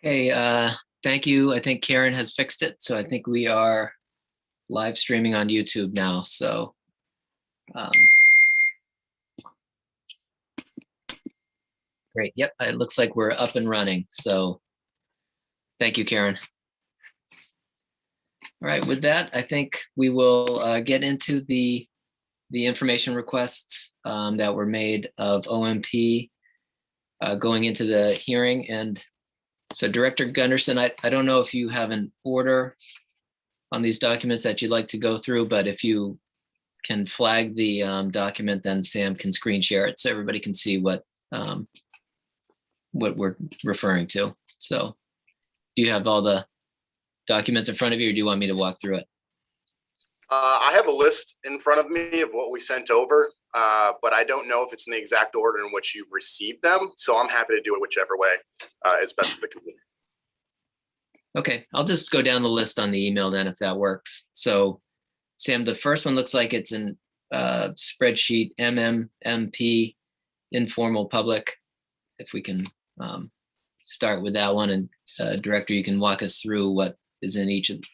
Okay, thank you. I think Karen has fixed it, so I think we are live streaming on YouTube now. So great. Yep, it looks like we're up and running. So thank you, Karen. All right, with that, I think we will get into the information requests that were made of OMP going into the hearing. And so Director Gunderson, I don't know if you have an order on these documents that you'd like to go through, but if you can flag the document, then Sam can screen share it so everybody can see what we're referring to. So do you have all the documents in front of you, or do you want me to walk through it? I have a list in front of me of what we sent over, but I don't know if it's in the exact order in which you've received them. So I'm happy to do it whichever way is best for the community. Okay, I'll just go down the list on the email then if that works. So Sam, the first one looks like it's in spreadsheet MMMP informal public. If we can start with that one, and Director, you can walk us through what is in each of.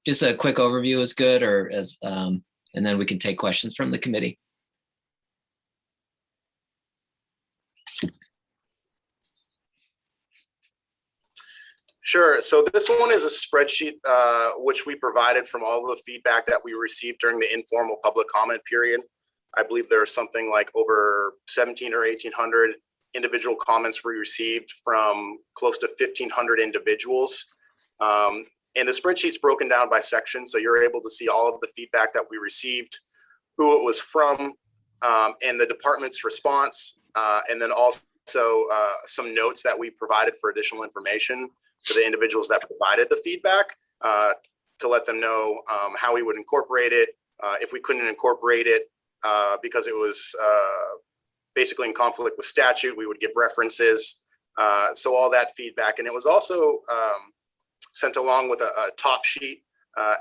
Just a quick overview is good, or as and then we can take questions from the committee. Sure. So this one is a spreadsheet which we provided from all of the feedback that we received during the informal public comment period. I believe there was something like over 17 or 1800 individual comments we received from close to 1500 individuals. And the spreadsheet's broken down by section, so you're able to see all of the feedback that we received, who it was from, and the department's response, and then also some notes that we provided for additional information to the individuals that provided the feedback to let them know how we would incorporate it. If we couldn't incorporate it because it was basically in conflict with statute, we would give references. So all that feedback, and it was also sent along with a top sheet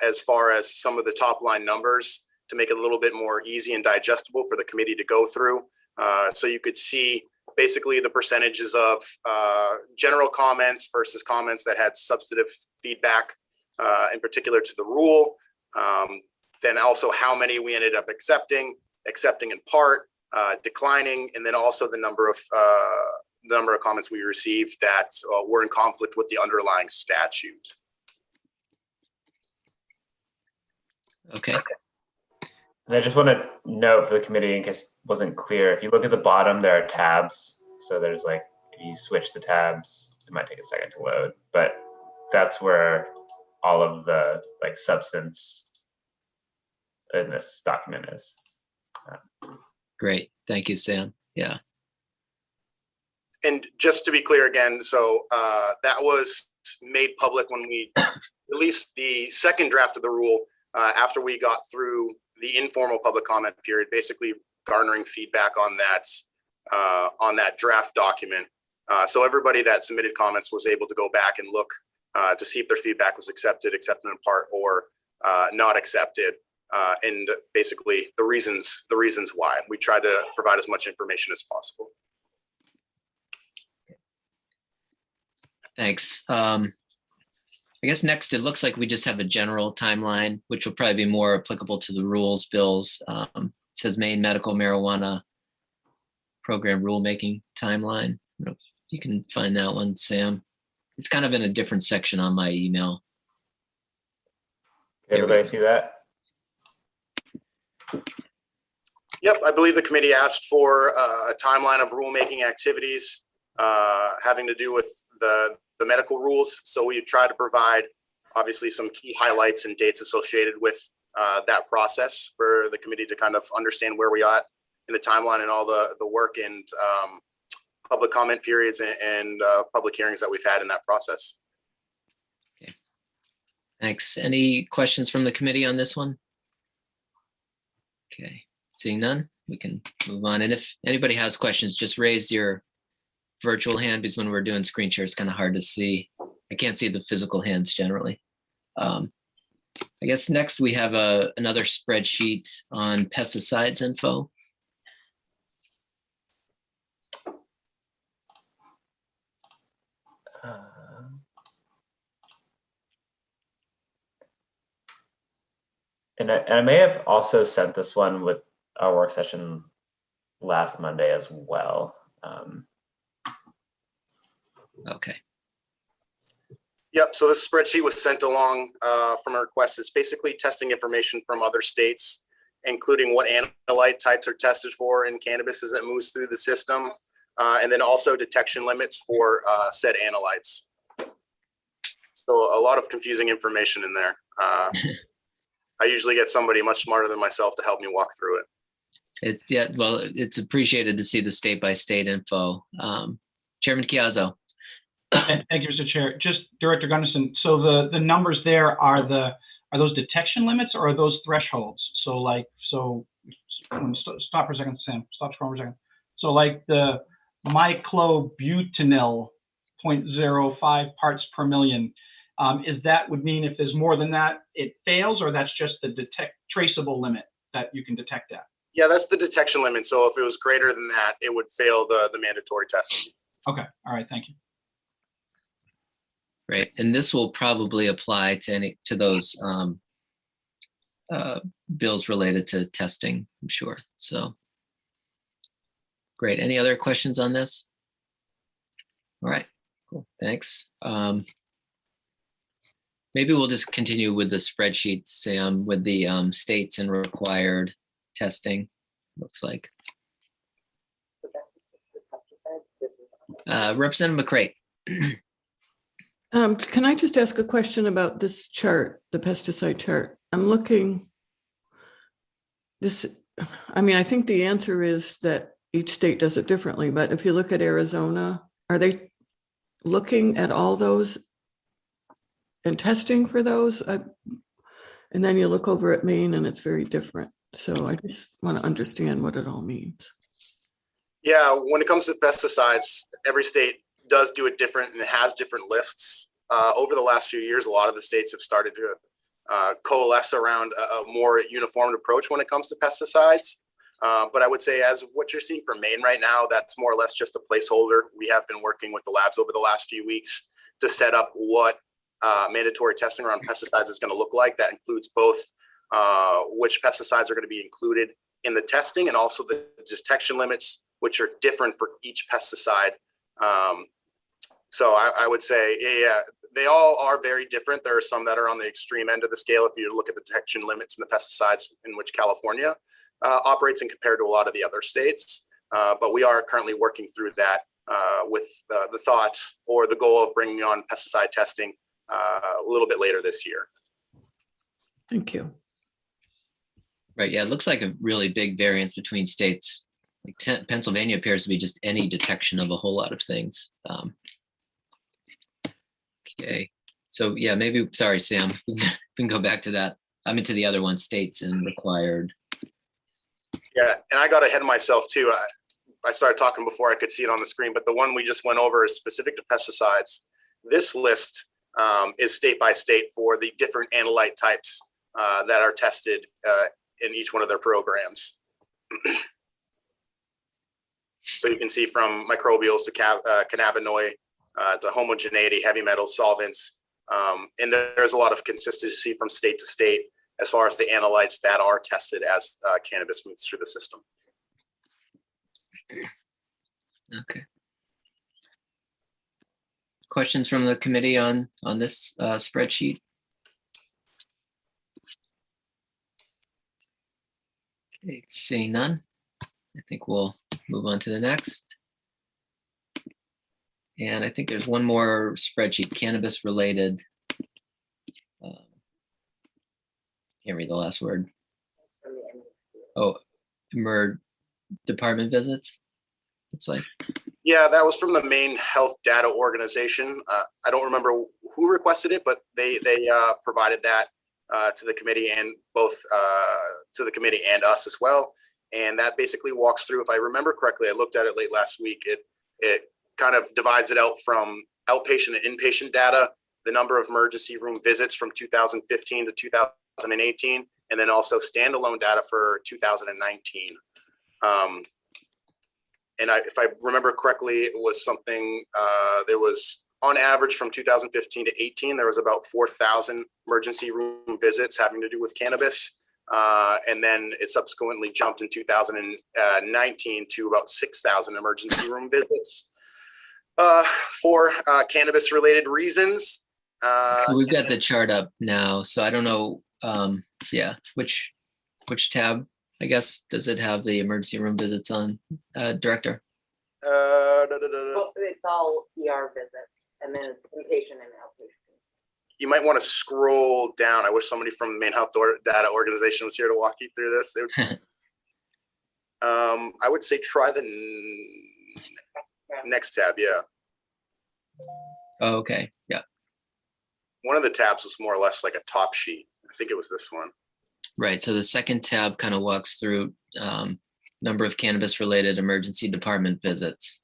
as far as some of the top line numbers to make it a little bit more easy and digestible for the committee to go through. So you could see basically the percentages of general comments versus comments that had substantive feedback in particular to the rule. Then also how many we ended up accepting in part, declining, and then also the number of comments we received that were in conflict with the underlying statute. Okay. And I just want to note for the committee, in case it wasn't clear, if you look at the bottom, there are tabs. So there's like, if you switch the tabs, it might take a second to load, but that's where all of the like substance in this document is. Great. Thank you, Sam. Yeah. And just to be clear again, so that was made public when we released the second draft of the rule after we got through the informal public comment period, basically garnering feedback on that draft document. So everybody that submitted comments was able to go back and look to see if their feedback was accepted in part, or not accepted, and basically the reasons why. We tried to provide as much information as possible. Thanks. I guess next, it looks like we just have a general timeline, which will probably be more applicable to the rules bills. It says Maine medical marijuana program rulemaking timeline. I don't know if you can find that one, Sam. It's kind of in a different section on my email. Everybody see that? Yep, I believe the committee asked for a timeline of rulemaking activities having to do with the medical rules. So we try to provide obviously some key highlights and dates associated with that process for the committee to kind of understand where we are in the timeline and all the work and public comment periods and public hearings that we've had in that process. Okay. Thanks. Any questions from the committee on this one? Okay, seeing none, we can move on. And if anybody has questions, just raise your virtual hand, because when we're doing screen share, it's kind of hard to see. I can't see the physical hands generally. I guess next we have another spreadsheet on pesticides info. And I may have also sent this one with our work session last Monday as well. Okay. Yep, so this spreadsheet was sent along from a request. It's basically testing information from other states, including what analyte types are tested for in cannabis as it moves through the system, and then also detection limits for said analytes. So a lot of confusing information in there. I usually get somebody much smarter than myself to help me walk through it. It's appreciated to see the state-by-state info. Chairman Chiazzo. Thank you, Mr. Chair. Just Director Gunderson. So the numbers there are those detection limits or are those thresholds? So stop for a second, Sam. Stop scrolling for a second. So like the myclobutanil 0.05 parts per million. Is that would mean if there's more than that, it fails, or that's just the traceable limit that you can detect at? Yeah, that's the detection limit. So if it was greater than that, it would fail the mandatory testing. Okay. All right. Thank you. Right, and this will probably apply to those bills related to testing, I'm sure. So, great. Any other questions on this? All right, cool. Thanks. Maybe we'll just continue with the spreadsheet, Sam, with the states and required testing. Looks like. Representative McCray. Can I just ask a question about this chart, the pesticide chart? I'm looking this, I mean, I think the answer is that each state does it differently, but if you look at Arizona, are they looking at all those and testing for those? And then you look over at Maine and it's very different. So I just want to understand what it all means. Yeah, when it comes to pesticides, every state does do it different and it has different lists. Over the last few years, a lot of the states have started to coalesce around a more uniform approach when it comes to pesticides. But I would say as of what you're seeing from Maine right now, that's more or less just a placeholder. We have been working with the labs over the last few weeks to set up what mandatory testing around pesticides is going to look like. That includes both which pesticides are going to be included in the testing and also the detection limits, which are different for each pesticide. So I would say, yeah, they all are very different. There are some that are on the extreme end of the scale if you look at the detection limits and the pesticides in which California operates and compared to a lot of the other states. But we are currently working through that with the thought or the goal of bringing on pesticide testing a little bit later this year. Thank you. Right, yeah, it looks like a really big variance between states. Like Pennsylvania appears to be just any detection of a whole lot of things. Okay, so yeah, maybe, sorry, Sam, we can go back to that. I'm into the other one, states and required. Yeah, and I got ahead of myself too. I started talking before I could see it on the screen, but the one we just went over is specific to pesticides. This list is state by state for the different analyte types that are tested in each one of their programs. So you can see from microbials to cannabinoid to homogeneity, heavy metals, solvents. And there's a lot of consistency from state to state as far as the analytes that are tested as cannabis moves through the system. Okay. Questions from the committee on this spreadsheet? Okay, seeing none, I think we'll move on to the next. And I think there's one more spreadsheet, cannabis related. Can't read the last word. Oh, department visits. It's like. Yeah, that was from the Maine Health Data Organization. I don't remember who requested it, but they provided that to the committee and both to the committee and us as well. And that basically walks through, if I remember correctly, I looked at it late last week. It kind of divides it out from outpatient and inpatient data, the number of emergency room visits from 2015 to 2018, and then also standalone data for 2019. And if I remember correctly, it was something, there was on average from 2015 to 18, there was about 4,000 emergency room visits having to do with cannabis. And then it subsequently jumped in 2019 to about 6,000 emergency room visits for cannabis-related reasons. We've got the chart up now, so I don't know. Yeah, which tab? I guess does it have the emergency room visits on, Director? Well, it's all ER visits, and then it's inpatient and outpatient. You might want to scroll down. I wish somebody from the Maine Health Data Organization was here to walk you through this. I would say try the next tab. Yeah. Oh, okay. Yeah. One of the tabs was more or less like a top sheet. I think it was this one. Right. So the second tab kind of walks through number of cannabis-related emergency department visits.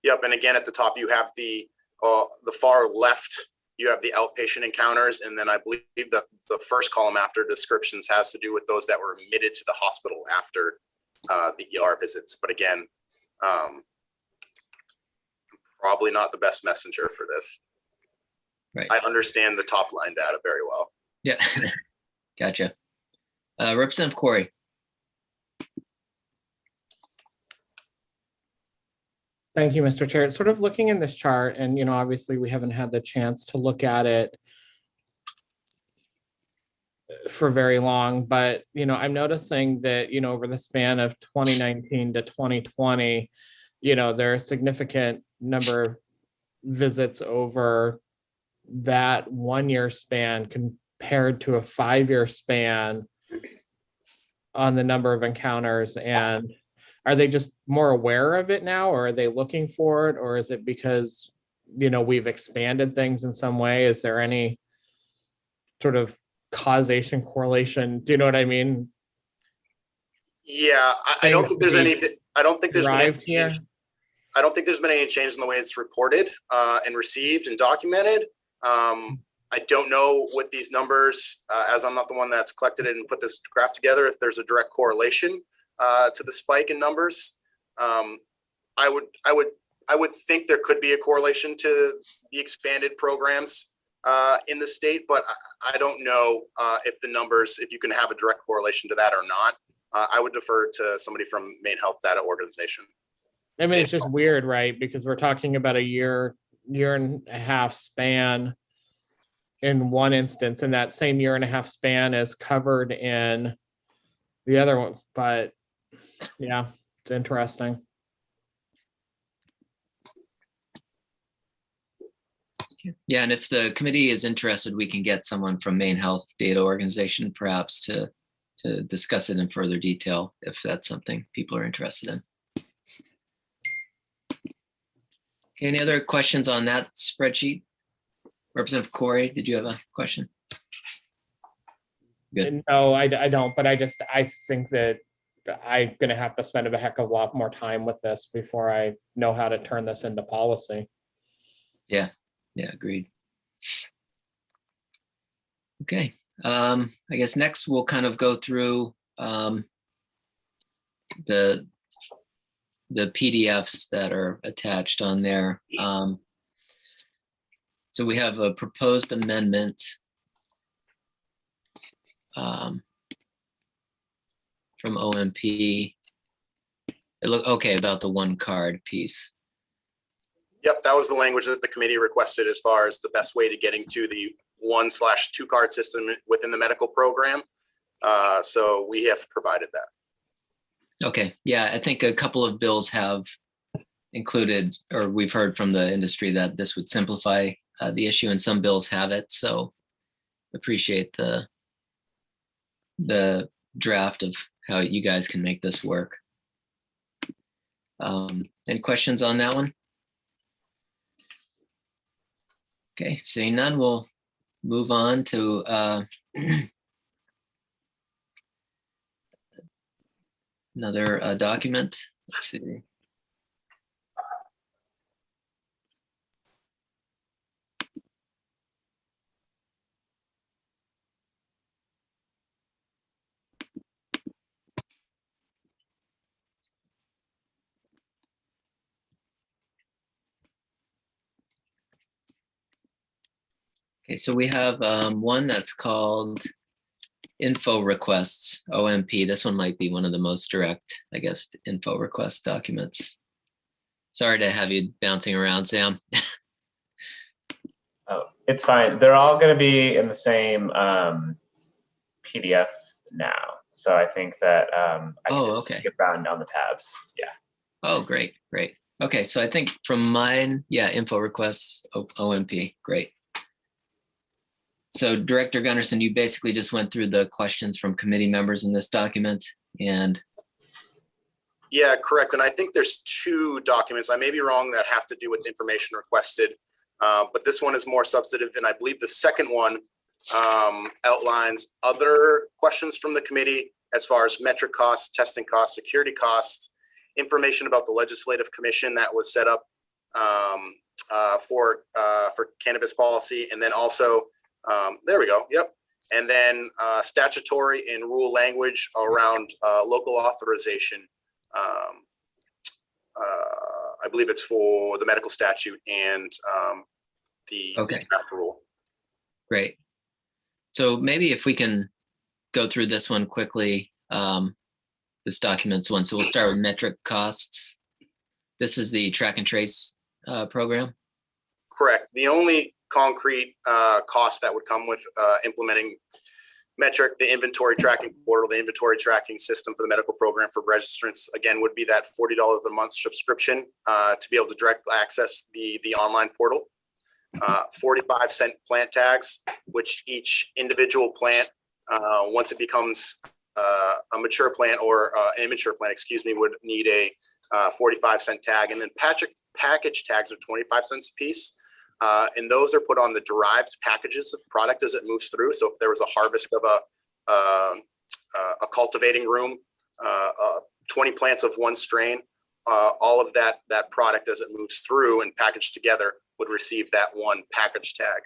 Yep. And again, at the top, you have the far left, you have the outpatient encounters. And then I believe that the first column after descriptions has to do with those that were admitted to the hospital after the ER visits. But again, probably not the best messenger for this. Right. I understand the top line data very well. Yeah. Gotcha. Representative Corey. Thank you, Mr. Chair. Sort of looking in this chart, and obviously we haven't had the chance to look at it for very long, but I'm noticing that over the span of 2019 to 2020, there are a significant number of visits over that 1 year span compared to a 5-year span on the number of encounters. And are they just more aware of it now, or are they looking for it, or is it because we've expanded things in some way? Is there any sort of causation correlation? Do you know what I mean? Yeah, I don't think there's any. I don't think there's been any here. change. I don't think there's been any change in the way it's reported and received and documented. I don't know with these numbers, as I'm not the one that's collected it and put this graph together, if there's a direct correlation to the spike in numbers. I would think there could be a correlation to the expanded programs in the state, but I don't know if the numbers, if you can have a direct correlation to that or not. I would defer to somebody from Maine Health Data Organization. I mean, it's just weird, right? Because we're talking about a year and a half span in one instance, and that same year and a half span is covered in the other one. But yeah, it's interesting. Yeah, and if the committee is interested, we can get someone from Maine Health Data Organization perhaps to discuss it in further detail if that's something people are interested in. Okay, any other questions on that spreadsheet? Representative Corey, did you have a question? Good. No, I don't, but I think that I'm going to have to spend a heck of a lot more time with this before I know how to turn this into policy. Yeah, agreed. Okay, I guess next we'll kind of go through the PDFs that are attached on there. So we have a proposed amendment from OMP. It look okay about the one card piece. Yep, that was the language that the committee requested as far as the best way to getting to the 1/2 card system within the medical program. So we have provided that. Okay, yeah, I think a couple of bills have included, or we've heard from the industry that this would simplify the issue, and some bills have it. So appreciate the draft of how you guys can make this work. Any questions on that one? Okay, seeing none, we'll move on to another document. Let's see. Okay, so we have one that's called info requests, OMP. This one might be one of the most direct, I guess, info request documents. Sorry to have you bouncing around, Sam. Oh, it's fine. They're all going to be in the same PDF now. So I think that I can just skip around on the tabs. Yeah. Oh, great, great. Okay, so I think from mine, yeah, info requests, OMP, great. So Director Gunnarsson, you basically just went through the questions from committee members in this document and. Yeah, correct. And I think there's 2 documents, I may be wrong, that have to do with information requested. But this one is more substantive, and I believe the second one outlines other questions from the committee as far as metric costs, testing costs, security costs, information about the legislative commission that was set up for cannabis policy, and then also, there we go, yep. And then statutory and rule language around local authorization. I believe it's for the medical statute and the draft rule. Great. So maybe if we can go through this one quickly, this document's one. So we'll start with metric costs. This is the track and trace program. Correct. The only concrete cost that would come with implementing metric, the inventory tracking portal, the inventory tracking system for the medical program for registrants, again, would be that $40 a month subscription to be able to direct access the online portal. 45-cent plant tags, which each individual plant, once it becomes a mature plant or an immature plant, excuse me, would need a 45-cent tag. And then package tags are 25 cents a piece. And those are put on the derived packages of product as it moves through. So if there was a harvest of a cultivating room, 20 plants of one strain, all of that product as it moves through and packaged together would receive that one package tag.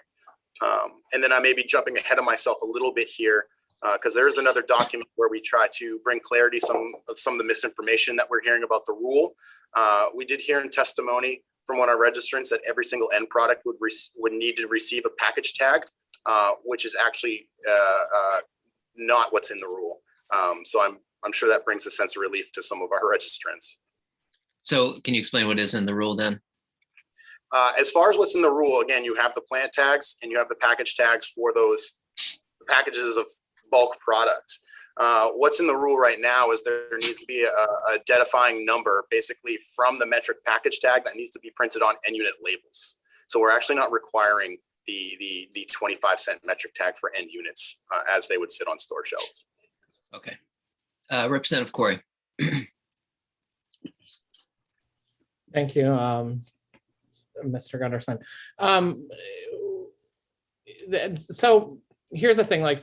And then I may be jumping ahead of myself a little bit here because there is another document where we try to bring clarity some of the misinformation that we're hearing about the rule. We did hear in testimony from one of our registrants that every single end product would need to receive a package tag, which is actually not what's in the rule. So I'm sure that brings a sense of relief to some of our registrants. So can you explain what is in the rule then? As far as what's in the rule, again, you have the plant tags and you have the package tags for those packages of bulk products. What's in the rule right now is there needs to be a identifying number basically from the metric package tag that needs to be printed on end unit labels. So we're actually not requiring the 25-cent metric tag for end units as they would sit on store shelves. Okay. Representative Corey. Thank you, Mr. Gunderson. So here's the thing, I've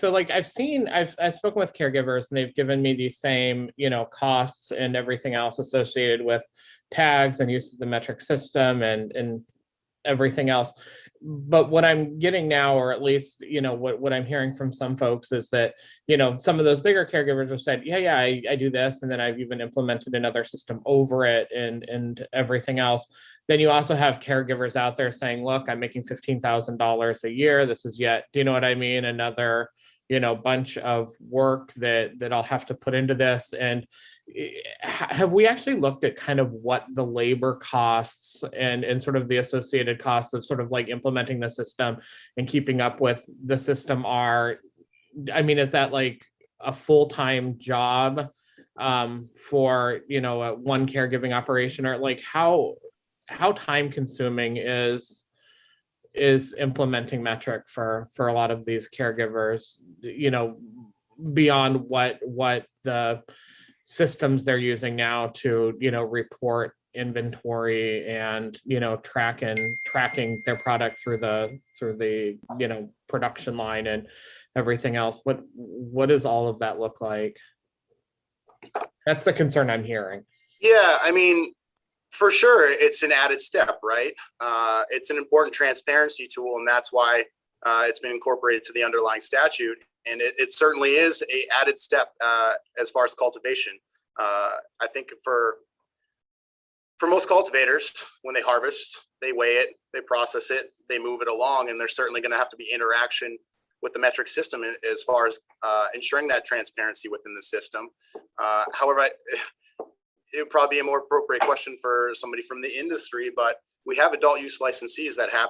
spoken with caregivers and they've given me these same, costs and everything else associated with tags and use of the metric system and everything else. But what I'm getting now, or at least, what I'm hearing from some folks is that, some of those bigger caregivers have said, yeah, I do this. And then I've even implemented another system over it and everything else. Then you also have caregivers out there saying, look, I'm making $15,000 a year. This is yet, do you know what I mean? Another, bunch of work that I'll have to put into this. And have we actually looked at kind of what the labor costs and sort of the associated costs of sort of like implementing the system and keeping up with the system are? I mean, is that like a full-time job for, one caregiving operation, or like how time consuming is implementing metric for a lot of these caregivers, beyond what the systems they're using now to, report inventory and, tracking their product through the production line and everything else. What does all of that look like? That's the concern I'm hearing. Yeah, I mean, for sure, it's an added step, right? It's an important transparency tool, and that's why it's been incorporated to the underlying statute. And it certainly is a added step as far as cultivation. I think for most cultivators, when they harvest, they weigh it, they process it, they move it along, and there's certainly going to have to be interaction with the metric system as far as ensuring that transparency within the system. However, it would probably be a more appropriate question for somebody from the industry, but we have adult use licensees that have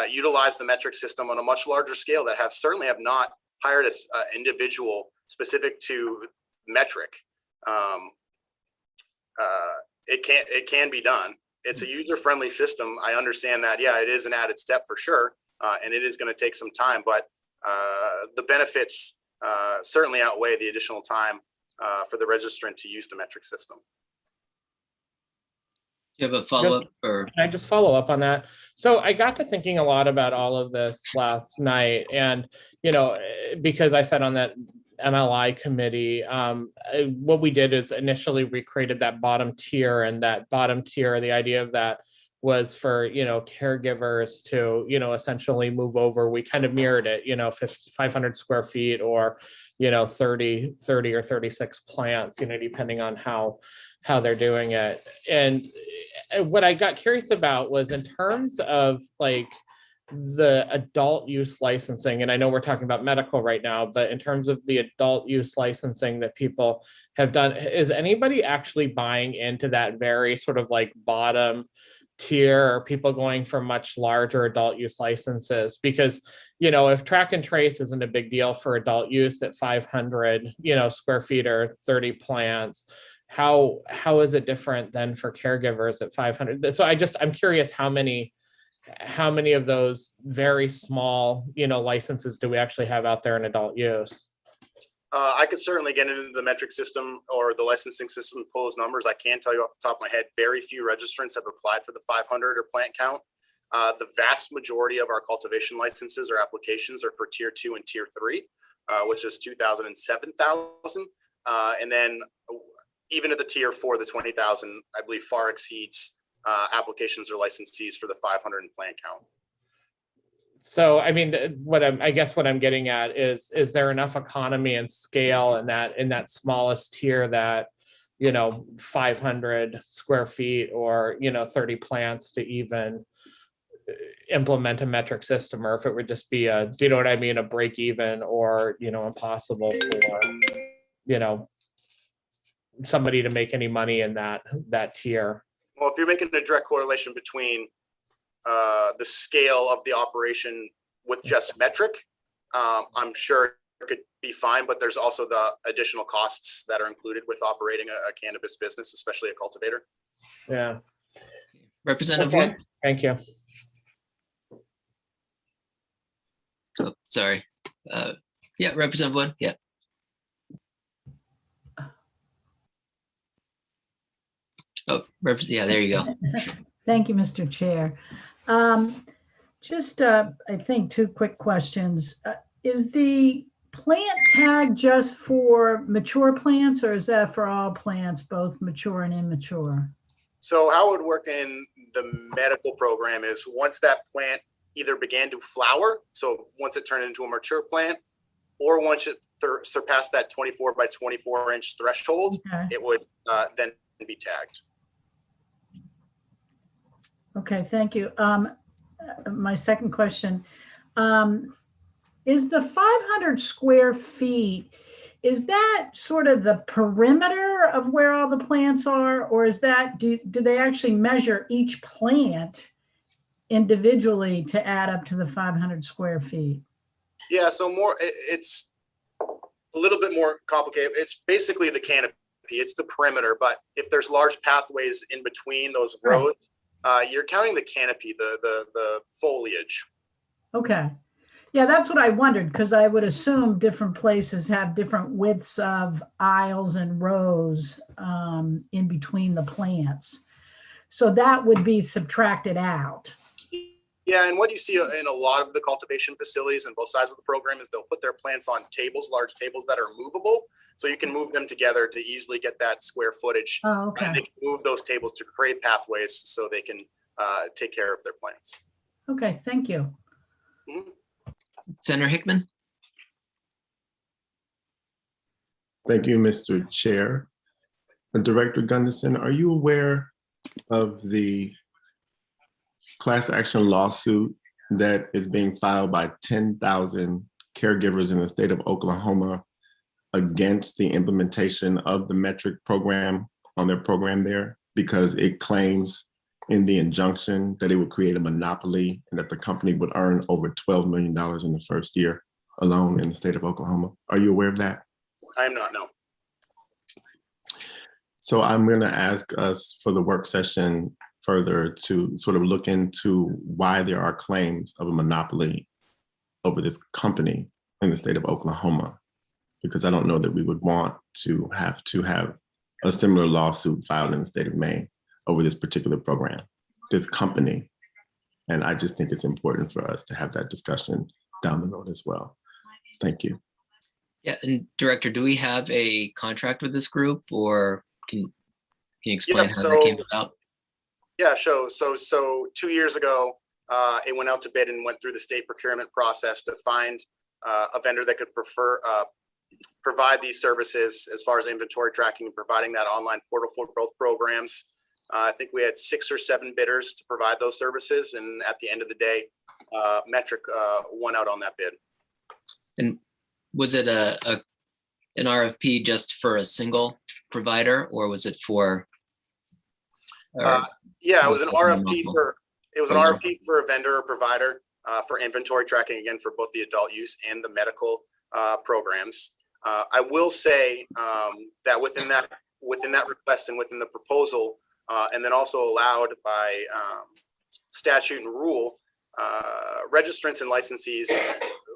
utilized the metric system on a much larger scale that certainly have not hired an individual specific to metric. It can be done. It's a user-friendly system. I understand that. Yeah, it is an added step for sure, and it is going to take some time, but the benefits certainly outweigh the additional time for the registrant to use the metric system. You have a follow-up, or Can I just follow up on that? So I got to thinking a lot about all of this last night, and because I sat on that MLI committee, what we did is initially we created that bottom tier, and that bottom tier, the idea of that was for caregivers to essentially move over. We kind of mirrored it, 500 square feet or 30 or 36 plants, depending on how they're doing it. And what I got curious about was in terms of like the adult use licensing, and I know we're talking about medical right now, but in terms of the adult use licensing that people have done, is anybody actually buying into that very sort of like bottom tier, or people going for much larger adult use licenses? Because if track and trace isn't a big deal for adult use at 500 square feet or 30 plants, how is it different than for caregivers at 500? So I'm curious how many of those very small licenses do we actually have out there in adult use? I could certainly get into the metric system or the licensing system and pull those numbers. I can tell you off the top of my head, very few registrants have applied for the 500 or plant count. The vast majority of our cultivation licenses or applications are for tier 2 and tier 3, which is 2,000 and 7,000. And then even at the tier 4, the 20,000, I believe far exceeds applications or licensees for the 500 and plant count. So, I mean, I guess what I'm getting at is there enough economy and scale in that smallest tier that, 500 square feet or, 30 plants to even implement a metric system, or if it would just be do you know what I mean, a break even, or, impossible for, somebody to make any money in that tier? Well, if you're making a direct correlation between the scale of the operation with just metric, I'm sure it could be fine, but there's also the additional costs that are included with operating a cannabis business, especially a cultivator. Yeah. Representative Okay. Wood? Thank you. Oh, sorry. Yeah, Representative Wood. Yeah. Oh, yeah, there you go. Thank you, Mr. Chair. Just, I think, two quick questions. Is the plant tag just for mature plants, or is that for all plants, both mature and immature? So how it would work in the medical program is once that plant either began to flower, so once it turned into a mature plant, or once it surpassed that 24 by 24 inch threshold, Okay. it would then be tagged. Okay, thank you. My second question, is the 500 square feet, is that sort of the perimeter of where all the plants are, or is that, do they actually measure each plant individually to add up to the 500 square feet? Yeah, so it's a little bit more complicated. It's basically the canopy, it's the perimeter, but if there's large pathways in between those rows, you're counting the canopy, the foliage. Okay. Yeah, that's what I wondered, because I would assume different places have different widths of aisles and rows in between the plants. So that would be subtracted out. Yeah, and what you see in a lot of the cultivation facilities on both sides of the program is they'll put their plants on tables, large tables that are movable. So you can move them together to easily get that square footage. Oh, okay. And they can move those tables to create pathways so they can take care of their plants. Okay, thank you. Mm-hmm. Senator Hickman? Thank you, Mr. Chair. Director Gunderson, are you aware of the class action lawsuit that is being filed by 10,000 caregivers in the state of Oklahoma against the implementation of the metric program on their program there, because it claims in the injunction that it would create a monopoly and that the company would earn over $12 million in the first year alone in the state of Oklahoma. Are you aware of that? I am not, no. So I'm going to ask us for the work session further to sort of look into why there are claims of a monopoly over this company in the state of Oklahoma, because I don't know that we would want to have a similar lawsuit filed in the state of Maine over this particular program, this company. And I just think it's important for us to have that discussion down the road as well. Thank you. Yeah, and Director, do we have a contract with this group, or can you explain how that came about? Yeah, sure. So 2 years ago, it went out to bid and went through the state procurement process to find a vendor that could provide these services as far as inventory tracking and providing that online portal for both programs. I think we had 6 or 7 bidders to provide those services, and at the end of the day, Metric won out on that bid. And was it an RFP just for a single provider, or was it for? Yeah, it was an RFP for a vendor or provider for inventory tracking, again, for both the adult use and the medical programs. I will say that within that request and within the proposal, and then also allowed by statute and rule, registrants and licensees,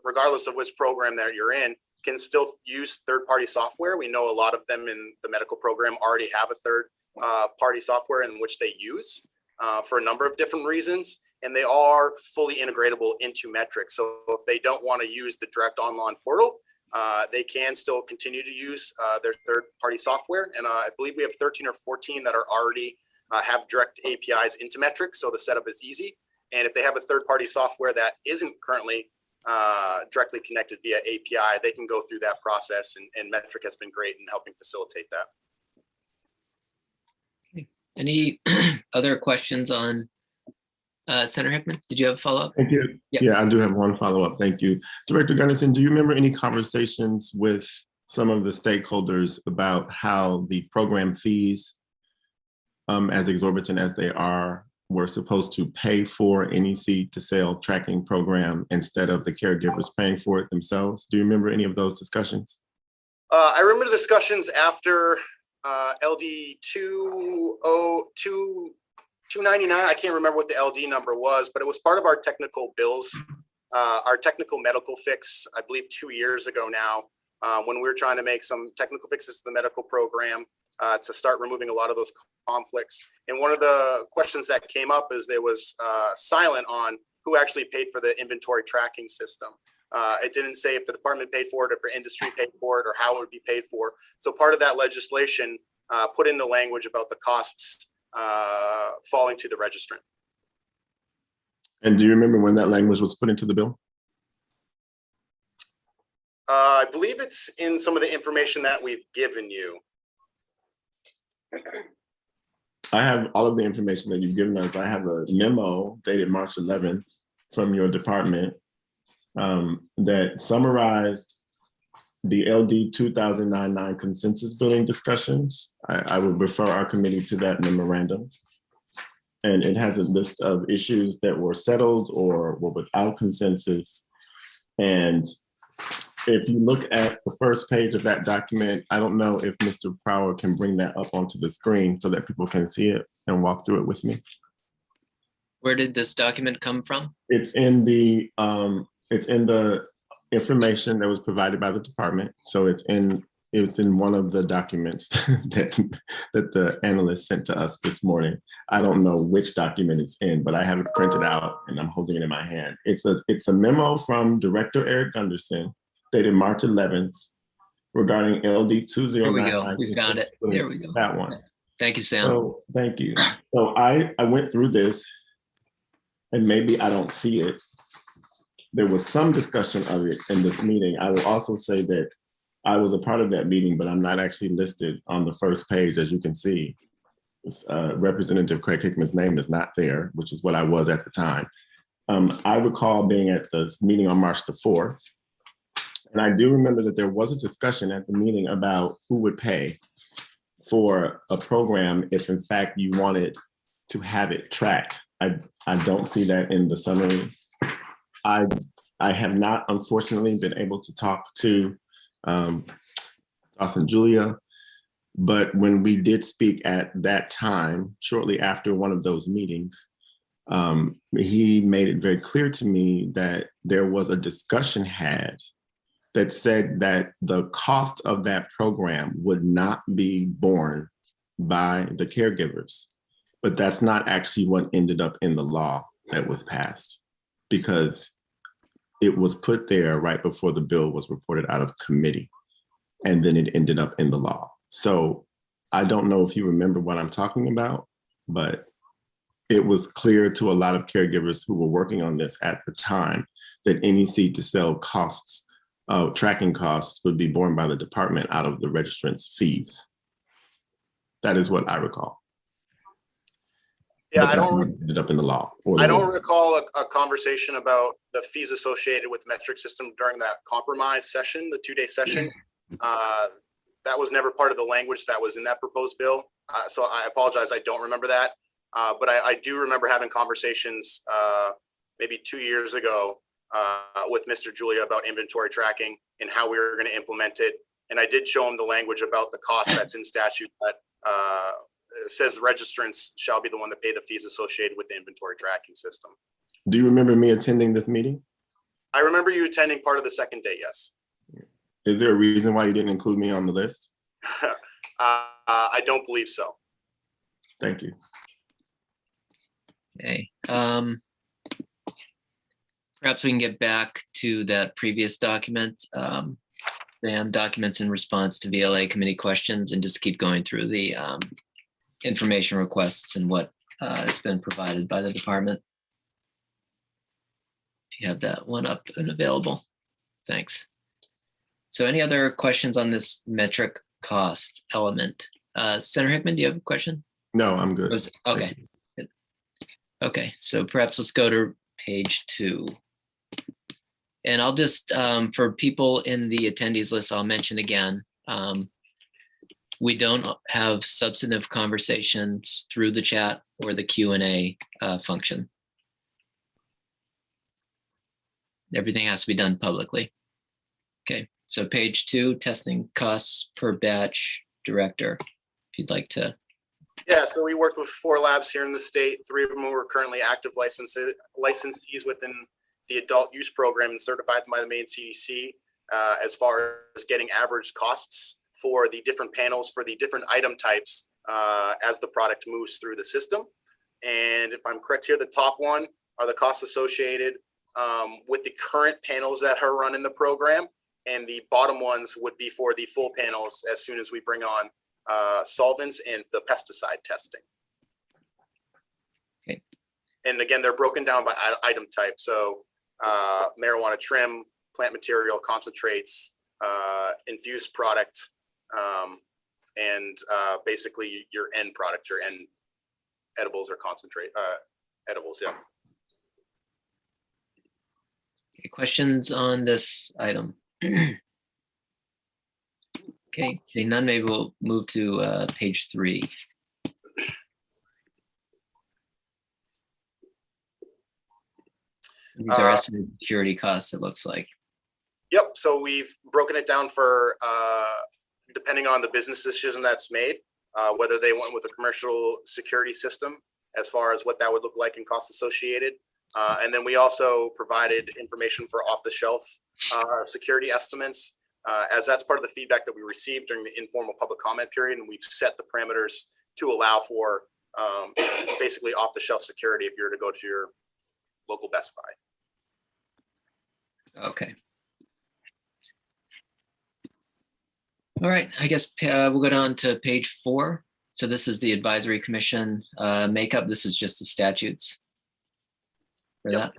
regardless of which program that you're in, can still use third-party software. We know a lot of them in the medical program already have a third-party software in which they use for a number of different reasons, and they are fully integratable into Metric. So if they don't want to use the direct online portal, they can still continue to use their third-party software. And I believe we have 13 or 14 that are already have direct APIs into Metric, so the setup is easy. And if they have a third-party software that isn't currently directly connected via API, they can go through that process, and Metric has been great in helping facilitate that. Any other questions on Senator Hickman? Did you have a follow-up? Thank you. Yep. Yeah, I do have one follow-up. Thank you. Director Gunnison, do you remember any conversations with some of the stakeholders about how the program fees, as exorbitant as they are, were supposed to pay for any seed to sale tracking program instead of the caregivers paying for it themselves? Do you remember any of those discussions? I remember the discussions after LD 299. I can't remember what the LD number was, but it was part of our technical bills, our technical medical fix, I believe 2 years ago now, when we were trying to make some technical fixes to the medical program to start removing a lot of those conflicts. And one of the questions that came up is there was silent on who actually paid for the inventory tracking system. It didn't say if the department paid for it, if the industry paid for it, or how it would be paid for. So part of that legislation put in the language about the costs falling to the registrant. And do you remember when that language was put into the bill? I believe it's in some of the information that we've given you. I have all of the information that you've given us. I have a memo dated March 11th from your department that summarized the LD 2009 consensus building discussions. I would refer our committee to that memorandum. And it has a list of issues that were settled or were without consensus. And if you look at the first page of that document, I don't know if Mr. Prower can bring that up onto the screen so that people can see it and walk through it with me. Where did this document come from? It's in the information that was provided by the department. So it's in one of the documents that the analyst sent to us this morning. I don't know which document it's in, but I have it printed out and I'm holding it in my hand. It's a memo from Director Eric Gunderson dated March 11th regarding LD 2099. There we go. We found it. There we go. That one. Thank you, Sam. So thank you. So I went through this, and maybe I don't see it. There was some discussion of it in this meeting. I will also say that I was a part of that meeting, but I'm not actually listed on the first page, as you can see. Representative Craig Hickman's name is not there, which is what I was at the time. I recall being at this meeting on March the 4th, And I do remember that there was a discussion at the meeting about who would pay for a program if in fact you wanted to have it tracked. I don't see that in the summary. I have not, unfortunately, been able to talk to Ross and Julia, but when we did speak at that time, shortly after one of those meetings, he made it very clear to me that there was a discussion had that said that the cost of that program would not be borne by the caregivers. But that's not actually what ended up in the law that was passed, because it was put there right before the bill was reported out of committee, and then it ended up in the law. So I don't know if you remember what I'm talking about, but it was clear to a lot of caregivers who were working on this at the time that any seed to sell costs, tracking costs, would be borne by the department out of the registrant's fees. That is what I recall. Yeah, But I don't. ended up in the law. I don't recall a conversation about the fees associated with metric system during that compromise session, the 2-day session. That was never part of the language that was in that proposed bill. So I apologize, I don't remember that. But I do remember having conversations maybe 2 years ago with Mr. Julia about inventory tracking and how we were going to implement it. And I did show him the language about the cost that's in statute that says registrants shall be the one to pay the fees associated with the inventory tracking system. Do you remember me attending this meeting? I remember you attending part of the second day, yes. Is there a reason why you didn't include me on the list? I don't believe so. Thank you. Okay. Perhaps we can get back to that previous document, SAM documents in response to VLA committee questions, and just keep going through the information requests and what has been provided by the department. If you have that one up and available, thanks. So any other questions on this metric cost element? Senator Hickman, do you have a question? No, I'm good. Okay. Okay, so perhaps let's go to page 2. And I'll just, for people in the attendees list, I'll mention again, we don't have substantive conversations through the chat or the Q&A function. Everything has to be done publicly. Okay, so page 2, testing costs per batch, director, if you'd like to. Yeah, so we worked with 4 labs here in the state. 3 of them were currently active licensees within the adult use program and certified by the Maine CDC as far as getting average costs for the different panels for the different item types as the product moves through the system. And if I'm correct here, the top one are the costs associated with the current panels that are run in the program. And the bottom ones would be for the full panels as soon as we bring on solvents and the pesticide testing. Okay. And again, they're broken down by item type. So marijuana trim, plant material, concentrates, infused product, and basically your end product, your end edibles or concentrate, edibles, yeah. Okay, questions on this item? Okay, seeing none, maybe we'll move to page 3. These are estimated security costs, it looks like. Yep, so we've broken it down for, depending on the business decision that's made, whether they went with a commercial security system as far as what that would look like and costs associated. And then we also provided information for off-the-shelf security estimates, as that's part of the feedback that we received during the informal public comment period, and we've set the parameters to allow for basically off-the-shelf security if you were to go to your local Best Buy. Okay. All right, I guess we'll go down to page 4. So this is the advisory commission makeup. This is just the statutes for that.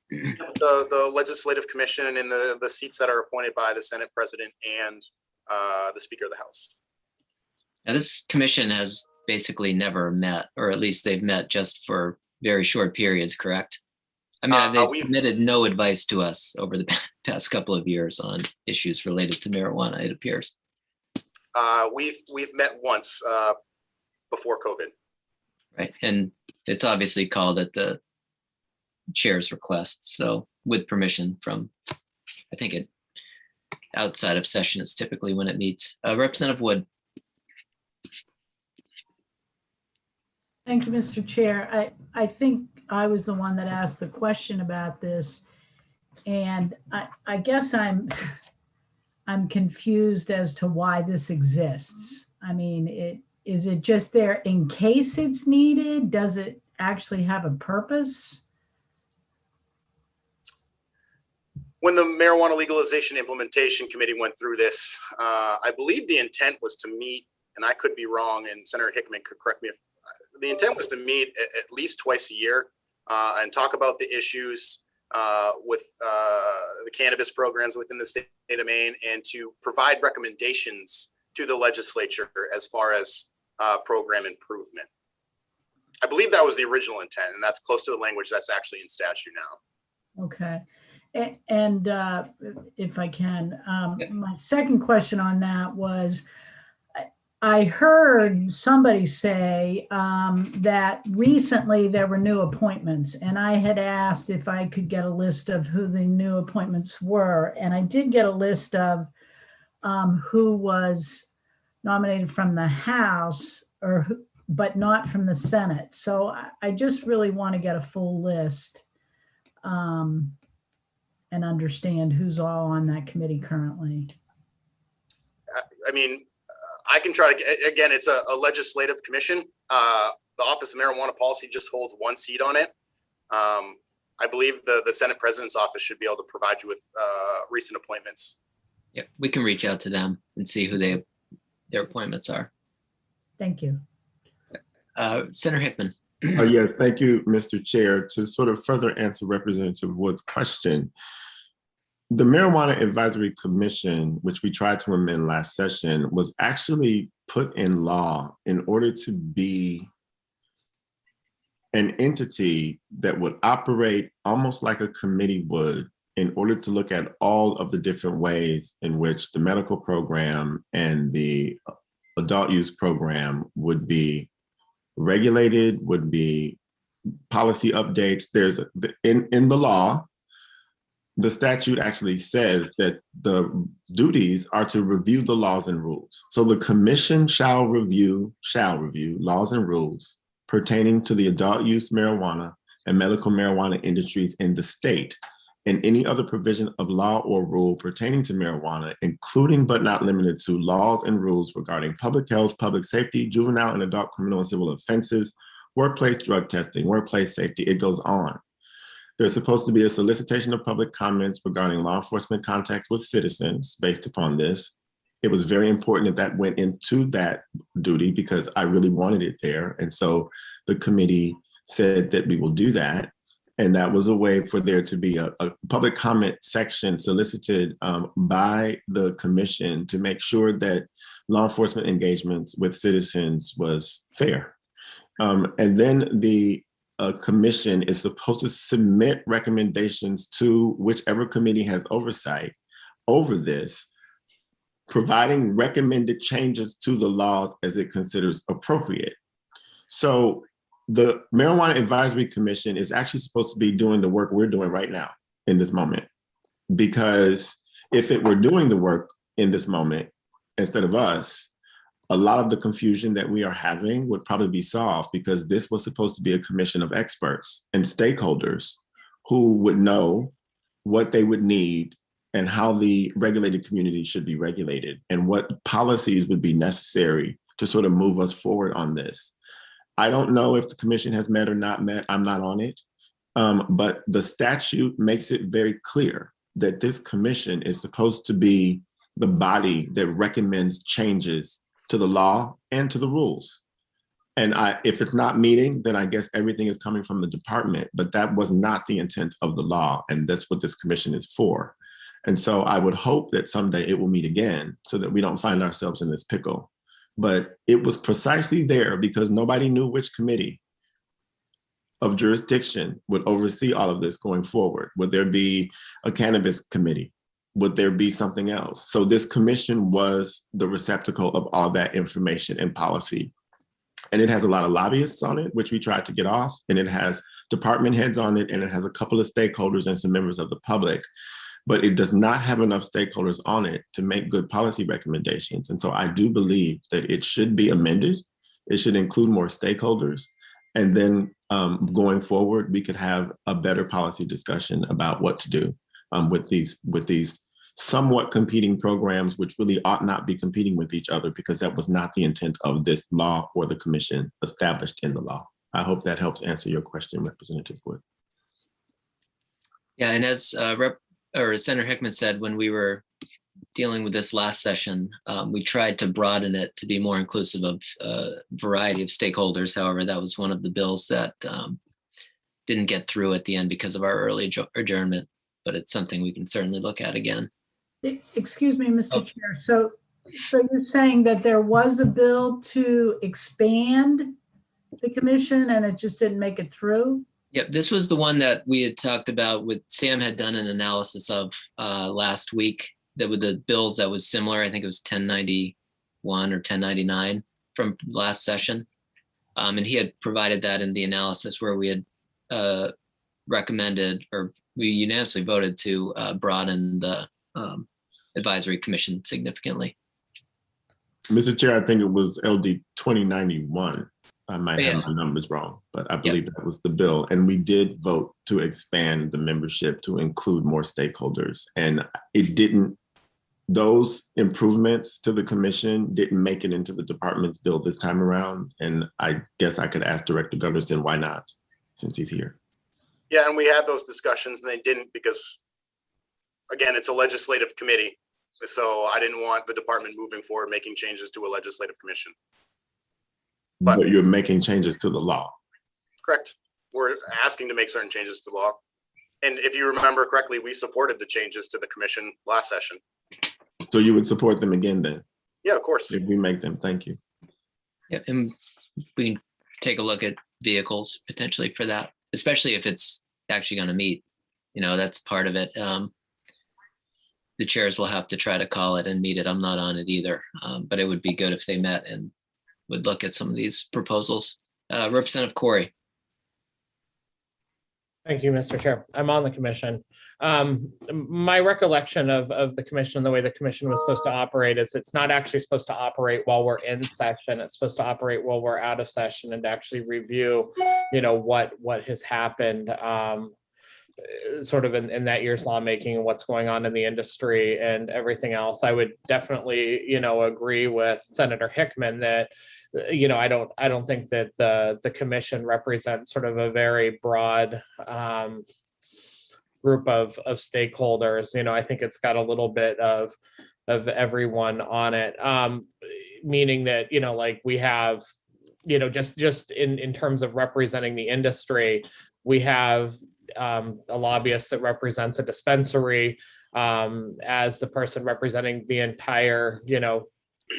The legislative commission and the seats that are appointed by the Senate president and the Speaker of the House. Now this commission has basically never met, or at least they've met just for very short periods, correct? I mean, they've we've- submitted no advice to us over the past couple of years on issues related to marijuana, it appears. We've met once before COVID. Right, and it's obviously called at the chair's request, so with permission from, I think it, outside of session is typically when it meets. Representative Wood. Thank you, Mr. Chair. I think I was the one that asked the question about this. And I guess I'm confused as to why this exists. I mean, is it just there in case it's needed? Does it actually have a purpose? When the Marijuana Legalization Implementation Committee went through this, I believe the intent was to meet, and I could be wrong, and Senator Hickman could correct me if the intent was to meet at least twice a year and talk about the issues with the cannabis programs within the state of Maine, and to provide recommendations to the legislature as far as program improvement. I believe that was the original intent, and that's close to the language that's actually in statute now. Okay. And if I can, my second question on that was, I heard somebody say that recently there were new appointments, and I had asked if I could get a list of who the new appointments were. And I did get a list of who was nominated from the House, but not from the Senate. So I just really want to get a full list and understand who's all on that committee currently. I mean, I can try to, again, it's a legislative commission. The Office of Marijuana Policy just holds one seat on it. I believe the Senate President's Office should be able to provide you with recent appointments. Yeah, we can reach out to them and see who their appointments are. Thank you. Senator Hickman. Yes, thank you, Mr. Chair. To sort of further answer Representative Wood's question, the Marijuana Advisory Commission, which we tried to amend last session, was actually put in law in order to be an entity that would operate almost like a committee would, in order to look at all of the different ways in which the medical program and the adult use program would be regulated, would be policy updates. There's in the law, the statute actually says that the duties are to review the laws and rules. So the commission shall review laws and rules pertaining to the adult use marijuana and medical marijuana industries in the state, and any other provision of law or rule pertaining to marijuana, including but not limited to laws and rules regarding public health, public safety, juvenile and adult criminal and civil offenses, workplace drug testing, workplace safety, it goes on. There's supposed to be a solicitation of public comments regarding law enforcement contacts with citizens based upon this. It was very important that went into that duty because I really wanted it there. And so the committee said that we will do that. And that was a way for there to be a public comment section solicited by the commission to make sure that law enforcement engagements with citizens was fair. And then the commission is supposed to submit recommendations to whichever committee has oversight over this, providing recommended changes to the laws as it considers appropriate. So the Marijuana Advisory Commission is actually supposed to be doing the work we're doing right now in this moment. Because if it were doing the work in this moment, instead of us, a lot of the confusion that we are having would probably be solved, because this was supposed to be a commission of experts and stakeholders who would know what they would need and how the regulated community should be regulated and what policies would be necessary to sort of move us forward on this. I don't know if the commission has met or not met. I'm not on it. But the statute makes it very clear that this commission is supposed to be the body that recommends changes to the law and to the rules. And if it's not meeting, then I guess everything is coming from the department, but that was not the intent of the law. And that's what this commission is for. And so I would hope that someday it will meet again so that we don't find ourselves in this pickle. But it was precisely there because nobody knew which committee of jurisdiction would oversee all of this going forward? Would there be a cannabis committee? Would there be something else? So this commission was the receptacle of all that information and policy. And it has a lot of lobbyists on it, which we tried to get off, and it has department heads on it, and it has a couple of stakeholders and some members of the public, but it does not have enough stakeholders on it to make good policy recommendations. And so I do believe that it should be amended. It should include more stakeholders. And then going forward, we could have a better policy discussion about what to do with these somewhat competing programs, which really ought not be competing with each other, because that was not the intent of this law or the commission established in the law. I hope that helps answer your question, Representative Wood. Yeah, and as Senator Hickman said, when we were dealing with this last session, we tried to broaden it to be more inclusive of a variety of stakeholders. However, that was one of the bills that didn't get through at the end because of our early adjournment, but it's something we can certainly look at again. Excuse me, Mr. Chair. So you're saying that there was a bill to expand the commission and it just didn't make it through? Yep, this was the one that we had talked about with Sam had done an analysis of last week, that with the bills that was similar. I think it was 1091 or 1099 from last session. And he had provided that in the analysis where we had recommended, or we unanimously voted to broaden the advisory commission significantly. Mr. Chair, I think it was LD 2091. I might have my numbers wrong, but I believe that was the bill. And we did vote to expand the membership to include more stakeholders. And it didn't, those improvements to the commission didn't make it into the department's bill this time around. And I guess I could ask Director Gunderson, why not, since he's here? Yeah, and we had those discussions and they didn't, because again, it's a legislative committee. So I didn't want the department moving forward, making changes to a legislative commission. But you're making changes to the law. Correct. We're asking to make certain changes to the law. And if you remember correctly, we supported the changes to the commission last session. So you would support them again then? Yeah, of course. If we make them, thank you. Yeah, and we can take a look at vehicles potentially for that, especially if it's actually going to meet. You know, that's part of it. The chairs will have to try to call it and meet it. I'm not on it either, but it would be good if they met and would look at some of these proposals. Representative Corey. Thank you, Mr. Chair. I'm on the commission. My recollection of the commission, the way the commission was supposed to operate, is it's not actually supposed to operate while we're in session. It's supposed to operate while we're out of session and to actually review, you know, what has happened sort of in that year's lawmaking and what's going on in the industry and everything else. I would definitely, you know, agree with Senator Hickman that, you know, I don't think that the commission represents sort of a very broad group of stakeholders. You know, I think it's got a little bit of everyone on it, meaning that, you know, like we have, you know, just in terms of representing the industry, we have a lobbyist that represents a dispensary as the person representing the entire, you know,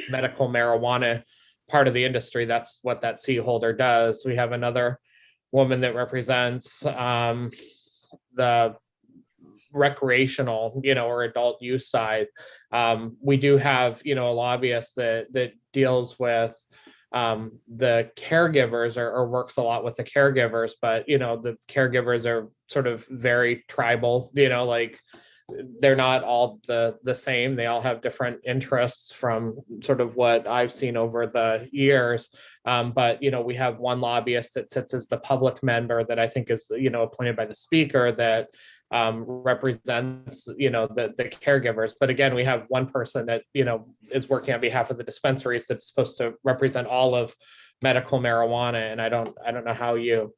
medical marijuana part of the industry. That's what that C holder does. We have another woman that represents the recreational, you know, or adult use side. We do have, you know, a lobbyist that deals with the caregivers or works a lot with the caregivers, but, you know, the caregivers are sort of very tribal, you know, like they're not all the same. They all have different interests from sort of what I've seen over the years. But, you know, we have one lobbyist that sits as the public member that I think is, you know, appointed by the speaker that represents, you know, the caregivers. But again, we have one person that, you know, is working on behalf of the dispensaries that's supposed to represent all of medical marijuana. And I don't know how you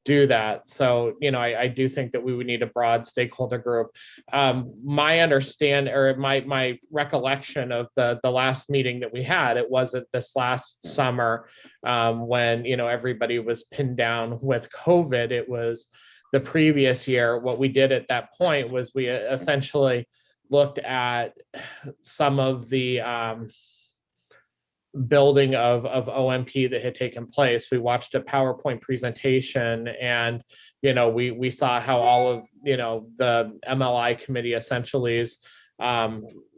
do that. So, you know, I do think that we would need a broad stakeholder group. My understand, or my recollection of the last meeting that we had, it wasn't this last summer when, you know, everybody was pinned down with COVID. It was the previous year. What we did at that point was we essentially looked at some of the building of OMP that had taken place. We watched a PowerPoint presentation, and we saw how all of the MLI committee essentially's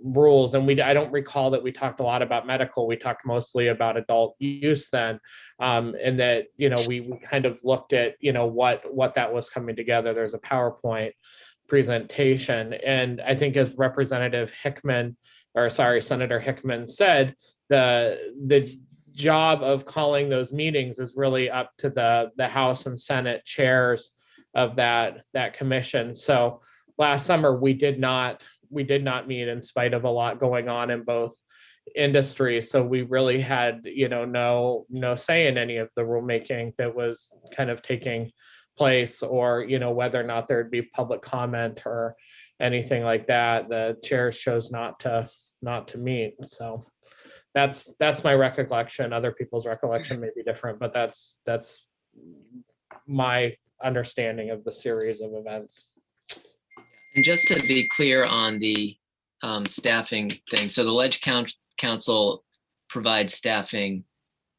rules, and I don't recall that we talked a lot about medical. We talked mostly about adult use then, and that we kind of looked at what that was coming together. There's a PowerPoint presentation, and I think as Senator Hickman said, the job of calling those meetings is really up to the House and Senate chairs of that commission. So last summer we did not meet in spite of a lot going on in both industries. So we really had no say in any of the rulemaking that was kind of taking place, or whether or not there'd be public comment or anything like that. The chairs chose not to meet. So that's my recollection. Other people's recollection may be different, but that's my understanding of the series of events. And just to be clear on the staffing thing, so the Ledge Council provides staffing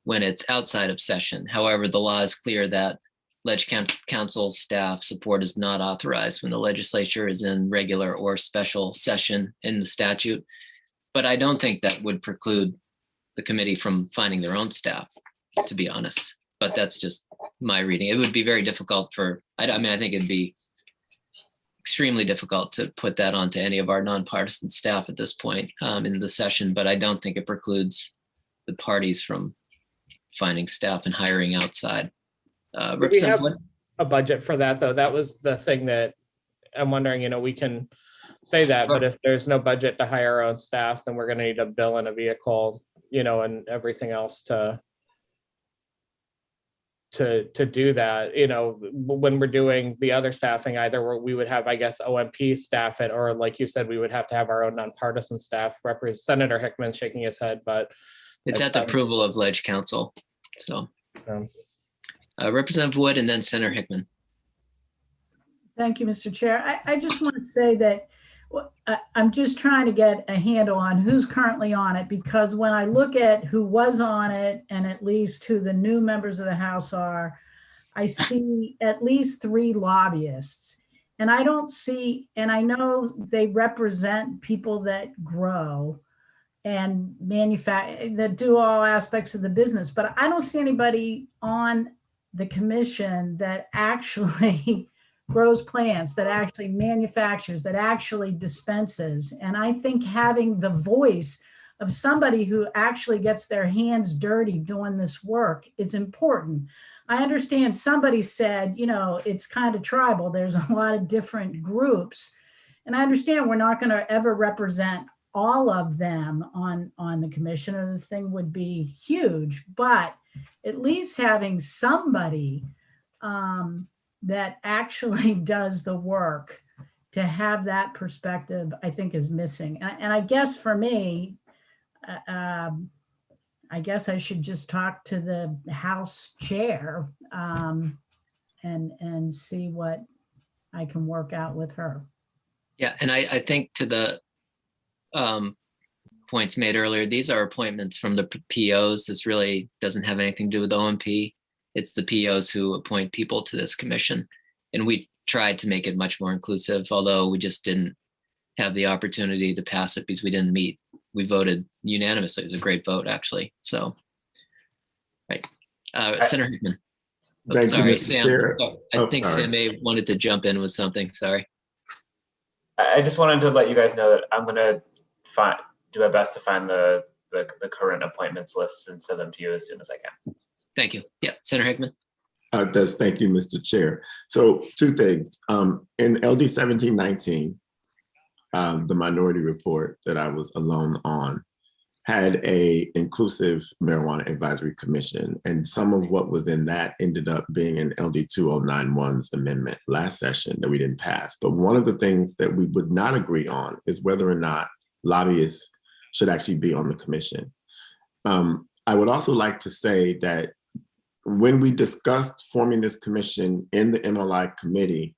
when it's outside of session. However, the law is clear that Ledge Council staff support is not authorized when the legislature is in regular or special session in the statute. But I don't think that would preclude the committee from finding their own staff, to be honest. But that's just my reading. It would be very difficult I think it'd be extremely difficult to put that onto any of our nonpartisan staff at this point in the session, but I don't think it precludes the parties from finding staff and hiring outside. Do we have a budget for that, though? That was the thing that I'm wondering, we can say that, but if there's no budget to hire our own staff, then we're going to need a bill and a vehicle, and everything else to do that. When we're doing the other staffing, either we would have, I guess, OMP staff it, or like you said, we would have to have our own nonpartisan staff. Senator Hickman shaking his head, but it's at the approval of Ledge Council. So Representative Wood and then Senator Hickman. Thank you, Mr. Chair. I just want to say that I'm just trying to get a handle on who's currently on it, because when I look at who was on it and at least who the new members of the House are, I see at least 3 lobbyists. And I don't see, and I know they represent people that grow and manufacture, that do all aspects of the business, but I don't see anybody on the commission that actually grows plants, that actually manufactures, that actually dispenses. And I think having the voice of somebody who actually gets their hands dirty doing this work is important. I understand somebody said, it's kind of tribal. There's a lot of different groups. And I understand we're not going to ever represent all of them on the commission, or the thing would be huge, but at least having somebody that actually does the work, to have that perspective, I think is missing. And I guess for me, I guess I should just talk to the House chair and see what I can work out with her. Yeah, and I think to the points made earlier, these are appointments from the POs. This really doesn't have anything to do with OMP. It's the POs who appoint people to this commission. And we tried to make it much more inclusive, although we just didn't have the opportunity to pass it because we didn't meet. We voted unanimously. It was a great vote, actually. So, right. Senator Hickman. Oh, sorry, Sam. I think Sam May wanted to jump in with something. Sorry. I just wanted to let you guys know that I'm going to do my best to find the current appointments lists and send them to you as soon as I can. Thank you. Yeah, Senator Hickman. Thank you, Mr. Chair. So 2 things. In LD 1719, the minority report that I was alone on had a inclusive marijuana advisory commission, and some of what was in that ended up being in LD 2091's amendment last session that we didn't pass. But one of the things that we would not agree on is whether or not lobbyists should actually be on the commission. I would also like to say that when we discussed forming this commission in the MLI committee,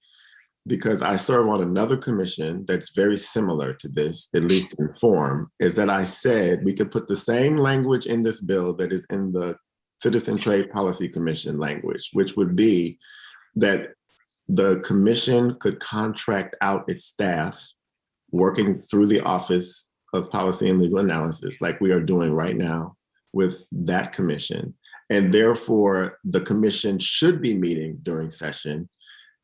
because I serve on another commission that's very similar to this, at least in form, is that I said we could put the same language in this bill that is in the Citizen Trade Policy Commission language, which would be that the commission could contract out its staff working through the Office of Policy and Legal Analysis, like we are doing right now with that commission. And therefore, the commission should be meeting during session,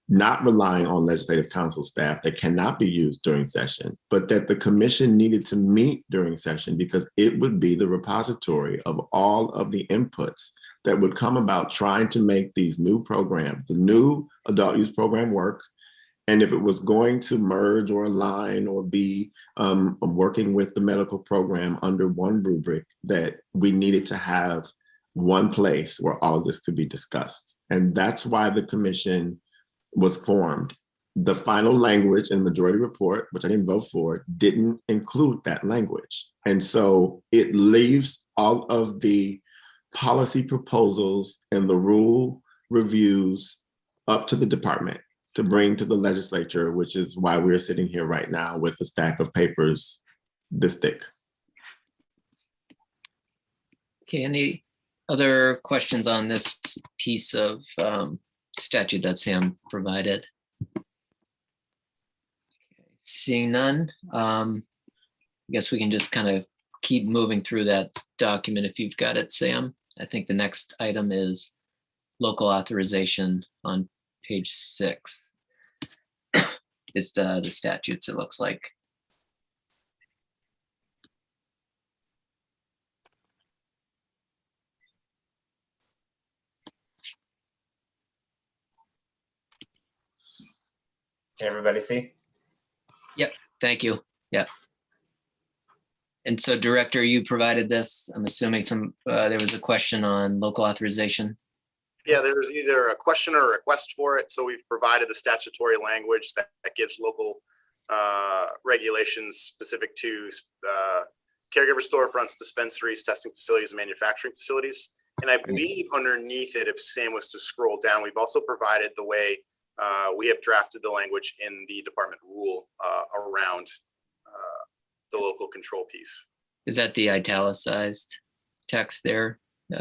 not relying on legislative council staff that cannot be used during session, but that the commission needed to meet during session because it would be the repository of all of the inputs that would come about trying to make these new programs, the new adult use program work. And if it was going to merge or align or be working with the medical program under one rubric, that we needed to have one place where all of this could be discussed. And that's why the commission was formed. The final language in the majority report, which I didn't vote for, didn't include that language. And so it leaves all of the policy proposals and the rule reviews up to the department to bring to the legislature, which is why we're sitting here right now with a stack of papers this thick. Okay, any other questions on this piece of statute that Sam provided? Seeing none, I guess we can just kind of keep moving through that document if you've got it, Sam. I think the next item is local authorization on page 6. It's the statutes, it looks like. Can everybody see? Yep, thank you. Yeah. And so, Director, you provided this. I'm assuming there was a question on local authorization. Yeah, there's either a question or a request for it. So we've provided the statutory language that gives local regulations specific to caregiver storefronts, dispensaries, testing facilities, and manufacturing facilities. And I believe underneath it, if Sam was to scroll down, we've also provided the way we have drafted the language in the department rule around the local control piece. Is that the italicized text there,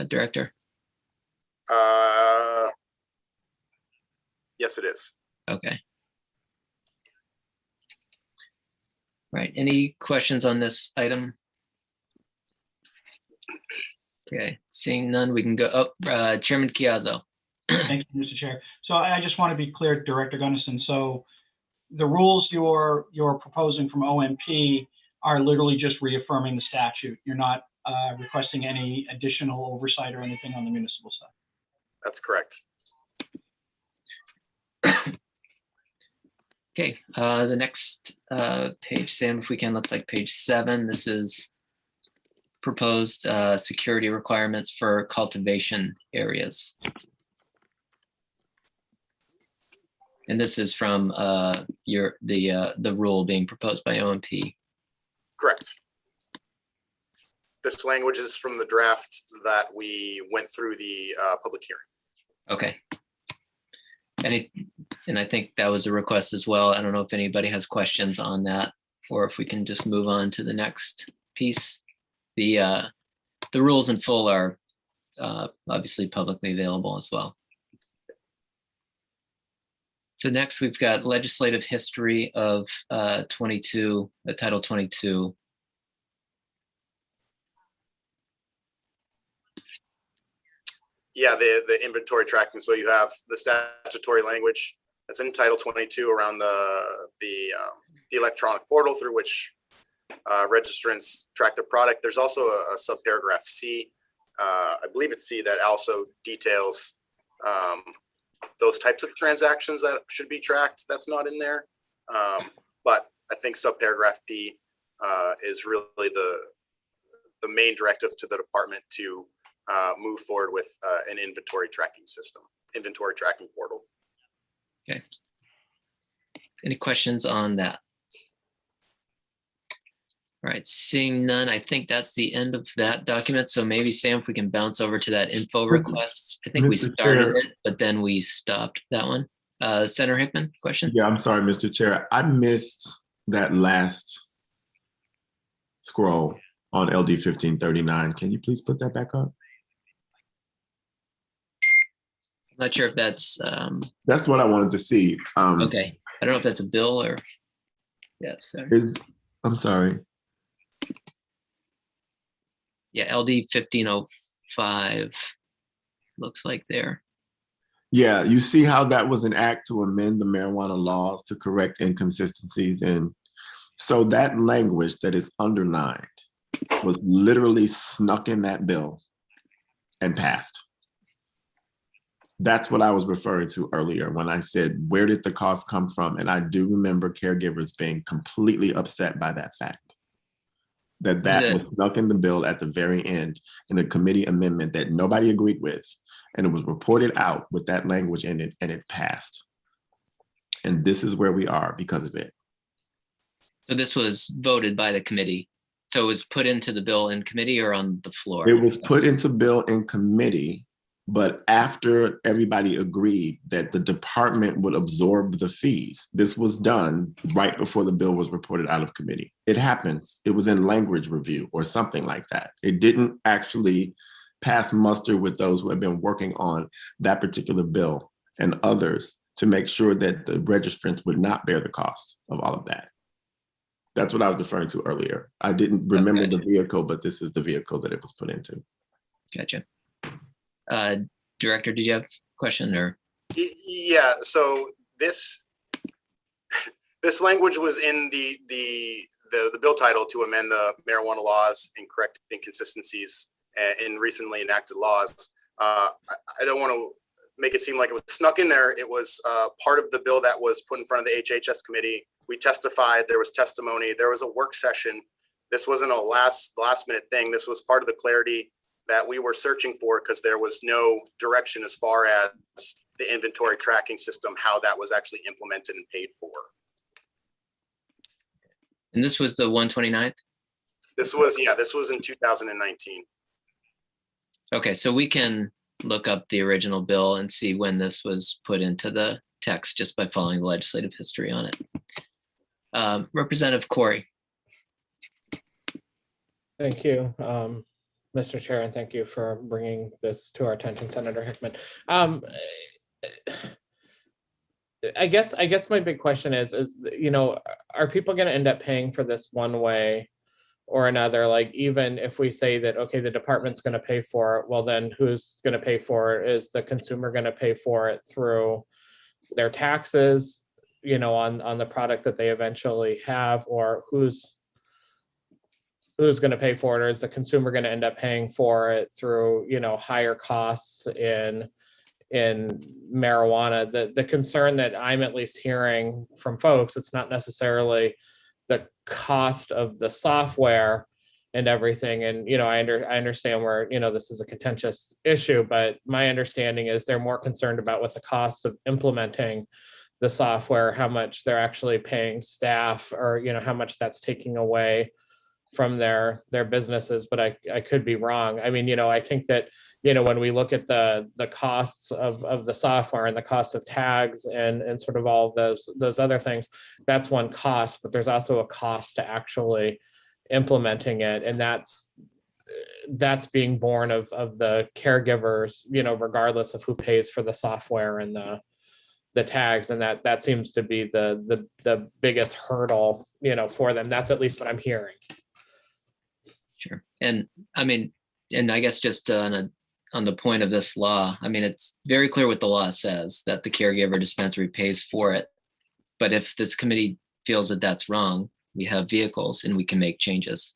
Director? Yes, it is. Okay. Right. Any questions on this item? Okay. Seeing none, we can go up. Chairman Chiazzo. Thank you, Mr. Chair. So I just want to be clear, Director Gunnison. So the rules you're proposing from OMP are literally just reaffirming the statute. You're not requesting any additional oversight or anything on the municipal side. That's correct. Okay, the next page, Sam, if we can, looks like page 7. This is proposed security requirements for cultivation areas. And this is from the rule being proposed by OMP. Correct. This language is from the draft that we went through the public hearing. Okay. And I think that was a request as well. I don't know if anybody has questions on that, or if we can just move on to the next piece. The rules in full are obviously publicly available as well. So next we've got legislative history of Title 22. Yeah, the inventory tracking. So you have the statutory language that's in Title 22 around the electronic portal through which registrants track their product. There's also a subparagraph C, I believe it's C, that also details those types of transactions that should be tracked. That's not in there, but I think subparagraph P is really the main directive to the department to move forward with an inventory tracking system, inventory tracking portal. Okay. Any questions on that? All right, seeing none, I think that's the end of that document. So maybe, Sam, if we can bounce over to that info requests. I think we started it, but then we stopped that one. Senator Hickman, question? Yeah, I'm sorry, Mr. Chair. I missed that last scroll on LD 1539. Can you please put that back up? I'm not sure if that's That's what I wanted to see. okay. I don't know if that's a bill or yeah, sorry. I'm sorry. Yeah, LD 1505 looks like there. Yeah, you see how that was an act to amend the marijuana laws to correct inconsistencies. And so that language that is underlined was literally snuck in that bill and passed. That's what I was referring to earlier when I said, where did the cost come from? And I do remember caregivers being completely upset by that fact. That was snuck in the bill at the very end in a committee amendment that nobody agreed with. And it was reported out with that language in it, and it passed. And this is where we are because of it. So this was voted by the committee. So it was put into the bill in committee or on the floor? It was put into bill in committee, but after everybody agreed that the department would absorb the fees, this was done right before the bill was reported out of committee. It happens. It was in language review or something like that. It didn't actually pass muster with those who have been working on that particular bill and others to make sure that the registrants would not bear the cost of all of that. That's what I was referring to earlier. I didn't remember the vehicle, but this is the vehicle that it was put into. Gotcha. Director, did you have a question or? Yeah, so this language was in the bill title to amend the marijuana laws and correct inconsistencies in recently enacted laws. I don't want to make it seem like it was snuck in there. It was part of the bill that was put in front of the HHS committee. We testified, there was testimony, there was a work session. This wasn't a last minute thing. This was part of the clarity that we were searching for because there was no direction as far as the inventory tracking system, how that was actually implemented and paid for. And this was the 129th? This was in 2019. Okay, so we can look up the original bill and see when this was put into the text just by following the legislative history on it. Representative Corey. Thank you, Mr. Chair, and thank you for bringing this to our attention, Senator Hickman. I guess my big question is, you know, are people going to end up paying for this one way or another? Like, even if we say that, okay, the department's going to pay for it, well, then who's going to pay for it? Is the consumer going to pay for it through their taxes, you know, on the product that they eventually have, or who's going to pay for it? Or is the consumer going to end up paying for it through, you know, higher costs in marijuana? The concern that I'm at least hearing from folks, it's not necessarily the cost of the software and everything. And, you know, I understand where, you know, this is a contentious issue, but my understanding is they're more concerned about what the costs of implementing the software, how much they're actually paying staff, or, you know, how much that's taking away from their businesses. But I could be wrong. I mean, you know, I think that, you know, when we look at the costs of the software and the costs of tags and sort of all of those other things, that's one cost, but there's also a cost to actually implementing it. And that's being borne of the caregivers, you know, regardless of who pays for the software and the tags. And that seems to be the biggest hurdle, you know, for them. That's at least what I'm hearing. Sure. And I mean, and I guess just on the point of this law, I mean, it's very clear what the law says, that the caregiver dispensary pays for it. But if this committee feels that that's wrong, we have vehicles and we can make changes.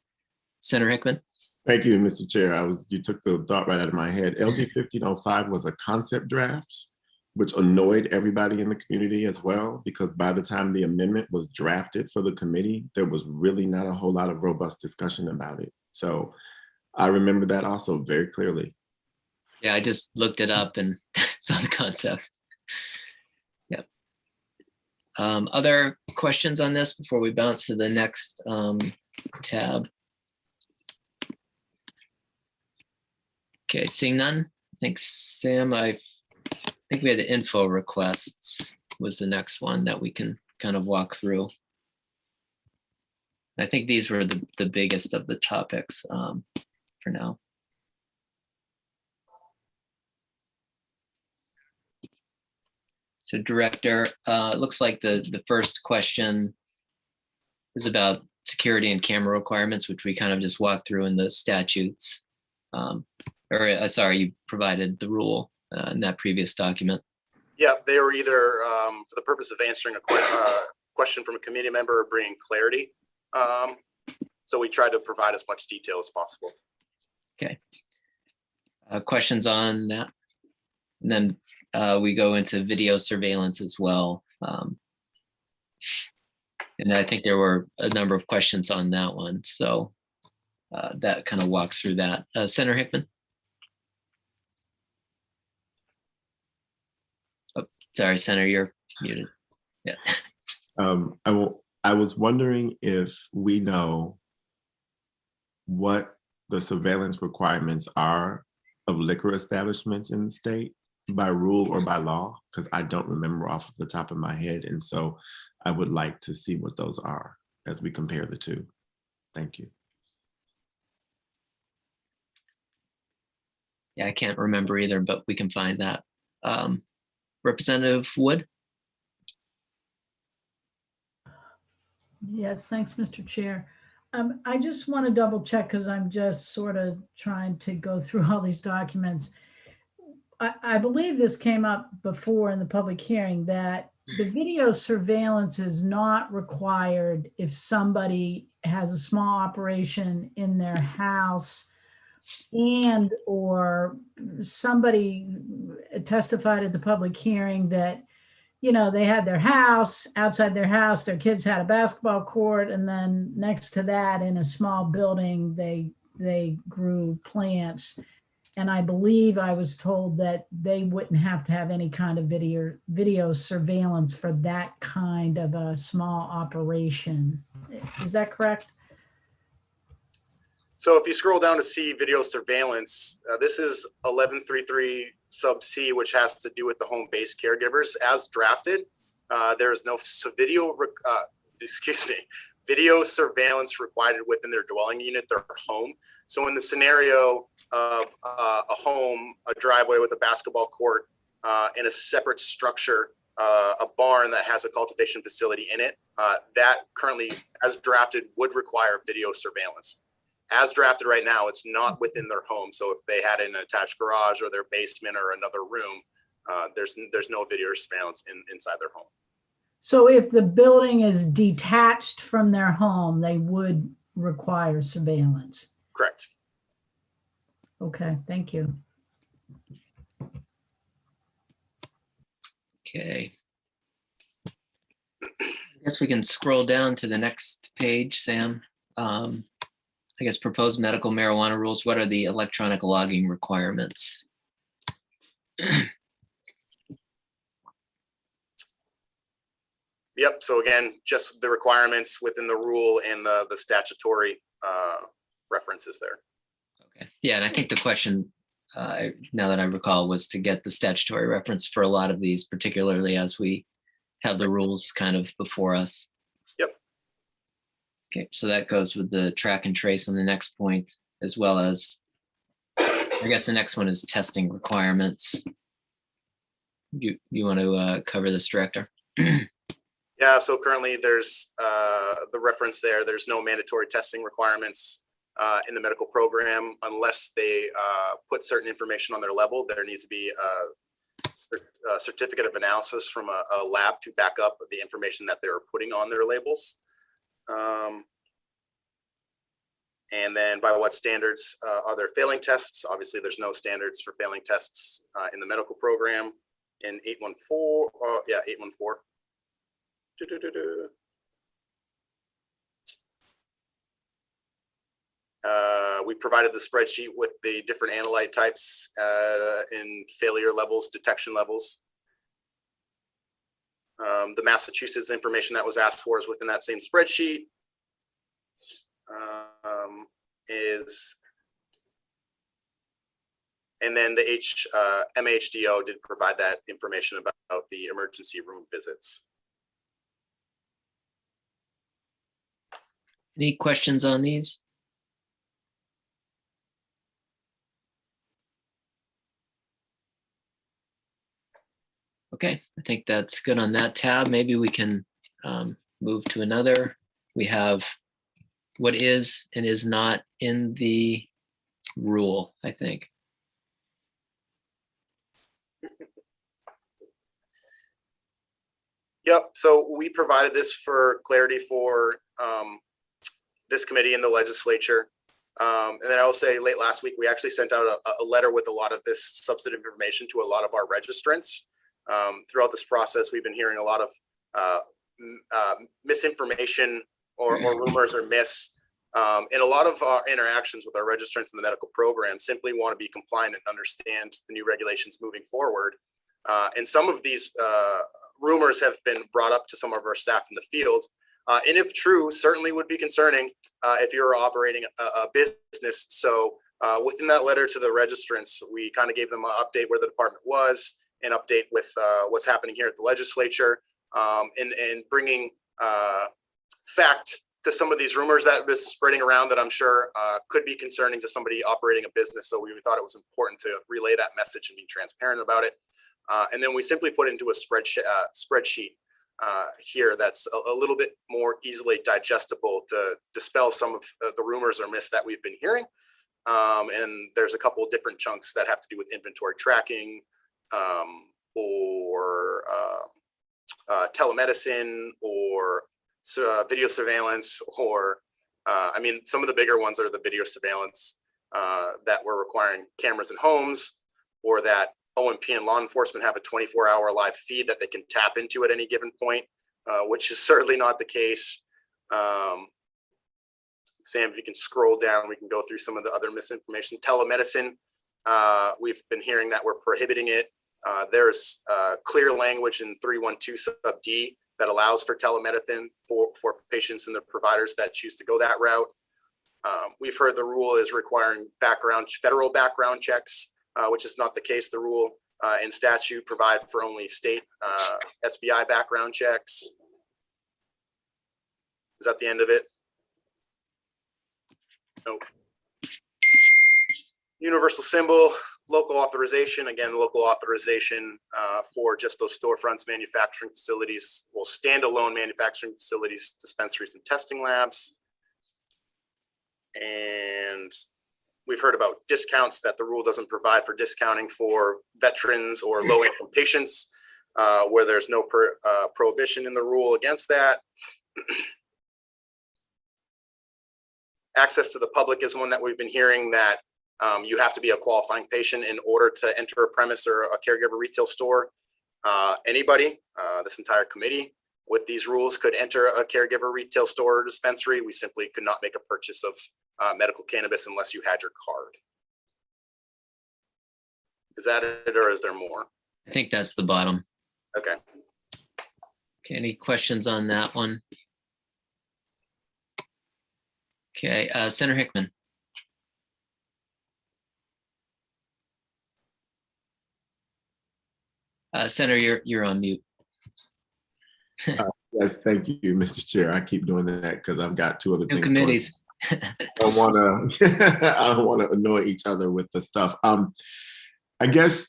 Senator Hickman. Thank you, Mr. Chair. You took the thought right out of my head. LD 1505 was a concept draft, which annoyed everybody in the community as well, because by the time the amendment was drafted for the committee, there was really not a whole lot of robust discussion about it. So I remember that also very clearly. Yeah, I just looked it up and saw the concept. Yep. Other questions on this before we bounce to the next tab? Okay, seeing none. Thanks, Sam. I think we had the info requests. was the next one that we can kind of walk through. I think these were the biggest of the topics for now. So Director, it looks like the first question is about security and camera requirements, which we kind of just walked through in the statutes. Sorry, you provided the rule in that previous document. Yeah, they were either for the purpose of answering a question from a committee member or bringing clarity. So we tried to provide as much detail as possible. Okay. Questions on that? And then we go into video surveillance as well. And I think there were a number of questions on that one. So that kind of walks through that. Senator Hickman? Oh, sorry, Senator, you're muted. Yeah. I was wondering if we know what the surveillance requirements are of liquor establishments in the state by rule or by law, because I don't remember off the top of my head. And so I would like to see what those are as we compare the two. Thank you. Yeah, I can't remember either, but we can find that. Representative Wood? Yes, thanks, Mr. Chair. I just want to double check because I'm just sort of trying to go through all these documents. I believe this came up before in the public hearing that the video surveillance is not required if somebody has a small operation in their house and or somebody testified at the public hearing that, you know, they had their house, outside their house, their kids had a basketball court, and then next to that in a small building, they grew plants. And I believe I was told that they wouldn't have to have any kind of video surveillance for that kind of a small operation. Is that correct? So if you scroll down to see video surveillance, this is 1133 sub C, which has to do with the home-based caregivers. As drafted, there is no video surveillance required within their dwelling unit, their home. So in the scenario of a home, a driveway with a basketball court, and a separate structure, a barn that has a cultivation facility in it, that currently, as drafted, would require video surveillance. As drafted right now, it's not within their home. So if they had an attached garage or their basement or another room, there's no video surveillance inside their home. So if the building is detached from their home, they would require surveillance. Correct. Okay, thank you. Okay. I guess we can scroll down to the next page, Sam. I guess proposed medical marijuana rules. What are the electronic logging requirements? Yep. So again, just the requirements within the rule and the statutory references there. Okay. Yeah, and I think the question, now that I recall, was to get the statutory reference for a lot of these, particularly as we have the rules kind of before us. Yep. Okay, so that goes with the track and trace on the next point, as well as, I guess the next one is testing requirements. You want to cover this, Director? Yeah, so currently there's the reference there. There's no mandatory testing requirements in the medical program unless they put certain information on their label. There needs to be a certificate of analysis from a lab to back up the information that they're putting on their labels. And then by what standards are there failing tests? Obviously, there's no standards for failing tests in the medical program. In 814, 814. We provided the spreadsheet with the different analyte types in failure levels, detection levels. The Massachusetts information that was asked for is within that same spreadsheet. And then the MHDO did provide that information about the emergency room visits. Any questions on these? Okay, I think that's good on that tab. Maybe we can move to another. We have what is and is not in the rule, I think. Yep, so we provided this for clarity for this committee and the legislature. And then I will say late last week, we actually sent out a letter with a lot of this substantive information to a lot of our registrants. Throughout this process, we've been hearing a lot of misinformation or rumors or myths. And a lot of our interactions with our registrants in the medical program simply want to be compliant and understand the new regulations moving forward. And some of these rumors have been brought up to some of our staff in the field. And if true, certainly would be concerning if you're operating a business. So within that letter to the registrants, we kind of gave them an update where the department was, an update with what's happening here at the legislature, and bringing fact to some of these rumors that was spreading around that I'm sure could be concerning to somebody operating a business. So we thought it was important to relay that message and be transparent about it. And then we simply put into a spreadsheet here that's a little bit more easily digestible to dispel some of the rumors or myths that we've been hearing. And there's a couple of different chunks that have to do with inventory tracking, or telemedicine, or video surveillance, or I mean, some of the bigger ones are the video surveillance that we're requiring cameras in homes, or that OMP and law enforcement have a 24-hour live feed that they can tap into at any given point, which is certainly not the case. Sam, if you can scroll down, we can go through some of the other misinformation. Telemedicine, we've been hearing that we're prohibiting it. There's clear language in 312 sub D that allows for telemedicine for patients and their providers that choose to go that route. We've heard the rule is requiring federal background checks, which is not the case. The rule and statute provide for only state SBI background checks. Is that the end of it? Nope. Universal symbol, local authorization. Again, local authorization for just those storefronts, manufacturing facilities, well, standalone manufacturing facilities, dispensaries, and testing labs. And we've heard about discounts, that the rule doesn't provide for discounting for veterans or low-income patients, where there's no prohibition in the rule against that. Access to the public is one that we've been hearing, that you have to be a qualifying patient in order to enter a premise or a caregiver retail store. Anybody, this entire committee with these rules could enter a caregiver retail store or dispensary. We simply could not make a purchase of medical cannabis unless you had your card. Is that it, or is there more? I think that's the bottom. Okay. Okay, any questions on that one? Okay, Senator Hickman. Senator, you're on mute. Yes, thank you, Mr. Chair. I keep doing that because I've got two other Two things. committees. I don't want to annoy each other with the stuff. I guess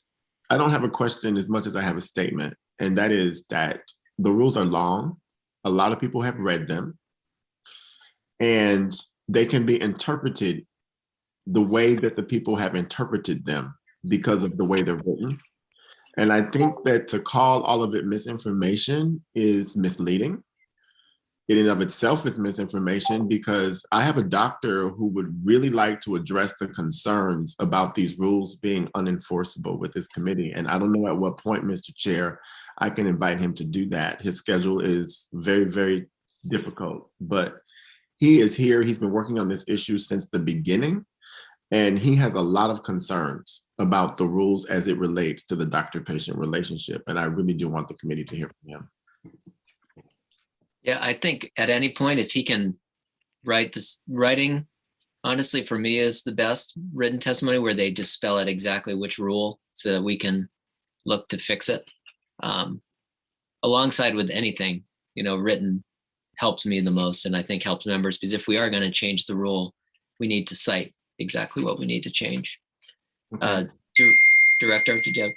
I don't have a question as much as I have a statement, and that is that the rules are long. A lot of people have read them, and they can be interpreted the way that the people have interpreted them because of the way they're written. And I think that to call all of it misinformation is misleading. It in of itself is misinformation, because I have a doctor who would really like to address the concerns about these rules being unenforceable with this committee. And I don't know at what point, Mr. Chair, I can invite him to do that. His schedule is very, very difficult, but he is here. He's been working on this issue since the beginning, and he has a lot of concerns about the rules as it relates to the doctor-patient relationship. And I really do want the committee to hear from him. Yeah, I think at any point, if he can writing honestly, for me, is the best written testimony, where they just spell out exactly which rule so that we can look to fix it. Alongside with anything, written helps me the most, and I think helps members, because if we are going to change the rule, we need to cite exactly what we need to change. Okay. Director, did you have?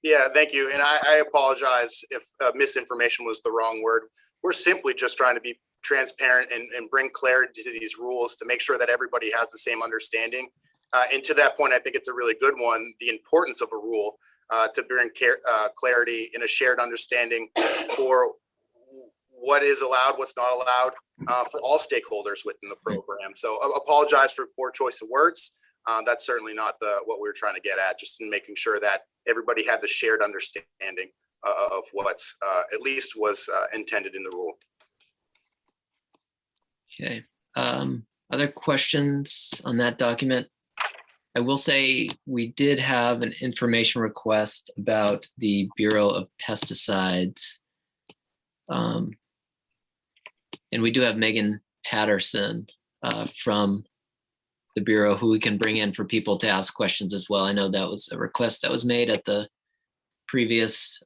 Yeah, thank you. And I apologize if misinformation was the wrong word. We're simply just trying to be transparent and bring clarity to these rules to make sure that everybody has the same understanding. And to that point, I think it's a really good one, the importance of a rule to bring clarity and a shared understanding for what is allowed, what's not allowed for all stakeholders within the program. So apologize for poor choice of words. That's certainly not what we were trying to get at, just in making sure that everybody had the shared understanding of what at least was intended in the rule. Okay. Other questions on that document? I will say we did have an information request about the Bureau of Pesticides. And we do have Megan Patterson from the Bureau, who we can bring in for people to ask questions as well. I know that was a request that was made at the previous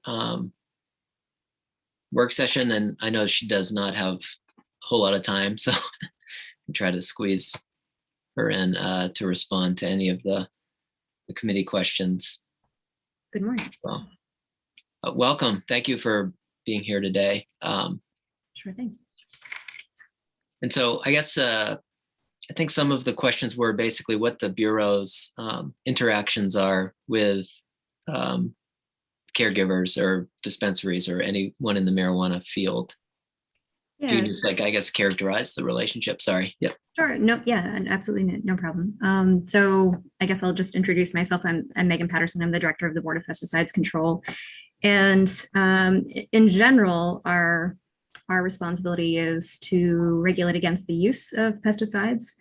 work session, and I know she does not have a whole lot of time, so I try to squeeze her in to respond to any of the committee questions. Good morning. So, welcome. Thank you for being here today. Sure thing. And so I guess I think some of the questions were basically what the Bureau's interactions are with caregivers or dispensaries or anyone in the marijuana field. Yeah, Do you just I guess, characterize the relationship? Sorry. Yep. sure. No, yeah, absolutely. No problem. So I guess I'll just introduce myself. I'm Megan Patterson. I'm the director of the Board of Pesticides Control. And in general, our responsibility is to regulate against the use of pesticides.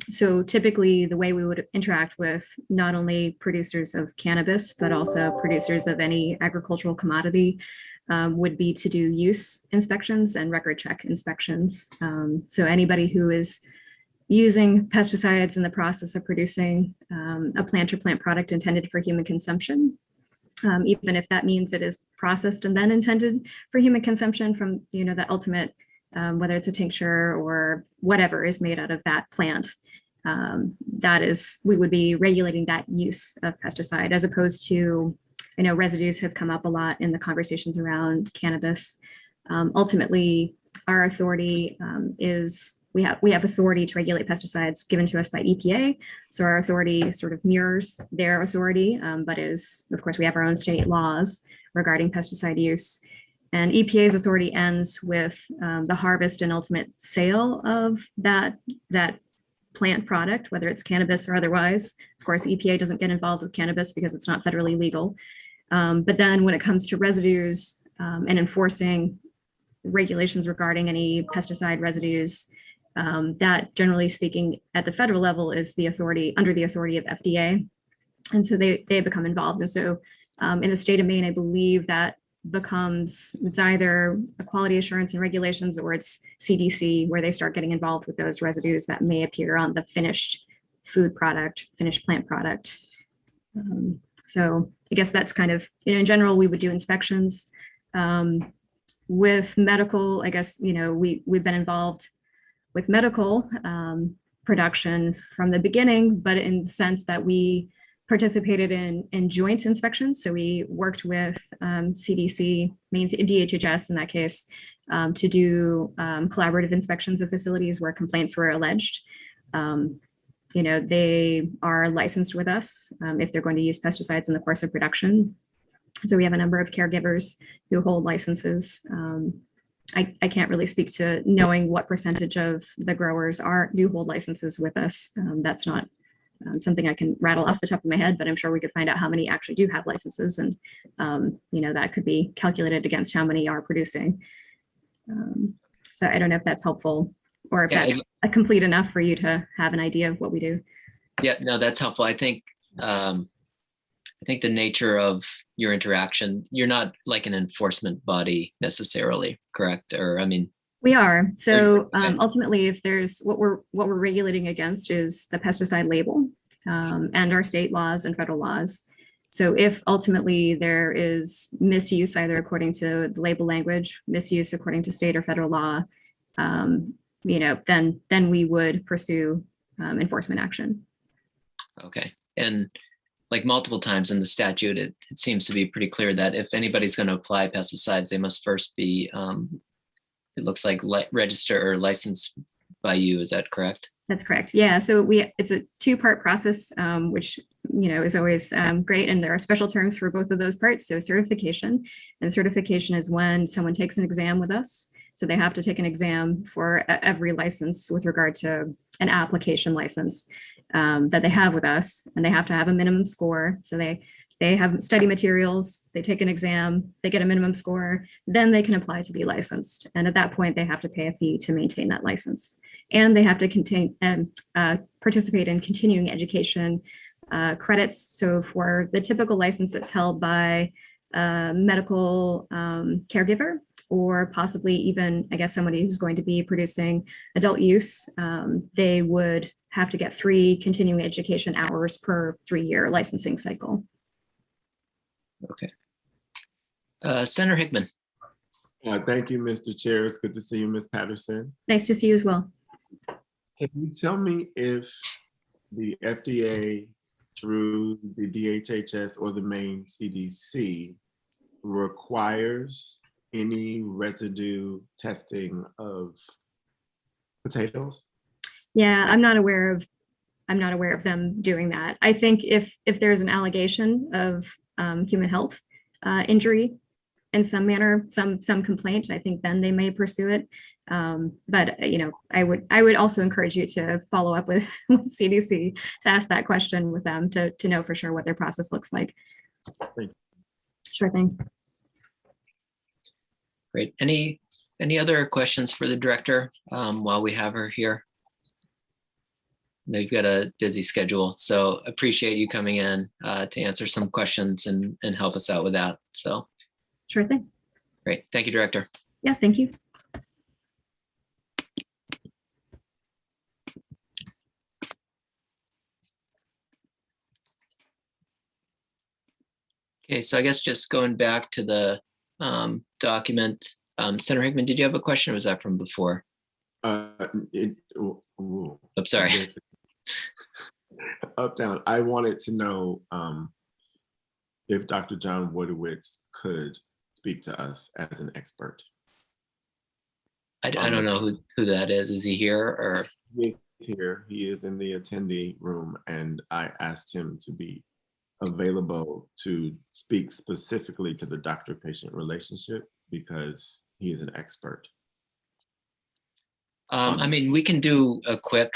So typically the way we would interact with not only producers of cannabis, but also producers of any agricultural commodity would be to do use inspections and record check inspections. So anybody who is using pesticides in the process of producing a plant or plant product intended for human consumption, even if that means it is processed and then intended for human consumption from, the ultimate, whether it's a tincture or whatever is made out of that plant, we would be regulating that use of pesticide, as opposed to, residues have come up a lot in the conversations around cannabis. Ultimately, our authority is we have authority to regulate pesticides given to us by EPA. So our authority sort of mirrors their authority, but of course, we have our own state laws regarding pesticide use. And EPA's authority ends with the harvest and ultimate sale of that plant product, whether it's cannabis or otherwise. Of course, EPA doesn't get involved with cannabis because it's not federally legal. But then when it comes to residues and enforcing regulations regarding any pesticide residues, that generally speaking at the federal level is under the authority of FDA. And so they become involved. And so in the state of Maine, I believe that it's either a quality assurance and regulations or it's CDC, where they start getting involved with those residues that may appear on the finished food product, finished plant product. So I guess that's kind of, in general, we would do inspections. With medical, I guess, we've been involved with medical production from the beginning, but in the sense that we participated in joint inspections. So we worked with CDC, Maine's DHHS in that case, to do collaborative inspections of facilities where complaints were alleged. They are licensed with us if they're going to use pesticides in the course of production. So we have a number of caregivers who hold licenses. I can't really speak to knowing what percentage of the growers do hold licenses with us. That's not something I can rattle off the top of my head, but I'm sure we could find out how many actually do have licenses, and that could be calculated against how many are producing. So I don't know if that's helpful or if that's complete enough for you to have an idea of what we do. Yeah, no, that's helpful. I think the nature of your interaction, you're not like an enforcement body necessarily, correct? Or, I mean, We are. So Okay. ultimately, if there's what we're regulating against is the pesticide label and our state laws and federal laws. So if ultimately there is misuse, either according to the label language, misuse according to state or federal law, then we would pursue enforcement action. Okay. And like multiple times in the statute, it seems to be pretty clear that if anybody's going to apply pesticides, they must first be, it looks like register or licensed by you. Is that correct? That's correct. Yeah. So it's a two-part process, which is always great, and there are special terms for both of those parts. So certification, and certification is when someone takes an exam with us. So they have to take an exam for every license with regard to an application license that they have with us, and they have to have a minimum score. So they have study materials, they take an exam, they get a minimum score, then they can apply to be licensed. And at that point, they have to pay a fee to maintain that license. And they have to participate in continuing education credits. So for the typical license that's held by a medical caregiver, or possibly even, I guess, somebody who's going to be producing adult use, they would have to get 3 continuing education hours per 3-year licensing cycle. Okay. Senator Hickman. Thank you, Mr. Chair. It's good to see you, Ms. Patterson. Nice to see you as well. Can you tell me if the FDA, through the DHHS or the Maine CDC, requires any residue testing of potatoes? Yeah, I'm not aware of them doing that. I think if there's an allegation of human health injury in some manner, some complaint, I think then they may pursue it. But I would also encourage you to follow up with CDC to ask that question with them to know for sure what their process looks like. Thank you. Sure thing. Great. Any other questions for the director while we have her here? I know you've got a busy schedule, so appreciate you coming in to answer some questions and help us out with that. So sure thing. Great. Thank you, Director. Yeah, thank you. Okay, so I guess just going back to the document, Senator Hickman, did you have a question or was that from before? I'm sorry. Up, down. I wanted to know if Dr. John Wojtowicz could speak to us as an expert. I don't know who that is. Is he here or? He is here. He is in the attendee room, and I asked him to be available to speak specifically to the doctor-patient relationship because he is an expert. I mean, we can do a quick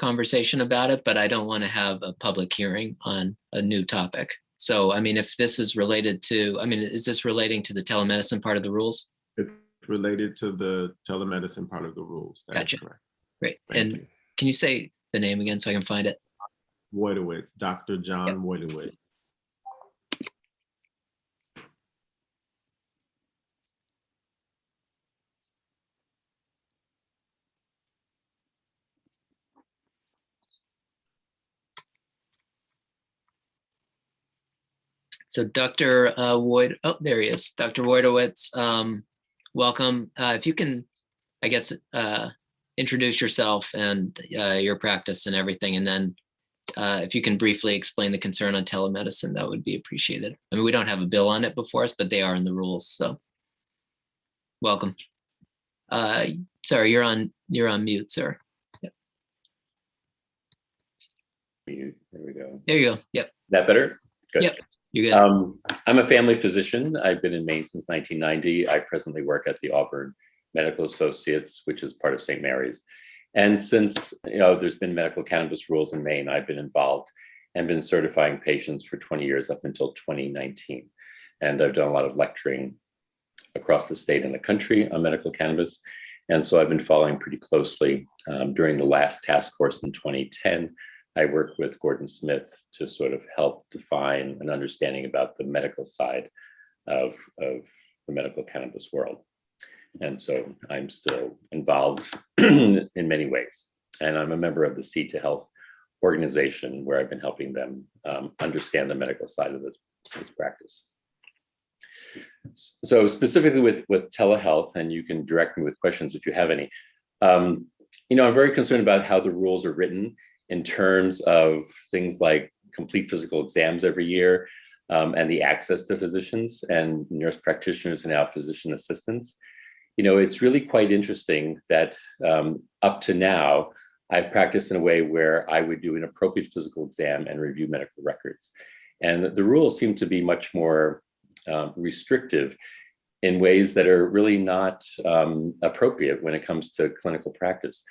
conversation about it, but I don't want to have a public hearing on a new topic. So, I mean, if this is related to, I mean, is this relating to the telemedicine part of the rules? It's related to the telemedicine part of the rules. That is correct. Great. Thank And you. can you say the name again so I can find it? Wojtowicz, Dr. John Wojtowicz. So Dr. There he is. Dr. Wojtowicz, welcome. If you can, I guess, introduce yourself and your practice and everything, and then if you can briefly explain the concern on telemedicine, that would be appreciated. I mean, we don't have a bill on it before us, but they are in the rules, so welcome. Sorry, you're on mute, sir. Yep. There we go. There you go. Yep. That better? Good. Yep. You're good. I'm a family physician. I've been in Maine since 1990. I presently work at the Auburn Medical Associates, which is part of St. Mary's. And since there's been medical cannabis rules in Maine, I've been involved and been certifying patients for 20 years up until 2019. And I've done a lot of lecturing across the state and the country on medical cannabis. And so I've been following pretty closely. During the last task force in 2010, I worked with Gordon Smith to sort of help define an understanding about the medical side of the medical cannabis world. And so I'm still involved in many ways. And I'm a member of the Seed to Health organization, where I've been helping them understand the medical side of this practice. So specifically with telehealth, and you can direct me with questions if you have any, I'm very concerned about how the rules are written in terms of things like complete physical exams every year, and the access to physicians and nurse practitioners and now physician assistants. It's really quite interesting that up to now, I've practiced in a way where I would do an appropriate physical exam and review medical records. And the rules seem to be much more restrictive in ways that are really not appropriate when it comes to clinical practice.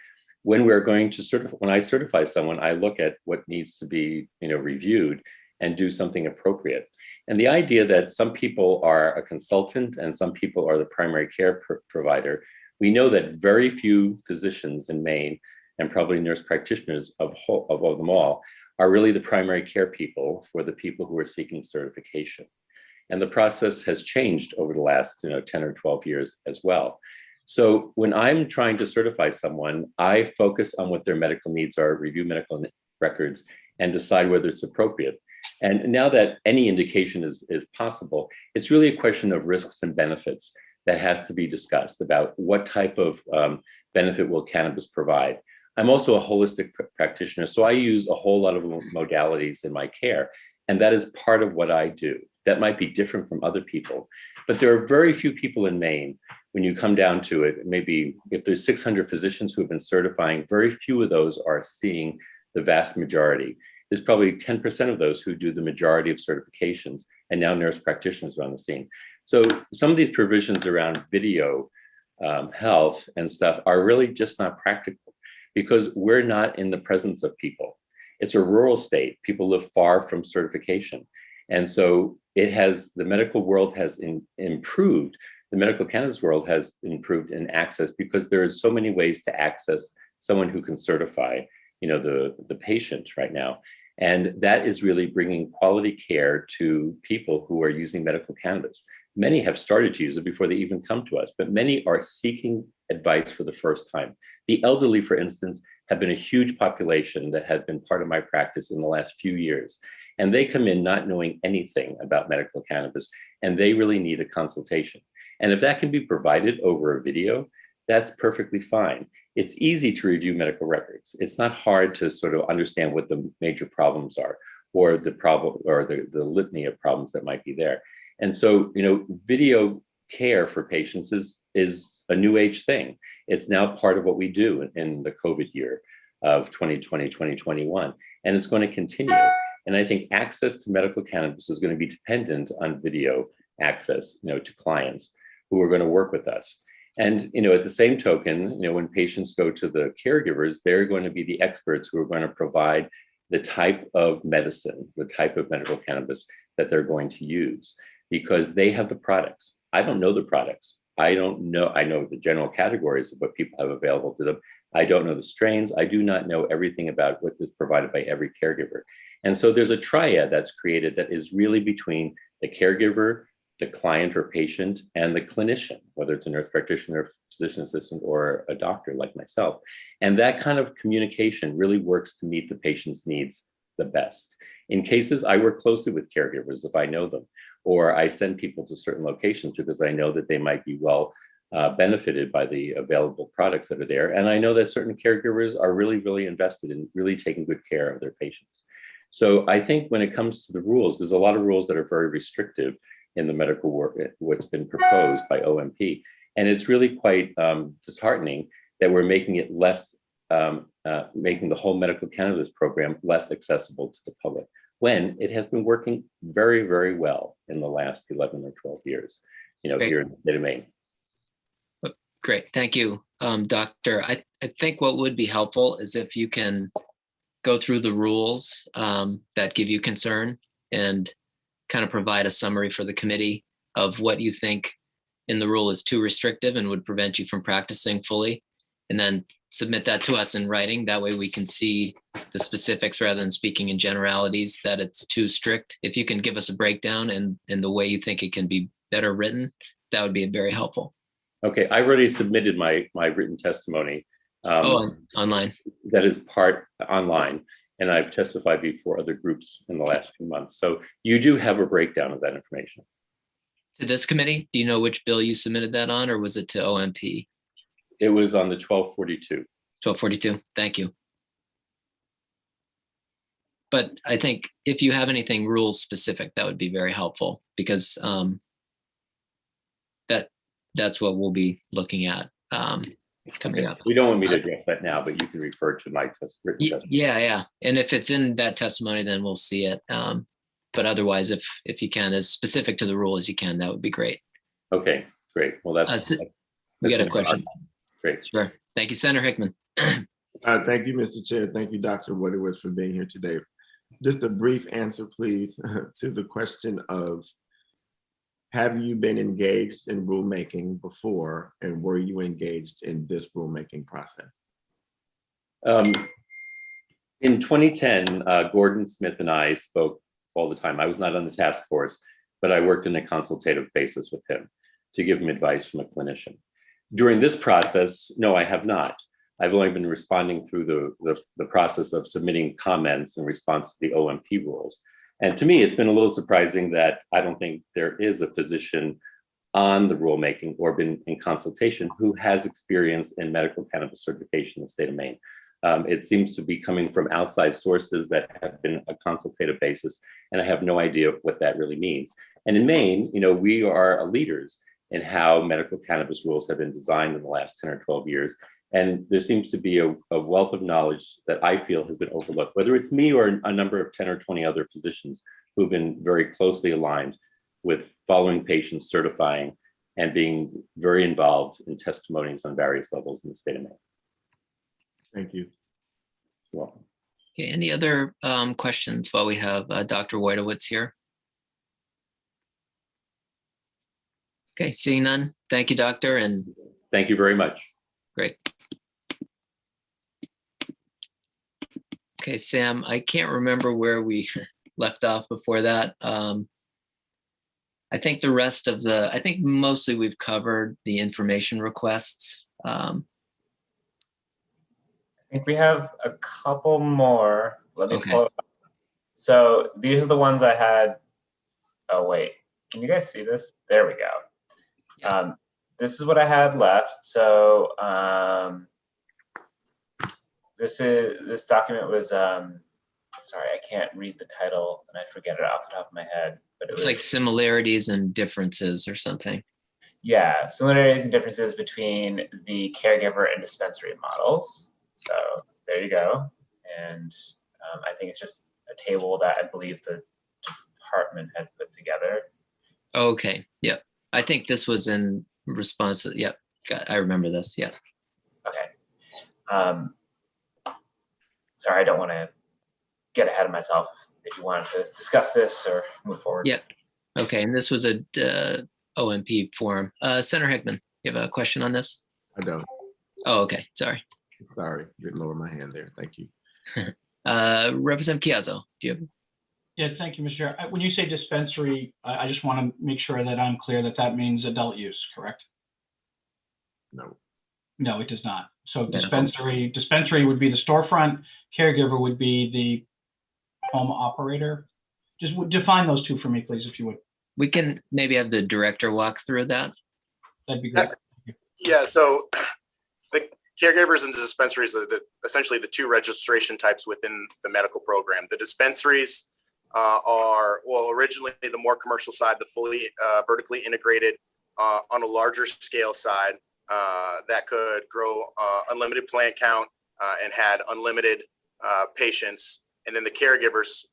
When we're going to when I certify someone, I look at what needs to be, reviewed and do something appropriate. And the idea that some people are a consultant and some people are the primary care provider, we know that very few physicians in Maine, and probably nurse practitioners of them all, are really the primary care people for the people who are seeking certification. And the process has changed over the last 10 or 12 years as well. So when I'm trying to certify someone, I focus on what their medical needs are, review medical records, and decide whether it's appropriate. And now that any indication is possible, it's really a question of risks and benefits that has to be discussed about what type of benefit will cannabis provide. I'm also a holistic practitioner, so I use a whole lot of modalities in my care, and that is part of what I do. That might be different from other people, but there are very few people in Maine, when you come down to it, maybe if there's 600 physicians who have been certifying, very few of those are seeing the vast majority. There's probably 10% of those who do the majority of certifications, and now nurse practitioners are on the scene. So some of these provisions around video health and stuff are really just not practical, because we're not in the presence of people. It's a rural state. People live far from certification. And so the medical world has improved. The medical cannabis world has improved in access because there are so many ways to access someone who can certify, the patient right now. And that is really bringing quality care to people who are using medical cannabis. Many have started to use it before they even come to us, but many are seeking advice for the first time. The elderly, for instance, have been a huge population that has been part of my practice in the last few years. And they come in not knowing anything about medical cannabis, and they really need a consultation. And if that can be provided over a video, that's perfectly fine. It's easy to review medical records. It's not hard to sort of understand what the major problems are, or the problem, or the litany of problems that might be there. And so, video care for patients is a new age thing. It's now part of what we do in the COVID year of 2020, 2021, and it's going to continue. And I think access to medical cannabis is going to be dependent on video access, to clients who are going to work with us. And, at the same token, when patients go to the caregivers, they're going to be the experts who are going to provide the type of medicine, the type of medical cannabis that they're going to use, because they have the products. I don't know the products. I know the general categories of what people have available to them. I don't know the strains. I do not know everything about what is provided by every caregiver. And so there's a triad that's created that is really between the caregiver, the client or patient, and the clinician, whether it's a nurse practitioner, physician assistant, or a doctor like myself. And that kind of communication really works to meet the patient's needs the best. In cases, I work closely with caregivers if I know them, or I send people to certain locations because I know that they might be well benefited by the available products that are there. And I know that certain caregivers are really, really invested in really taking good care of their patients. So I think when it comes to the rules, there's a lot of rules that are very restrictive in the medical work, what's been proposed by OMP. And it's really quite disheartening that we're making it less, making the whole medical cannabis program less accessible to the public, when it has been working very, very well in the last 11 or 12 years, Great. Here in the state of Maine. Great, thank you, Doctor. I think what would be helpful is if you can go through the rules that give you concern and kind of provide a summary for the committee of what you think in the rule is too restrictive and would prevent you from practicing fully, and then submit that to us in writing. That way we can see the specifics rather than speaking in generalities that it's too strict. If you can give us a breakdown and the way you think it can be better written, that would be very helpful. Okay, I've already submitted my written testimony. Online. That is part online, and I've testified before other groups in the last few months. So you do have a breakdown of that information. To this committee? Do you know which bill you submitted that on, or was it to OMP? It was on the 1242. 1242. Thank you. But I think if you have anything rule specific, that would be very helpful, because that's what we'll be looking at coming up. We don't want me to address that now, but you can refer to my written testimony. Yeah. And if it's in that testimony, then we'll see it. But otherwise, if you can, as specific to the rule as you can, that would be great. Okay, great. Well, that's we got a question. Great. Sure. Thank you, Senator Hickman. Thank you, Mr. Chair. Thank you, Dr. Woodward, for being here today. Just a brief answer, please, to the question of, have you been engaged in rulemaking before, and were you engaged in this rulemaking process? In 2010, Gordon Smith and I spoke all the time. I was not on the task force, but I worked in a consultative basis with him to give him advice from a clinician. During this process, no, I have not. I've only been responding through the process of submitting comments in response to the OMP rules. And to me, it's been a little surprising that I don't think there is a physician on the rulemaking or been in consultation who has experience in medical cannabis certification in the state of Maine. It seems to be coming from outside sources that have been a consultative basis, and I have no idea what that really means. And in Maine, we are leaders in how medical cannabis rules have been designed in the last 10 or 12 years. And there seems to be a wealth of knowledge that I feel has been overlooked, whether it's me or a number of 10 or 20 other physicians who've been very closely aligned with following patients, certifying, and being very involved in testimonies on various levels in the state of Maine. Thank you. You're welcome. Okay, any other questions while we have Dr. Wojtowicz here? Okay, seeing none. Thank you, Doctor, and thank you very much. Great. Okay, Sam, I can't remember where we left off before that. I think the rest of I think mostly we've covered the information requests. I think we have a couple more. Let me pull it up. So these are the ones I had. Oh, wait. Can you guys see this? There we go. Yeah. This is what I had left. So this document was, sorry, I can't read the title and I forget it off the top of my head. But it's like similarities and differences or something. Yeah, similarities and differences between the caregiver and dispensary models. So there you go. And I think it's just a table that I believe the department had put together. Okay, yep. I think this was in response to, yep, I remember this, yeah. Okay. Sorry, I don't want to get ahead of myself if you wanted to discuss this or move forward. Yep. Okay, and this was a OMP forum. Senator Hickman, you have a question on this? I don't. Oh, okay, sorry. Sorry, didn't lower my hand there. Thank you. Representative Chiazzo, do you have? Yeah, thank you, Mr. Chair. When you say dispensary, I just want to make sure that I'm clear that that means adult use, correct? No. No, it does not. So dispensary would be the storefront, caregiver would be the home operator. Just define those two for me, please, if you would. We can maybe have the director walk through that. That'd be great. Yeah, so the caregivers and the dispensaries are essentially the two registration types within the medical program. The dispensaries are, well, originally the more commercial side, the fully vertically integrated on a larger scale side that could grow unlimited plant count and had unlimited patients. And then the caregivers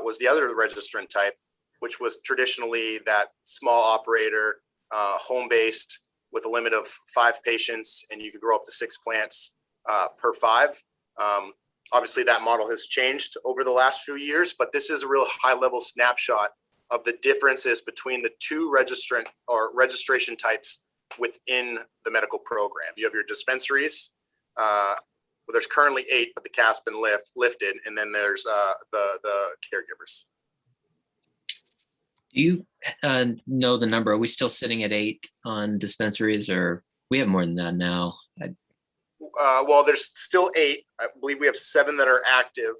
was the other registrant type, which was traditionally that small operator, home-based with a limit of 5 patients, and you could grow up to 6 plants per 5. Obviously, that model has changed over the last few years, but this is a real high-level snapshot of the differences between the two registrant or registration types within the medical program. You have your dispensaries. Well, there's currently 8, but the cap's been lifted, and then there's the caregivers. Do you know the number? Are we still sitting at 8 on dispensaries, or we have more than that now? Well, there's still 8. I believe we have 7 that are active.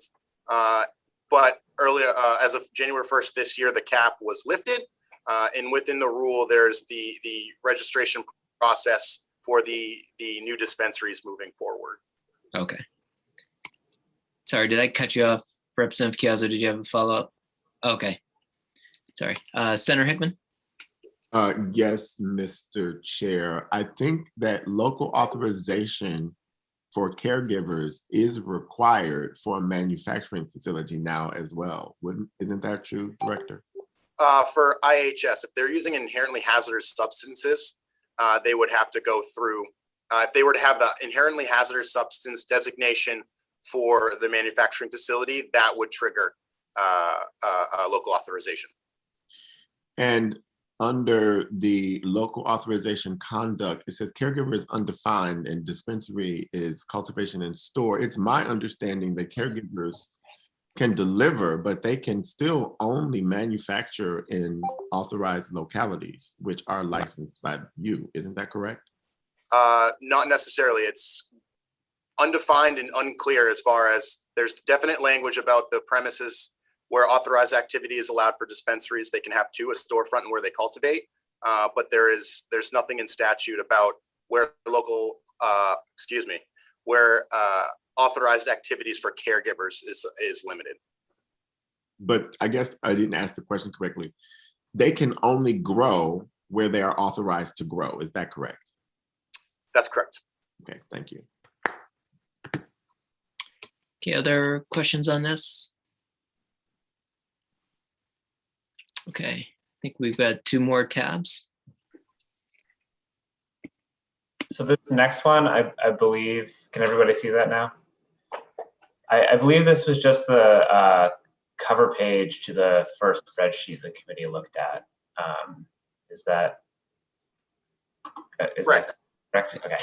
But earlier, as of January 1st this year, the cap was lifted. And within the rule, there's the registration process for the new dispensaries moving forward. Okay. Sorry, did I cut you off, Representative Chiazzo? Did you have a follow-up? Okay. Sorry. Senator Hickman? Yes, Mr. Chair. I think that local authorization for caregivers is required for a manufacturing facility now as well. Isn't that true, Director? For IHS, if they're using inherently hazardous substances, they would have to go through, if they were to have the inherently hazardous substance designation for the manufacturing facility, that would trigger a local authorization. And under the local authorization conduct, it says caregiver is undefined and dispensary is cultivation and store. It's my understanding that caregivers can deliver, but they can still only manufacture in authorized localities, which are licensed by you. Isn't that correct? Not necessarily. It's undefined and unclear as far as there's definite language about the premises where authorized activity is allowed for dispensaries. They can have 2, a storefront and where they cultivate. But there's nothing in statute about where local, where authorized activities for caregivers is limited. But I guess I didn't ask the question correctly. They can only grow where they are authorized to grow. Is that correct? That's correct. Okay, thank you. Okay, other questions on this? Okay, I think we've got 2 more tabs. So this next one, I believe, can everybody see that now? I believe this was just the cover page to the first spreadsheet the committee looked at. Is that correct? Okay.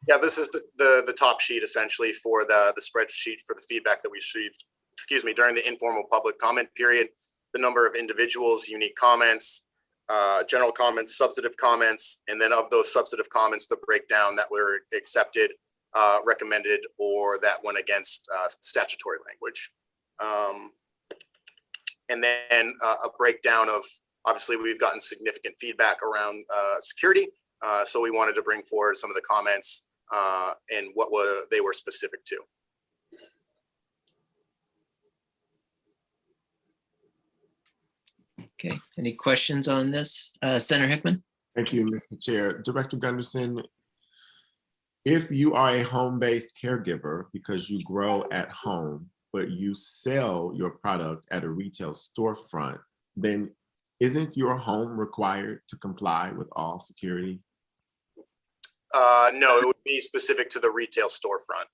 Yeah, this is the top sheet essentially for the spreadsheet for the feedback that we received, during the informal public comment period. The number of individuals, unique comments, general comments, substantive comments, and then of those substantive comments, the breakdown that were accepted, recommended, or that went against statutory language. And then a breakdown of, obviously, we've gotten significant feedback around security. So we wanted to bring forward some of the comments and what they were specific to. Okay, any questions on this? Senator Hickman? Thank you, Mr. Chair. Director Gunderson, if you are a home-based caregiver because you grow at home, but you sell your product at a retail storefront, then isn't your home required to comply with all security? No, it would be specific to the retail storefront.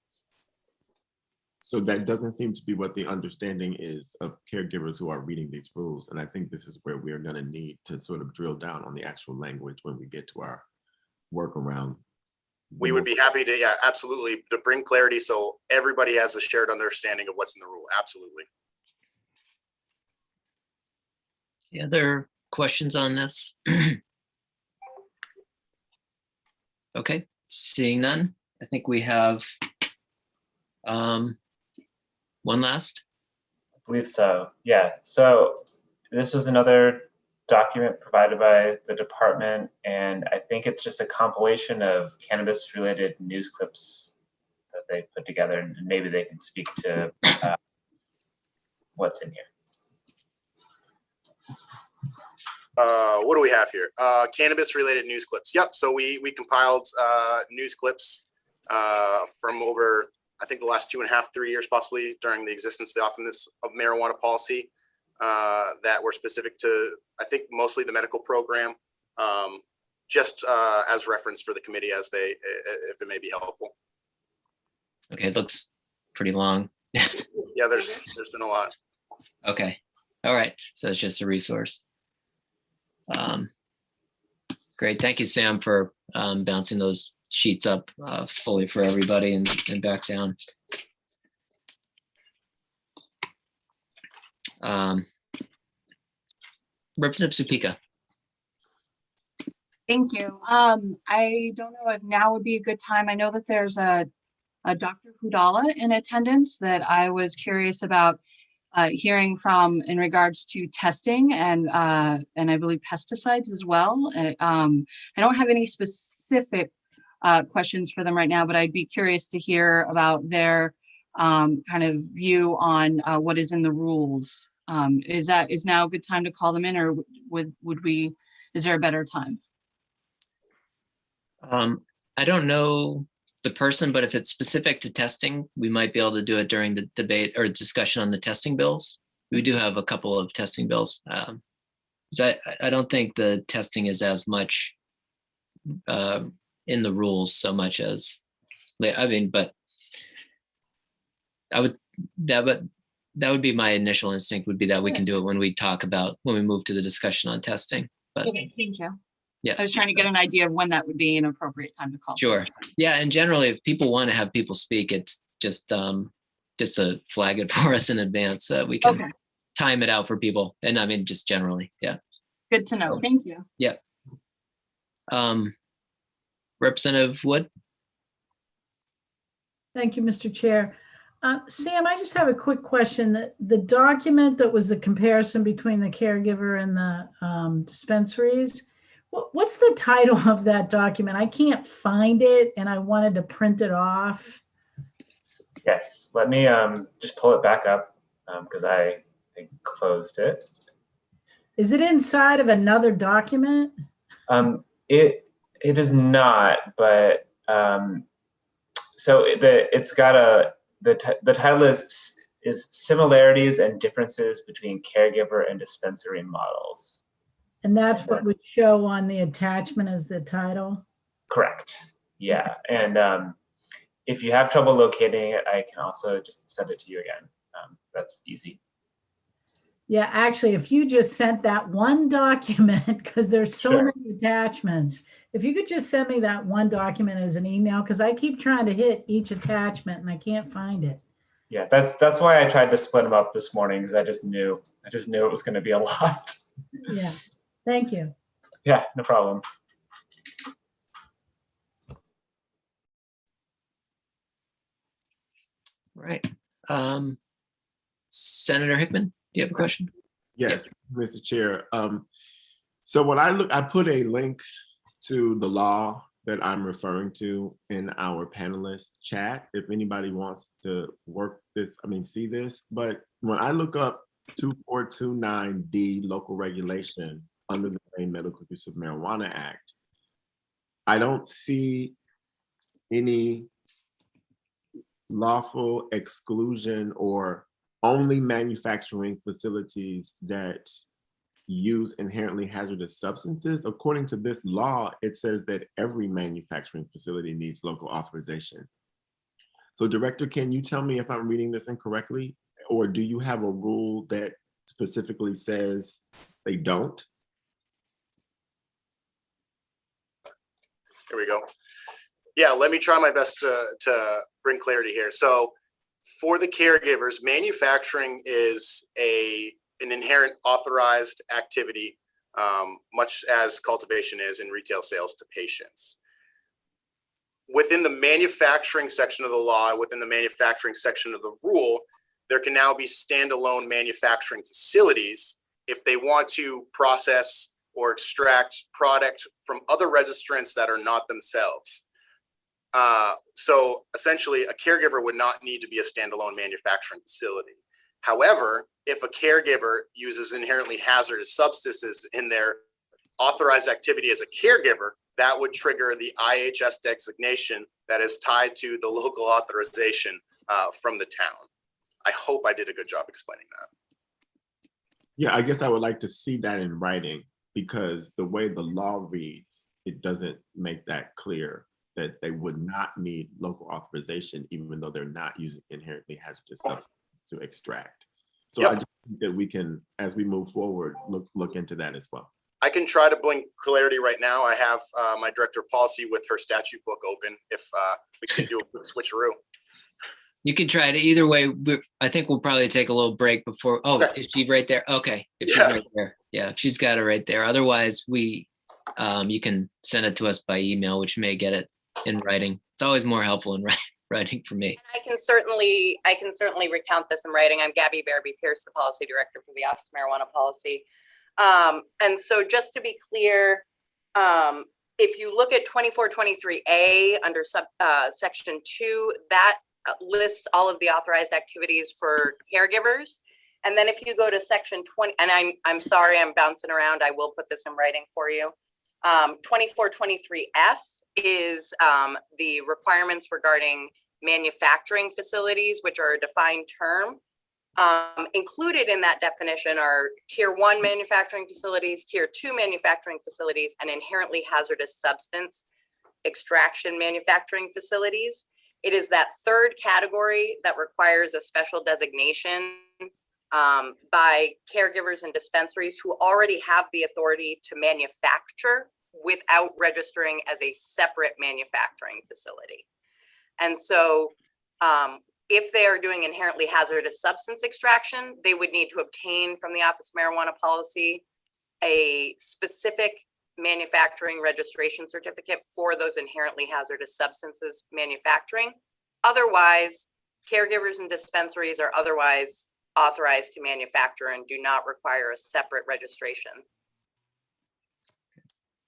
So that doesn't seem to be what the understanding is of caregivers who are reading these rules. And I think this is where we're going to need to sort of drill down on the actual language when we get to our work around. We would be happy to, yeah, absolutely, to bring clarity so everybody has a shared understanding of what's in the rule. Absolutely. Any other questions on this? Okay, seeing none, I think we have one last. I believe so. Yeah. So this was another document provided by the department, and I think it's just a compilation of cannabis-related news clips that they put together, and maybe they can speak to what's in here. What do we have here? Cannabis-related news clips. Yep. So we compiled news clips from over, I think, the last 2.5, 3 years, possibly during the existence of the Office of Marijuana Policy, that were specific to, I think, mostly the medical program, just as reference for the committee as if it may be helpful. Okay, it looks pretty long. Yeah, there's been a lot. Okay, all right, so it's just a resource. Great, thank you, Sam, for bouncing those sheets up fully for everybody and back down. Representative Supika. Thank you. I don't know if now would be a good time. I know that there's a Dr. Hudala in attendance that I was curious about hearing from in regards to testing and I believe pesticides as well. And I don't have any specific questions for them right now, but I'd be curious to hear about their kind of view on what is in the rules. Is now a good time to call them in, or is there a better time? I don't know the person, but if it's specific to testing, we might be able to do it during the debate or discussion on the testing bills. We do have a couple of testing bills. I don't think the testing is as much in the rules so much as, I mean, but that would be my initial instinct, would be that we can do it when we move to the discussion on testing. But Okay, thank you. yeah, I was trying to get an idea of when that would be an appropriate time to call. sure. Yeah, and generally, if people want to have people speak, it's just to flag it for us in advance so that we can time it out for people. And I mean, just generally, yeah. Good to know. Thank you. Yeah. Representative Wood. Thank you, Mr. Chair. Sam, I just have a quick question. The document that was the comparison between the caregiver and the dispensaries, what's the title of that document? I can't find it and I wanted to print it off. Yes, let me just pull it back up because I closed it. Is it inside of another document? It is not, but so it's got the title is similarities and differences between caregiver and dispensary models. And that's what would show on the attachment as the title? Correct. Yeah. And if you have trouble locating it, I can also just send it to you again. That's easy. Yeah, actually, if you just sent that one document, because there's so many attachments, if you could just send me that one document as an email, because I keep trying to hit each attachment and I can't find it. Yeah, that's why I tried to split them up this morning, because I just knew it was going to be a lot. Yeah, thank you. Yeah, no problem. Right. Senator Hickman, do you have a question? Yes, Mr. Chair. So when I put a link to the law that I'm referring to in our panelist chat, if anybody wants to see this. But when I look up 2429D local regulation under the Maine Medical Use of Marijuana Act, I don't see any lawful exclusion or only manufacturing facilities that use inherently hazardous substances. According to this law, it says that every manufacturing facility needs local authorization. So Director, can you tell me if I'm reading this incorrectly, or do you have a rule that specifically says they don't? Here we go. Yeah, let me try my best to bring clarity here. So for the caregivers, manufacturing is an inherent authorized activity, much as cultivation is in retail sales to patients. Within the manufacturing section of the law, within the manufacturing section of the rule, there can now be standalone manufacturing facilities if they want to process or extract product from other registrants that are not themselves. So essentially, a caregiver would not need to be a standalone manufacturing facility. However, if a caregiver uses inherently hazardous substances in their authorized activity as a caregiver, that would trigger the IHS designation that is tied to the local authorization from the town. I hope I did a good job explaining that. Yeah, I guess I would like to see that in writing, because the way the law reads, it doesn't make that clear that they would not need local authorization, even though they're not using inherently hazardous substances to extract. So I just think that we can, as we move forward, look into that as well. I can try to bring clarity right now. I have my director of policy with her statute book open if we can do a quick switcheroo. You can try it either way. I think we'll probably take a little break before. Oh, okay. Is she right there? Okay. If she's right there. Yeah, she's got it right there. Otherwise, you can send it to us by email, which may get it in writing. It's always more helpful in writing for me. I can certainly recount this in writing. I'm Gabby Bearby Pierce, the policy director for the Office of Marijuana Policy. And so just to be clear, if you look at 2423A under section 2, that lists all of the authorized activities for caregivers. And then if you go to section 20, and I'm sorry, I'm bouncing around. I will put this in writing for you. 2423F is the requirements regarding manufacturing facilities, which are a defined term. Included in that definition are tier 1 manufacturing facilities, tier 2 manufacturing facilities, and inherently hazardous substance extraction manufacturing facilities. It is that third category that requires a special designation by caregivers and dispensaries who already have the authority to manufacture without registering as a separate manufacturing facility. And so if they are doing inherently hazardous substance extraction, they would need to obtain from the Office of Marijuana Policy a specific manufacturing registration certificate for those inherently hazardous substances manufacturing. Otherwise, caregivers and dispensaries are otherwise authorized to manufacture and do not require a separate registration.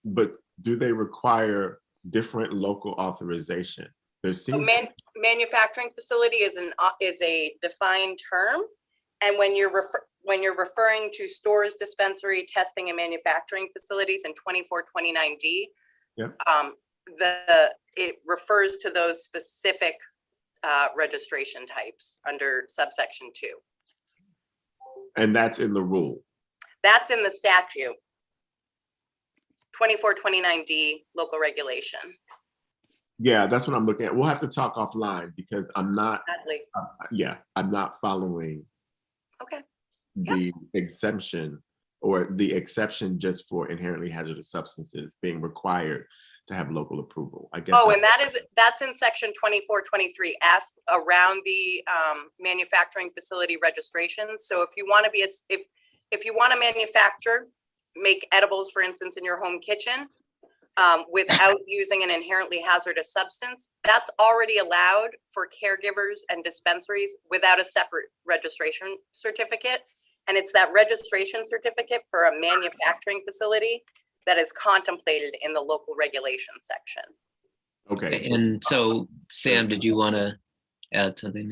But do they require different local authorization? So manufacturing facility is a defined term, and when you're referring to stores, dispensary, testing, and manufacturing facilities in 2429D, yep. It refers to those specific registration types under subsection 2. And that's in the rule. That's in the statute. 2429D local regulation. Yeah, that's what I'm looking at. We'll have to talk offline because I'm not. Exactly. I'm not following. Okay. The exemption or the exception just for inherently hazardous substances being required to have local approval. I guess. Oh, and that's in section 2423F around the manufacturing facility registrations. So if you want to if you want to manufacture, make edibles, for instance, in your home kitchen, without using an inherently hazardous substance, that's already allowed for caregivers and dispensaries without a separate registration certificate. And it's that registration certificate for a manufacturing facility that is contemplated in the local regulation section. Okay. And so, Sam, did you want to add something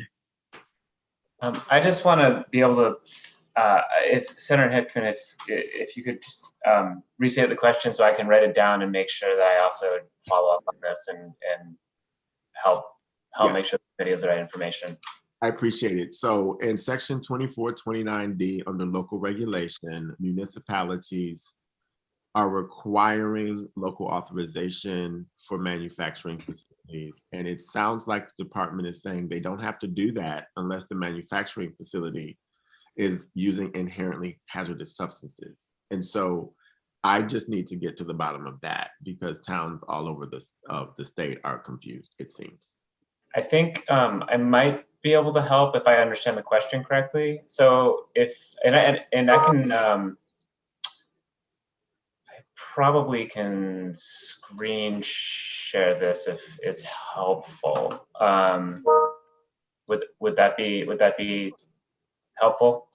there? I just want to be able to, if Senator Hickman, if you could just restate the question so I can write it down and make sure that I also follow up on this and help make sure the committee has the right information. I appreciate it. So in section 2429D under local regulation, municipalities are requiring local authorization for manufacturing facilities. And it sounds like the department is saying they don't have to do that unless the manufacturing facility is using inherently hazardous substances. And so I just need to get to the bottom of that because towns all over the state are confused, it seems. I think I might be able to help if I understand the question correctly. So I probably can screen share this if it's helpful. Would that be helpful?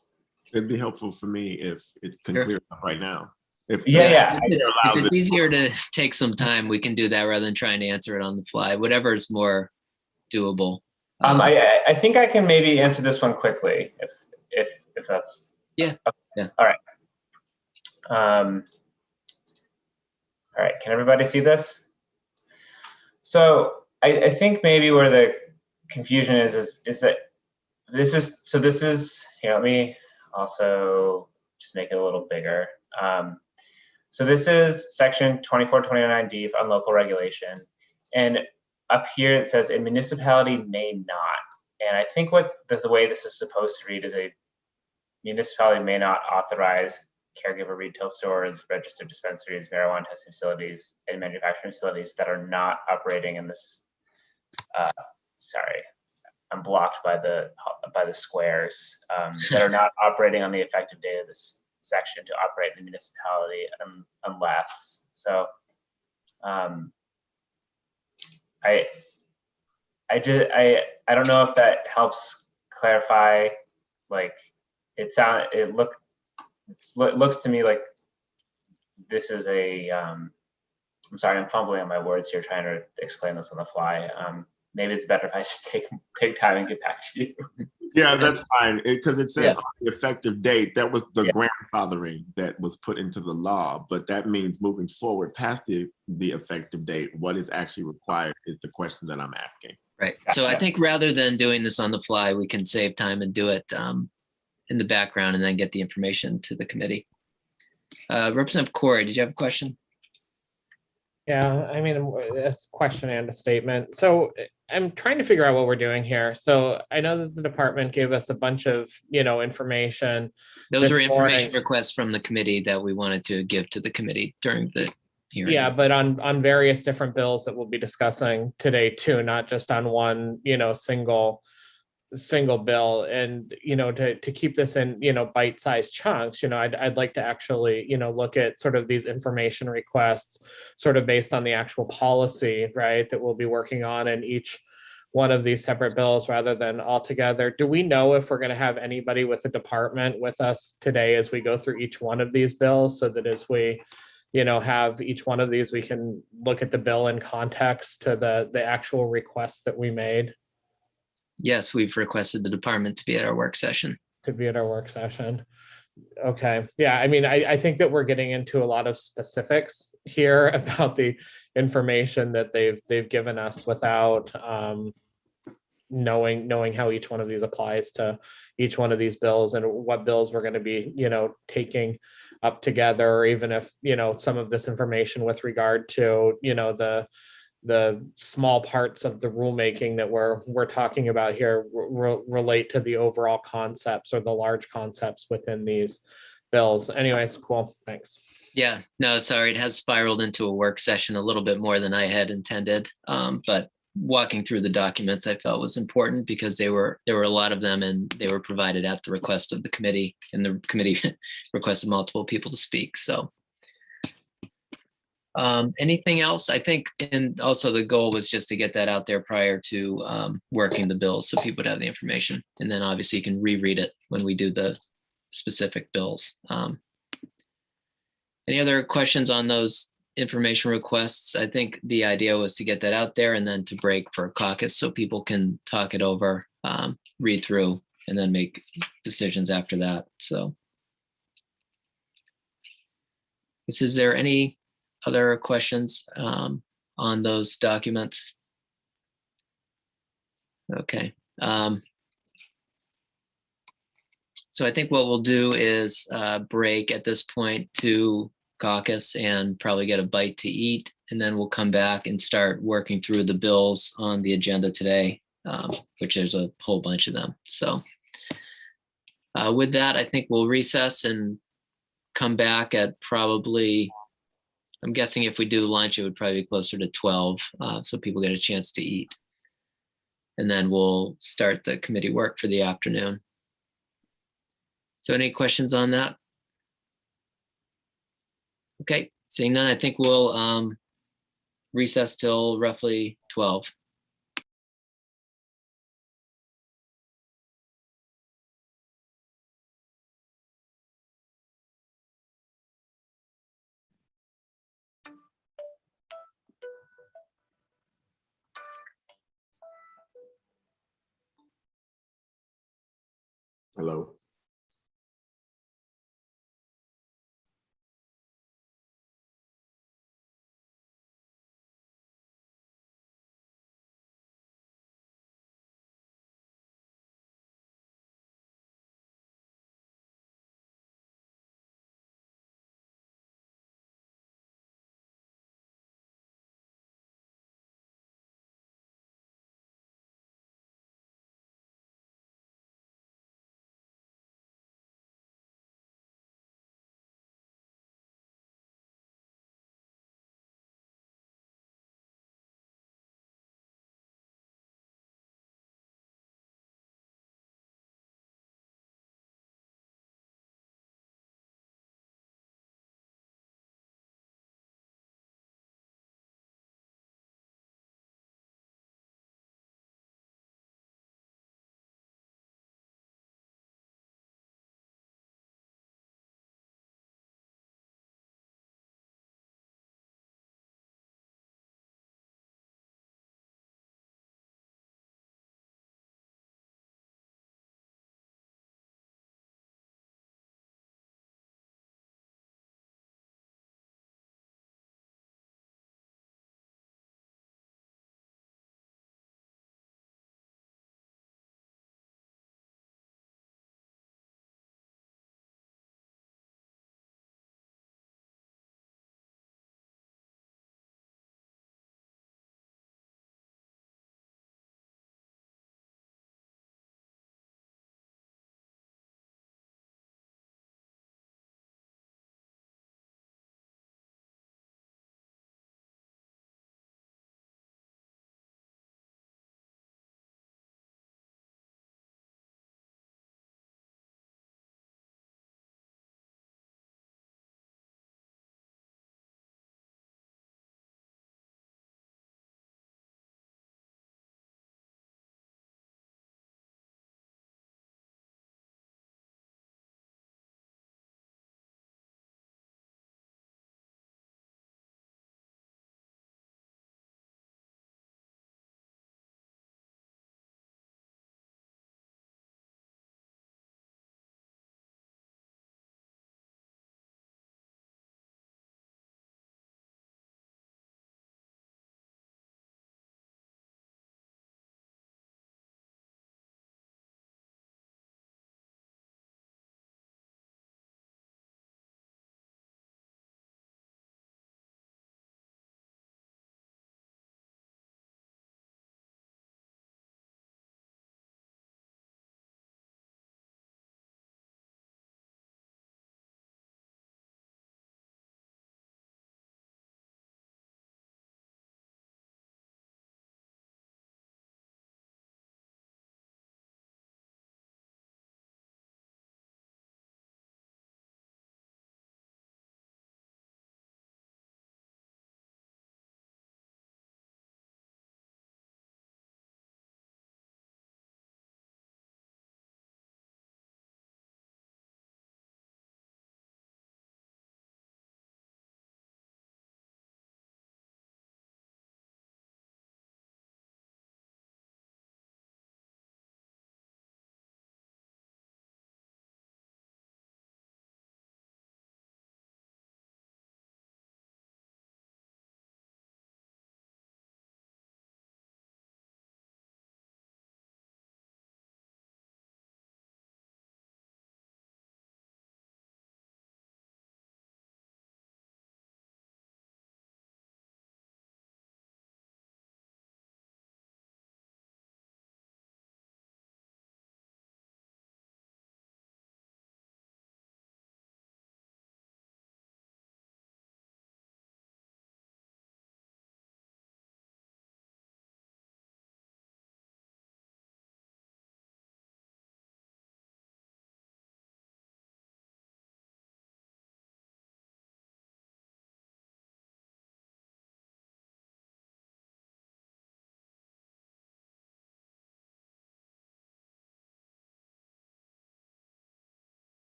It'd be helpful for me if it can clear up right now. If it's easier to take some time, we can do that rather than trying to answer it on the fly. Whatever is more doable. I think I can maybe answer this one quickly if that's yeah. All right. All right, can everybody see this? So I think maybe where the confusion is that this is here, let me also just make it a little bigger. So this is section 2429D on local regulation. And up here it says a municipality may not. And I think what the way this is supposed to read is a municipality may not authorize caregiver retail stores, registered dispensaries, marijuana testing facilities, and manufacturing facilities that are not operating in this. Sorry, I'm blocked by the squares that are not operating on the effective date of this section to operate in the municipality unless. So I don't know if that helps clarify. Like it looks to me like this is a I'm sorry, I'm fumbling on my words here trying to explain this on the fly. Maybe it's better if I just take time and get back to you. Yeah, that's fine, because it says Yeah. on the effective date, that was the grandfathering that was put into the law, but that means moving forward past the effective date, what is actually required is the question that I'm asking. Right. So I think rather than doing this on the fly, we can save time and do it in the background and then get the information to the committee. Representative Corey, did you have a question? Yeah, I mean, it's a question and a statement. So I'm trying to figure out what we're doing here. So I know that the department gave us a bunch of, information. Those this were information morning. requests from the committee that we wanted to give to the committee during the hearing. Yeah, but on various different bills that we'll be discussing today too, not just on one, single bill. And to keep this in bite-sized chunks, I'd like to actually look at sort of these information requests sort of based on the actual policy, right, that we'll be working on in each one of these separate bills rather than all together. Do we know if we're going to have anybody with the department with us today as we go through each one of these bills, so that as we have each one of these, we can look at the bill in context to the actual requests that we made? Yes, we've requested the department to be at our work session. To be at our work session. Okay. Yeah. I mean, I think that we're getting into a lot of specifics here about the information that they've given us without knowing how each one of these applies to each one of these bills and what bills we're going to be, taking up together, or even if, some of this information with regard to, the small parts of the rulemaking that we're talking about here relate to the overall concepts or the large concepts within these bills. Anyways, cool. Thanks. Yeah, no, sorry. It has spiraled into a work session a little bit more than I had intended. But walking through the documents I felt was important because there were a lot of them and they were provided at the request of the committee, and the committee requested multiple people to speak. So anything else? I think, and also the goal was just to get that out there prior to working the bills so people would have the information. And then obviously you can reread it when we do the specific bills. Any other questions on those information requests? I think the idea was to get that out there and then to break for a caucus so people can talk it over, read through, and then make decisions after that. So is there any other questions on those documents? Okay. So I think what we'll do is break at this point to caucus and probably get a bite to eat, and then we'll come back and start working through the bills on the agenda today, which there's a whole bunch of them. So with that, I think we'll recess and come back at probably, I'm guessing if we do lunch, it would probably be closer to 12, so people get a chance to eat. And then we'll start the committee work for the afternoon. So any questions on that? Okay, seeing none, I think we'll recess till roughly 12. Hello.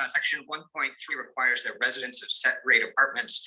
section 1.3 requires that residents of set rate apartments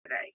today.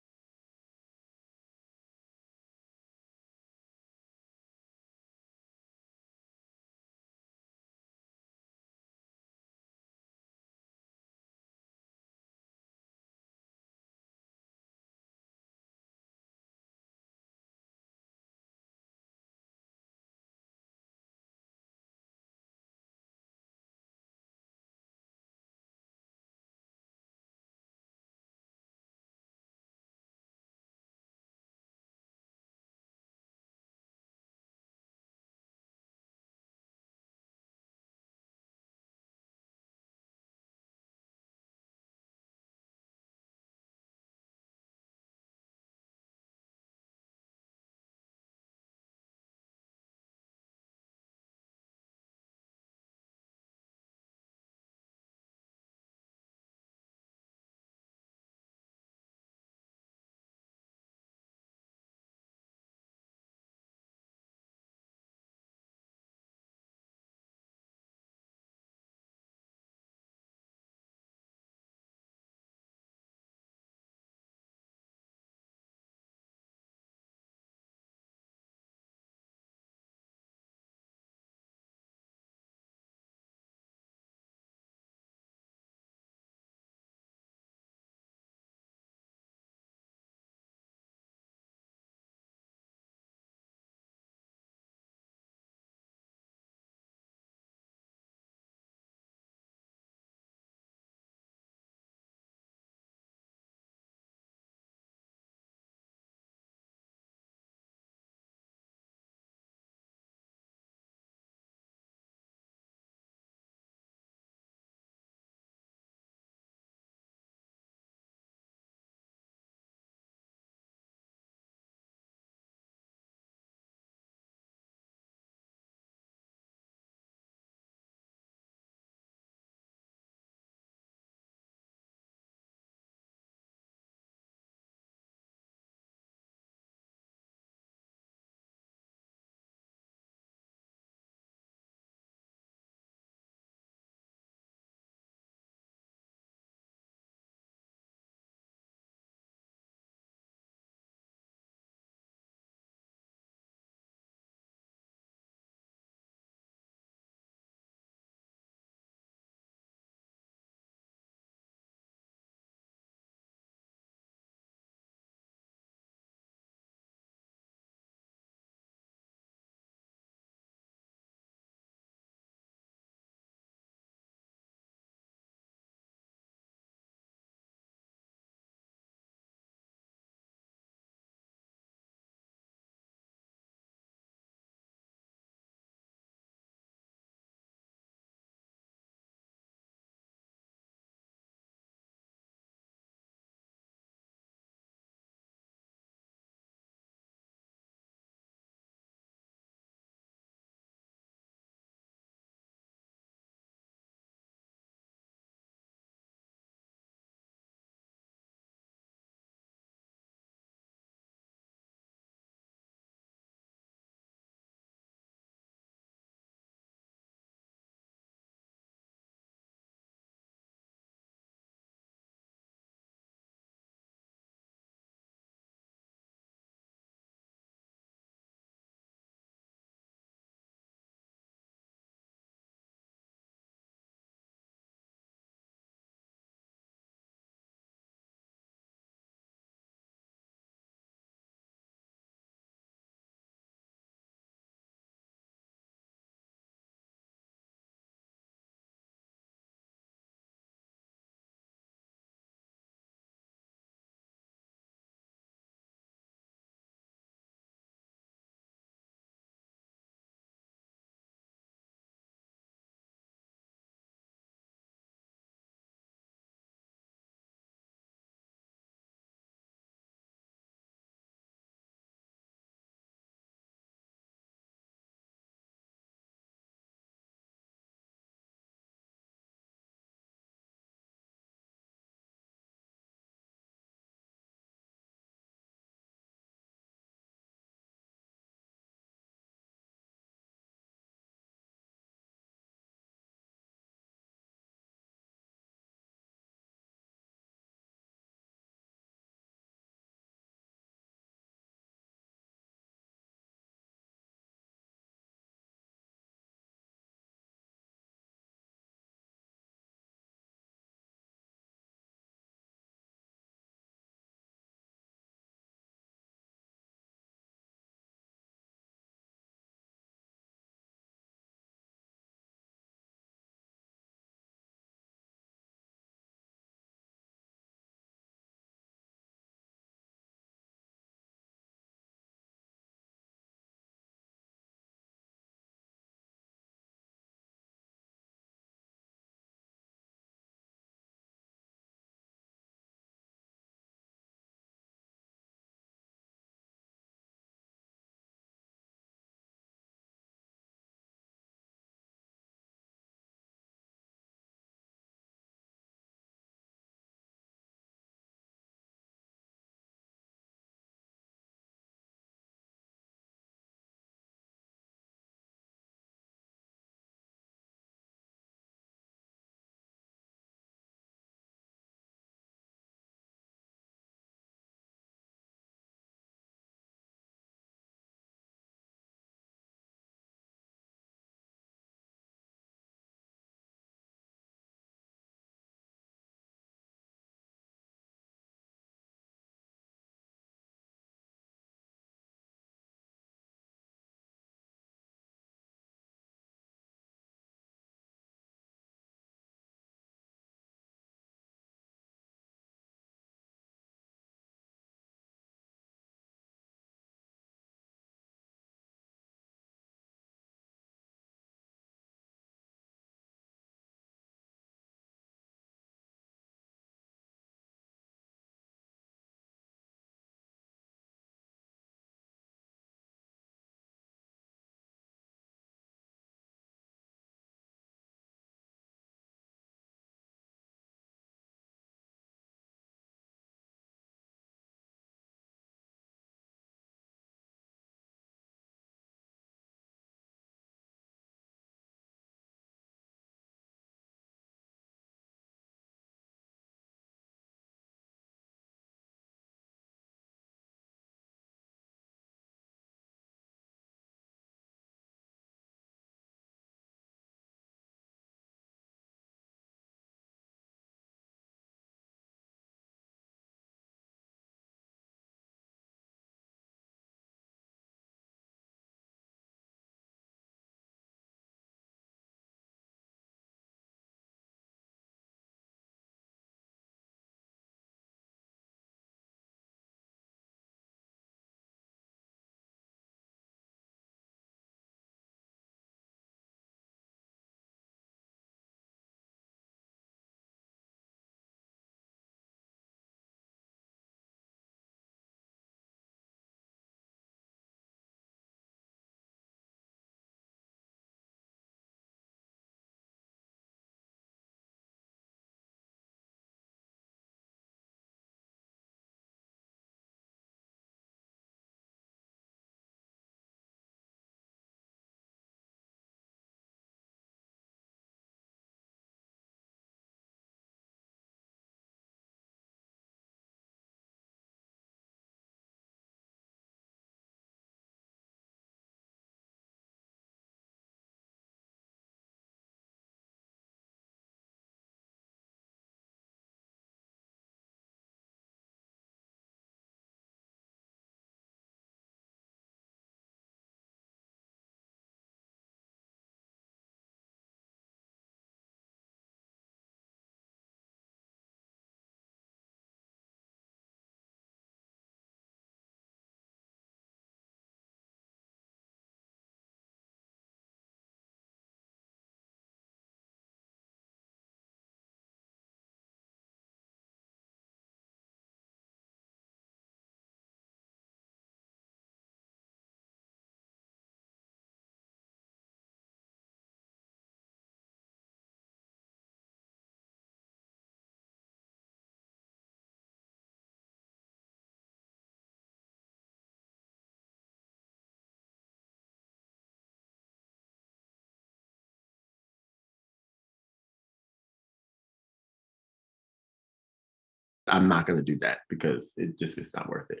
I'm not going to do that because it's not worth it.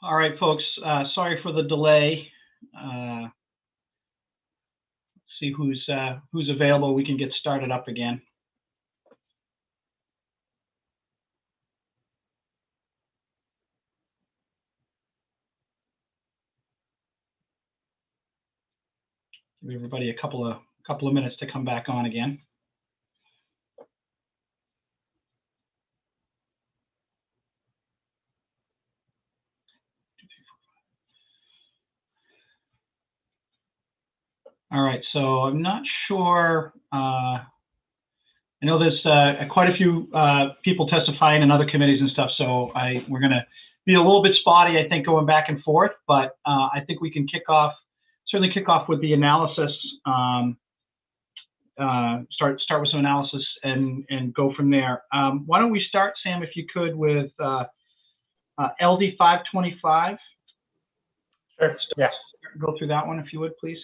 All right, folks, sorry for the delay. See who's available. We can get started up again. Give everybody a couple of minutes to come back on again. All right, so I'm not sure. I know there's quite a few people testifying in other committees and stuff, so we're going to be a little bit spotty, I think, going back and forth, but I think we can certainly kick off with the analysis, start with some analysis and go from there. Why don't we start, Sam, if you could, with LD 525? Sure, yeah. Go through that one, if you would, please.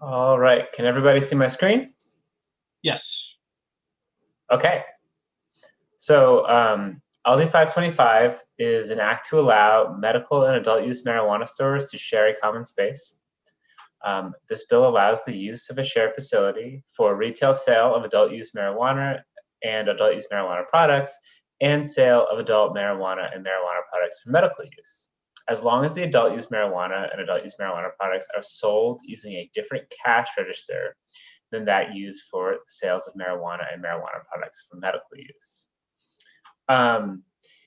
All right, can everybody see my screen? Yes. Okay. So LD 525 is an act to allow medical and adult use marijuana stores to share a common space. This bill allows the use of a shared facility for retail sale of adult use marijuana and adult use marijuana products and sale of adult marijuana and marijuana products for medical use, as long as the adult use marijuana and adult use marijuana products are sold using a different cash register than that used for sales of marijuana and marijuana products for medical use.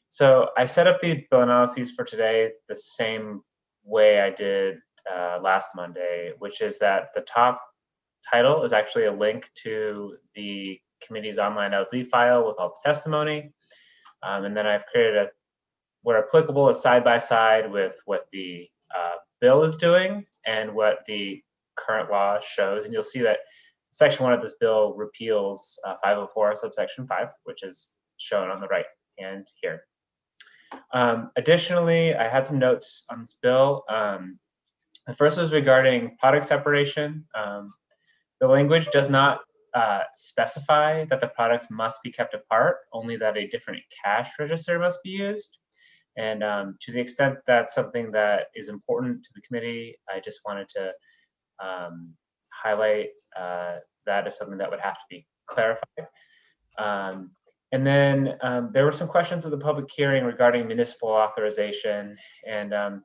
So I set up the bill analyses for today the same way I did last Monday, which is that the top title is actually a link to the committee's online LD file with all the testimony. And then I've created where applicable, a side-by-side with what the bill is doing and what the current law shows. And you'll see that Section 1 of this bill repeals 504 subsection 5, which is shown on the right hand here. Additionally, I had some notes on this bill. The first was regarding product separation. The language does not specify that the products must be kept apart, only that a different cash register must be used. And to the extent that's something that is important to the committee, I just wanted to highlight that as something that would have to be clarified. And then there were some questions at the public hearing regarding municipal authorization. And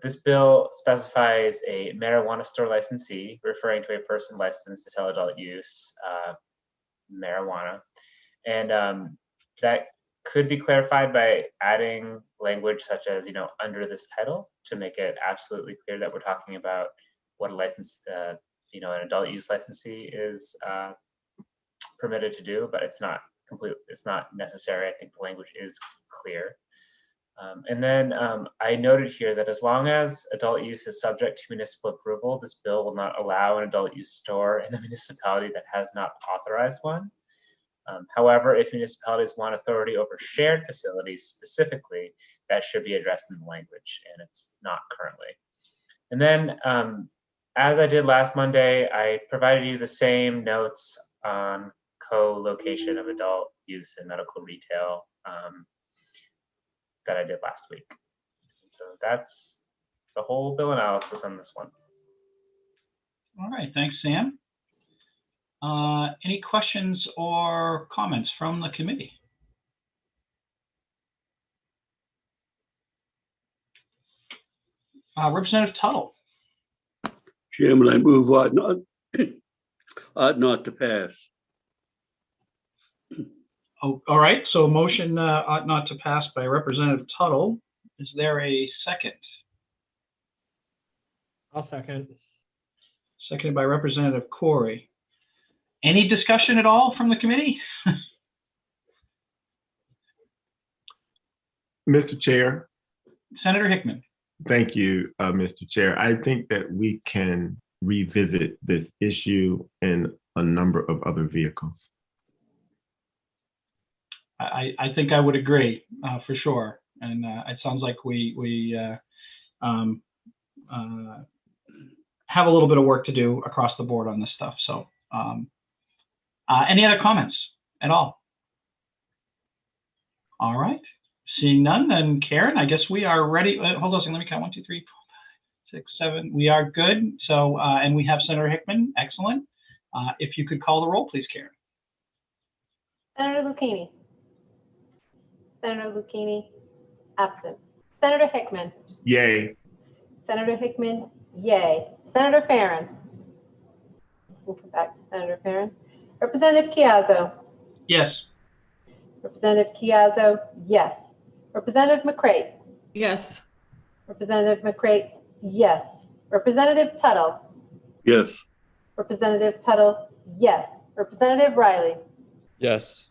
this bill specifies a marijuana store licensee, referring to a person licensed to sell adult use marijuana. And that could be clarified by adding language such as, under this title to make it absolutely clear that we're talking about what a license, an adult use licensee is permitted to do, but it's not necessary. I think the language is clear. And then I noted here that as long as adult use is subject to municipal approval, this bill will not allow an adult use store in a municipality that has not authorized one. However, if municipalities want authority over shared facilities specifically, that should be addressed in the language, and it's not currently. And then, as I did last Monday, I provided you the same notes on co-location of adult use and medical retail that I did last week. So that's the whole bill analysis on this one. All right, thanks, Sam. Any questions or comments from the committee? Representative Tuttle. Chairman, I move ought not to pass. Oh, all right, so motion ought not to pass by Representative Tuttle. Is there a second? I'll second. Seconded by Representative Corey. Any discussion at all from the committee? Mr. Chair. Senator Hickman. Thank you, Mr. Chair. I think that we can revisit this issue in a number of other vehicles. I think I would agree for sure. And it sounds like we have a little bit of work to do across the board on this stuff. So any other comments at all? All right. Seeing none, then Karen, I guess we are ready. Hold on a second. Let me count. 1, 2, 3, 4, 5, 6, 7. We are good. So, and we have Senator Hickman. Excellent. If you could call the roll, please, Karen. Senator Lucchini. Senator Lucchini, absent. Senator Hickman. Yay. Senator Hickman, yay. Senator Farren. We'll come back to Senator Farren. Representative Chiazzo. Yes. Representative Chiazzo, yes. Representative McCrate. Yes. Representative McCrate, yes. Representative Tuttle. Yes. Representative Tuttle, yes. Representative Riley. Yes.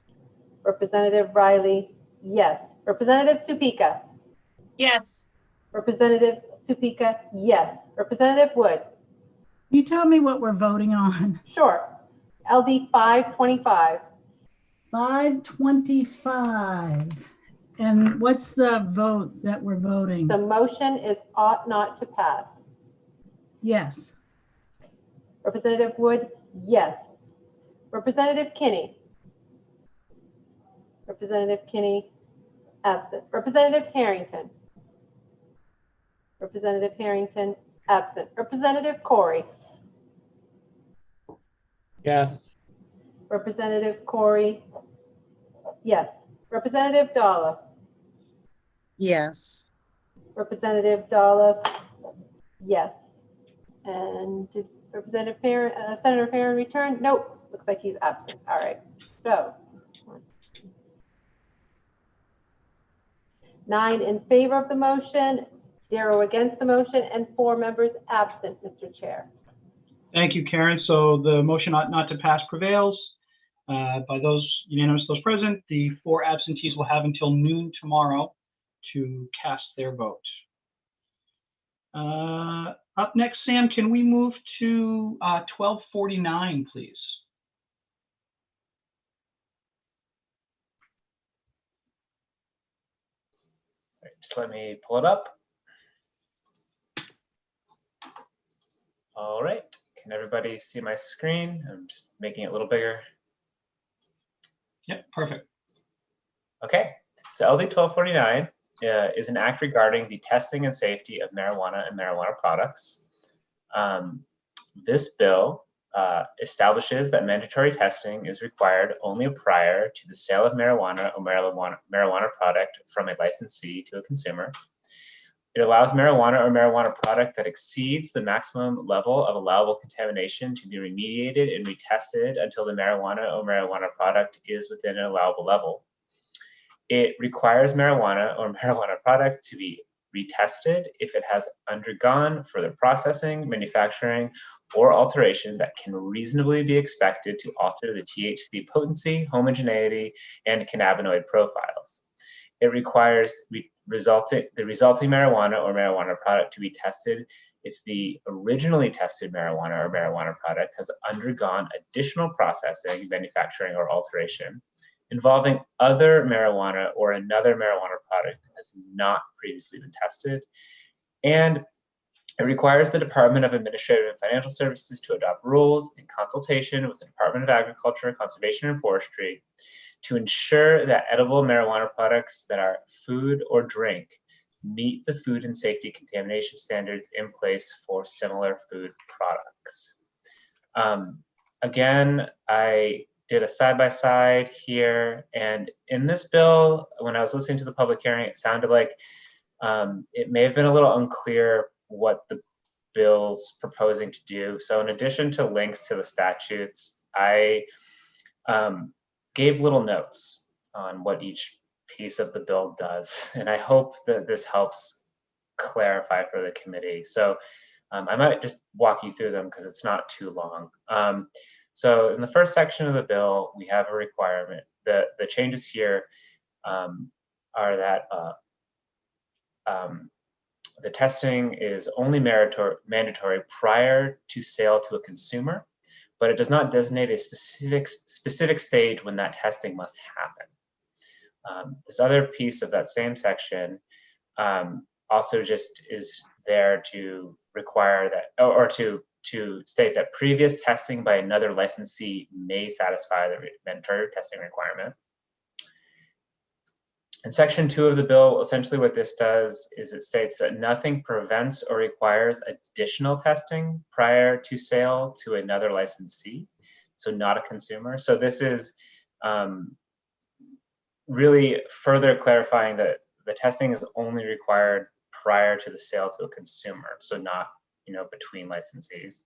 Representative Riley, yes. Representative Supika. Yes. Representative Supika, yes. Representative Wood. Can you tell me what we're voting on? Sure. LD 525. 525. And what's the vote that we're voting? The motion is ought not to pass. Yes. Representative Wood, yes. Representative Kinney. Representative Kinney, absent. Representative Harrington. Representative Harrington, absent. Representative Corey. Yes. Representative Corey, yes. Representative Dalla. Yes. Representative Dalla, yes. And did Representative Farren, Senator Farren return? Nope, looks like he's absent. All right, so 9 in favor of the motion, 0 against the motion, and 4 members absent, Mr. Chair. Thank you, Karen. So the motion ought not to pass prevails. By those unanimous, those present, the 4 absentees will have until noon tomorrow to cast their vote. Up next, Sam, can we move to 1249, please? Sorry, just let me pull it up. All right, can everybody see my screen? I'm just making it a little bigger. Yep, perfect. Okay, so LD 1249 is an act regarding the testing and safety of marijuana and marijuana products. This bill establishes that mandatory testing is required only prior to the sale of marijuana or marijuana product from a licensee to a consumer. It allows marijuana or marijuana product that exceeds the maximum level of allowable contamination to be remediated and retested until the marijuana or marijuana product is within an allowable level. It requires marijuana or marijuana product to be retested if it has undergone further processing, manufacturing, or alteration that can reasonably be expected to alter the THC potency, homogeneity, and cannabinoid profiles. It requires the resulting marijuana or marijuana product to be tested if the originally tested marijuana or marijuana product has undergone additional processing, manufacturing, or alteration involving other marijuana or another marijuana product that has not previously been tested. And it requires the Department of Administrative and Financial Services to adopt rules in consultation with the Department of Agriculture, Conservation, and Forestry to ensure that edible marijuana products that are food or drink meet the food and safety contamination standards in place for similar food products. Again, I did a side-by-side here, and in this bill, when I was listening to the public hearing, it sounded like it may have been a little unclear what the bill's proposing to do. So in addition to links to the statutes, I gave little notes on what each piece of the bill does, and I hope that this helps clarify for the committee. So I might just walk you through them because it's not too long. So in the first section of the bill, we have a requirement. The changes here are that the testing is only mandatory prior to sale to a consumer, but it does not designate a specific stage when that testing must happen. This other piece of that same section also just is there to require that, or to state that previous testing by another licensee may satisfy the mandatory testing requirement. In section 2 of the bill, essentially what this does is it states that nothing prevents or requires additional testing prior to sale to another licensee, so not a consumer. So this is really further clarifying that the testing is only required prior to the sale to a consumer, so not, you know, between licensees.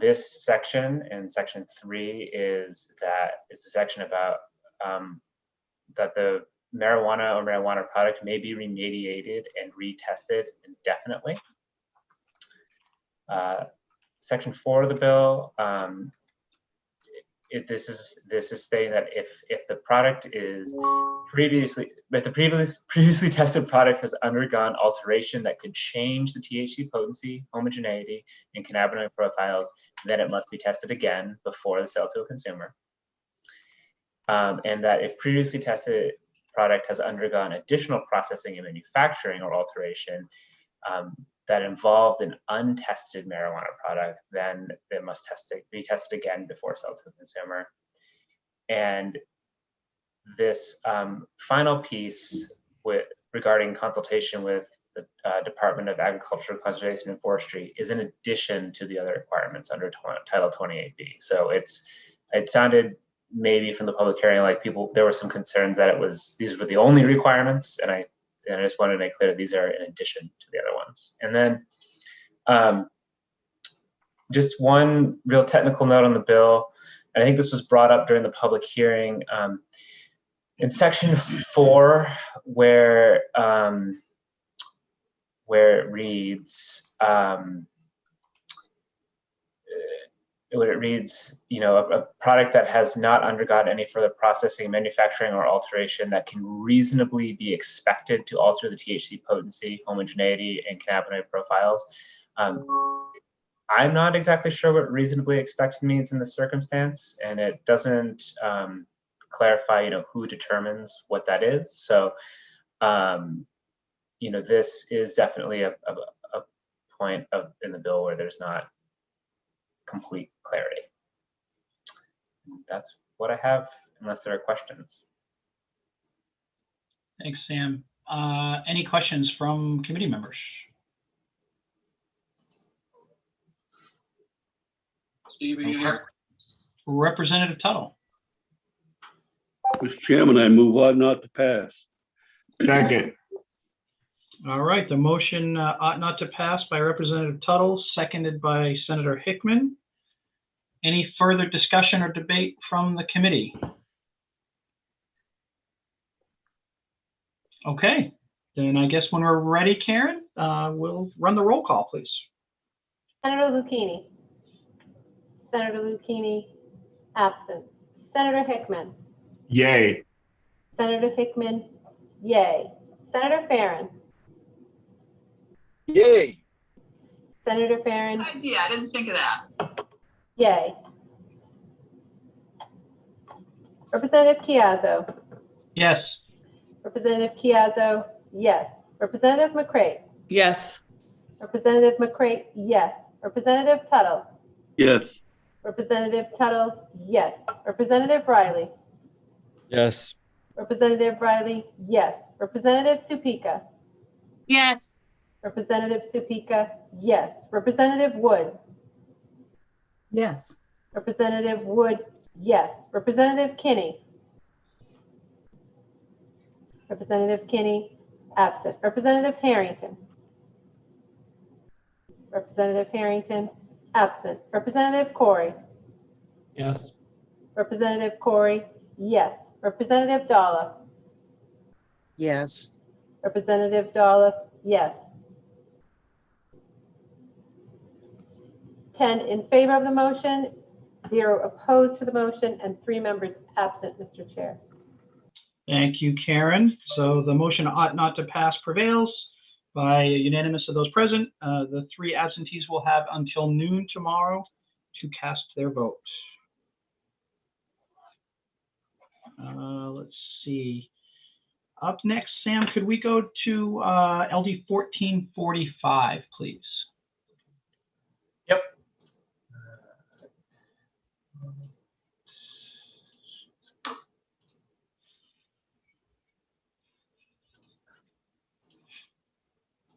This section, in section 3, is the section about that the marijuana or marijuana product may be remediated and retested indefinitely. Section 4 of the bill, this is stating that if the product is previously tested product has undergone alteration that could change the THC potency, homogeneity, and cannabinoid profiles, then it must be tested again before the sale to a consumer. And that if previously tested product has undergone additional processing and manufacturing or alteration that involved an untested marijuana product, then it must be tested again before sale to the consumer. And this final piece regarding consultation with the Department of Agriculture, Conservation, and Forestry is in addition to the other requirements under Title 28B. So it sounded maybe from the public hearing like there were some concerns that these were the only requirements, and I just wanted to make clear that these are in addition to the other ones. And then just one real technical note on the bill, and I think this was brought up during the public hearing. In section 4, where it reads, you know, a product that has not undergone any further processing, manufacturing, or alteration that can reasonably be expected to alter the THC potency, homogeneity, and cannabinoid profiles. I'm not exactly sure what reasonably expected means in this circumstance, and it doesn't clarify, you know, who determines what that is. So, you know, this is definitely a point in the bill where there's not complete clarity. That's what I have, unless there are questions. Thanks, Sam. Any questions from committee members? Steve, are you there? Representative Tuttle. Mr. Chairman, I move ought not to pass. Second. All right, the motion ought not to pass by Representative Tuttle, seconded by Senator Hickman. Any further discussion or debate from the committee? Okay, then I guess when we're ready, Karen, we'll run the roll call, please. Senator Lucchini. Senator Lucchini, absent. Senator Hickman. Yay. Senator Hickman, yay. Senator Farren. Yay. Senator Farren, Idea, I didn't think of that. yay. Representative Chiazzo. Yes. Representative Chiazzo, yes. Representative McCray. Yes. Representative McCray, yes. Representative Tuttle. Yes. Representative Tuttle, yes. Representative Riley. Yes. Representative Riley, yes. Representative Supika. Yes. Representative Supika, yes. Representative Wood. Yes. Representative Wood, yes. Representative Kinney. Representative Kinney, absent. Representative Harrington. Representative Harrington, absent. Representative Corey. Yes. Representative Corey, yes. Representative Dalla. Yes. Representative Dalla, yes. 10 in favor of the motion, 0 opposed to the motion, and 3 members absent, Mr. Chair. Thank you, Karen. So the motion ought not to pass prevails by a unanimous of those present. The 3 absentees will have until noon tomorrow to cast their vote. Let's see. Up next, Sam, could we go to LD 1445, please? Yep.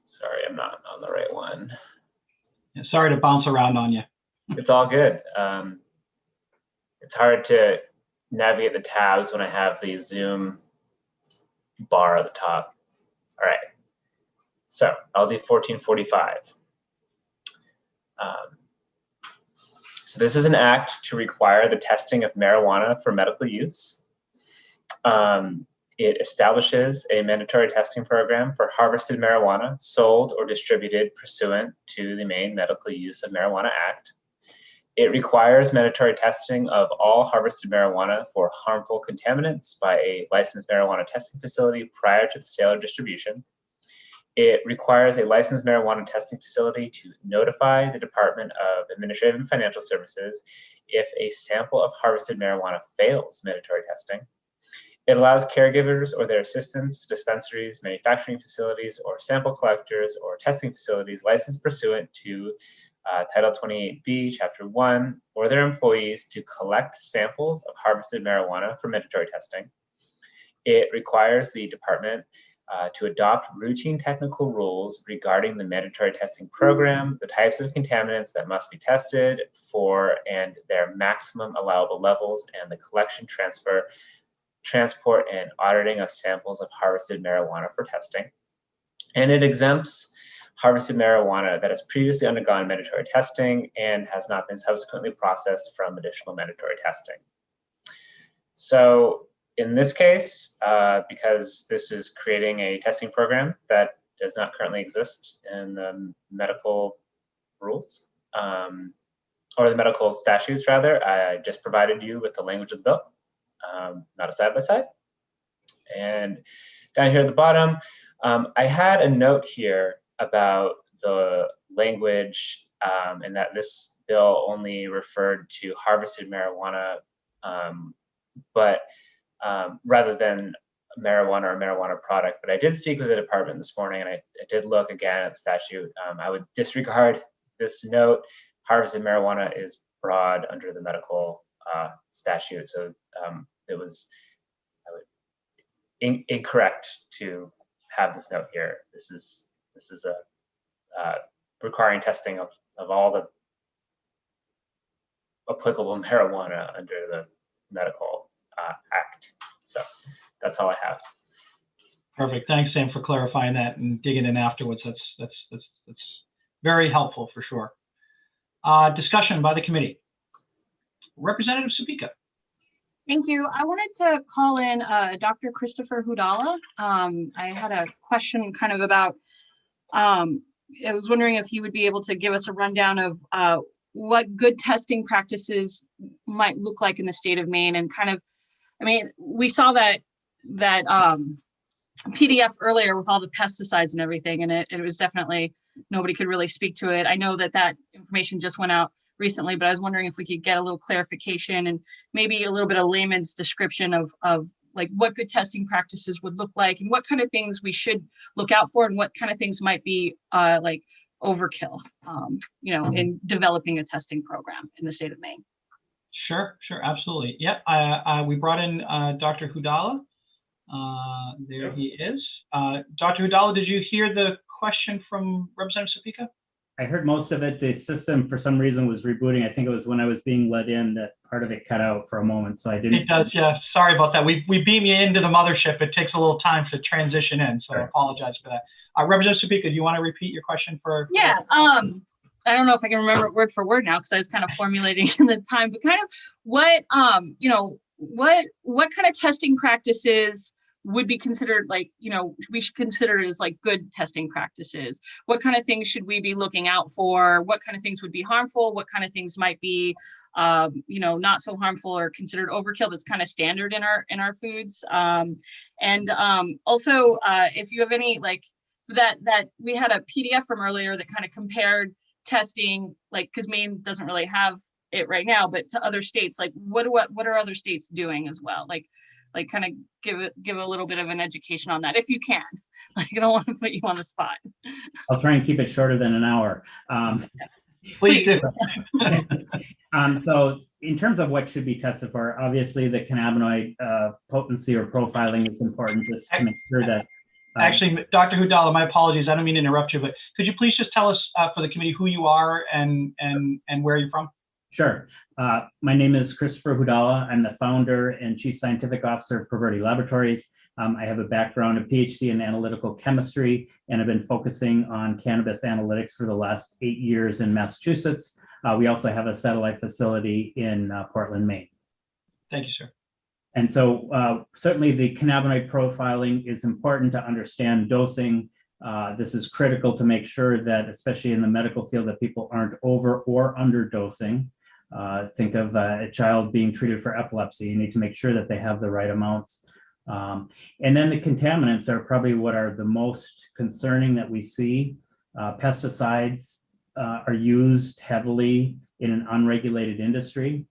Sorry, I'm not on the right one. Yeah, sorry to bounce around on you. It's all good. It's hard to navigate the tabs when I have the Zoom bar at the top. All right. So LD 1445. So this is an act to require the testing of marijuana for medical use. It establishes a mandatory testing program for harvested marijuana sold or distributed pursuant to the Maine Medical Use of Marijuana Act. It requires mandatory testing of all harvested marijuana for harmful contaminants by a licensed marijuana testing facility prior to the sale or distribution. It requires a licensed marijuana testing facility to notify the Department of Administrative and Financial Services if a sample of harvested marijuana fails mandatory testing. It allows caregivers or their assistants, dispensaries, manufacturing facilities, or sample collectors or testing facilities licensed pursuant to Title 28B, Chapter 1, or their employees to collect samples of harvested marijuana for mandatory testing. It requires the department to adopt routine technical rules regarding the mandatory testing program, the types of contaminants that must be tested for, and their maximum allowable levels, and the collection, transfer, transport, and auditing of samples of harvested marijuana for testing. And it exempts harvested marijuana that has previously undergone mandatory testing and has not been subsequently processed from additional mandatory testing. So in this case, because this is creating a testing program that does not currently exist in the medical rules, or the medical statutes rather, I just provided you with the language of the bill, not a side-by-side. And down here at the bottom, I had a note here about the language and that this bill only referred to harvested marijuana, but rather than marijuana or marijuana product. But I did speak with the department this morning, and I did look again at the statute. I would disregard this note. Harvested marijuana is broad under the medical statute, so it was incorrect to have this note here. This is a requiring testing of all the applicable marijuana under the medical act. So that's all I have. Perfect. Thanks, Sam, for clarifying that and digging in afterwards. That's very helpful for sure. Discussion by the committee. Representative Supika. Thank you. I wanted to call in Dr. Christopher Hudala. I had a question kind of about, I was wondering if he would be able to give us a rundown of what good testing practices might look like in the state of Maine, and kind of, I mean, we saw that PDF earlier with all the pesticides and everything, and it was definitely, nobody could really speak to it. I know that information just went out recently, but I was wondering if we could get a little clarification and maybe a little bit of layman's description of like what good testing practices would look like and what kind of things we should look out for and what kind of things might be like overkill, in developing a testing program in the state of Maine. Sure, absolutely. Yep, we brought in Dr. Hudala. There he is. Dr. Hudala, did you hear the question from Representative Supika? I heard most of it. The system, for some reason, was rebooting. I think it was when I was being let in that part of it cut out for a moment, so I didn't. It does, yeah. Sorry about that. We beam you into the mothership. It takes a little time to transition in, so I apologize for that. Representative Supika, do you want to repeat your question for? Yeah. I don't know if I can remember it word for word now because I was kind of formulating in the time, but kind of what kind of testing practices would be considered like, we should consider it as like good testing practices? What kind of things should we be looking out for? What kind of things would be harmful? What kind of things might be, not so harmful or considered overkill that's kind of standard in our foods? Also, if you have any, like that we had a PDF from earlier that kind of compared testing, like, because Maine doesn't really have it right now, but to other states, like what are other states doing as well? Like kind of give a little bit of an education on that if you can. Like, I don't want to put you on the spot. I'll try and keep it shorter than an hour. Please do. So in terms of what should be tested for, obviously the cannabinoid potency or profiling is important, just to make sure that. Actually, Dr. Hudala, my apologies. I don't mean to interrupt you, but could you please just tell us for the committee who you are and where you're from? Sure. My name is Christopher Hudala. I'm the founder and chief scientific officer of Perverti Laboratories. I have a background, a PhD in analytical chemistry, and have been focusing on cannabis analytics for the last 8 years in Massachusetts. We also have a satellite facility in Portland, Maine. Thank you, sir. And so certainly the cannabinoid profiling is important to understand dosing. This is critical to make sure that, especially in the medical field, that people aren't over or under dosing. Think of a child being treated for epilepsy. You need to make sure that they have the right amounts. And then the contaminants are probably what are the most concerning that we see. Pesticides are used heavily in an unregulated industry.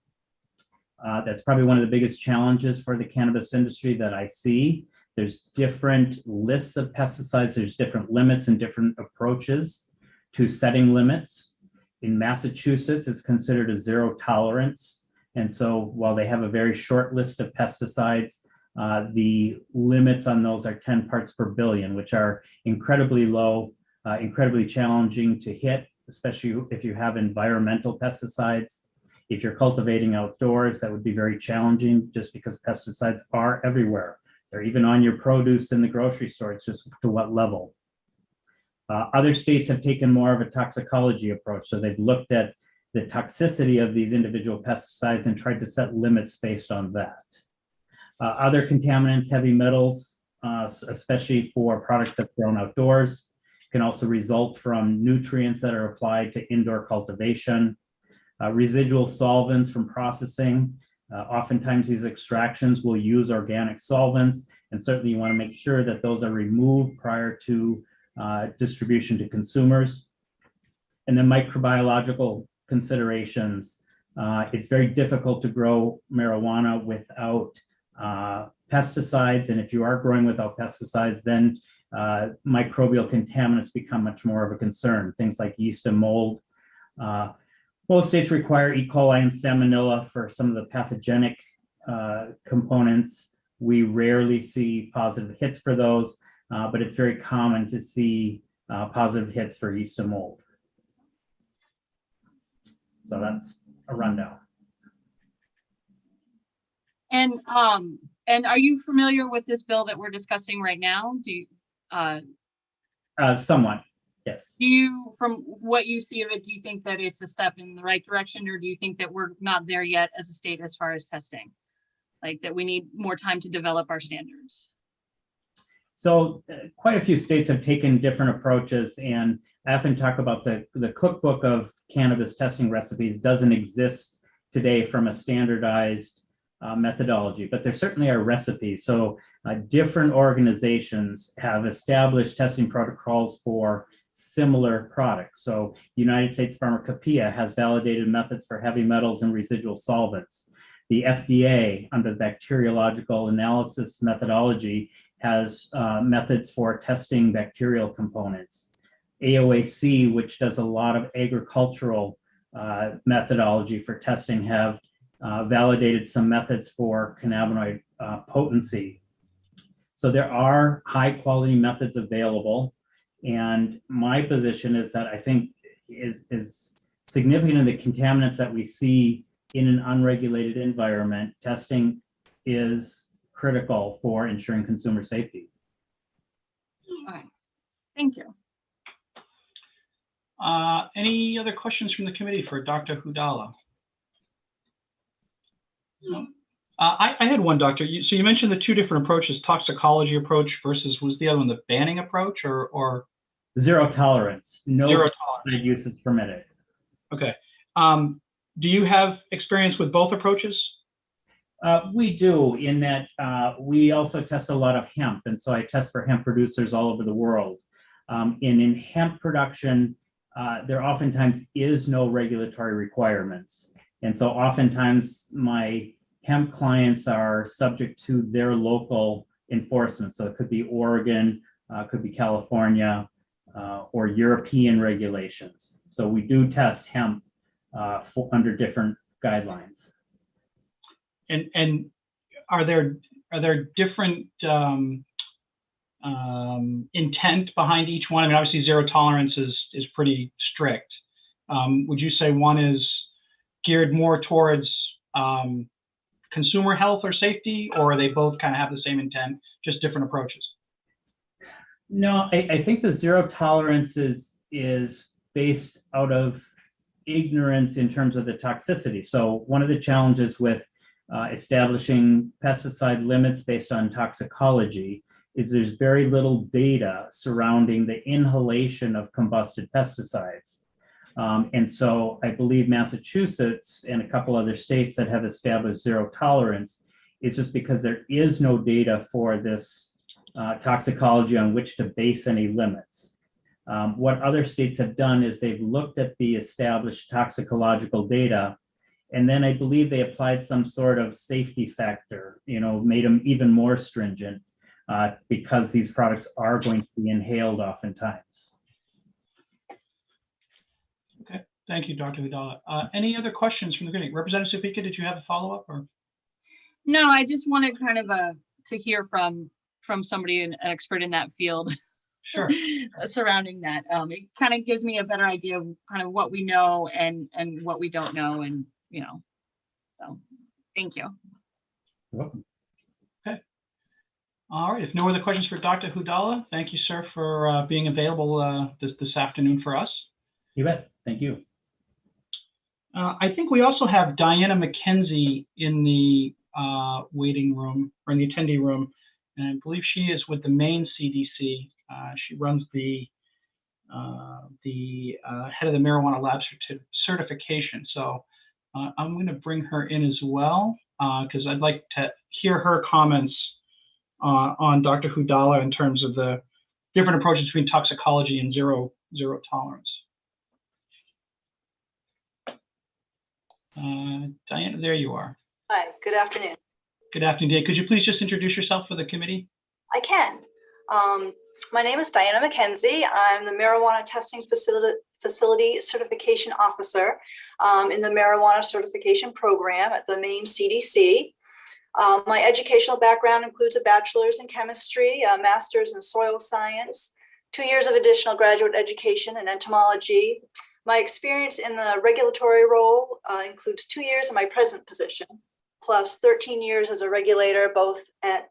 That's probably one of the biggest challenges for the cannabis industry that I see. There's different lists of pesticides. There's different limits and different approaches to setting limits. In Massachusetts, it's considered a zero tolerance. And so while they have a very short list of pesticides, the limits on those are 10 parts per billion, which are incredibly low, incredibly challenging to hit, especially if you have environmental pesticides. If you're cultivating outdoors, that would be very challenging just because pesticides are everywhere. They're even on your produce in the grocery store. It's just to what level. Other states have taken more of a toxicology approach. So they've looked at the toxicity of these individual pesticides and tried to set limits based on that. Other contaminants, heavy metals, especially for product that's grown outdoors, can also result from nutrients that are applied to indoor cultivation. Residual solvents from processing. Oftentimes these extractions will use organic solvents, and certainly you want to make sure that those are removed prior to distribution to consumers. And then microbiological considerations. It's very difficult to grow marijuana without pesticides, and if you are growing without pesticides, then microbial contaminants become much more of a concern. Things like yeast and mold. Most states require E. coli and salmonella for some of the pathogenic components. We rarely see positive hits for those, but it's very common to see positive hits for yeast and mold. So that's a rundown. And are you familiar with this bill that we're discussing right now? Do you, somewhat, yes. Do you, from what you see of it, do you think that it's a step in the right direction, or do you think that we're not there yet as a state as far as testing? Like that we need more time to develop our standards? So quite a few states have taken different approaches, and I often talk about the cookbook of cannabis testing recipes doesn't exist today from a standardized methodology, but there certainly are recipes. So different organizations have established testing protocols for similar products. So United States Pharmacopoeia has validated methods for heavy metals and residual solvents. The FDA, under the bacteriological analysis methodology, has methods for testing bacterial components. AOAC, which does a lot of agricultural methodology for testing, have validated some methods for cannabinoid potency. So there are high quality methods available. And my position is that I think is significant in the contaminants that we see in an unregulated environment. Testing is critical for ensuring consumer safety. Okay, thank you. Any other questions from the committee for Dr. Hudala? No. I had one, doctor. So you mentioned the two different approaches, toxicology approach versus, was the other one the banning approach or? Zero tolerance. No Zero pesticide use is permitted. Okay. Do you have experience with both approaches? We do, in that we also test a lot of hemp, and so I test for hemp producers all over the world. In hemp production, there oftentimes is no regulatory requirements. And so oftentimes my hemp clients are subject to their local enforcement. So it could be Oregon, could be California, or European regulations. So we do test hemp under different guidelines. And are there different intent behind each one? I mean, obviously zero tolerance is pretty strict. Would you say one is geared more towards consumer health or safety, or they both kind of have the same intent, just different approaches? No, I think the zero tolerance is based out of ignorance in terms of the toxicity. So one of the challenges with establishing pesticide limits based on toxicology is there's very little data surrounding the inhalation of combusted pesticides. And so I believe Massachusetts and a couple other states that have established zero tolerance is just because there is no data for this toxicology on which to base any limits. What other states have done is they've looked at the established toxicological data, and then I believe they applied some sort of safety factor, made them even more stringent because these products are going to be inhaled oftentimes. Okay, thank you, Dr. Hudala. Any other questions from the committee? Representative Supika, did you have a follow-up or? No, I just wanted kind of to hear from somebody, an expert in that field. Sure. Surrounding that. It kind of gives me a better idea of kind of what we know and what we don't know, and so thank you. You're welcome. Okay. All right. If no other questions for Dr. Hudala, thank you, sir, for being available this afternoon for us. You bet. Thank you. I think we also have Diana McKenzie in the waiting room or in the attendee room, and I believe she is with the Maine CDC. She runs the head of the marijuana lab certification. So I'm going to bring her in as well because I'd like to hear her comments on Dr. Hudala in terms of the different approaches between toxicology and zero tolerance. Diana, there you are. Hi, good afternoon. Good afternoon, Diana. Could you please just introduce yourself for the committee? I can. My name is Diana McKenzie. I'm the Marijuana Testing Facility Certification Officer in the Marijuana Certification Program at the Maine CDC. My educational background includes a bachelor's in chemistry, a master's in soil science, 2 years of additional graduate education in entomology. My experience in the regulatory role includes 2 years in my present position, plus 13 years as a regulator, both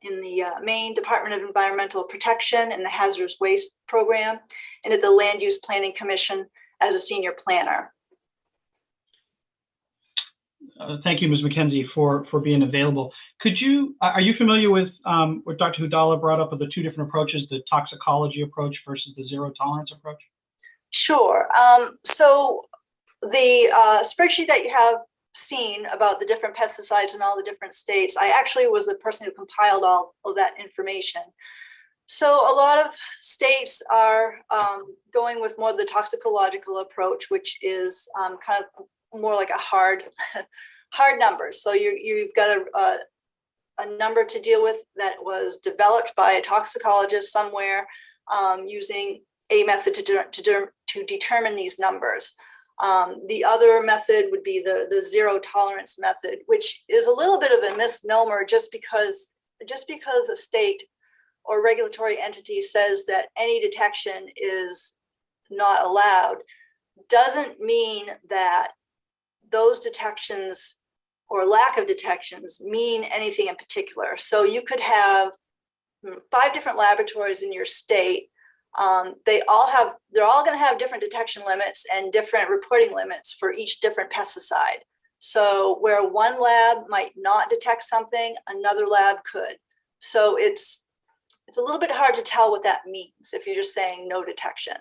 in the Maine Department of Environmental Protection and the Hazardous Waste Program, and at the Land Use Planning Commission as a senior planner. Thank you, Ms. McKenzie, for being available. Are you familiar with what Dr. Hudala brought up of the two different approaches, the toxicology approach versus the zero tolerance approach? Sure. So the spreadsheet that you have seen about the different pesticides in all the different states, I actually was the person who compiled all of that information. So a lot of states are going with more of the toxicological approach, which is kind of more like a hard number. So you've got a number to deal with that was developed by a toxicologist somewhere using a method to determine these numbers. The other method would be the zero tolerance method, which is a little bit of a misnomer just because a state or regulatory entity says that any detection is not allowed doesn't mean that those detections or lack of detections mean anything in particular. So you could have 5 different laboratories in your state. They're all going to have different detection limits and different reporting limits for each different pesticide. So where one lab might not detect something, another lab could. So it's a little bit hard to tell what that means if you're just saying no detection.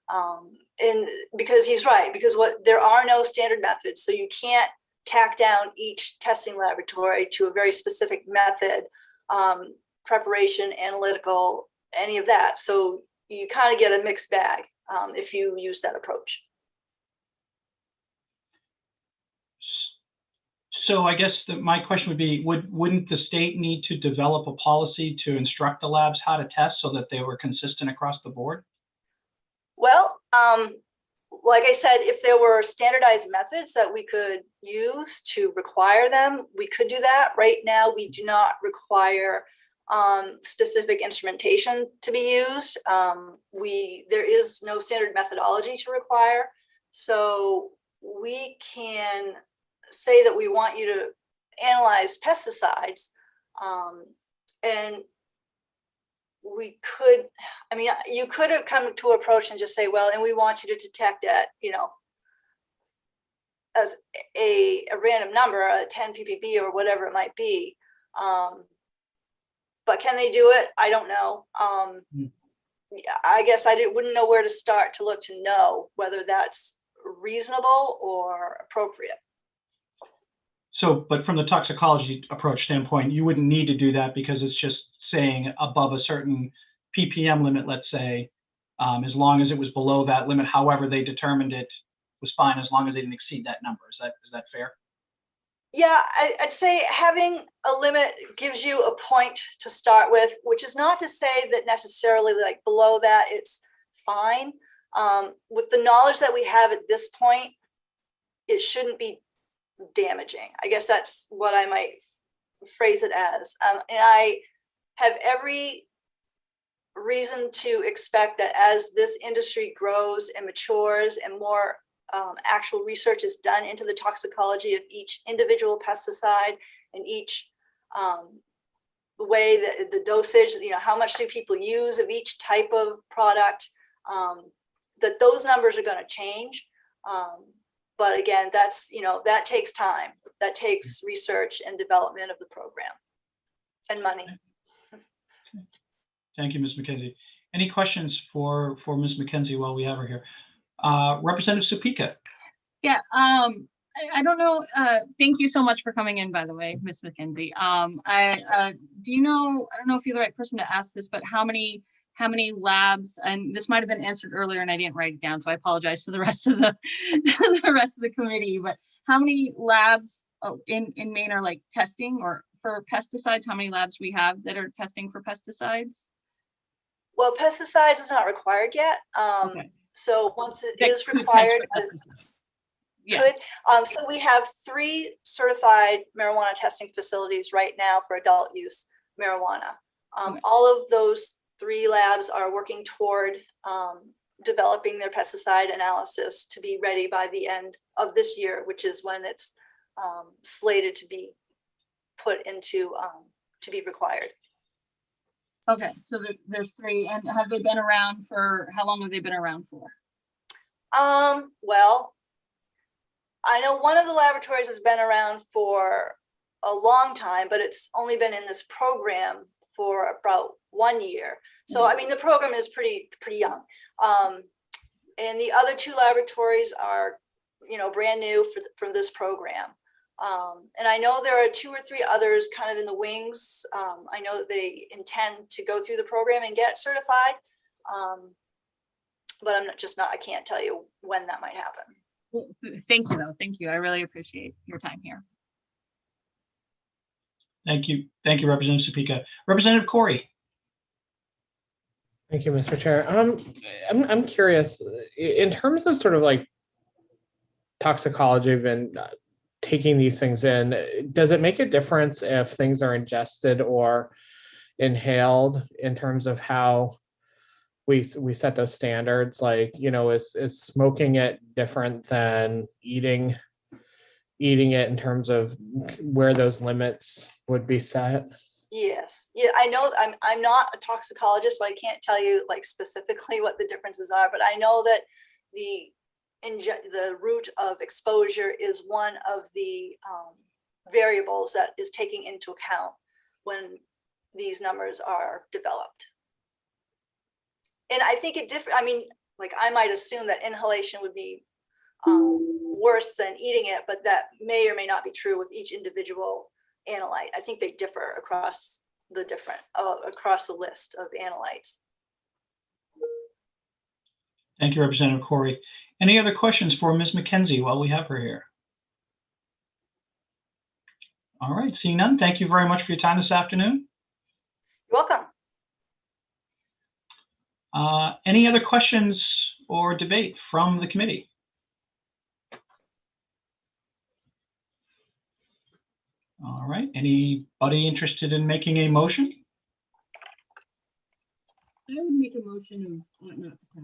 And because he's right, because there are no standard methods, so you can't tack down each testing laboratory to a very specific method, preparation, analytical, any of that. So you kind of get a mixed bag if you use that approach. So I guess my question would be, wouldn't the state need to develop a policy to instruct the labs how to test so that they were consistent across the board? Well, like I said, if there were standardized methods that we could use to require them, we could do that. Right now, we do not require specific instrumentation to be used. There is no standard methodology to require. So we can say that we want you to analyze pesticides, and we could, I mean, you could have come to approach and just say, well, and we want you to detect at, as a random number, a 10 ppb or whatever it might be. But can they do it? I don't know. I guess wouldn't know where to start to look to know whether that's reasonable or appropriate. So, but from the toxicology approach standpoint, you wouldn't need to do that because it's just saying above a certain ppm limit, let's say, as long as it was below that limit, however they determined it was fine as long as they didn't exceed that number. Is that fair? Yeah, I'd say having a limit gives you a point to start with, which is not to say that necessarily like below that it's fine. With the knowledge that we have at this point, it shouldn't be damaging. I guess that's what I might phrase it as. And I have every reason to expect that as this industry grows and matures and more actual research is done into the toxicology of each individual pesticide and each way that the dosage, how much do people use of each type of product, that those numbers are going to change. But again, that's, that takes time. That takes research and development of the program and money. Thank you, Ms. McKenzie. Any questions for Ms. McKenzie while we have her here? Representative Supika. Yeah, I don't know. Thank you so much for coming in, by the way, Ms. McKenzie. Do you know, I don't know if you're the right person to ask this, but how many labs, and this might have been answered earlier and I didn't write it down, so I apologize to the rest of the committee, but how many labs in Maine are like testing or for pesticides? How many labs we have that are testing for pesticides? Well, pesticides is not required yet. Okay. So once it is required, yeah. So we have 3 certified marijuana testing facilities right now for adult use marijuana. Okay. All of those 3 labs are working toward developing their pesticide analysis to be ready by the end of this year, which is when it's slated to be put into to be required. Okay, so there's 3, and have they been around for, how long have they been around for? Well, I know one of the laboratories has been around for a long time, but it's only been in this program for about 1 year. So, I mean, the program is pretty young. And the other 2 laboratories are, brand new for this program. And I know there are 2 or 3 others kind of in the wings. I know that they intend to go through the program and get certified. But I can't tell you when that might happen. Thank you, though. Thank you. I really appreciate your time here. Thank you. Thank you, Representative Supika. Representative Corey. Thank you, Mr. Chair. I'm curious, in terms of sort of like toxicology and taking these things in, does it make a difference if things are ingested or inhaled in terms of how we set those standards? Like, is smoking it different than eating it in terms of where those limits would be set? Yes. Yeah, I know I'm not a toxicologist, so I can't tell you like specifically what the differences are, but I know that the the route of exposure is one of the variables that is taking into account when these numbers are developed. And I think it I mean, like I might assume that inhalation would be worse than eating it, but that may or may not be true with each individual analyte. I think they differ across the across the list of analytes. Thank you, Representative Corey. Any other questions for Ms. McKenzie while we have her here? All right, seeing none, thank you very much for your time this afternoon. You're welcome. Any other questions or debate from the committee? All right, anybody interested in making a motion? I would make a motion of ought not to pass.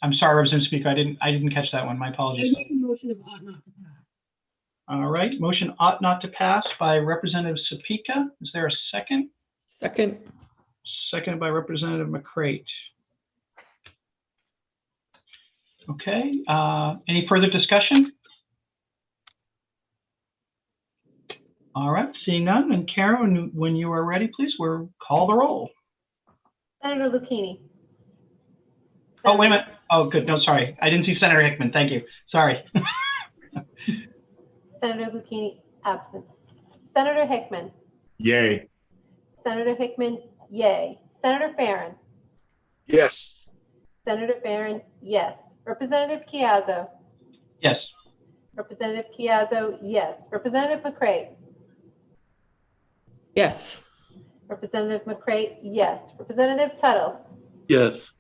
I'm sorry, Representative Speaker, I didn't catch that one. My apologies. I would make a motion of ought not to pass. All right, motion ought not to pass by Representative Sapika. Is there a second? Second. Seconded by Representative McCrate. Okay, any further discussion? All right, seeing none, and Karen, when you are ready, please, call the roll. Senator Lucchini. Oh, wait a minute. Oh, good. No, sorry. I didn't see Senator Hickman. Thank you. Sorry. Senator Lucchini, absent. Senator Hickman. Yay. Senator Hickman, yay. Senator Farren. Yes. Senator Farren, yes. Representative Chiazzo. Yes. Representative Chiazzo, yes. Representative McCrate. Yes. Representative McCrate, yes. Representative Tuttle. Yes.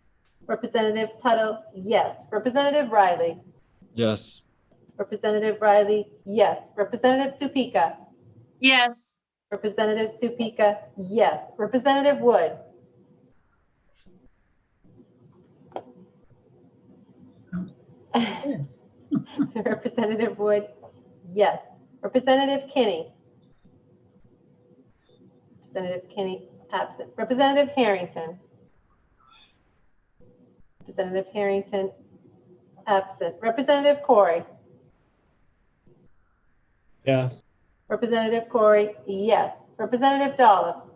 Representative Tuttle, yes. Representative Riley. Yes. Representative Riley, yes. Representative Supika. Yes. Representative Supika, yes. Representative Wood. Yes. Representative Wood, yes. Representative Kinney. Representative Kinney, absent. Representative Harrington. Representative Harrington, absent. Representative Corey. Yes. Representative Corey, yes. Representative Dollop.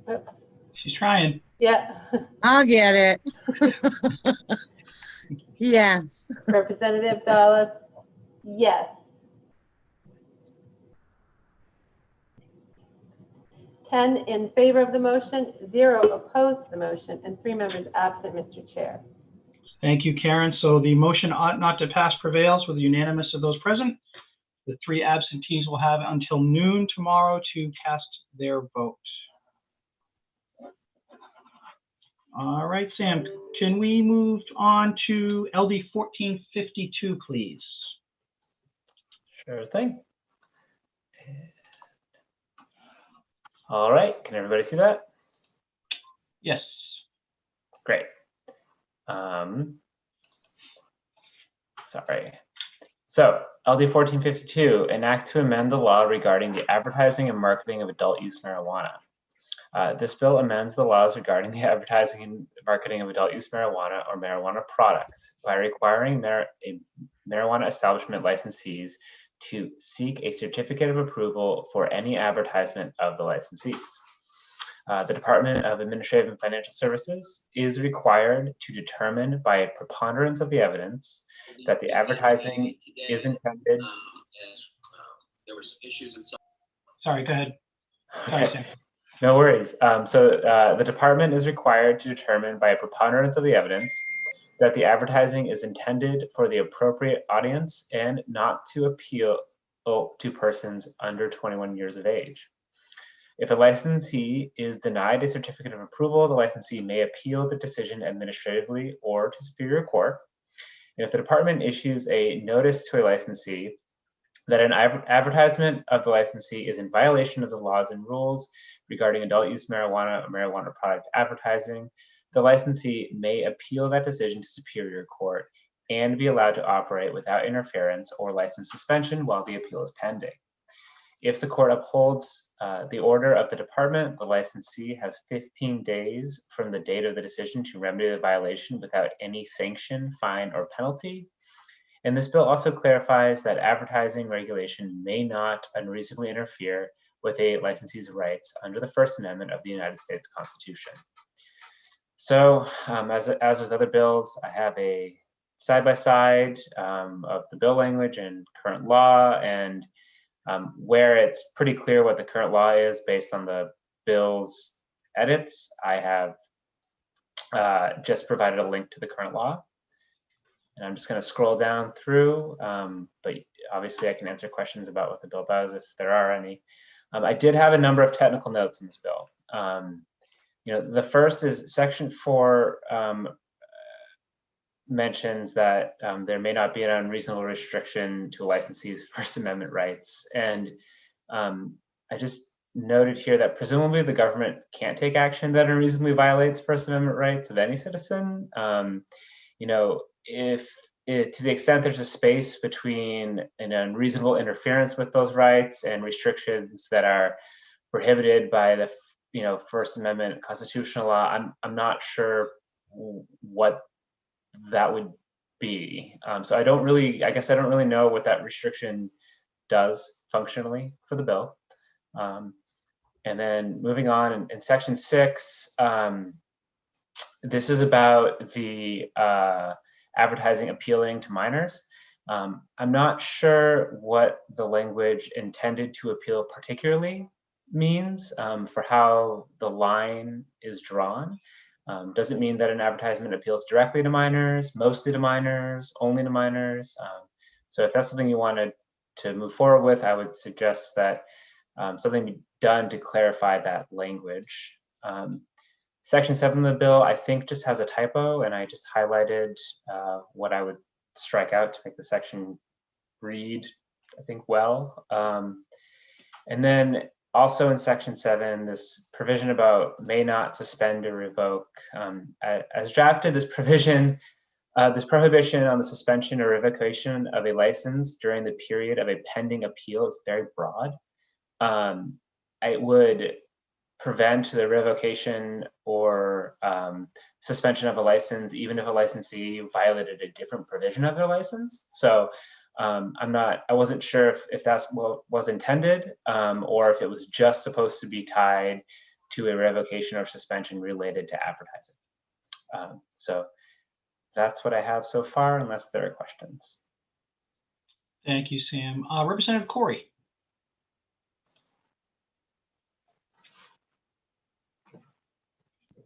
Oops. She's trying. Yeah. I'll get it. Yes. Representative Dollop, yes. 10 in favor of the motion, 0 opposed to the motion, and 3 members absent, Mr. Chair. Thank you, Karen. So the motion ought not to pass prevails with a unanimous of those present. The 3 absentees will have until noon tomorrow to cast their vote. All right, Sam, can we move on to LD 1452, please? Sure thing. All right, can everybody see that? Yes. Great. Sorry. So LD 1452, an act to amend the law regarding the advertising and marketing of adult use marijuana. This bill amends the laws regarding the advertising and marketing of adult use marijuana or marijuana product by requiring marijuana establishment licensees to seek a certificate of approval for any advertisement of the licensees. The Department of Administrative and Financial Services is required to determine by a preponderance of the evidence that the advertising is intended. Sorry, go ahead. Okay. No worries. The department is required to determine by a preponderance of the evidence that the advertising is intended for the appropriate audience and not to appeal to persons under 21 years of age. If a licensee is denied a certificate of approval, the licensee may appeal the decision administratively or to Superior Court. And if the department issues a notice to a licensee that an advertisement of the licensee is in violation of the laws and rules regarding adult use marijuana or marijuana product advertising, the licensee may appeal that decision to Superior Court and be allowed to operate without interference or license suspension while the appeal is pending. If the court upholds the order of the department, the licensee has 15 days from the date of the decision to remedy the violation without any sanction, fine, or penalty. And this bill also clarifies that advertising regulation may not unreasonably interfere with a licensee's rights under the First Amendment of the United States Constitution. So as with other bills, I have a side-by-side of the bill language and current law, and where it's pretty clear what the current law is based on the bill's edits, I have just provided a link to the current law. And I'm just going to scroll down through, but obviously I can answer questions about what the bill does if there are any. I did have a number of technical notes in this bill. The first is Section 4 mentions that there may not be an unreasonable restriction to a licensee's First Amendment rights. And I just noted here that presumably the government can't take action that unreasonably violates First Amendment rights of any citizen. If to the extent there's a space between an unreasonable interference with those rights and restrictions that are prohibited by the First Amendment constitutional law, I'm not sure what that would be. So I guess I don't really know what that restriction does functionally for the bill. And then moving on in Section 6, this is about the advertising appealing to minors. I'm not sure what the language intended to appeal particularly means for how the line is drawn. Does it mean that an advertisement appeals directly to minors, mostly to minors, only to minors? So if that's something you wanted to move forward with, I would suggest that something be done to clarify that language. Section 7 of the bill, I think, just has a typo, and I just highlighted what I would strike out to make the section read, I think, well. And then also in Section 7, this provision about may not suspend or revoke. As drafted, this provision, this prohibition on the suspension or revocation of a license during the period of a pending appeal is very broad. It would prevent the revocation or suspension of a license, even if a licensee violated a different provision of their license. So I wasn't sure if that's what was intended or if it was just supposed to be tied to a revocation or suspension related to advertising. So that's what I have so far, unless there are questions. Thank you, Sam. Representative Corey.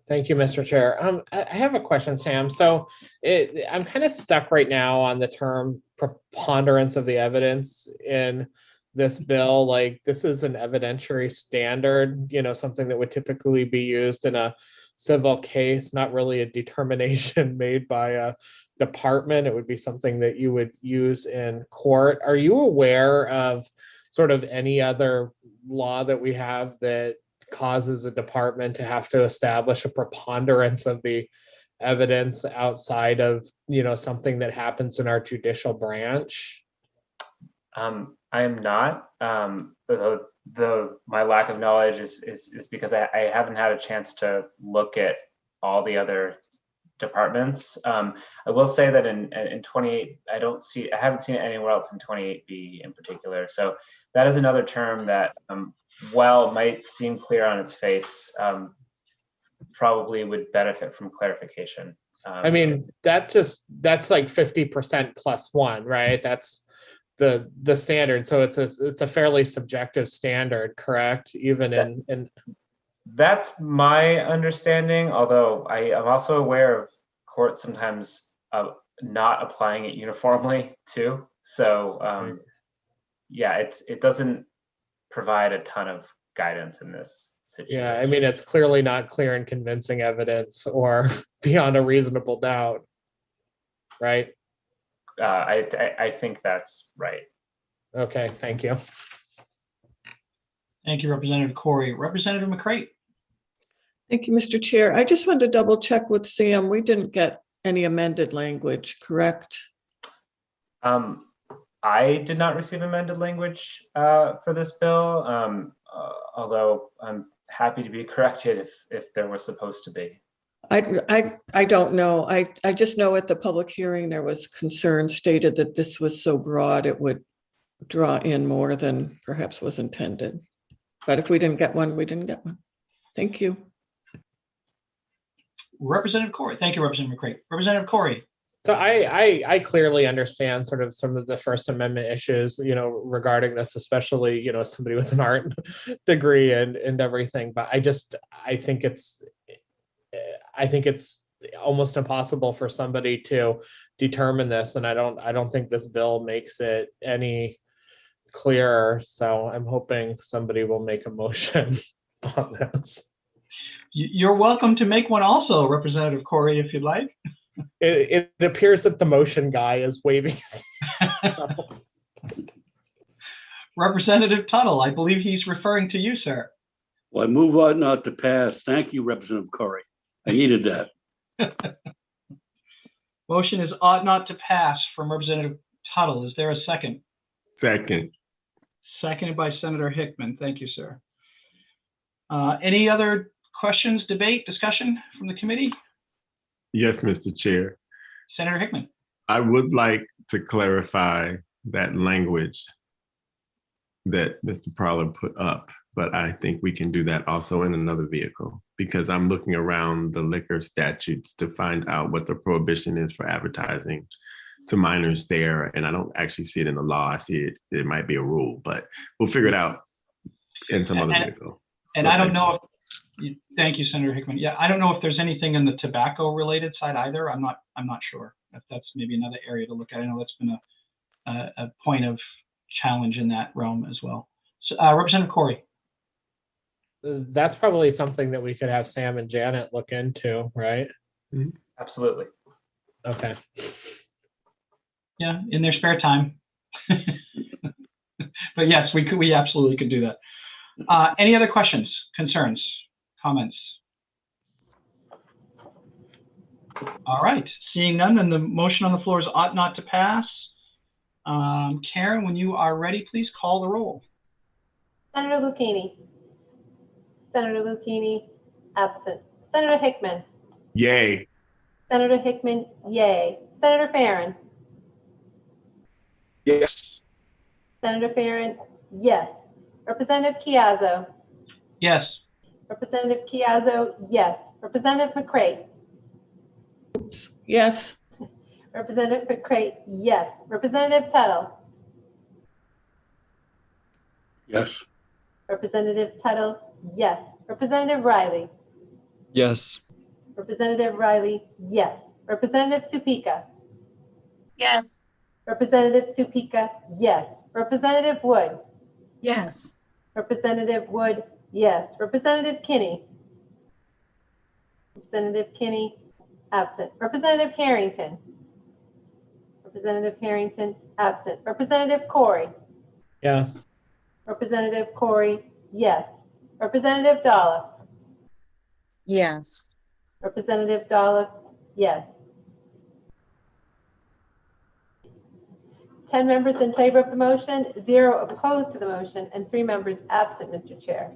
Thank you, Mr. Chair. I have a question, Sam. So I'm kind of stuck right now on the term preponderance of the evidence in this bill. Like, this is an evidentiary standard, something that would typically be used in a civil case, not really a determination made by a department. It would be something that you would use in court. Are you aware of sort of any other law that we have that causes a department to have to establish a preponderance of the evidence outside of something that happens in our judicial branch? I am not. My lack of knowledge is because I haven't had a chance to look at all the other departments. I will say that in 28, I haven't seen it anywhere else in 28B in particular. So that is another term that while it might seem clear on its face, probably would benefit from clarification. I mean, that's like 50% plus one, right? That's the standard. So it's a fairly subjective standard, correct? Even in that's my understanding. Although I am also aware of courts sometimes not applying it uniformly too. So yeah, it doesn't provide a ton of guidance in this situation. Yeah, I mean, it's clearly not clear and convincing evidence or beyond a reasonable doubt, right? I think that's right. Okay, thank you. Thank you, Representative Corey. Representative McCrate. Thank you, Mr. Chair. I just wanted to double check with Sam. We didn't get any amended language, correct? I did not receive amended language for this bill, although I'm happy to be corrected if there was supposed to be. I don't know. I just know at the public hearing, there was concern stated that this was so broad, it would draw in more than perhaps was intended. But if we didn't get one, we didn't get one. Thank you. Representative Corey. Thank you, Representative McCray. Representative Corey. So I clearly understand sort of some of the First Amendment issues, regarding this, especially, somebody with an art degree and everything. But I think it's almost impossible for somebody to determine this, and I don't think this bill makes it any clearer. So I'm hoping somebody will make a motion on this. You're welcome to make one also, Representative Corey, if you'd like. It appears that the motion guy is waving his hand. Representative Tuttle, I believe he's referring to you, sir. Well, I move on not to pass. Thank you, Representative Corey. I needed that. Motion is ought not to pass from Representative Tuttle. Is there a second? Second. Seconded by Senator Hickman. Thank you, sir. Any other questions, debate, discussion from the committee? Yes, Mr. Chair. Senator Hickman. I would like to clarify that language that Mr. Prowler put up, but I think we can do that also in another vehicle, because I'm looking around the liquor statutes to find out what the prohibition is for advertising to minors there, and I don't actually see it in the law. I see it might be a rule, but we'll figure it out in some other vehicle. And I don't know if, thank you, Senator Hickman. Yeah, I don't know if there's anything in the tobacco related side either. I'm not sure if that's maybe another area to look at. I know that's been a point of challenge in that realm as well. So, Representative Corey. That's probably something that we could have Sam and Janet look into, right? Mm-hmm. Absolutely. Okay. Yeah, in their spare time. But yes, we absolutely could do that. Any other questions, concerns, comments? All right, seeing none, and the motion on the floor is ought not to pass. Karen, when you are ready, please call the roll. Senator Lucchini. Senator Lucchini, absent. Senator Hickman. Yay. Senator Hickman, yay. Senator Farren. Yes. Senator Farren, yes. Representative Chiazzo. Yes. Representative Chiazzo, yes. Representative McCray. Yes. Representative McCray, yes. Representative Tuttle. Yes. Representative Tuttle, yes. Representative Riley. Yes. Representative Riley, yes. Representative Supika. Yes. Representative Supika, yes. Representative Wood. Yes. Representative Wood, yes. Representative Kinney. Representative Kinney, absent. Representative Harrington. Representative Harrington, absent. Representative Corey. Yes. Representative Corey, yes. Representative Dolliff. Yes. Representative Dolliff, yes. 10 members in favor of the motion, 0 opposed to the motion, and 3 members absent, Mr. Chair.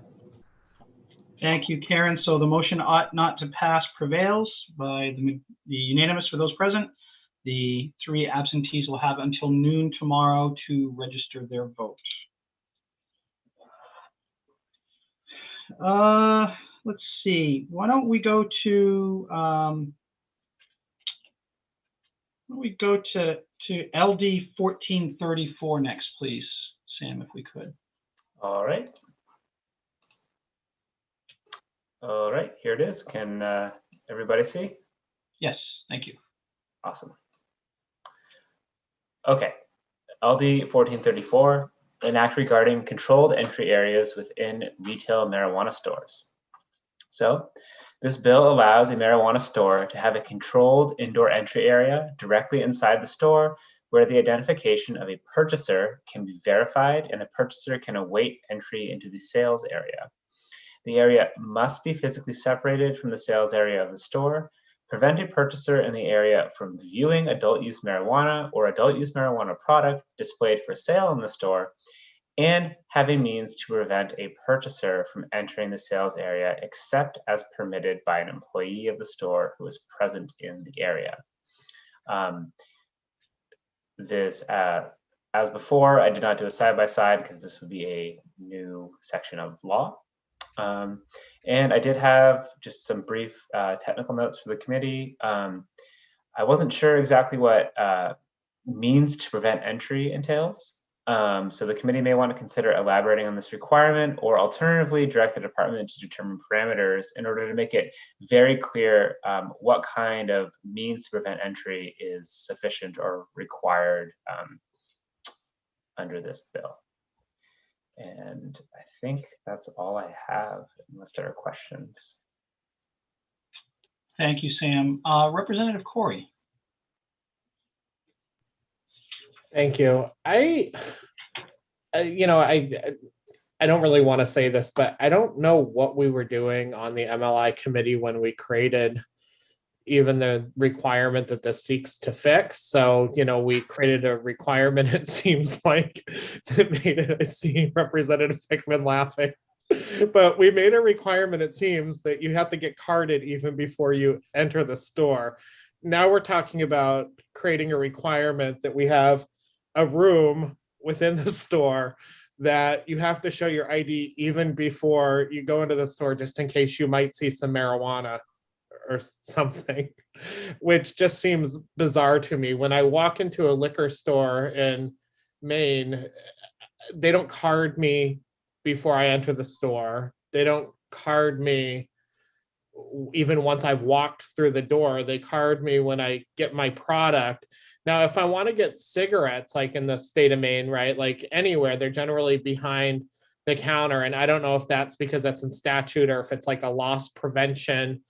Thank you, Karen. So the motion ought not to pass prevails by the unanimous for those present. The 3 absentees will have until noon tomorrow to register their vote. Let's see. Why don't we go to LD 1434 next, please, Sam, if we could. All right. All right, here it is. Can everybody see? Yes, thank you. Awesome. Okay, LD 1434, an act regarding controlled entry areas within retail marijuana stores. So this bill allows a marijuana store to have a controlled indoor entry area directly inside the store where the identification of a purchaser can be verified and the purchaser can await entry into the sales area. The area must be physically separated from the sales area of the store, prevent a purchaser in the area from viewing adult use marijuana or adult use marijuana product displayed for sale in the store, and have a means to prevent a purchaser from entering the sales area except as permitted by an employee of the store who is present in the area. As before, I did not do a side-by-side because this would be a new section of law. And I did have just some brief technical notes for the committee. I wasn't sure exactly what means to prevent entry entails. So the committee may want to consider elaborating on this requirement, or alternatively direct the department to determine parameters in order to make it very clear what kind of means to prevent entry is sufficient or required under this bill. And I think that's all I have, unless there are questions. Thank you, Sam. Representative Corey. Thank you. I don't really want to say this, but I don't know what we were doing on the MLI committee when we created even the requirement that this seeks to fix. So, we created a requirement, it seems like, that made it, I see Representative Hickman laughing. But we made a requirement, it seems, that you have to get carded even before you enter the store. Now we're talking about creating a requirement that we have a room within the store that you have to show your ID even before you go into the store, just in case you might see some marijuana or something, which just seems bizarre to me. When I walk into a liquor store in Maine, they don't card me before I enter the store. They don't card me even once I've walked through the door. They card me when I get my product. Now, if I want to get cigarettes, like in the state of Maine, right, like anywhere, they're generally behind the counter. And I don't know if that's because that's in statute or if it's like a loss prevention,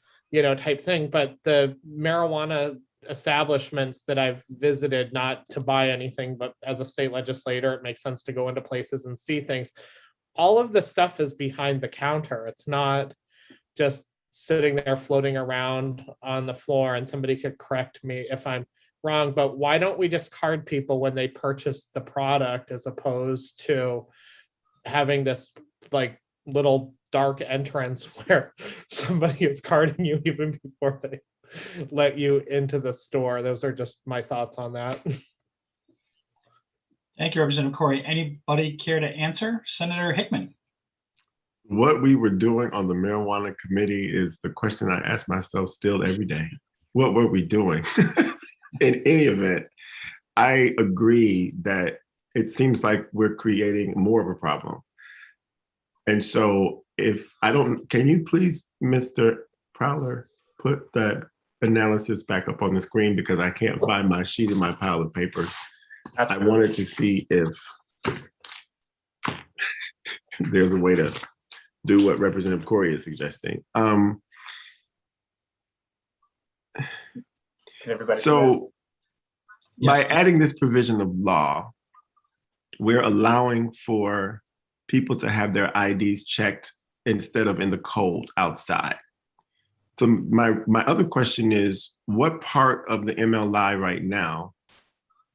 type thing. But the marijuana establishments that I've visited, not to buy anything, but as a state legislator, it makes sense to go into places and see things. All of the stuff is behind the counter. It's not just sitting there floating around on the floor, and somebody could correct me if I'm wrong, but why don't we just card people when they purchase the product, as opposed to having this like little dark entrance where somebody is carding you even before they let you into the store? Those are just my thoughts on that. Thank you, Representative Corey. Anybody care to answer? Senator Hickman. What we were doing on the marijuana committee is the question I ask myself still every day. What were we doing? In any event, I agree that it seems like we're creating more of a problem. And so can you please, Mr. Prowler, put that analysis back up on the screen, because I can't find my sheet in my pile of papers. Absolutely. I wanted to see if there's a way to do what Representative Corey is suggesting. Can everybody so by adding this provision of law, we're allowing for people to have their IDs checked instead of in the cold outside. So my other question is, what part of the MLI right now,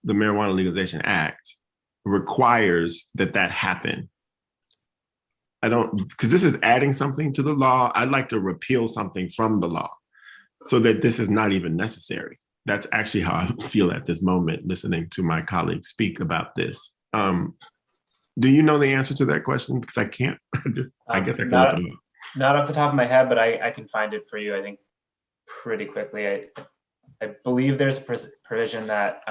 the Marijuana Legalization Act, requires that happen? Because this is adding something to the law. I'd like to repeal something from the law so that this is not even necessary. That's actually how I feel at this moment, listening to my colleagues speak about this. Do you know the answer to that question? Because I can't, I guess I can look it up. Not off the top of my head, but I can find it for you, I think, pretty quickly. I believe there's a provision that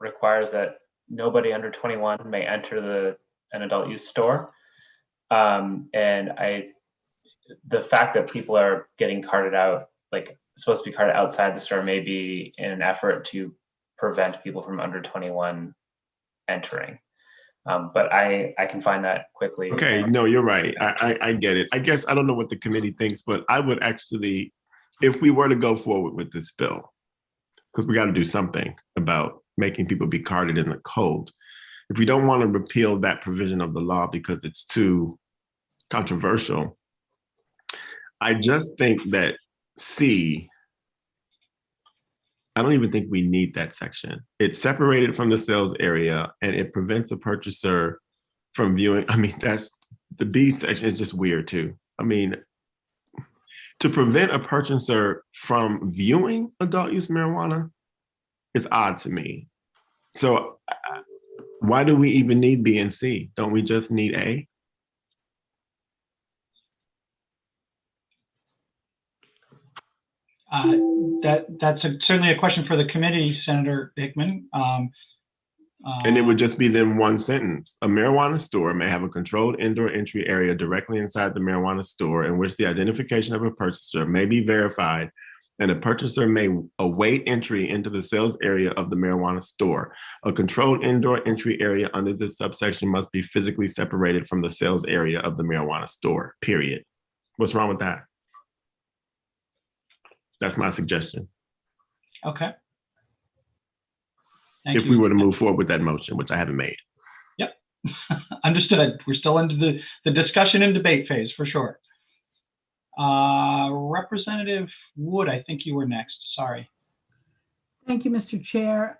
requires that nobody under 21 may enter an adult use store. And the fact that people are getting carted out, like supposed to be carted outside the store, may be in an effort to prevent people from under 21 entering. But I can find that quickly. Okay, no, you're right. I get it. I guess I don't know what the committee thinks, but I would actually, if we were to go forward with this bill, because we got to do something about making people be carded in the cold. If we don't want to repeal that provision of the law because it's too controversial, I just think that C I don't even think we need that section. It's separated from the sales area and it prevents a purchaser from viewing. I mean, that's the B section is just weird too. I mean, to prevent a purchaser from viewing adult use marijuana is odd to me. So why do we even need B and C? Don't we just need A? That's certainly a question for the committee, Senator Hickman. And it would just be then one sentence. A marijuana store may have a controlled indoor entry area directly inside the marijuana store in which the identification of a purchaser may be verified, and a purchaser may await entry into the sales area of the marijuana store. A controlled indoor entry area under this subsection must be physically separated from the sales area of the marijuana store, period. What's wrong with that? That's my suggestion. Okay. If we were to move forward with that motion, which I haven't made. Yep. Understood. We're still into the discussion and debate phase for sure. Representative Wood, I think you were next. Sorry. Thank you, Mr. Chair.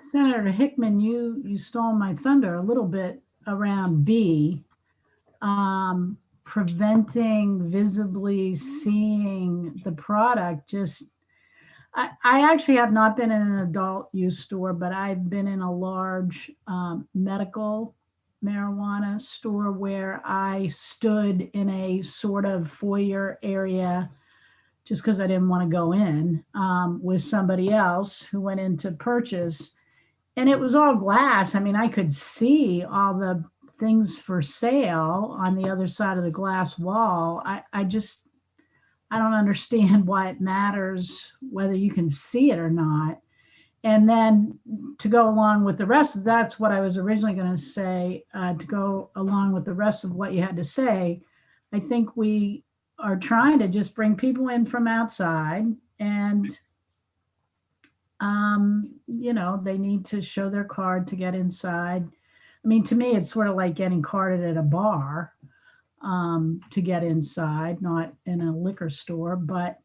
Senator Hickman, you stole my thunder a little bit around B. Preventing visibly seeing the product. Just, I actually have not been in an adult use store, but I've been in a large medical marijuana store where I stood in a sort of foyer area just because I didn't want to go in with somebody else who went in to purchase. And it was all glass. I mean, I could see all the things for sale on the other side of the glass wall. I don't understand why it matters whether you can see it or not. And then to go along with the rest, that's what I was originally going to say, to go along with the rest of what you had to say. I think we are trying to just bring people in from outside and, you know, they need to show their card to get inside. I mean, to me, it's sort of like getting carded at a bar to get inside, not in a liquor store. But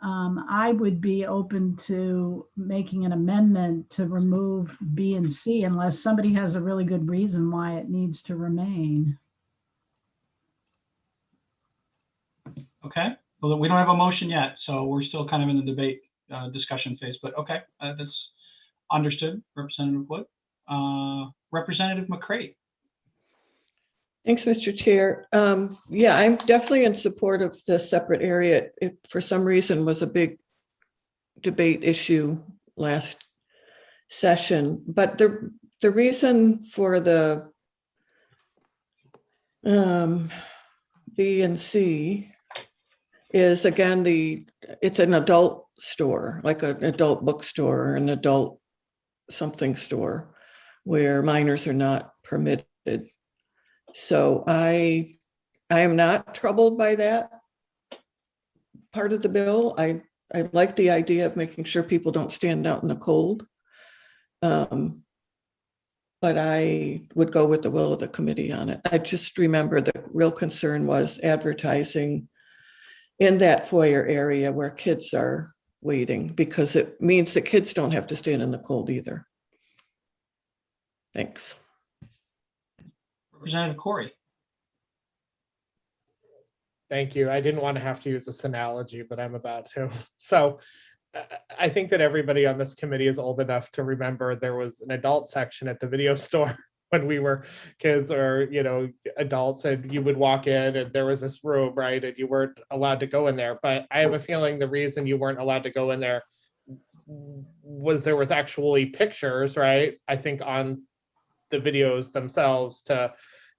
I would be open to making an amendment to remove B and C unless somebody has a really good reason why it needs to remain. Okay. Well, we don't have a motion yet, so we're still kind of in the debate discussion phase. But okay, that's understood, Representative Wood. Representative McCray. Thanks, Mr. Chair. Yeah, I'm definitely in support of the separate area. It, for some reason, was a big debate issue last session. But the reason for the B and C is, again, it's an adult store, like an adult bookstore or an adult something store, where minors are not permitted. So I am not troubled by that part of the bill. I like the idea of making sure people don't stand out in the cold. But I would go with the will of the committee on it. I just remember the real concern was advertising in that foyer area where kids are waiting, because it means that kids don't have to stand in the cold either. Thanks. Representative Corey. Thank you. I didn't want to have to use this analogy, but I'm about to. So I think that everybody on this committee is old enough to remember there was an adult section at the video store when we were kids, or, you know, adults, and you would walk in and there was this room, right? And you weren't allowed to go in there. But I have a feeling the reason you weren't allowed to go in there was there was actually pictures, right? I think on the videos themselves to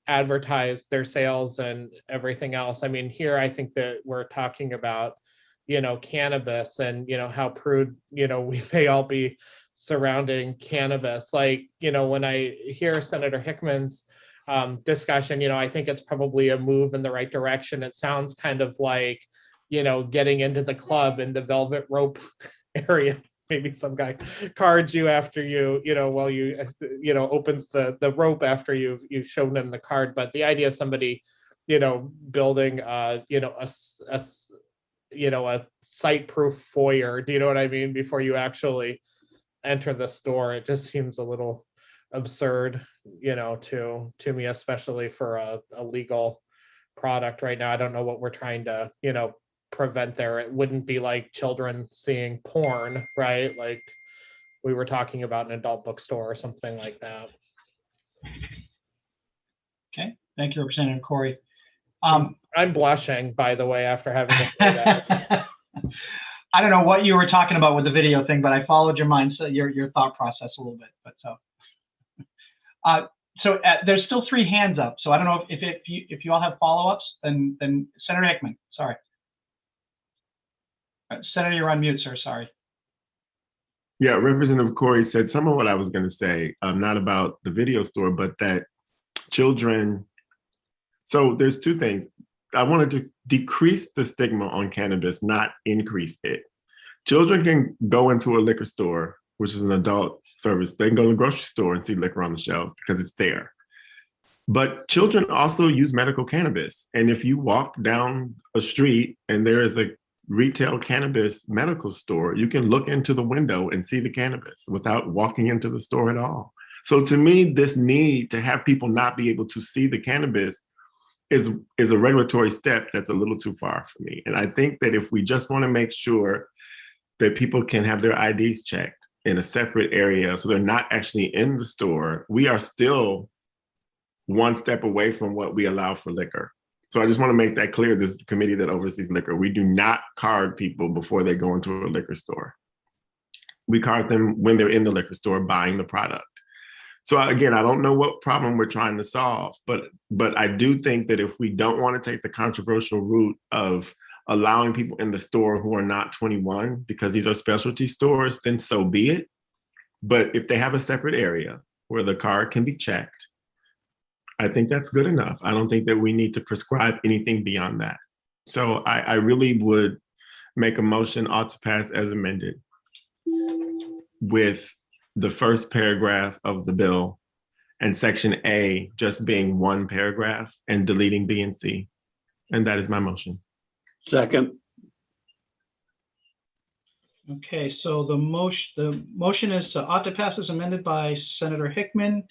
advertise their sales and everything else. I mean, here, I think that we're talking about, you know, cannabis and, you know, how prude, you know, we may all be surrounding cannabis. Like, you know, when I hear Senator Hickman's discussion, you know, I think it's probably a move in the right direction. It sounds kind of like, you know, getting into the club in the velvet rope area. Maybe some guy cards you after you know, while you know, opens the rope after you've shown them the card. But the idea of somebody, you know, building, you know, a site-proof foyer. Do you know what I mean? Before you actually enter the store, it just seems a little absurd, to me, especially for a legal product right now. I don't know what we're trying to, prevent there. It wouldn't be like children seeing porn, right? Like we were talking about an adult bookstore or something like that. Okay, thank you, Representative Corey. I'm blushing, by the way, after having to say that. I don't know what you were talking about with the video thing, but I followed your mind, so your thought process a little bit. But so there's still 3 hands up. So I don't know if you all have follow-ups, then Senator Hickman. Sorry, Senator, you're on mute, sir. Sorry. Yeah, Representative Corey said some of what I was going to say, not about the video store, but that children. So there's 2 things. I wanted to decrease the stigma on cannabis, not increase it. Children can go into a liquor store, which is an adult service. They can go to the grocery store and see liquor on the shelf because it's there. But children also use medical cannabis. And if you walk down a street and there is a retail cannabis medical store, you can look into the window and see the cannabis without walking into the store at all. So to me, this need to have people not be able to see the cannabis is a regulatory step that's a little too far for me. And I think that if we just want to make sure that people can have their IDs checked in a separate area so they're not actually in the store, we are still one step away from what we allow for liquor. So I just want to make that clear. This is the committee that oversees liquor. We do not card people before they go into a liquor store. We card them when they're in the liquor store buying the product. So again, I don't know what problem we're trying to solve, but I do think that if we don't want to take the controversial route of allowing people in the store who are not 21, because these are specialty stores, then so be it. But if they have a separate area where the card can be checked, I think that's good enough. I don't think that we need to prescribe anything beyond that. So I really would make a motion ought to pass as amended with the first paragraph of the bill and section A just being 1 paragraph and deleting B and C. And that is my motion. Second. Okay, so the motion is ought to pass as amended by Senator Hickman,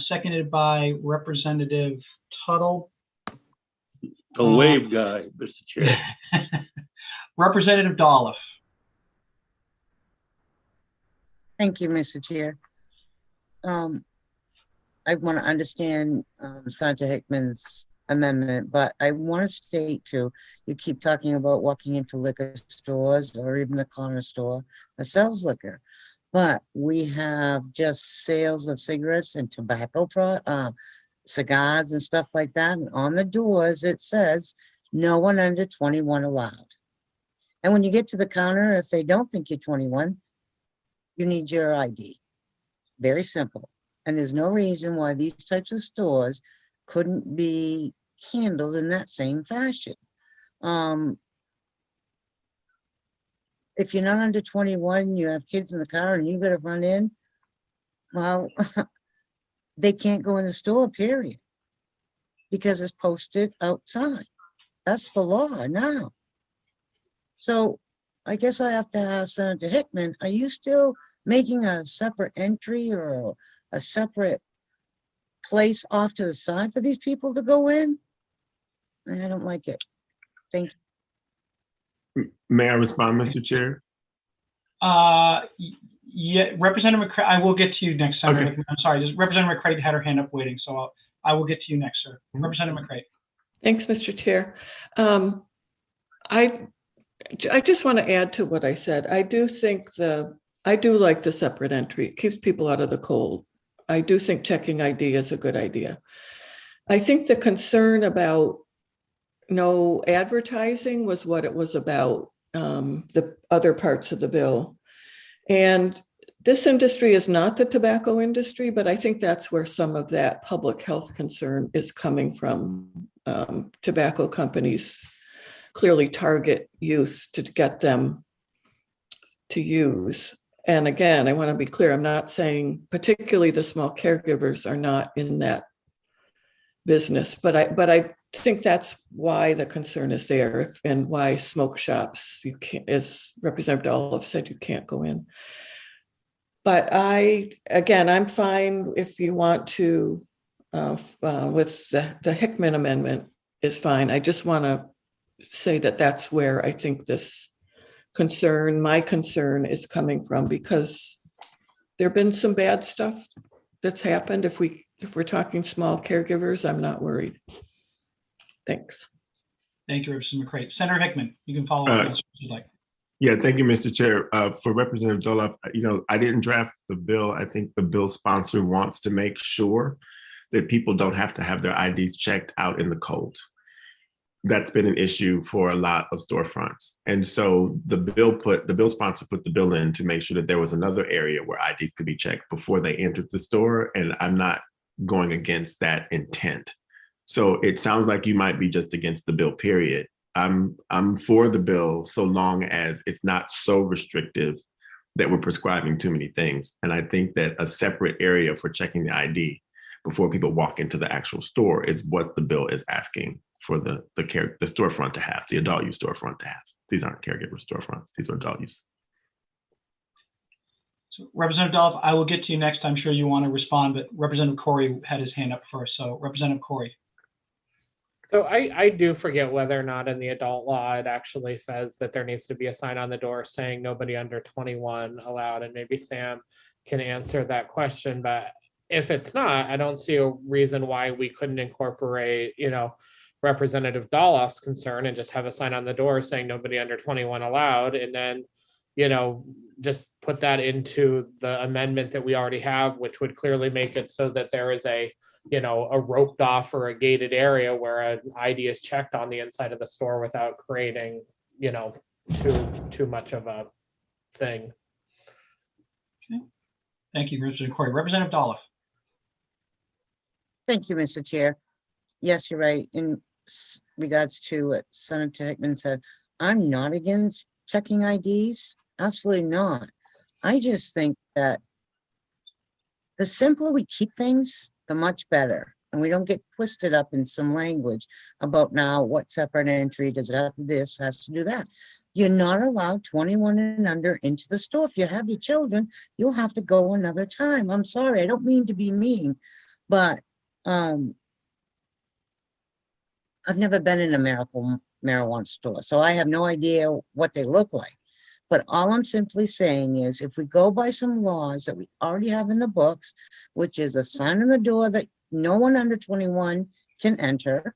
seconded by Representative Tuttle. The wave guy, Mr. Chair. Representative Dolph. Thank you, Mr. Chair. I want to understand Senator Hickman's amendment, but I want to state too, you keep talking about walking into liquor stores or even the corner store that sells liquor, but we have just sales of cigarettes and tobacco, cigars and stuff like that. And on the doors, it says no one under 21 allowed. And when you get to the counter, if they don't think you're 21, you need your ID. Very simple. And there's no reason why these types of stores couldn't be handled in that same fashion. If you're not under 21, you have kids in the car and you gotta run in, well, they can't go in the store, period. Because it's posted outside. That's the law now. So I guess I have to ask Senator Hickman, are you still making a separate entry or a separate place off to the side for these people to go in? I don't like it. Thank you. May I respond, Mr. Chair? Yeah, Representative McCray, I will get to you next, Senator. Okay. I'm sorry, just Representative McCray had her hand up waiting, so I will get to you next, sir. Representative McCray. Thanks, Mr. Chair. I just want to add to what I said. I do like the separate entry. It keeps people out of the cold. I do think checking ID is a good idea. I think the concern about no advertising was what it was about, the other parts of the bill. And this industry is not the tobacco industry, but I think that's where some of that public health concern is coming from. Tobacco companies clearly target youth to get them to use. And again, I want to be clear, I'm not saying particularly the small caregivers are not in that business. But I think that's why the concern is there, and why smoke shops, you can't, as Representative Olive said, you can't go in. But again, I'm fine if you want to, with the Hickman amendment is fine. I just want to say that that's where I think this concern, my concern, is coming from, because there've been some bad stuff that's happened. If we're talking small caregivers, I'm not worried. Thanks. Thank you, Representative McCray. Senator Hickman, you can follow up if you'd like. Yeah, thank you, Mr. Chair. For Representative Doloff, I didn't draft the bill. I think the bill sponsor wants to make sure that people don't have to have their IDs checked out in the cold. That's been an issue for a lot of storefronts. And so the bill sponsor put the bill in to make sure that there was another area where IDs could be checked before they entered the store. And I'm not going against that intent. So it sounds like you might be just against the bill, period. I'm for the bill so long as it's not so restrictive that we're prescribing too many things. And I think that a separate area for checking the ID before people walk into the actual store is what the bill is asking for the storefront to have, the adult use storefront to have. These aren't caregiver storefronts, these are adult use. So Representative Doloff, I will get to you next. I'm sure you want to respond, but Representative Corey had his hand up first. So Representative Corey. So I do forget whether or not in the adult law it actually says that there needs to be a sign on the door saying nobody under 21 allowed, and maybe Sam can answer that question. But if it's not, I don't see a reason why we couldn't incorporate, Representative Doloff's concern and just have a sign on the door saying nobody under 21 allowed, and then, just put that into the amendment that we already have, which would clearly make it so that there is a roped off or a gated area where an ID is checked on the inside of the store without creating, too much of a thing. Okay. Thank you, Representative Corey. Representative Doloff. Thank you, Mr. Chair. Yes, you're right. In regards to what Senator Hickman said, I'm not against checking IDs. Absolutely not. I just think that the simpler we keep things, the much better. And we don't get twisted up in some language about now what separate entry, does it have to this, has to do that. You're not allowed 21 and under into the store. If you have your children, you'll have to go another time. I'm sorry, I don't mean to be mean, but I've never been in a marijuana store, so I have no idea what they look like. But all I'm simply saying is, if we go by some laws that we already have in the books, which is a sign on the door that no one under 21 can enter,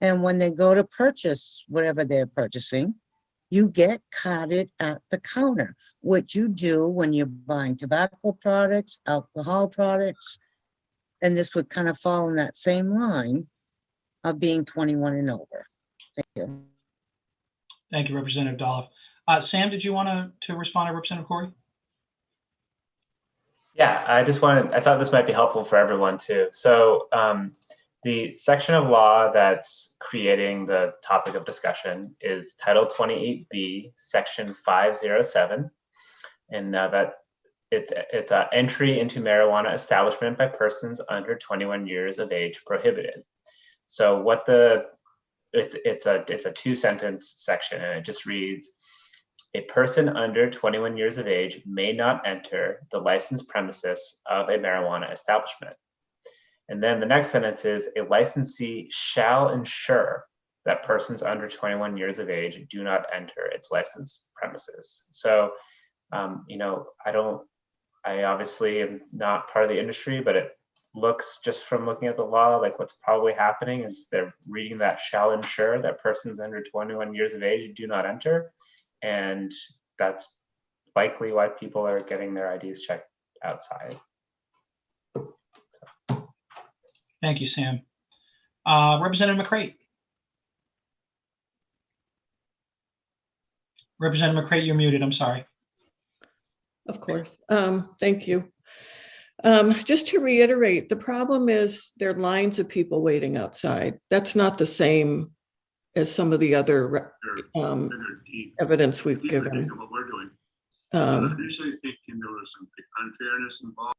and when they go to purchase whatever they're purchasing, you get carded at the counter, which you do when you're buying tobacco products, alcohol products, and this would kind of fall in that same line of being 21 and over. Thank you. Thank you, Representative Doloff. Sam, did you want to respond to Representative Corey? Yeah, I thought this might be helpful for everyone too. So the section of law that's creating the topic of discussion is Title 28B, Section 507. And that it's an entry into marijuana establishment by persons under 21 years of age prohibited. So it's a 2-sentence section, and it just reads, a person under 21 years of age may not enter the licensed premises of a marijuana establishment. And then the next sentence is, a licensee shall ensure that persons under 21 years of age do not enter its licensed premises. So, I obviously am not part of the industry, but it looks, just from looking at the law, like what's probably happening is they're reading that shall ensure that persons under 21 years of age do not enter. And that's likely why people are getting their IDs checked outside. Thank you, Sam. Representative McCray. Representative McCray, you're muted. I'm sorry. Of course. Thank you. Just to reiterate, the problem is there are lines of people waiting outside. That's not the same as some of the other evidence we've given. What we're doing. I'm initially thinking there was some unfairness involved.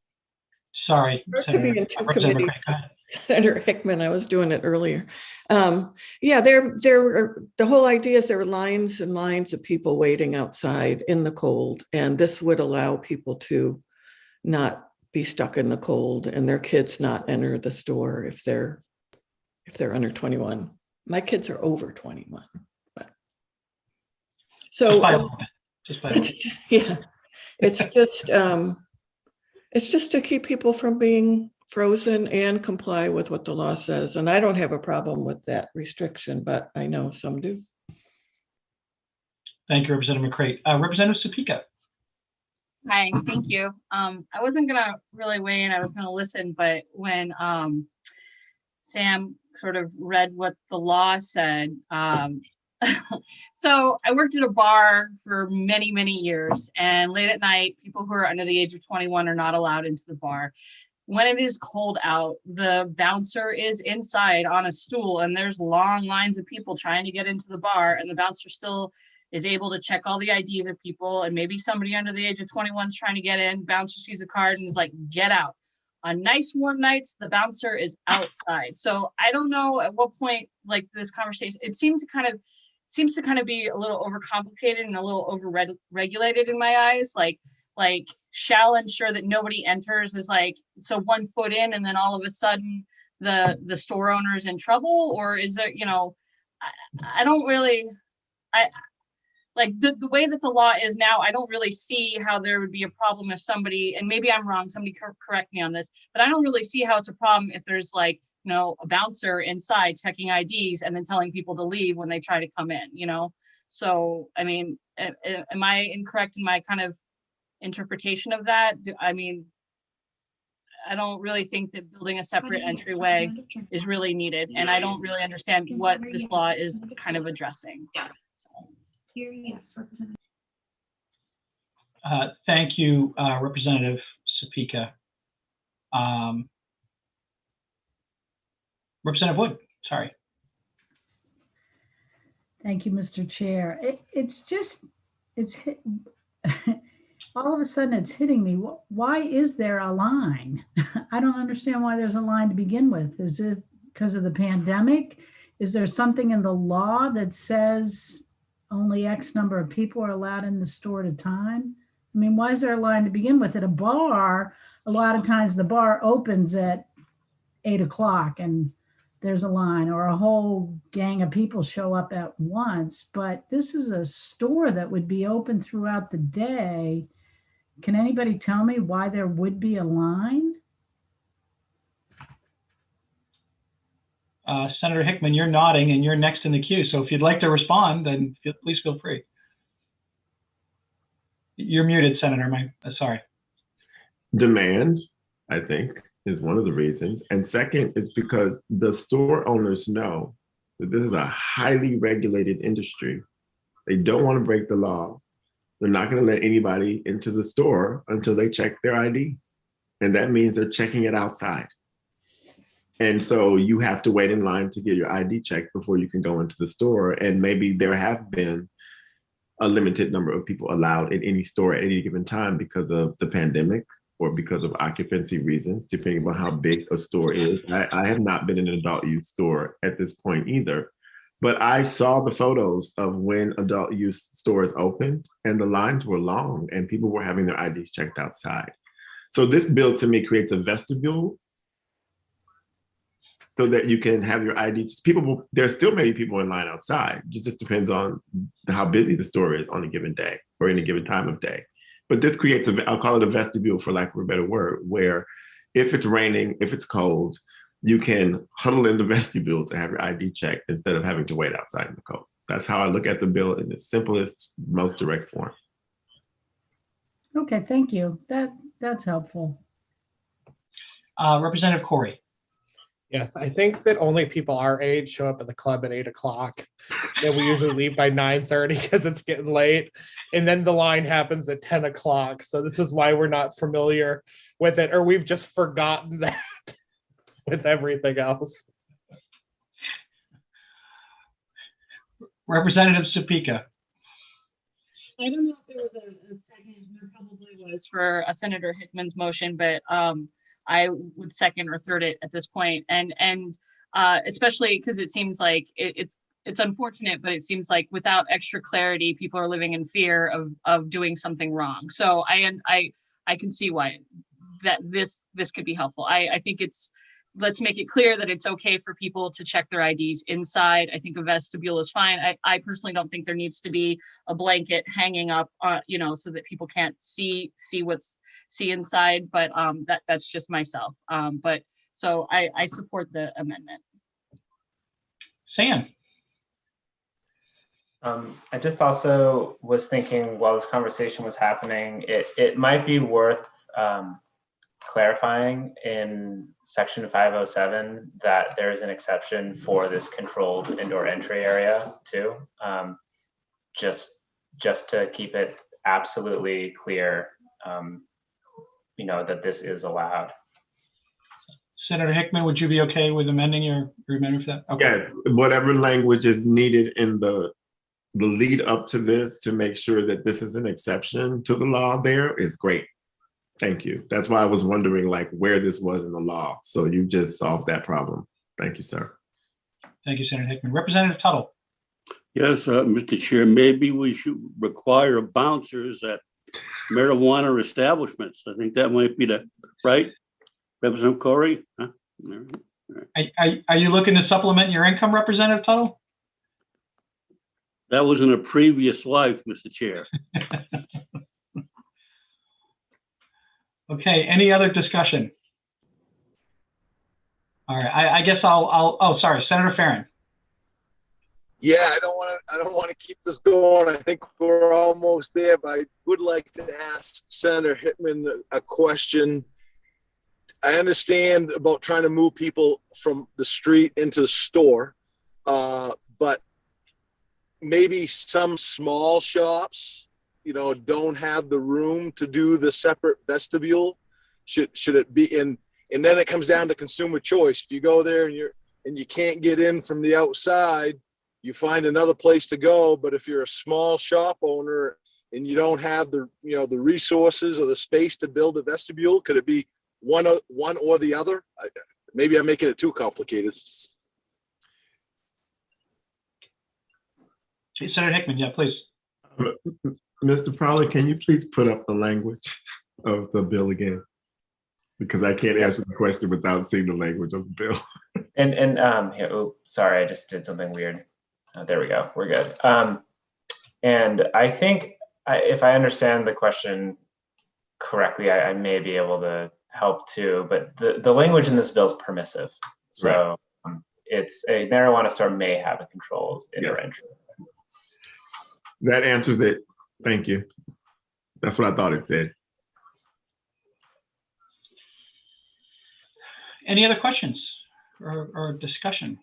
Sorry, To be in two Representative committees. McCray, go ahead. Senator Hickman, I was doing it earlier. Yeah, the whole idea is there are lines and lines of people waiting outside in the cold, and this would allow people to not be stuck in the cold and their kids not enter the store if they're under 21. My kids are over 21, but so yeah, it's just to keep people from being frozen and comply with what the law says. And I don't have a problem with that restriction, but I know some do. Thank you, Representative McCray. Representative Supika. Hi, thank you. I wasn't gonna really weigh in, I was gonna listen, but when Sam sort of read what the law said, so I worked at a bar for many, many years, and late at night, people who are under the age of 21 are not allowed into the bar. When it is cold out, the bouncer is inside on a stool, and there's long lines of people trying to get into the bar, and the bouncer still is able to check all the IDs of people, and maybe somebody under the age of 21 is trying to get in, bouncer sees a card and is like, get out. On nice warm nights, the bouncer is outside. So I don't know at what point, like this conversation, it seems to kind of be a little overcomplicated and a little over-regulated in my eyes. Like shall ensure that nobody enters is like, so 1 foot in and then all of a sudden the store owner is in trouble? Or is there, I don't really, like the way that the law is now, I don't really see how there would be a problem if somebody, and maybe I'm wrong, somebody correct me on this, but I don't really see how it's a problem if there's like, a bouncer inside checking IDs and then telling people to leave when they try to come in, So, I mean, am I incorrect in my kind of interpretation of that? I mean, I don't really think that building a separate entryway is really needed. And I don't really understand what this law is kind of addressing. Yeah. Yes, Representative. Thank you, Representative Supika. Representative Wood, sorry. Thank you, Mr. Chair. All of a sudden it's hitting me. Why is there a line? I don't understand why there's a line to begin with. Is it because of the pandemic? Is there something in the law that says only X number of people are allowed in the store at a time? I mean, why is there a line to begin with? At a bar, a lot of times the bar opens at 8 o'clock and there's a line, or a whole gang of people show up at once. But this is a store that would be open throughout the day. Can anybody tell me why there would be a line? Senator Hickman, you're nodding and you're next in the queue. So if you'd like to respond, then please feel free. You're muted, Senator. Sorry. Demand, I think, is one of the reasons. And second is because the store owners know that this is a highly regulated industry. They don't want to break the law. They're not going to let anybody into the store until they check their ID. And that means they're checking it outside. And so you have to wait in line to get your ID checked before you can go into the store. And maybe there have been a limited number of people allowed in any store at any given time because of the pandemic or because of occupancy reasons, depending on how big a store is. I have not been in an adult use store at this point either, but I saw the photos of when adult use stores opened and the lines were long and people were having their IDs checked outside. So this bill to me creates a vestibule so that you can have your ID. There's still maybe people in line outside. It just depends on how busy the store is on a given day or any given time of day. But this creates I'll call it a vestibule for lack of a better word, where if it's raining, if it's cold, you can huddle in the vestibule to have your ID checked instead of having to wait outside in the cold. That's how I look at the bill in the simplest, most direct form. Okay, thank you. That's helpful. Representative Corey. Yes, I think that only people our age show up at the club at 8 o'clock. And we usually leave by 9:30 because it's getting late. And then the line happens at 10 o'clock. So this is why we're not familiar with it, or we've just forgotten that with everything else. Representative Supika. I don't know if there was a second, there probably was for Senator Hickman's motion, but I would second or third it at this point. And especially because it seems like it's unfortunate, but it seems like without extra clarity, people are living in fear of doing something wrong. So I can see why that this could be helpful. I think let's make it clear that it's okay for people to check their IDs inside. I think a vestibule is fine. I personally don't think there needs to be a blanket hanging up, so that people can't see inside. But that's just myself. But so I support the amendment. Sam. I just also was thinking while this conversation was happening, it might be worth clarifying in section 507 that there's an exception for this controlled indoor entry area too, just to keep it absolutely clear, that this is allowed. Senator Hickman, would you be okay with amending your amendment for that? Okay. Yes, whatever language is needed in the lead up to this to make sure that this is an exception to the law there is great. Thank you. That's why I was wondering where this was in the law. So you just solved that problem. Thank you, sir. Thank you, Senator Hickman. Representative Tuttle. Yes, Mr. Chair, maybe we should require bouncers at marijuana establishments. I think that might be right. Representative Corey? Huh? Are you looking to supplement your income, Representative Tuttle? That was in a previous life, Mr. Chair. Okay, any other discussion? All right, I guess oh, sorry, Senator Farron. Yeah, I don't want to keep this going. I think we're almost there, but I would like to ask Senator Hickman a question. I understand about trying to move people from the street into the store, but maybe some small shops, don't have the room to do the separate vestibule. Should it be in? And then it comes down to consumer choice. If you go there and you can't get in from the outside, you find another place to go. But if you're a small shop owner and you don't have the resources or the space to build a vestibule, could it be one or the other? Maybe I'm making it too complicated. Senator Hickman, yeah, please. Mr. Prowley, can you please put up the language of the bill again? Because I can't answer the question without seeing the language of the bill. Oh, sorry, I just did something weird. There we go, we're good. And I think if I understand the question correctly, I may be able to help too, but the language in this bill is permissive. So right. It's a marijuana store may have a controlled indoor entry. That answers it. Thank you. That's what I thought it said. Any other questions or discussion?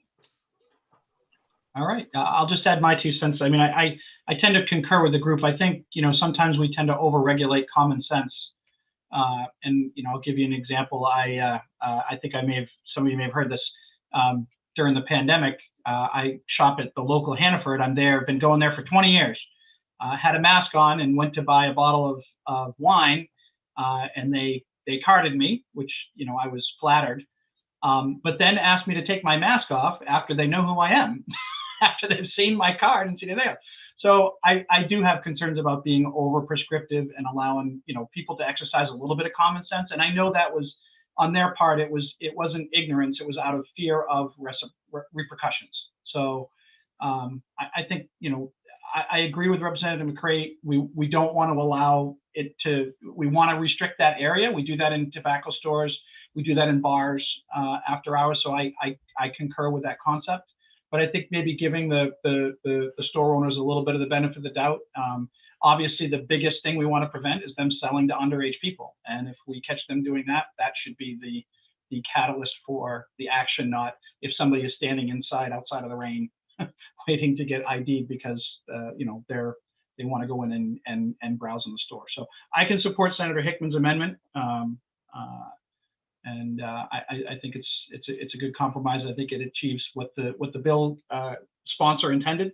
All right, I'll just add my 2 cents. I mean, I tend to concur with the group. I think, sometimes we tend to overregulate common sense. And, I'll give you an example. I think some of you may have heard this during the pandemic. I shop at the local Hannaford. Been going there for 20 years. Had a mask on and went to buy a bottle of wine, and they carded me, which, I was flattered, but then asked me to take my mask off after they know who I am, after they've seen my card and seen it there. So I do have concerns about being over prescriptive and allowing, people to exercise a little bit of common sense. And I know that was on their part, it wasn't ignorance, it was out of fear of repercussions. So I think, I agree with Representative McCray. We don't want to allow it to, we want to restrict that area. We do that in tobacco stores. We do that in bars after hours. So I concur with that concept. But I think maybe giving the store owners a little bit of the benefit of the doubt. Obviously, the biggest thing we want to prevent is them selling to underage people. And if we catch them doing that, that should be the catalyst for the action, not if somebody is standing outside of the rain, waiting to get ID'd because they want to go in and browse in the store. So I can support Senator Hickman's amendment, and I think it's a good compromise. I think it achieves what the bill sponsor intended,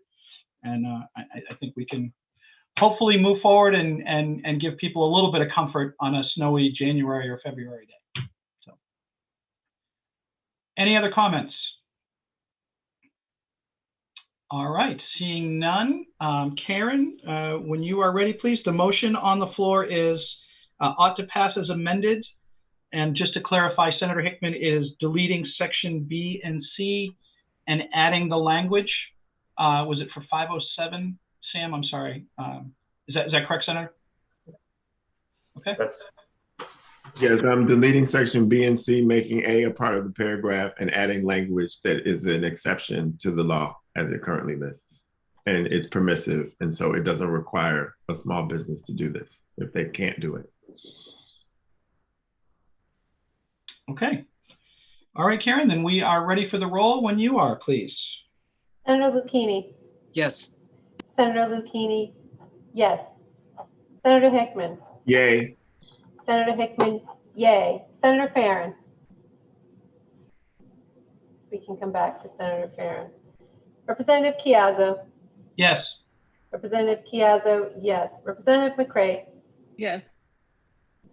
and I think we can hopefully move forward and give people a little bit of comfort on a snowy January or February day. So Any other comments? All right, seeing none. Karen, when you are ready, please. The motion on the floor is ought to pass as amended. And just to clarify, Senator Hickman is deleting section B and C and adding the language. Was it for 507, Sam? I'm sorry. Is that correct, Senator? Okay. Yes, I'm deleting section B and C, making A a part of the paragraph and adding language that is an exception to the law as it currently lists. And it's permissive, and so it doesn't require a small business to do this if they can't do it. Okay. All right, Karen, then we are ready for the roll when you are, please. Senator Lucchini. Yes. Senator Lucchini, yes. Senator Hickman. Yay. Senator Hickman, yay. Senator Farren. We can come back to Senator Farren. Representative Chiazzo. Yes. Representative Chiazzo, yes. Representative McCray. Yes.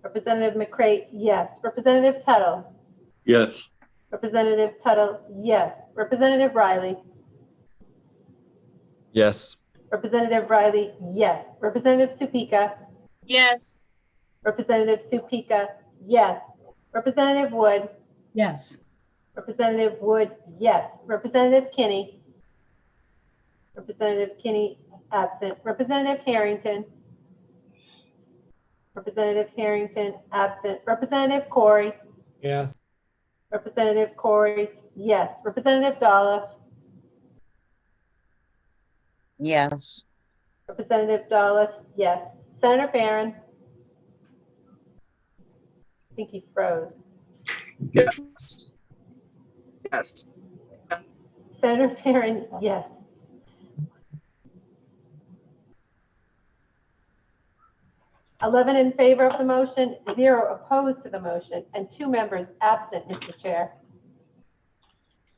Representative McCray, yes. Representative Tuttle. Yes. Representative Tuttle, yes. Representative Riley. Yes. Representative Riley, yes. Representative Supika. Yes. Representative Supika, yes. Representative Wood. Yes. Representative Wood, yes. Representative Kinney. Representative Kinney, absent. Representative Harrington. Representative Harrington, absent. Representative Corey. Yeah. Representative Corey, yes. Representative Dolliff. Yes. Representative Dolliff, yes. Senator Farren. I think he froze. Yes. Yes. Senator Farren, yes. $11 in favor of the motion, 0 opposed to the motion, and 2 members absent, Mr. Chair.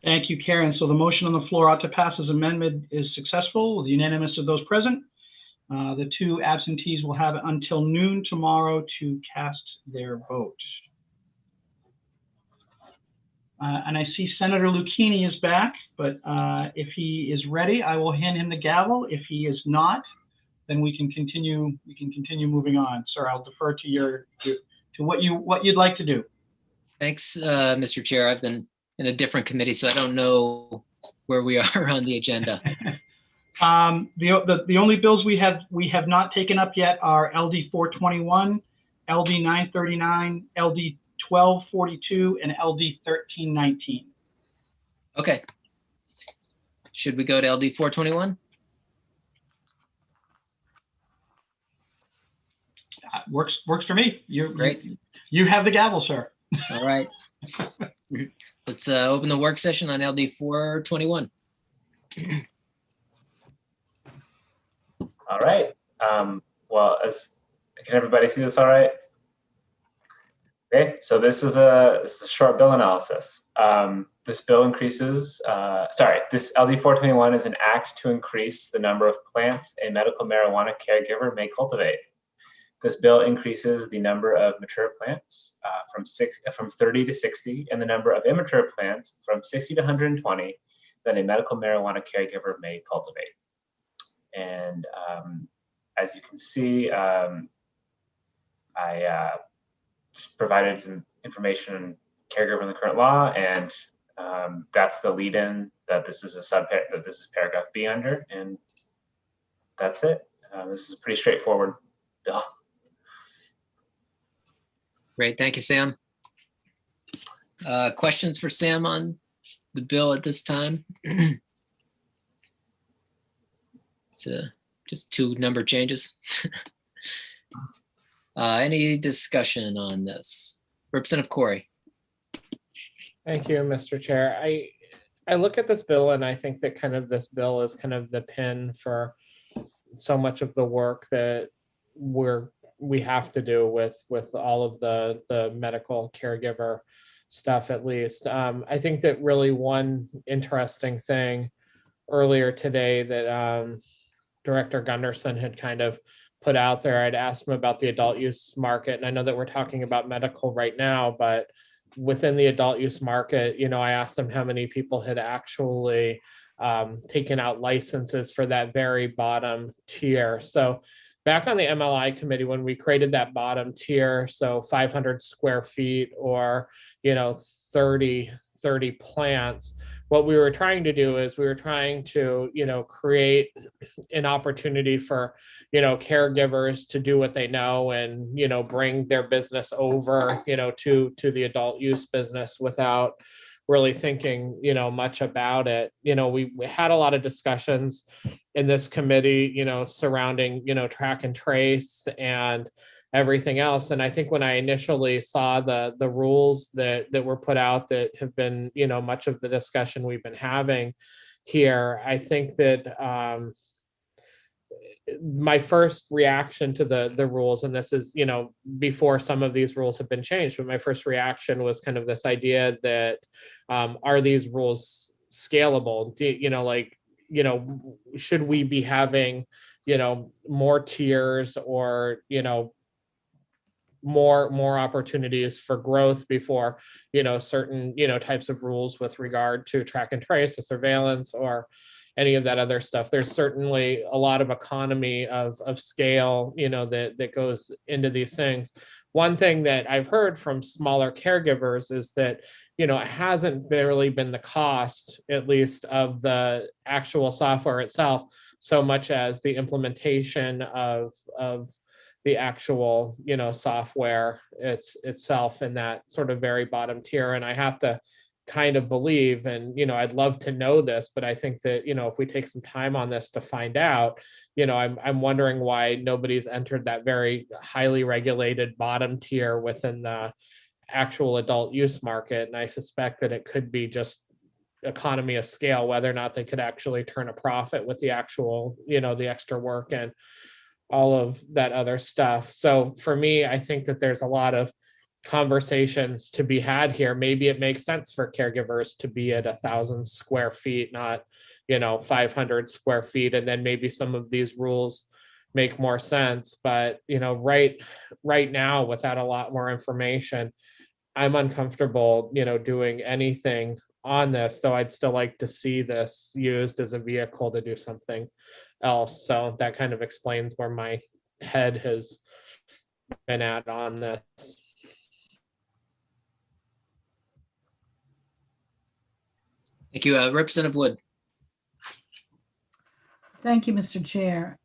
Thank you, Karen. So the motion on the floor ought to pass as amendment is successful with the unanimous of those present. The 2 absentees will have until noon tomorrow to cast their vote. And I see Senator Lucchini is back, but if he is ready, I will hand him the gavel. If he is not, then we can continue. We can continue moving on. Sir, I'll defer to what you'd like to do. Thanks, Mr. Chair. I've been in a different committee, so I don't know where we are on the agenda. The only bills we have not taken up yet are LD 421, LD 939, LD 1242, and LD 1319. Okay. Should we go to LD 421? Works for me. Great. You have the gavel, sir. All right. Let's open the work session on LD 421. All right. Well, can everybody see this all right? Okay, so this is a short bill analysis. This bill increases, this LD 421 is an act to increase the number of plants a medical marijuana caregiver may cultivate. This bill increases the number of mature plants from 30 to 60 and the number of immature plants from 60 to 120 that a medical marijuana caregiver may cultivate. And as you can see, I provided some information on caregiver in the current law, and that's the lead-in that this is that this is paragraph B under, and that's it. This is a pretty straightforward bill. Great, thank you, Sam. Questions for Sam on the bill at this time? It's just 2 number changes. Any discussion on this? Representative Corey. Thank you, Mr. Chair. I look at this bill and I think that kind of this bill is kind of the pin for so much of the work that we have to do with all of the medical caregiver stuff, at least. I think that really one interesting thing earlier today that Director Gunderson had kind of put out there, I'd asked him about the adult use market, and I know that we're talking about medical right now, but within the adult use market, I asked them how many people had actually taken out licenses for that very bottom tier. So back on the MLI committee, when we created that bottom tier, so 500 square feet or, 30 plants, what we were trying to do is we were trying to, create an opportunity for, caregivers to do what they know and, bring their business over, to the adult use business without really thinking, much about it. We had a lot of discussions in this committee, surrounding, track and trace and everything else. And I think when I initially saw the rules that were put out that have been, much of the discussion we've been having here, I think that my first reaction to the rules, and this is, before some of these rules have been changed, but my first reaction was kind of this idea that are these rules scalable? Should we be having, more tiers or, more opportunities for growth before, certain, types of rules with regard to track and trace or surveillance or any of that other stuff. There's certainly a lot of economy of scale, that goes into these things. One thing that I've heard from smaller caregivers is that, it hasn't really been the cost, at least of the actual software itself, so much as the implementation of the actual, software itself in that sort of very bottom tier. And I have to kind of believe, and, I'd love to know this, but I think that, if we take some time on this to find out, I'm wondering why nobody's entered that very highly regulated bottom tier within the actual adult use market. And I suspect that it could be just economy of scale, whether or not they could actually turn a profit with the actual, the extra work and all of that other stuff. So for me, I think that there's a lot of conversations to be had here. Maybe it makes sense for caregivers to be at 1,000 square feet, not 500 square feet, and then maybe some of these rules make more sense. But right now, without a lot more information, I'm uncomfortable doing anything on this, though I'd still like to see this used as a vehicle to do something else. So that kind of explains where my head has been at on this. Thank you. Representative Wood. Thank you, Mr. Chair.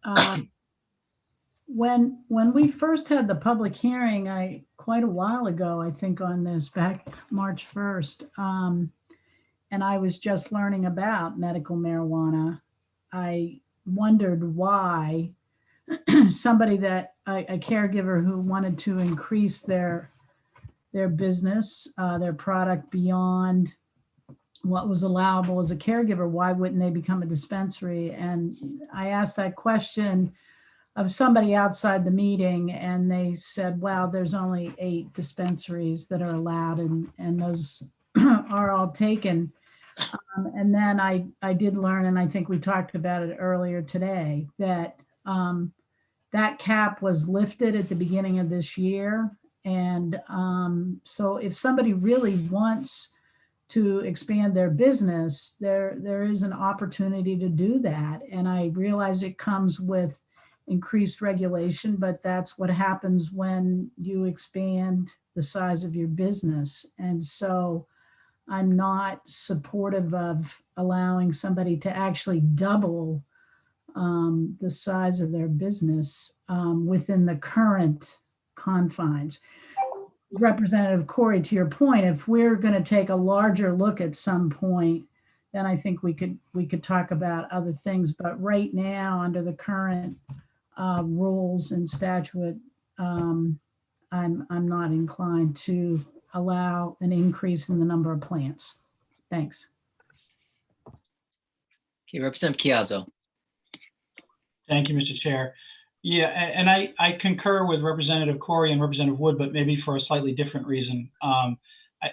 When we first had the public hearing, quite a while ago, I think on this, back March 1st, and I was just learning about medical marijuana, I wondered why somebody a caregiver who wanted to increase their business, their product beyond what was allowable as a caregiver, why wouldn't they become a dispensary? And I asked that question of somebody outside the meeting, and they said, well, there's only 8 dispensaries that are allowed, and those are all taken. And then I did learn, and I think we talked about it earlier today, that that cap was lifted at the beginning of this year. And so if somebody really wants to expand their business, there is an opportunity to do that. And I realize it comes with increased regulation, but that's what happens when you expand the size of your business. And so I'm not supportive of allowing somebody to actually double the size of their business within the current confines. Representative Corey, to your point, if we're going to take a larger look at some point, then I think we could talk about other things. But right now, under the current rules and statute, I'm not inclined to allow an increase in the number of plants. Thanks. Okay, Representative Chiazzo. Thank you, Mr. Chair. Yeah, and I concur with Representative Corey and Representative Wood, but maybe for a slightly different reason.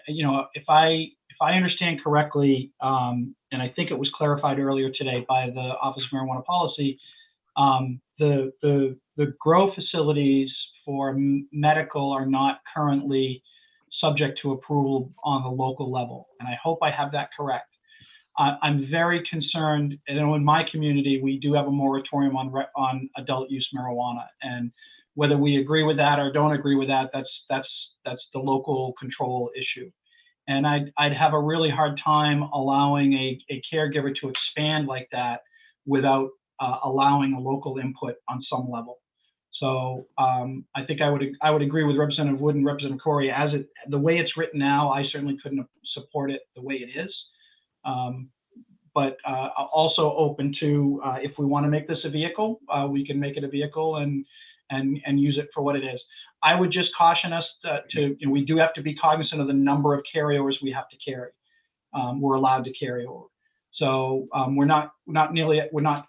If I understand correctly, and I think it was clarified earlier today by the Office of Marijuana Policy, the grow facilities for medical are not currently subject to approval on the local level. And I hope I have that correct. I'm very concerned, and in my community, we do have a moratorium on adult use marijuana. And whether we agree with that or don't agree with that, that's the local control issue. And I'd have a really hard time allowing a caregiver to expand like that without allowing a local input on some level. So I think I would agree with Representative Wood and Representative Corey. The way it's written now, I certainly couldn't support it the way it is. But also open to if we want to make this a vehicle, we can make it a vehicle and use it for what it is. I would just caution us we do have to be cognizant of the number of carryovers we have to carry. We're allowed to carry over. So we're not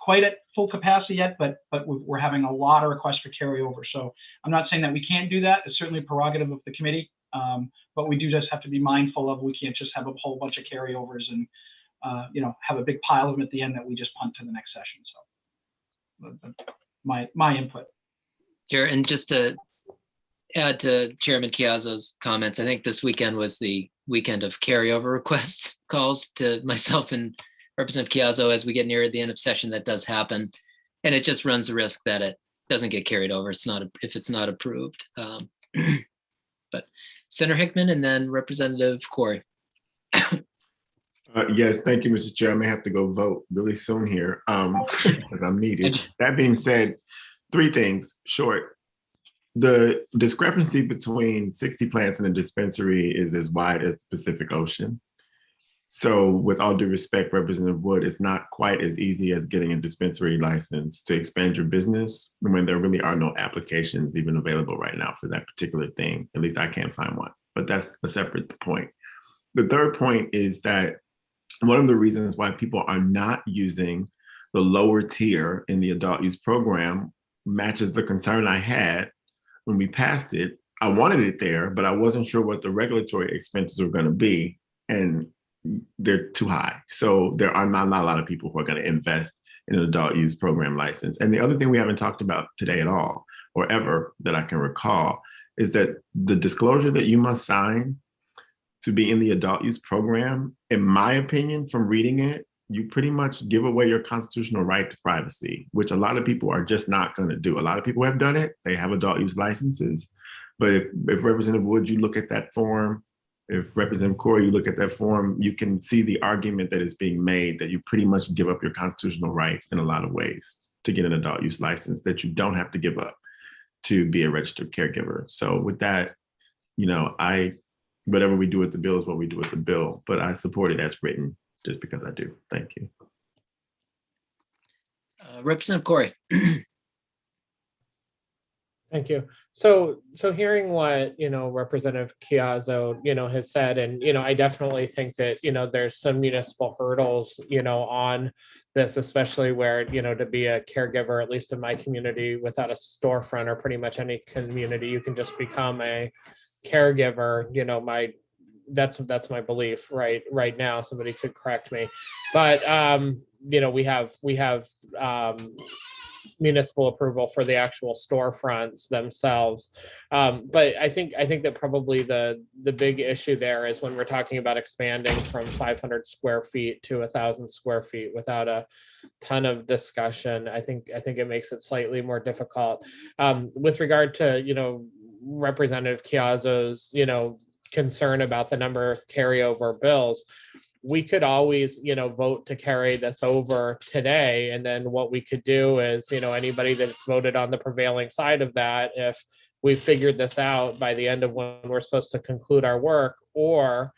quite at full capacity yet, but we're having a lot of requests for carryover. So I'm not saying that we can't do that. It's certainly a prerogative of the committee, but we do just have to be mindful of we can't just have a whole bunch of carryovers and have a big pile of them at the end that we just punt to the next session. So my input. Sure, and just to add to Chairman Chiazzo's comments, I think this weekend was the weekend of carryover requests calls to myself and Representative Chiazzo as we get near the end of session. That does happen, and it just runs the risk that it doesn't get carried over. If it's not approved. But Senator Hickman and then Representative Corey. Yes, thank you, Mr. Chair. I may have to go vote really soon here because I'm needed. That being said, 3 things short. The discrepancy between 60 plants and a dispensary is as wide as the Pacific Ocean. So with all due respect, Representative Wood, it's not quite as easy as getting a dispensary license to expand your business when there really are no applications even available right now for that particular thing. At least I can't find one, but that's a separate point. The third point is that one of the reasons why people are not using the lower tier in the adult use program matches the concern I had when we passed it. I wanted it there, but I wasn't sure what the regulatory expenses were going to be, and they're too high. So there are not a lot of people who are going to invest in an adult use program license. And the other thing we haven't talked about today at all, or ever that I can recall, is that the disclosure that you must sign to be in the adult use program, in my opinion, from reading it, you pretty much give away your constitutional right to privacy, which a lot of people are just not going to do. A lot of people have done it. They have adult use licenses. But if Representative Wood, you look at that form, if Representative Corey, you look at that form, you can see the argument that is being made that you pretty much give up your constitutional rights in a lot of ways to get an adult use license that you don't have to give up to be a registered caregiver. So with that, whatever we do with the bill is what we do with the bill, but I support it as written just because I do. Thank you. Representative Corey. Thank you. So hearing what, Representative Chiazzo, has said, and, I definitely think that, there's some municipal hurdles, on this, especially where, to be a caregiver, at least in my community, without a storefront or pretty much any community, you can just become a caregiver. That's my belief right now. Somebody could correct me, but we have municipal approval for the actual storefronts themselves. But I think that probably the big issue there is when we're talking about expanding from 500 square feet to 1,000 square feet without a ton of discussion. I think it makes it slightly more difficult. With regard to Representative Chiazzo's concern about the number of carryover bills, we could always vote to carry this over today, and then what we could do is anybody that's voted on the prevailing side of that, if we figured this out by the end of when we're supposed to conclude our work, or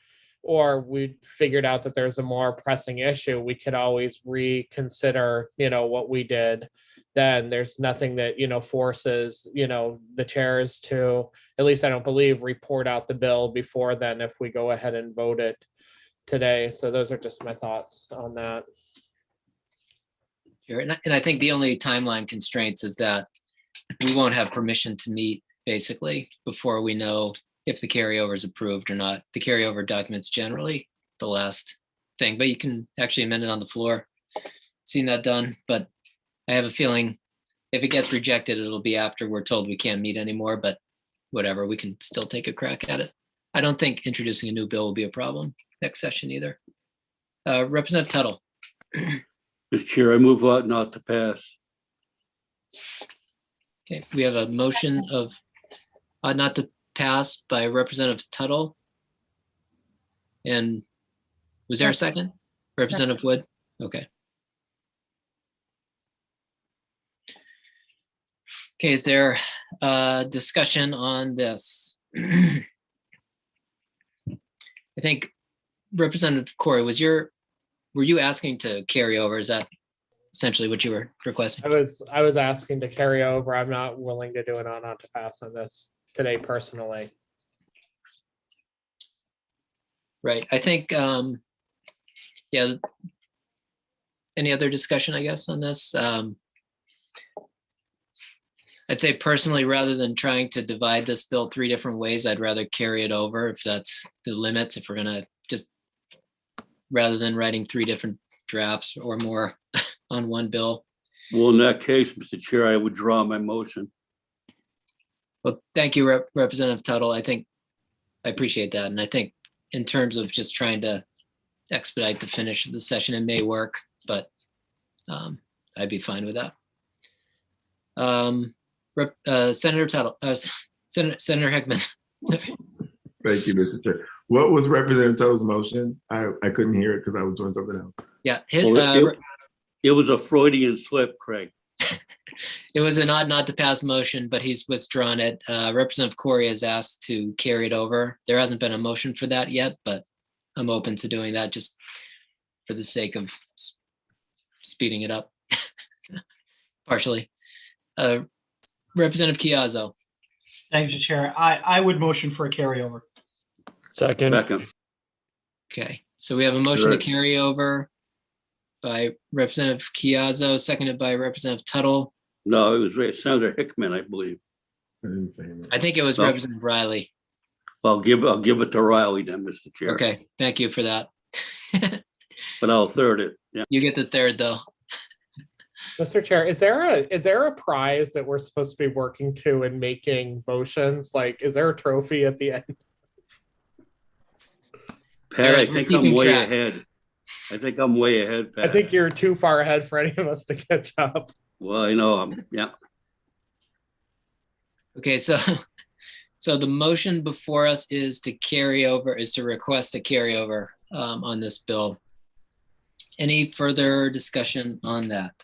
we figured out that there's a more pressing issue, we could always reconsider what we did. Then there's nothing that forces the chairs to, at least I don't believe, report out the bill before then if we go ahead and vote it today. So those are just my thoughts on that. Sure, and I think the only timeline constraints is that we won't have permission to meet basically before we know if the carryover is approved or not. The carryover document's generally the last thing, but you can actually amend it on the floor. Seen that done, but I have a feeling if it gets rejected, it'll be after we're told we can't meet anymore, but whatever, we can still take a crack at it. I don't think introducing a new bill will be a problem next session either. Representative Tuttle. Mr. Chair, I move ought not to pass. Okay, we have a motion of not to pass by Representative Tuttle. And was there a second? Representative Wood? Okay. Okay, is there discussion on this? I think Representative Corey, were you asking to carry over? Is that essentially what you were requesting? I was asking to carry over. I'm not willing to do an on not to pass on this today personally. Right. I think, yeah. Any other discussion, I guess, on this? I'd say personally, rather than trying to divide this bill 3 different ways, I'd rather carry it over if that's the limits, if we're gonna just, rather than writing 3 different drafts or more on one bill. Well, in that case, Mr. Chair, I withdraw my motion. Well, thank you, Representative Tuttle. I think I appreciate that. And I think in terms of just trying to expedite the finish of the session, it may work, but I'd be fine with that. Senator Tuttle, Senator Hickman. Thank you, Mr. Chair. What was Representative Tuttle's motion? I couldn't hear it because I was doing something else. Yeah, it was a Freudian slip, Craig. It was an odd not to pass motion, but he's withdrawn it. Representative Corey has asked to carry it over. There hasn't been a motion for that yet, but I'm open to doing that just for the sake of speeding it up partially. Representative Chiazzo. Thank you, Chair. I would motion for a carryover. Second. Okay, so we have a motion to carry over by Representative Chiazzo, seconded by Representative Tuttle. No, it was Senator Hickman, I believe. I think it was Representative Riley. I'll give it to Riley then, Mr. Chair. Okay, thank you for that. But I'll third it. Yeah. You get the third though. Mr. Chair, is there a prize that we're supposed to be working to in making motions? Like, is there a trophy at the end? Pat, I think I'm way ahead. Pat. I think you're too far ahead for any of us to catch up. Well, I know. Yeah. Okay, so the motion before us is to request a carryover on this bill. Any further discussion on that?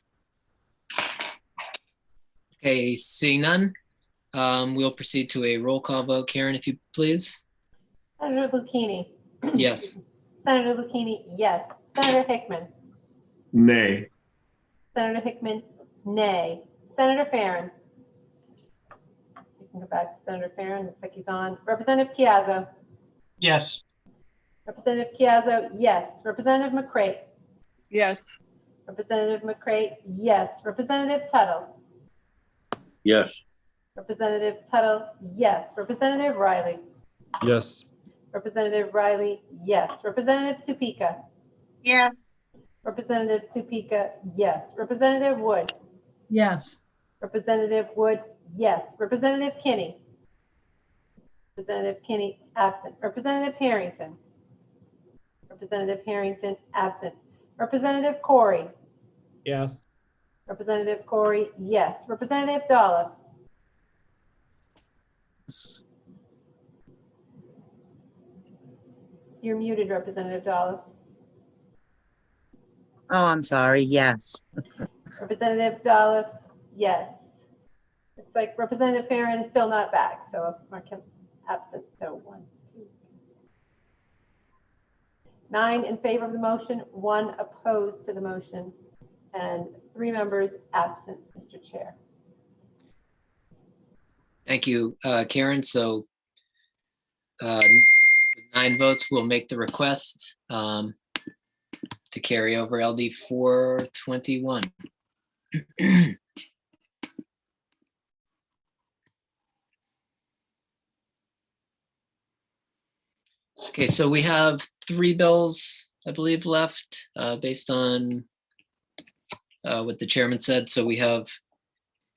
Okay, seeing none, we'll proceed to a roll call vote. Karen, if you please. Senator Lucchini. Yes. Senator Lucchini, yes. Senator Hickman. Nay. Senator Hickman, nay. Senator Farren. We can go back to Senator Farren. Looks like he's on. Representative Chiazzo. Yes. Representative Chiazzo, yes. Representative McCray. Yes. Representative McCray, yes. Representative Tuttle. Yes. Representative Tuttle, yes. Representative Riley. Yes. Representative Riley, yes. Representative Supika. Yes. Representative Supika, yes. Representative Wood. Yes. Representative Wood, yes. Representative Kinney. Representative Kinney, absent. Representative Harrington. Representative Harrington, absent. Representative Corey. Yes. Representative Corey, yes. Representative Dalla. You're muted, Representative Dalla. Oh, I'm sorry. Yes. Representative Dalla, yes. It's like Representative Farren is still not back, so mark him absent. So 1, 2, 9 in favor of the motion, 1 opposed to the motion, and 3 members absent, Mr. Chair. Thank you, Karen. So 9 votes will make the request to carry over LD 421. Okay, so we have 3 bills, I believe, left based on what the chairman said. So we have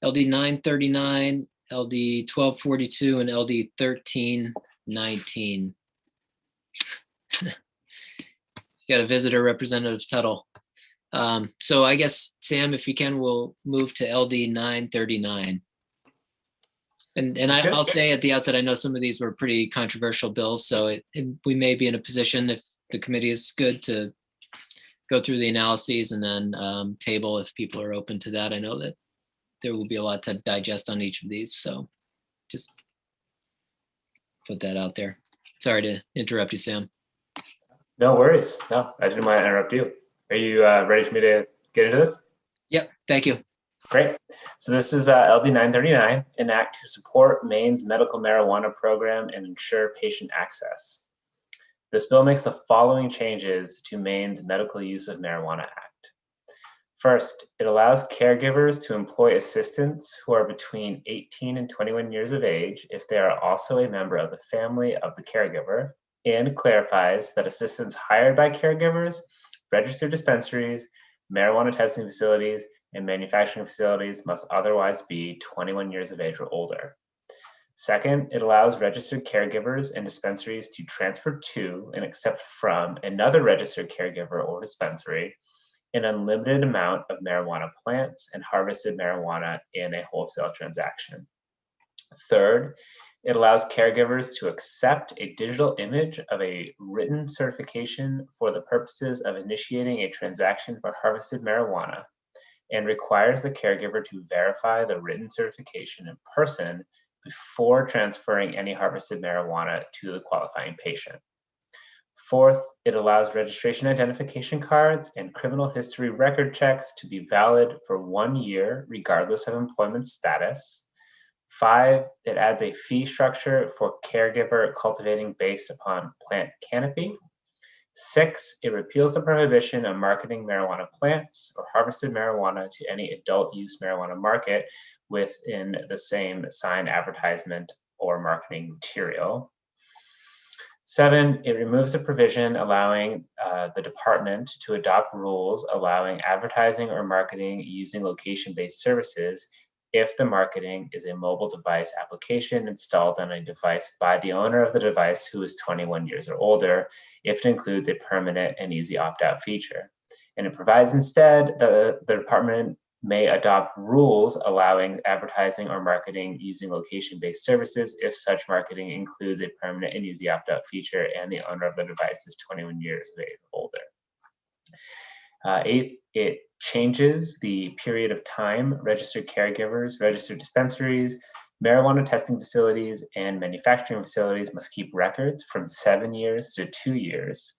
LD 939, LD 1242, and LD 1319. You got a visitor, Representative Tuttle. So I guess, Sam, if you can, we'll move to LD 939. And I'll say at the outset, I know some of these were pretty controversial bills, so we may be in a position, if the committee is good, to go through the analyses and then table if people are open to that. I know that there will be a lot to digest on each of these, so just put that out there. Sorry to interrupt you, Sam. No worries. No, I didn't want to interrupt you. Are you ready for me to get into this? Yep, thank you. Great. So this is LD 939, an act to support Maine's medical marijuana program and ensure patient access. This bill makes the following changes to Maine's Medical Use of Marijuana Act. First, it allows caregivers to employ assistants who are between 18 and 21 years of age if they are also a member of the family of the caregiver, and clarifies that assistants hired by caregivers, registered dispensaries, marijuana testing facilities, and manufacturing facilities must otherwise be 21 years of age or older. Second, it allows registered caregivers and dispensaries to transfer to and accept from another registered caregiver or dispensary an unlimited amount of marijuana plants and harvested marijuana in a wholesale transaction. Third, it allows caregivers to accept a digital image of a written certification for the purposes of initiating a transaction for harvested marijuana, and requires the caregiver to verify the written certification in person before transferring any harvested marijuana to the qualifying patient. Fourth, it allows registration identification cards and criminal history record checks to be valid for 1 year, regardless of employment status. 5, it adds a fee structure for caregiver cultivating based upon plant canopy. 6, it repeals the prohibition of marketing marijuana plants or harvested marijuana to any adult use marijuana market within the same sign, advertisement, or marketing material. 7, it removes a provision allowing the department to adopt rules allowing advertising or marketing using location-based services if the marketing is a mobile device application installed on a device by the owner of the device who is 21 years or older, if it includes a permanent and easy opt-out feature. And it provides instead that the department may adopt rules allowing advertising or marketing using location-based services if such marketing includes a permanent and easy opt-out feature and the owner of the device is 21 years of age or older. 8, it changes the period of time registered caregivers, registered dispensaries, marijuana testing facilities, and manufacturing facilities must keep records from 7 years to 2 years.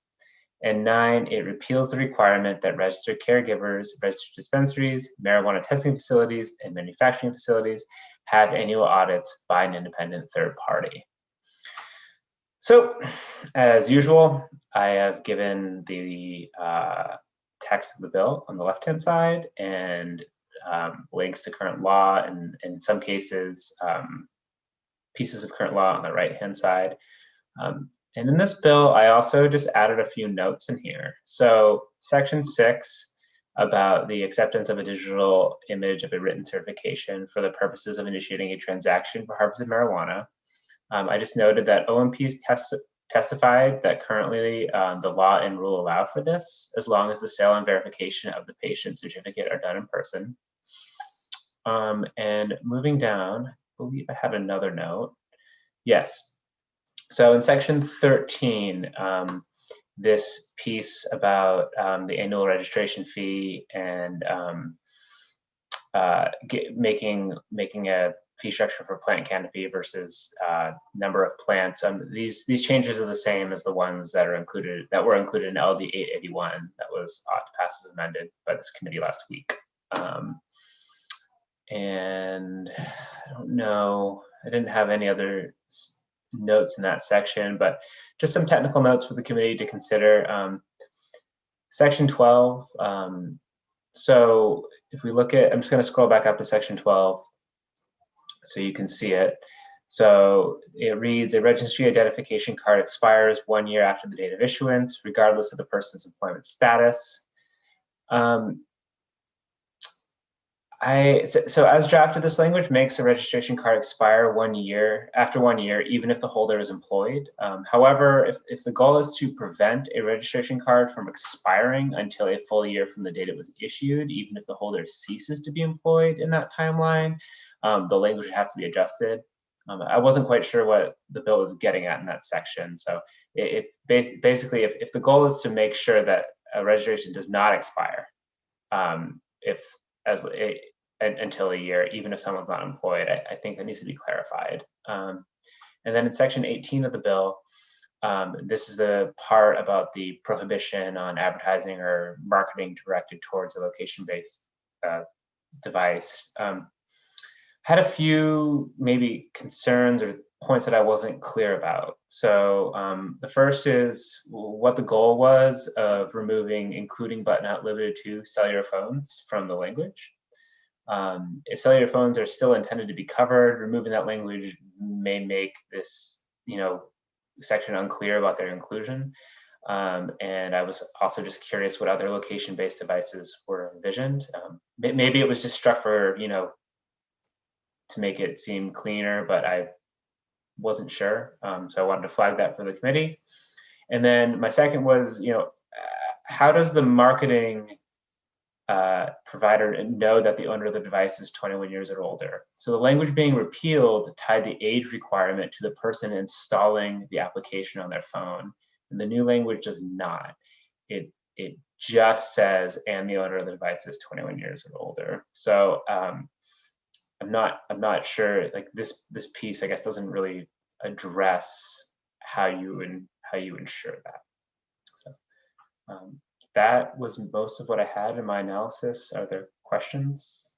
And 9, it repeals the requirement that registered caregivers, registered dispensaries, marijuana testing facilities, and manufacturing facilities have annual audits by an independent third party. So, as usual, I have given the text of the bill on the left-hand side and links to current law, and in some cases, pieces of current law on the right-hand side. And in this bill, I also just added a few notes in here. So section 6 about the acceptance of a digital image of a written certification for the purposes of initiating a transaction for harvested marijuana. I just noted that OMPs testified that currently the law and rule allow for this, as long as the sale and verification of the patient certificate are done in person. And moving down, I believe I have another note. Yes. So in section 13, this piece about the annual registration fee and making a fee structure for plant canopy versus number of plants. These changes are the same as the ones that were included in LD 881 that was passed as amended by this committee last week. And I don't know, I didn't have any other notes in that section, but just some technical notes for the committee to consider. Section 12. So if we look at, I'm just going to scroll back up to section 12 so you can see it. So it reads, a registry identification card expires 1 year after the date of issuance, regardless of the person's employment status. So as drafted, this language makes a registration card expire 1 year, after 1 year, even if the holder is employed. However, if the goal is to prevent a registration card from expiring until a full year from the date it was issued, even if the holder ceases to be employed in that timeline, the language would have to be adjusted. I wasn't quite sure what the bill was getting at in that section. So basically, if the goal is to make sure that a registration does not expire, until a year, even if someone's not employed, I think that needs to be clarified. And then in section 18 of the bill, this is the part about the prohibition on advertising or marketing directed towards a location-based device. Had a few maybe concerns or points that I wasn't clear about. So the first is what the goal was of removing including but not limited to cellular phones from the language. If cellular phones are still intended to be covered, removing that language may make this, section unclear about their inclusion. And I was also just curious what other location-based devices were envisioned. Maybe it was just struck for, to make it seem cleaner, but I wasn't sure. So I wanted to flag that for the committee. And then my second was, how does the marketing provider know that the owner of the device is 21 years or older? So the language being repealed tied the age requirement to the person installing the application on their phone. And the new language does not. It just says, and the owner of the device is 21 years or older. So I'm not sure, like this piece, I guess, doesn't really address how you ensure that. So, that was most of what I had in my analysis. Are there questions?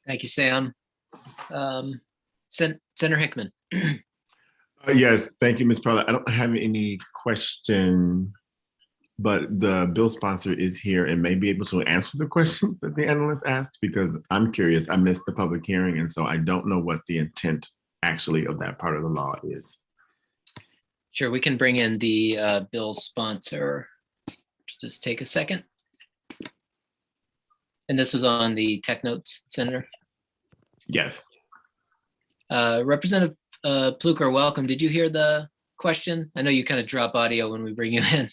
Thank you, Sam. Senator Hickman. Yes, thank you, Ms. Perla. I don't have any question, but the bill sponsor is here and may be able to answer the questions that the analyst asked, because I'm curious. I missed the public hearing, and so I don't know what the intent actually of that part of the law is. Sure, we can bring in the bill sponsor. Just take a second. And this was on the tech notes, Senator? Yes. Representative Pluker, welcome. Did you hear the question? I know you kind of drop audio when we bring you in.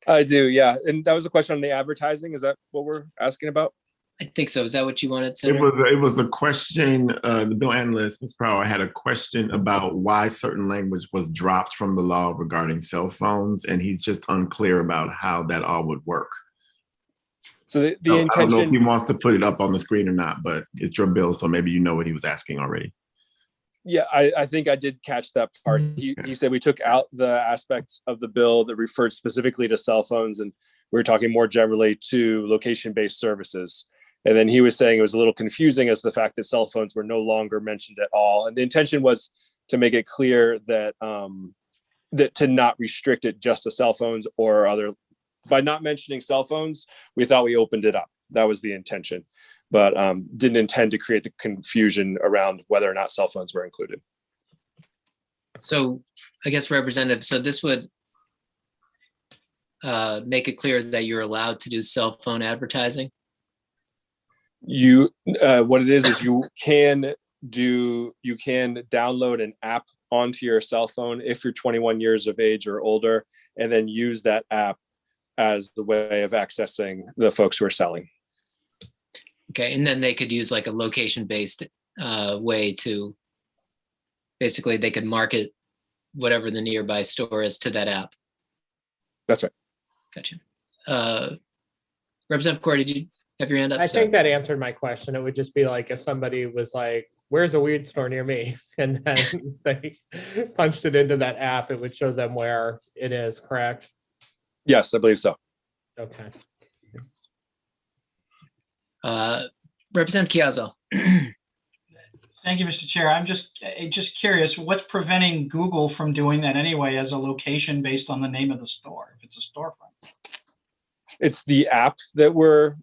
I do, yeah. And that was a question on the advertising. Is that what we're asking about? I think so. Is that what you wanted, Senator? It was a question. The bill analyst, Ms. Power, had a question about why certain language was dropped from the law regarding cell phones, and he's just unclear about how that all would work. So the intention. I don't know if he wants to put it up on the screen or not, but it's your bill, so maybe you know what he was asking already. Yeah, I think I did catch that part. He said we took out the aspects of the bill that referred specifically to cell phones, and we were talking more generally to location-based services. And then he was saying it was a little confusing as the fact that cell phones were no longer mentioned at all. And the intention was to make it clear that that to not restrict it just to cell phones or other. By not mentioning cell phones, we thought we opened it up. That was the intention, but didn't intend to create the confusion around whether or not cell phones were included. So I guess, Representative, so this would make it clear that you're allowed to do cell phone advertising? What it is you can download an app onto your cell phone if you're 21 years of age or older, and then use that app as the way of accessing the folks who are selling. Okay, and then they could use like a location-based way to, basically they could market whatever the nearby store is to that app. That's right. Gotcha. Representative Corey, did you have your hand up? I think that answered my question. It would just be like if somebody was like, where's a weed store near me? And then they punched it into that app, it would show them where it is, correct? Yes, I believe so. Okay. Representative Chiazzo. Thank you, Mr. Chair. I'm just curious, what's preventing Google from doing that anyway as a location based on the name of the store, if it's a storefront? It's the app that we're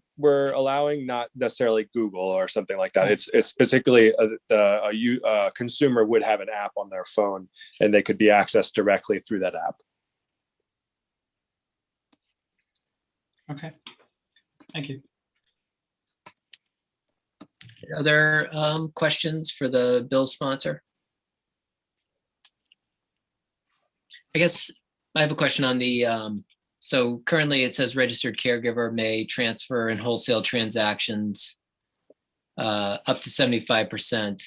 allowing, not necessarily Google or something like that. It's particularly a consumer would have an app on their phone and they could be accessed directly through that app. Okay, thank you. Other questions for the bill sponsor? I guess I have a question on the, so currently it says registered caregiver may transfer and wholesale transactions up to 75%.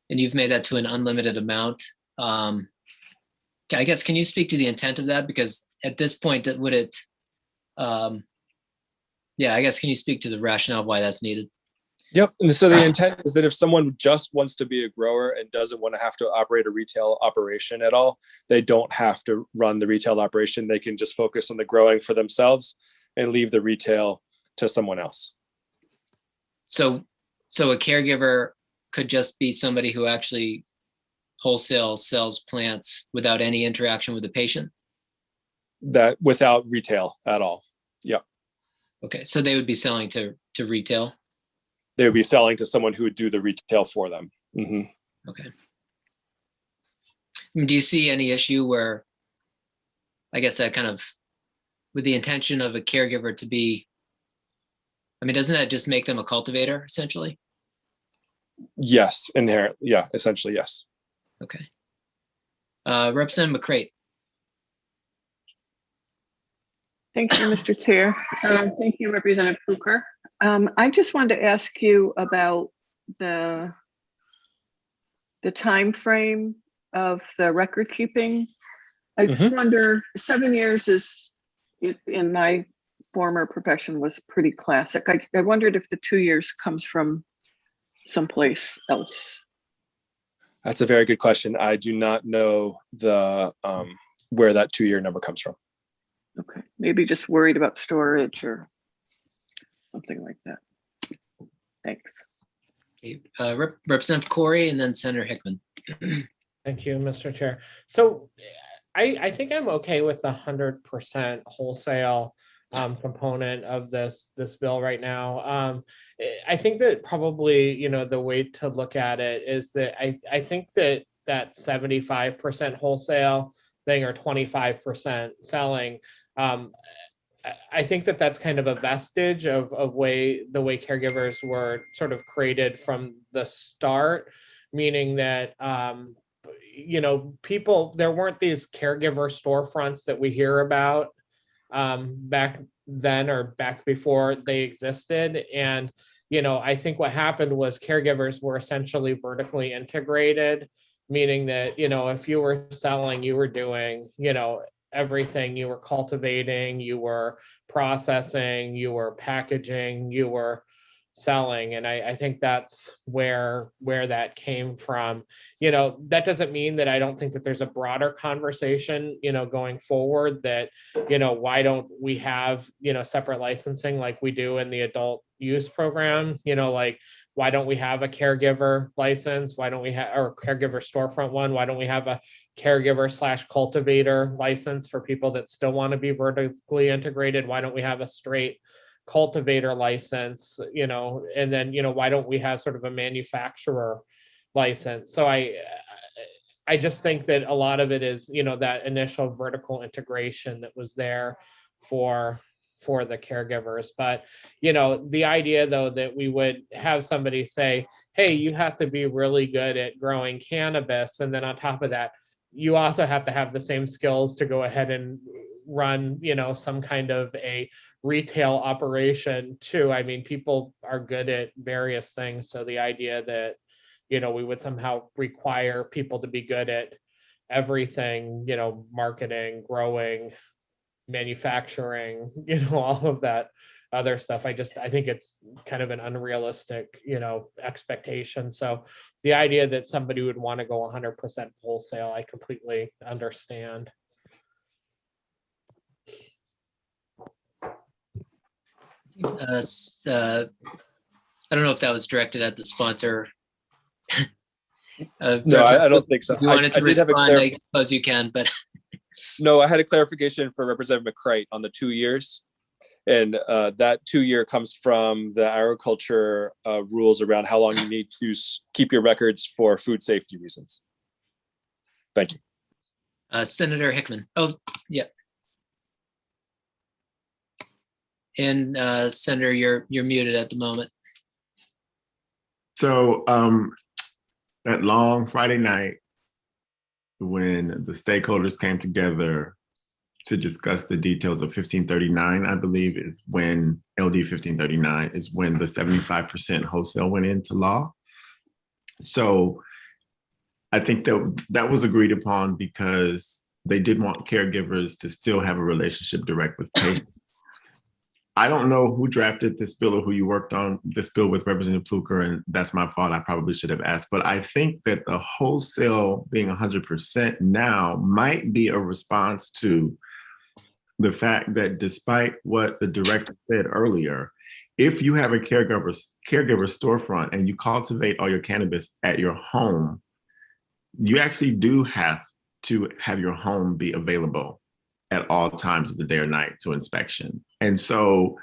And you've made that to an unlimited amount. I guess, can you speak to the intent of that? Because at this point, would it, yeah, I guess, can you speak to the rationale of why that's needed? Yep. And so the intent is that if someone just wants to be a grower and doesn't want to have to operate a retail operation at all, they don't have to run the retail operation. They can just focus on the growing for themselves and leave the retail to someone else. So a caregiver could just be somebody who actually wholesale sells plants without any interaction with the patient? That without retail at all. Yep. Okay. So they would be selling to retail? They would be selling to someone who would do the retail for them. Mm-hmm. Okay. Do you see any issue where, I guess that kind of, with the intention of a caregiver to be, I mean, doesn't that just make them a cultivator essentially? Yes, inherently. Yeah, essentially, yes. Okay. Representative McCrate. Thank you, Mr. Chair. Thank you, Representative Bucher. I just wanted to ask you about the time frame of the record keeping. I just wonder, 7 years is, in my former profession, was pretty classic. I wondered if the 2 years comes from someplace else. That's a very good question. I do not know the where that 2 year number comes from. Okay, maybe just worried about storage or something like that. Thanks. Okay. Representative Corey and then Senator Hickman. Thank you, Mr. Chair. So I think I'm okay with the 100% wholesale component of this bill right now. I think that probably, the way to look at it is that I think that 75% wholesale thing or 25% selling, I think that that's kind of a vestige of the way caregivers were sort of created from the start, meaning that people, there weren't these caregiver storefronts that we hear about back then or back before they existed. And I think what happened was caregivers were essentially vertically integrated, meaning that if you were selling, you were doing everything. You were cultivating, you were processing, you were packaging, you were selling. And I think that's where that came from. That doesn't mean that I don't think that there's a broader conversation, going forward that, why don't we have, separate licensing like we do in the adult use program? Like, why don't we have a caregiver license? Why don't we have, or a caregiver storefront one? Why don't we have a caregiver/cultivator license for people that still want to be vertically integrated? Why don't we have a straight cultivator license, and then, why don't we have sort of a manufacturer license? So I just think that a lot of it is, that initial vertical integration that was there for the caregivers. But, the idea though, that we would have somebody say, hey, you have to be really good at growing cannabis. And then on top of that, you also have to have the same skills to go ahead and run, some kind of a retail operation too. I mean, people are good at various things. So the idea that, we would somehow require people to be good at everything, marketing, growing, manufacturing, all of that other stuff. I think it's kind of an unrealistic, expectation. So the idea that somebody would want to go 100% wholesale, I completely understand. I don't know if that was directed at the sponsor. No, I don't think so. If you wanted to respond, I suppose you can, but. No, I had a clarification for Representative McCrate on the 2 years. And that 2 year comes from the agriculture rules around how long you need to keep your records for food safety reasons. Thank you. Senator Hickman. Oh, yeah. And Senator, you're muted at the moment. So that long Friday night, when the stakeholders came together to discuss the details of 1539, I believe is when LD 1539 is when the 75% wholesale went into law. So I think that was agreed upon because they did want caregivers to still have a relationship direct with patients. I don't know who drafted this bill or who you worked on this bill with, Representative Fluker, and that's my fault. I probably should have asked, but I think that the wholesale being 100% now might be a response to the fact that despite what the director said earlier, if you have a caregiver storefront and you cultivate all your cannabis at your home, you actually do have to have your home be available at all times of the day or night to inspection. And so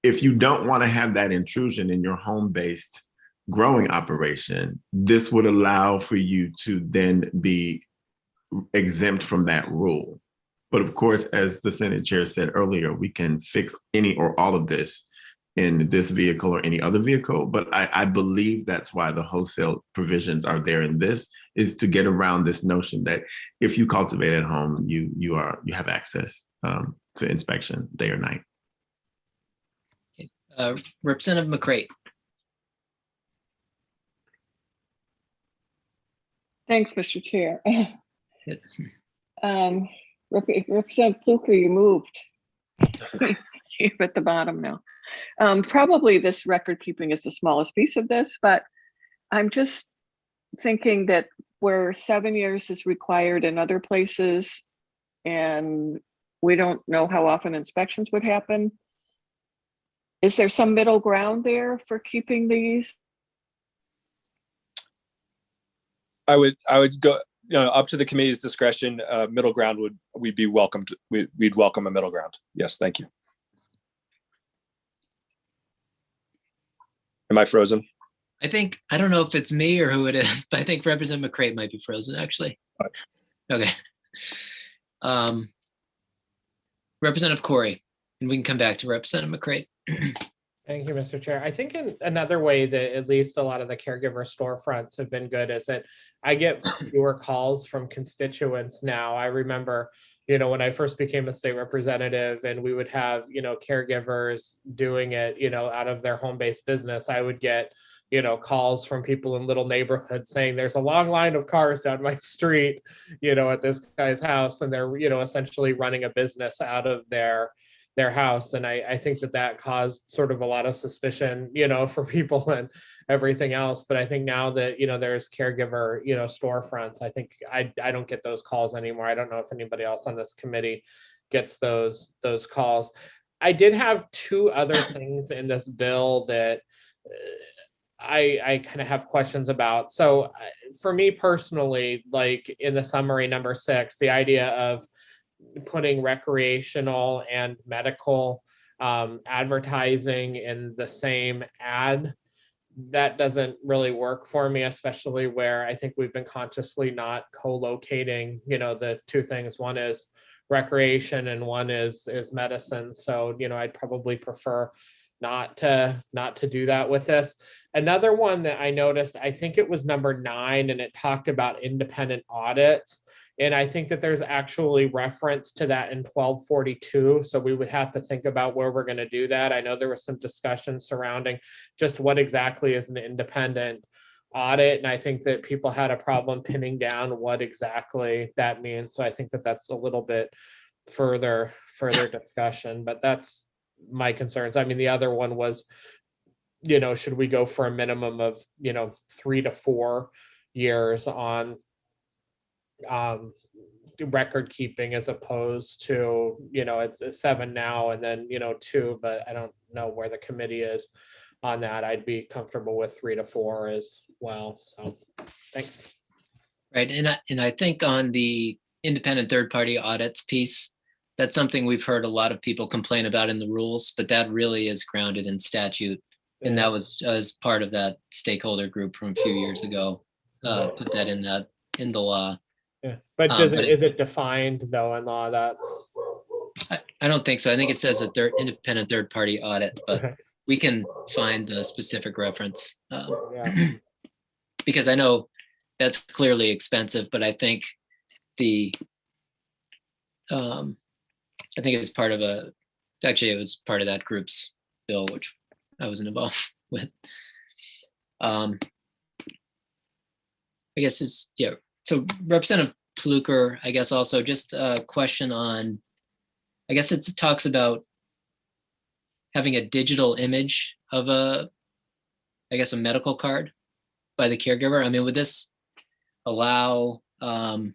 if you don't want to have that intrusion in your home-based growing operation, this would allow for you to then be exempt from that rule. But of course, as the Senate chair said earlier, we can fix any or all of this in this vehicle or any other vehicle. But I believe that's why the wholesale provisions are there in this, is to get around this notion that if you cultivate at home, you have access to inspection day or night. Representative McCrate. Thanks, Mr. Chair. Representative Fluker, you moved. You're at the bottom now. Probably this record keeping is the smallest piece of this, but I'm just thinking that where 7 years is required in other places and we don't know how often inspections would happen, is there some middle ground there for keeping these? I would go, up to the committee's discretion. Middle ground we'd be welcomed. We'd welcome a middle ground. Yes, thank you. Am I frozen? I don't know if it's me or who it is, but I think Representative McCrate might be frozen actually. Right. Okay. Representative Corey, and we can come back to Representative McCrate. Thank you, Mr. Chair. I think another way that at least a lot of the caregiver storefronts have been good is that I get fewer calls from constituents now. I remember, when I first became a state representative and we would have, caregivers doing it, out of their home-based business, I would get, calls from people in little neighborhoods saying there's a long line of cars down my street, at this guy's house, and they're, essentially running a business out of their house. And I think that caused sort of a lot of suspicion, for people and everything else. But I think now that, there's caregiver, storefronts, I think I don't get those calls anymore. I don't know if anybody else on this committee gets those calls. I did have two other things in this bill that I kind of have questions about. So for me personally, like in the summary number 6, the idea of putting recreational and medical advertising in the same ad, that doesn't really work for me, especially where I think we've been consciously not co-locating, the two things. One is recreation and one is medicine. So, I'd probably prefer not to do that with this. Another one that I noticed, I think it was number 9, and it talked about independent audits. And I think that there's actually reference to that in 1242. So we would have to think about where we're going to do that. I know there was some discussion surrounding just what exactly is an independent audit. And I think that people had a problem pinning down what exactly that means. So I think that that's a little bit further discussion, but that's my concerns. I mean, the other one was, should we go for a minimum of, 3 to 4 years on record keeping as opposed to, it's 7 now and then, 2, but I don't know where the committee is on that. I'd be comfortable with 3 to 4 as well. So thanks. Right. And I think on the independent third-party audits piece, that's something we've heard a lot of people complain about in the rules, but that really is grounded in statute. And that was as part of that stakeholder group from a few years ago, put that in the law. Yeah, but is it defined though in law? That's I don't think so. I think it says a independent third-party audit, but we can find the specific reference. Yeah. Because I know that's clearly expensive, but I think I think it's part of actually it was part of that group's bill, which I wasn't involved with. I guess so Representative Pluker, I guess also just a question on, I guess it talks about having a digital image of a medical card by the caregiver. I mean, would this allow, I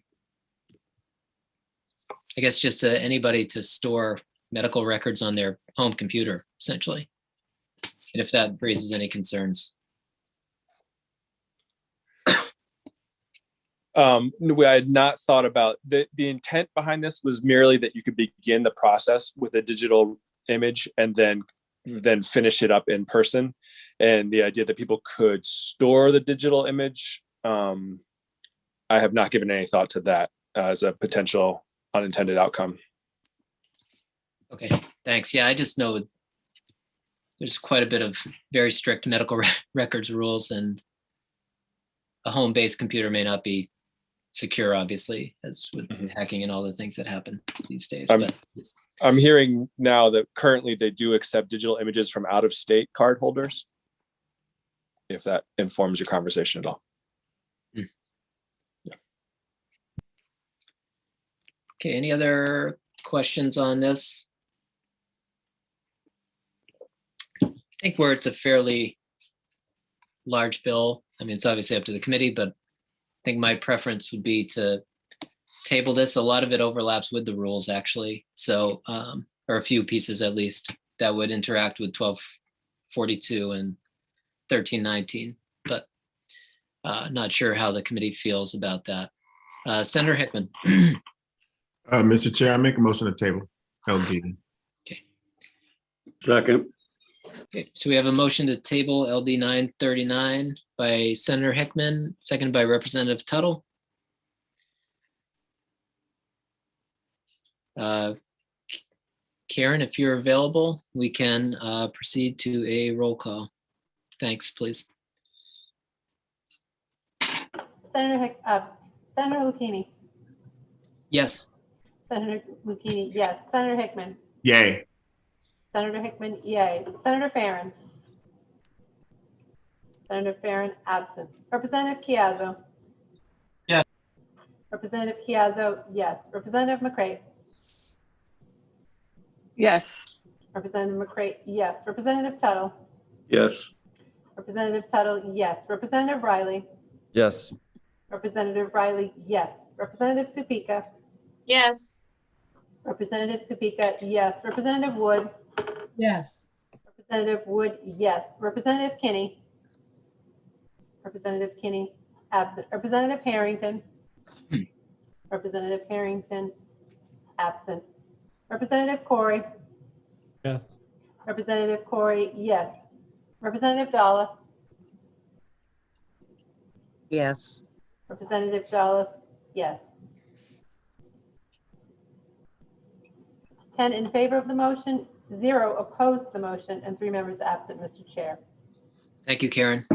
guess, just anybody to store medical records on their home computer, essentially? And if that raises any concerns. I had not thought about the intent behind this was merely that you could begin the process with a digital image and then finish it up in person. And the idea that people could store the digital image, I have not given any thought to that as a potential unintended outcome. Okay, thanks. Yeah, I just know there's quite a bit of very strict medical records rules, and a home-based computer may not be secure, obviously, as with hacking and all the things that happen these days. I'm hearing now that currently they do accept digital images from out-of-state card holders, if that informs your conversation at all. Yeah. Okay, any other questions on this? I think where it's a fairly large bill, I mean, it's obviously up to the committee, but I think my preference would be to table this. A lot of it overlaps with the rules, actually. So, or a few pieces at least that would interact with 1242 and 1319, but not sure how the committee feels about that. Senator Hickman. Mr. Chair, I make a motion to table LD. Okay. Second. Okay, so we have a motion to table LD 939 by Senator Hickman, seconded by Representative Tuttle. Karen, if you're available, we can proceed to a roll call. Thanks, please. Senator Lucchini. Yes. Senator Lucchini, yes. Senator Hickman. Yay. Senator Hickman, yay. Senator Farren. Senator Farren, absent. Representative Chiazzo. Yes. Representative Chiazzo, yes. Representative McCray. Yes. Representative McCray, yes. Representative Tuttle. Yes. Representative Tuttle, yes. Representative Riley. Yes. Representative Riley, yes. Representative Supika. Yes. Representative Supika, yes. Representative Wood. Yes. Representative Wood, yes. Representative Kinney. Representative Kinney, absent. Representative Harrington. Representative Harrington, absent. Representative Corey. Yes. Representative Corey, yes. Representative Dalla. Yes. Representative Dalla, yes. 10 in favor of the motion, 0 opposed to the motion, and 3 members absent, Mr. Chair. Thank you, Karen.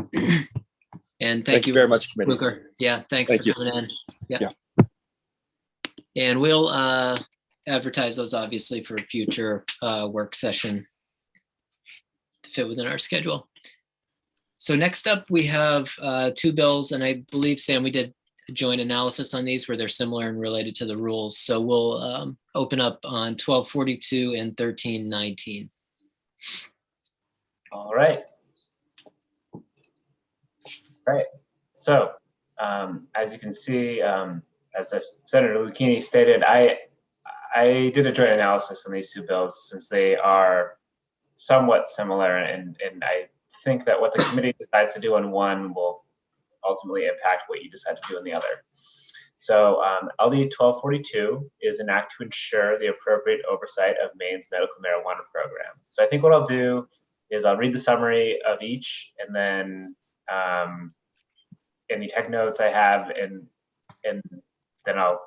And Thank you very much, committee. Luker. Yeah, thanks Thank for you. coming in. Yeah. And we'll advertise those obviously for a future work session to fit within our schedule. So next up, we have 2 bills, and I believe, Sam, we did a joint analysis on these where they're similar and related to the rules. So we'll open up on 1242 and 1319. All right. Right. So, as you can see, as Senator Lucchini stated, I did a joint analysis on these 2 bills since they are somewhat similar, and I think that what the committee decides to do on one will ultimately impact what you decide to do on the other. So LD 1242 is an act to ensure the appropriate oversight of Maine's medical marijuana program. So I think what I'll do is I'll read the summary of each, and then any tech notes I have, and then I'll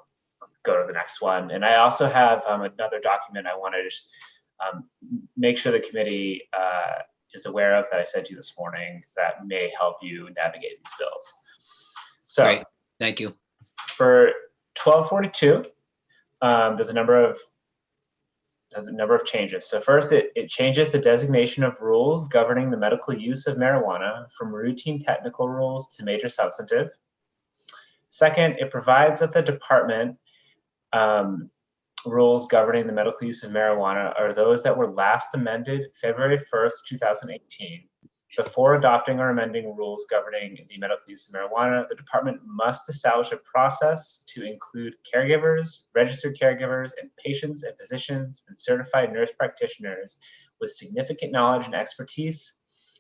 go to the next one. And I also have another document I want to just make sure the committee is aware of that I sent you this morning that may help you navigate these bills. So Great. Thank you. For 1242, there's a number of changes. So first, it changes the designation of rules governing the medical use of marijuana from routine technical rules to major substantive. Second, it provides that the department rules governing the medical use of marijuana are those that were last amended February 1st, 2018. Before adopting or amending rules governing the medical use of marijuana, the department must establish a process to include caregivers, registered caregivers, and patients and physicians and certified nurse practitioners with significant knowledge and expertise,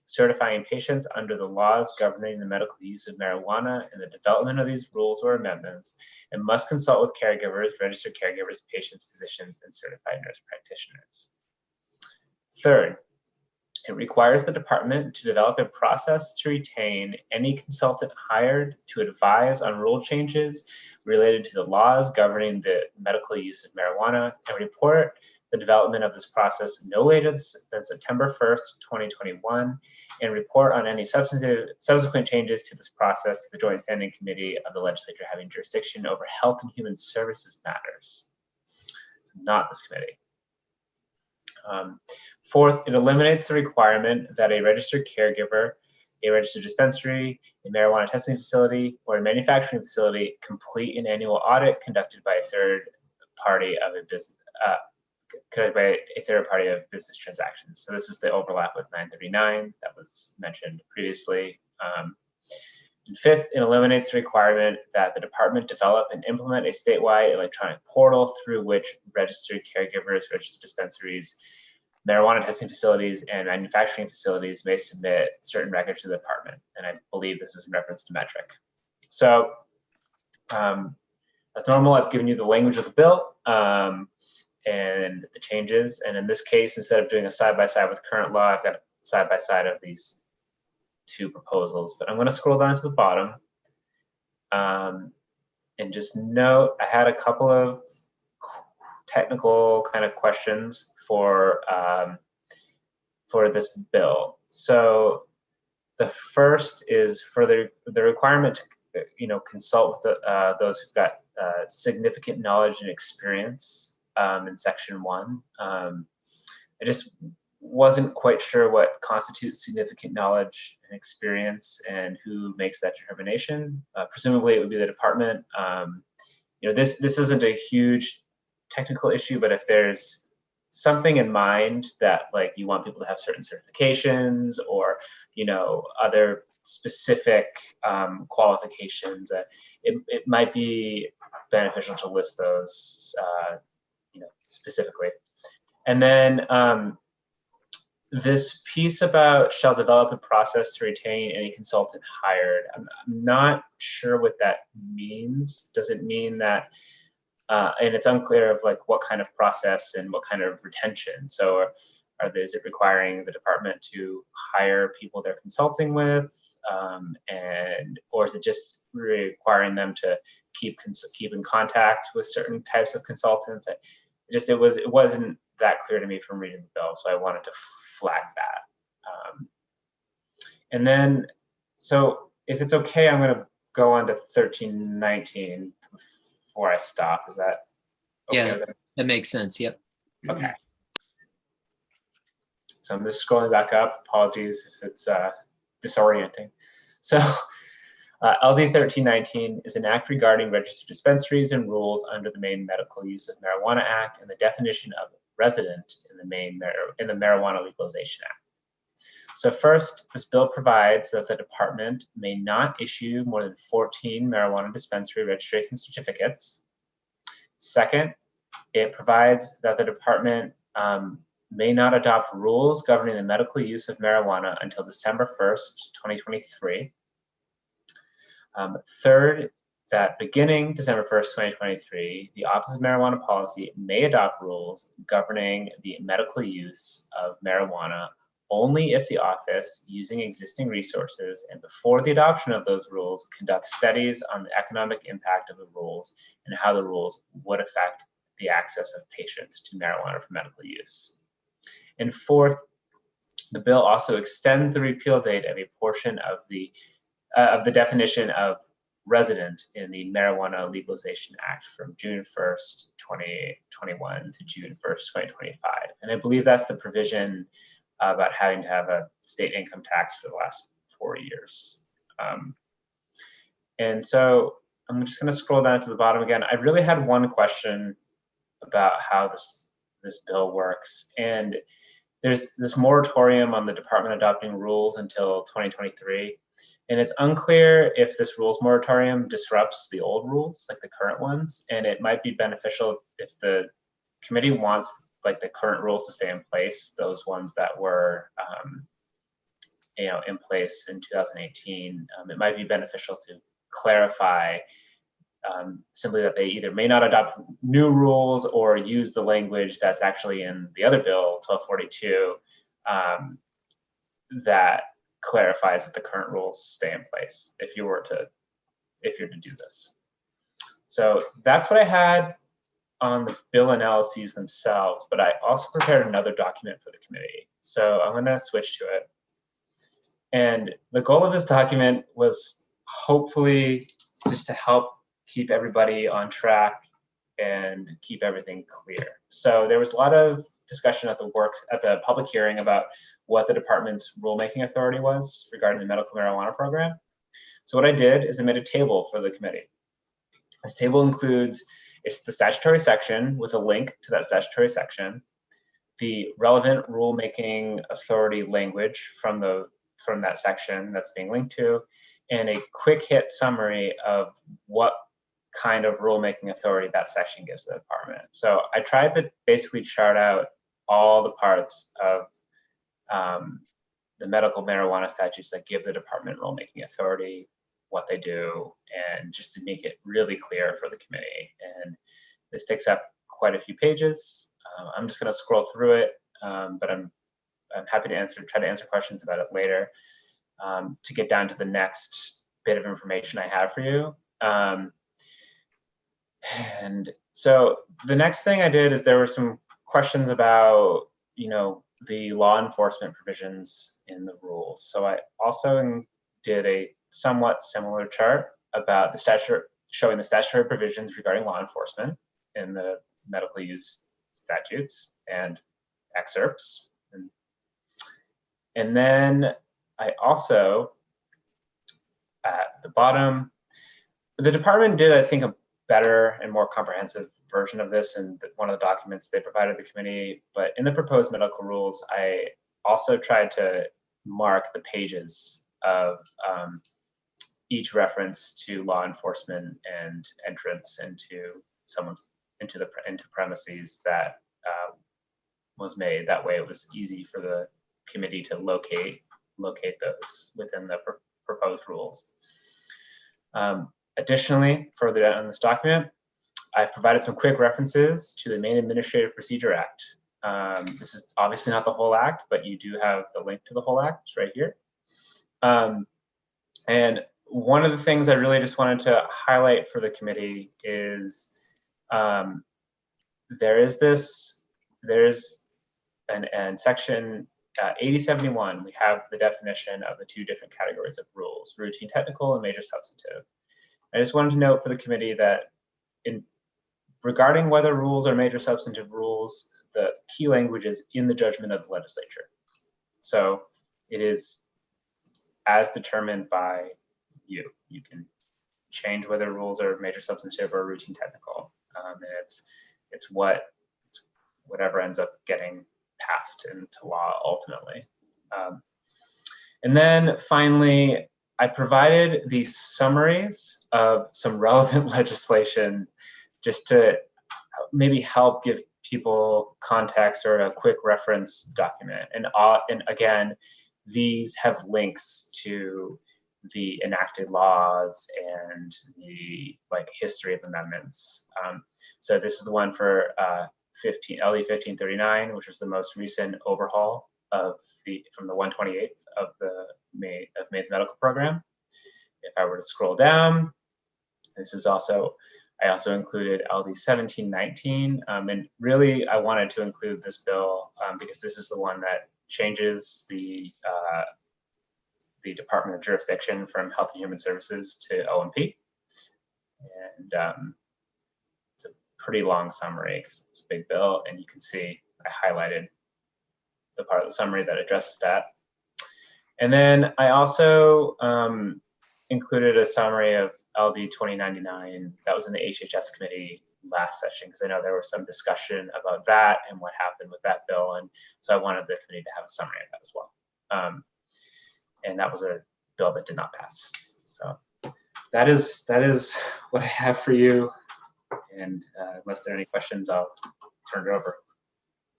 certifying patients under the laws governing the medical use of marijuana and the development of these rules or amendments, and must consult with caregivers, registered caregivers, patients, physicians, and certified nurse practitioners. Third, it requires the department to develop a process to retain any consultant hired to advise on rule changes related to the laws governing the medical use of marijuana and report the development of this process no later than September 1st, 2021, and report on any subsequent changes to this process to the Joint Standing Committee of the legislature having jurisdiction over health and human services matters. So not this committee. Fourth, it eliminates the requirement that a registered caregiver, a registered dispensary, a marijuana testing facility, or a manufacturing facility complete an annual audit conducted by a third party of business transactions. So this is the overlap with 939 that was mentioned previously. And fifth, it eliminates the requirement that the department develop and implement a statewide electronic portal through which registered caregivers, registered dispensaries, marijuana testing facilities, and manufacturing facilities may submit certain records to the department. And I believe this is in reference to metric. So as normal, I've given you the language of the bill and the changes. And in this case, instead of doing a side-by-side with current law, I've got a side-by-side of these two proposals, but I'm going to scroll down to the bottom and just note I had a couple of technical kind of questions for this bill. So the first is for the requirement to consult with those who've got significant knowledge and experience in section 1. I just wasn't quite sure what constitutes significant knowledge and experience and who makes that determination. Presumably it would be the department. This isn't a huge technical issue, but if there's something in mind that like you want people to have certain certifications or other specific qualifications, it might be beneficial to list those specifically. And then this piece about shall develop a process to retain any consultant hired. I'm not sure what that means. Does it mean that, and it's unclear of like what kind of process and what kind of retention. So is it requiring the department to hire people they're consulting with? Or is it just requiring them to keep in contact with certain types of consultants? It wasn't that clear to me from reading the bill, so I wanted to flag that. And then, so if it's okay, I'm going to go on to 1319 before I stop. Is that okay? Yeah, that makes sense. Yep. Okay. So I'm just scrolling back up. Apologies if it's disorienting. So LD 1319 is an act regarding registered dispensaries and rules under the Maine Medical Use of Marijuana Act and the definition of resident in the Marijuana Legalization Act. So first, this bill provides that the department may not issue more than 14 marijuana dispensary registration certificates. Second, it provides that the department may not adopt rules governing the medical use of marijuana until December 1st, 2023. Third, that beginning December 1st, 2023, the Office of Marijuana Policy may adopt rules governing the medical use of marijuana only if the office, using existing resources and before the adoption of those rules, conducts studies on the economic impact of the rules and how the rules would affect the access of patients to marijuana for medical use. And fourth, the bill also extends the repeal date of a portion of the definition of resident in the Marijuana Legalization Act from June 1st, 2021 to June 1st, 2025. And I believe that's the provision about having to have a state income tax for the last 4 years. And so I'm just going to scroll down to the bottom again. I really had one question about how this bill works. And there's this moratorium on the department adopting rules until 2023. And it's unclear if this rules moratorium disrupts the old rules, like the current ones. And it might be beneficial if the committee wants like the current rules to stay in place, those ones that were in place in 2018. It might be beneficial to clarify simply that they either may not adopt new rules or use the language that's actually in the other bill, 1242, that clarifies that the current rules stay in place if you're to do this. So that's what I had on the bill analyses themselves, but I also prepared another document for the committee. So I'm going to switch to it. And the goal of this document was hopefully just to help keep everybody on track and keep everything clear. So there was a lot of discussion at the public hearing about what the department's rulemaking authority was regarding the medical marijuana program. So what I did is I made a table for the committee. This table includes the statutory section with a link to that statutory section, the relevant rulemaking authority language from that section that's being linked to, and a quick hit summary of what kind of rulemaking authority that section gives the department. So I tried to basically chart out all the parts of the medical marijuana statutes that give the department rulemaking authority, what they do, and just to make it really clear for the committee. And this takes up quite a few pages. I'm just going to scroll through it, but I'm happy to try to answer questions about it later to get down to the next bit of information I have for you. And so the next thing I did is there were some questions about, the law enforcement provisions in the rules. So I also did a somewhat similar chart about the statute, showing the statutory provisions regarding law enforcement in the medical use statutes and excerpts. And then I also, at the bottom, the department did, I think, a better and more comprehensive version of this in one of the documents they provided the committee. But in the proposed medical rules, I also tried to mark the pages of each reference to law enforcement and entrance into into premises that was made. That way, it was easy for the committee to locate those within the proposed rules. Additionally, further down in this document, I've provided some quick references to the Maine Administrative Procedure Act. This is obviously not the whole act, but you do have the link to the whole act right here. And one of the things I really just wanted to highlight for the committee is there's an section 8071, we have the definition of the two different categories of rules, routine technical and major substantive. I just wanted to note for the committee that regarding whether rules are major substantive rules, the key language is in the judgment of the legislature. So it is as determined by you. You can change whether rules are major substantive or routine technical. And it's whatever ends up getting passed into law ultimately. And then finally, I provided these summaries of some relevant legislation just to maybe help give people context or a quick reference document. And again, these have links to the enacted laws and the history of amendments. So this is the one for LE 1539, which was the most recent overhaul from the 128th of Maine's medical program. If I were to scroll down, I also included LD 1719, and really I wanted to include this bill because this is the one that changes the Department of Jurisdiction from Health and Human Services to O&P. And it's a pretty long summary because it's a big bill, and you can see I highlighted the part of the summary that addresses that. And then I also included a summary of LD 2099 that was in the HHS committee last session, because I know there was some discussion about that and what happened with that bill. And so I wanted the committee to have a summary of that as well. And that was a bill that did not pass. So that is what I have for you. And unless there are any questions, I'll turn it over.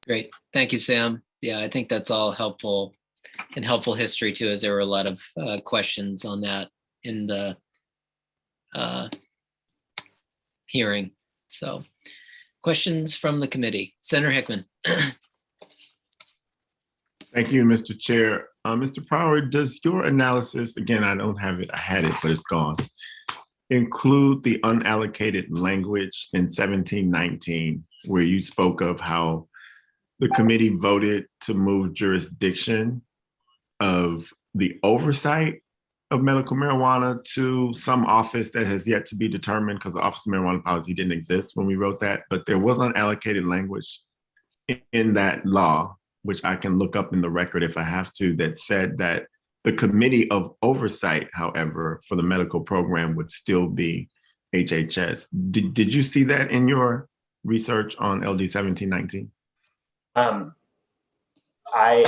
Great. Thank you, Sam. Yeah, I think that's all helpful and helpful history too, as there were a lot of questions on that in the hearing. So questions from the committee. Senator Hickman. Thank you, Mr. Chair. Mr. Power, does your analysis, again, I don't have it, I had it, but it's gone, include the unallocated language in 1719, where you spoke of how the committee voted to move jurisdiction of the oversight of medical marijuana to some office that has yet to be determined, because the Office of Marijuana Policy didn't exist when we wrote that, but there was unallocated language in that law, which I can look up in the record if I have to, that said that the committee of oversight, however, for the medical program would still be HHS. Did you see that in your research on LD 1719? I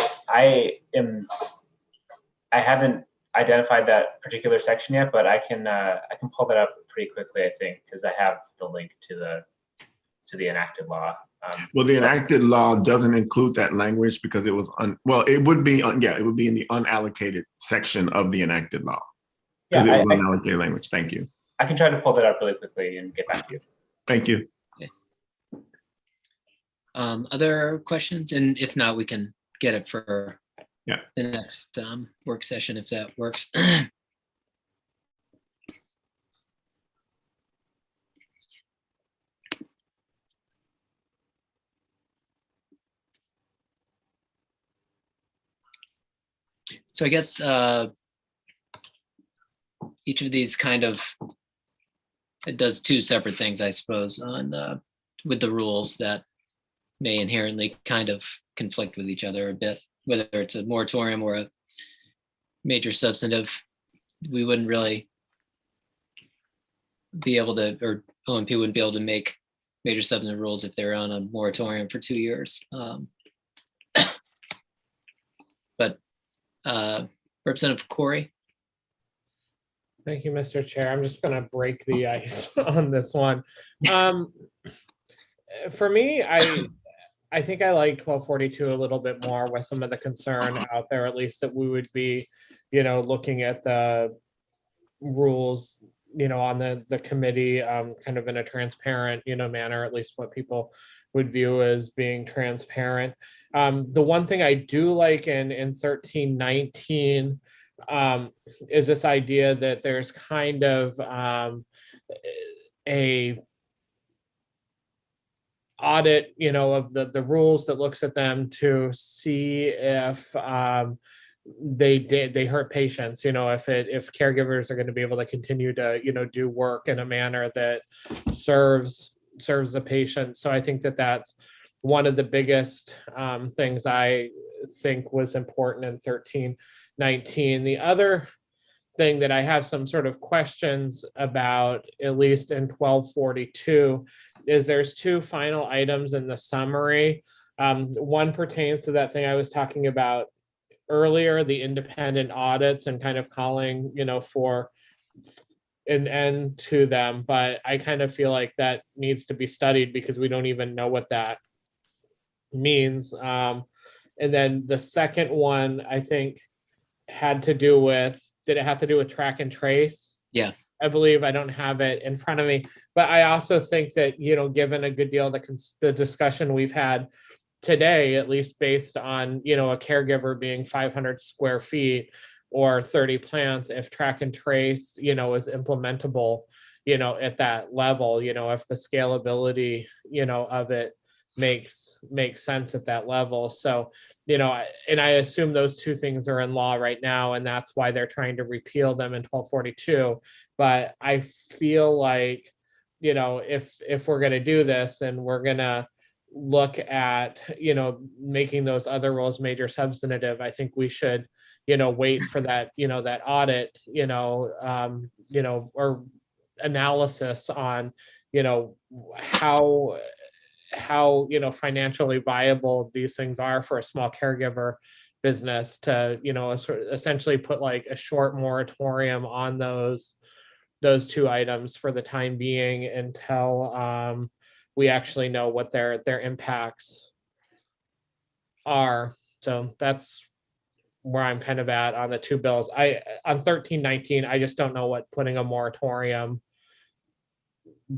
haven't identified that particular section yet, but I can pull that up pretty quickly, I think, because I have the link to the enacted law. Well, the enacted law doesn't include that language because it was it would be it would be in the unallocated section of the enacted law because it was unallocated language. Thank you. I can try to pull that up really quickly and get back to you. Thank you. Okay. Other questions? And if not, we can get it for the next work session if that works. So I guess each of these kind of, it does two separate things, I suppose, on with the rules that may inherently kind of conflict with each other a bit, whether it's a moratorium or a major substantive. We wouldn't really be able to, or OMP wouldn't be able to make major substantive rules if they're on a moratorium for 2 years. But Representative Corey. Thank you, Mr. Chair. I'm just going to break the ice on this one. For me, I think I like 1242 a little bit more with some of the concern out there, at least that we would be, looking at the rules, on the committee kind of in a transparent, manner, at least what people would view as being transparent. The one thing I do like in 1319 is this idea that there's kind of a audit, of the rules that looks at them to see if they hurt patients, if caregivers are going to be able to continue to, do work in a manner that serves the patient. So I think that that's one of the biggest things I think was important in 1319. The other thing that I have some sort of questions about, at least in 1242, is there's two final items in the summary. One pertains to that thing I was talking about earlier, the independent audits, and kind of calling, for an end to them. But I kind of feel like that needs to be studied because we don't even know what that means. And then the second one, I think, had to do with, did it have to do with track and trace? Yeah. I believe, I don't have it in front of me, but I also think that, given a good deal of the discussion we've had today, at least based on, a caregiver being 500 square feet or 30 plants, if track and trace, is implementable, at that level, if the scalability, of it, makes sense at that level. So, and I assume those two things are in law right now, and that's why they're trying to repeal them in 1242. But I feel like, if we're going to do this and we're going to look at, making those other roles major substantive, I think we should, wait for that, that audit, or analysis on, how financially viable these things are for a small caregiver business to essentially put like a short moratorium on those two items for the time being until we actually know what their impacts are. So that's where I'm kind of at on the two bills. On 1319, I just don't know what putting a moratorium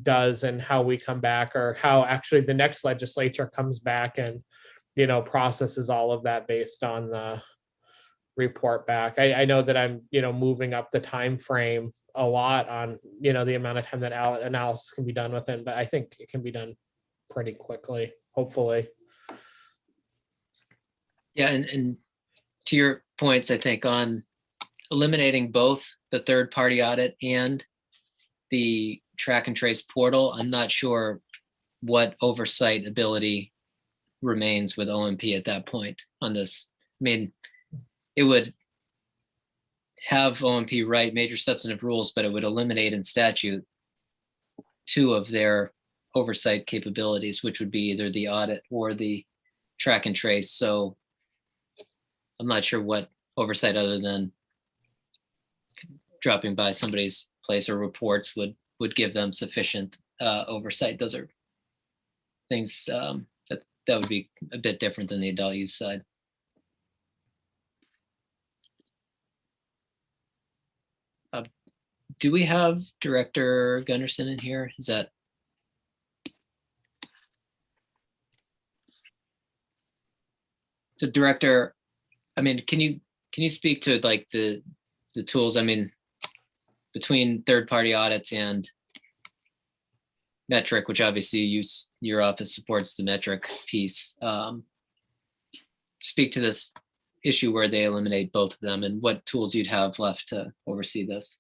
does and how we come back, or how actually the next legislature comes back and processes all of that based on the report back. I know that I'm moving up the time frame a lot on the amount of time that analysis can be done within, but I think it can be done pretty quickly, hopefully. Yeah, and to your points, I think on eliminating both the third-party audit and the track and trace portal, I'm not sure what oversight ability remains with OMP at that point on this. I mean, it would have OMP write major substantive rules, but it would eliminate in statute two of their oversight capabilities, which would be either the audit or the track and trace. So I'm not sure what oversight other than dropping by somebody's place or reports would give them sufficient oversight. Those are things that would be a bit different than the adult use side. Do we have Director Gunderson in here? Is that? So Director, I mean, can you speak to like the tools? I mean, between third-party audits and metric, which obviously your office supports the metric piece. Speak to this issue where they eliminate both of them and what tools you'd have left to oversee this.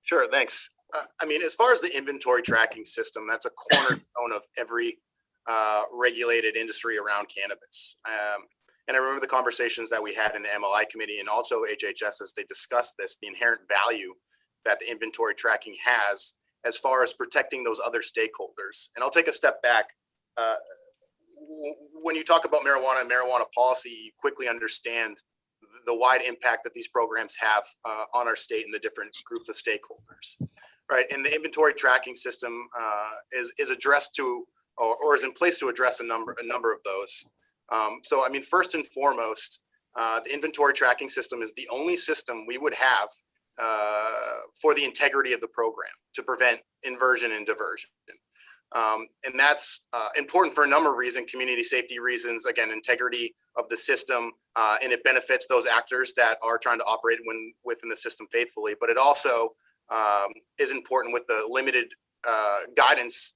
Sure, thanks. I mean, as far as the inventory tracking system, that's a cornerstone of every regulated industry around cannabis. And I remember the conversations that we had in the MLI committee and also HHS as they discussed this, the inherent value that the inventory tracking has as far as protecting those other stakeholders. And I'll take a step back. When you talk about marijuana and marijuana policy, you quickly understand the wide impact that these programs have on our state and the different groups of stakeholders, right? And the inventory tracking system is addressed to, or is in place to address a number of those. So, I mean, first and foremost, the inventory tracking system is the only system we would have for the integrity of the program to prevent inversion and diversion. And that's important for a number of reasons, community safety reasons, again, integrity of the system, and it benefits those actors that are trying to operate within the system faithfully. But it also is important with the limited guidance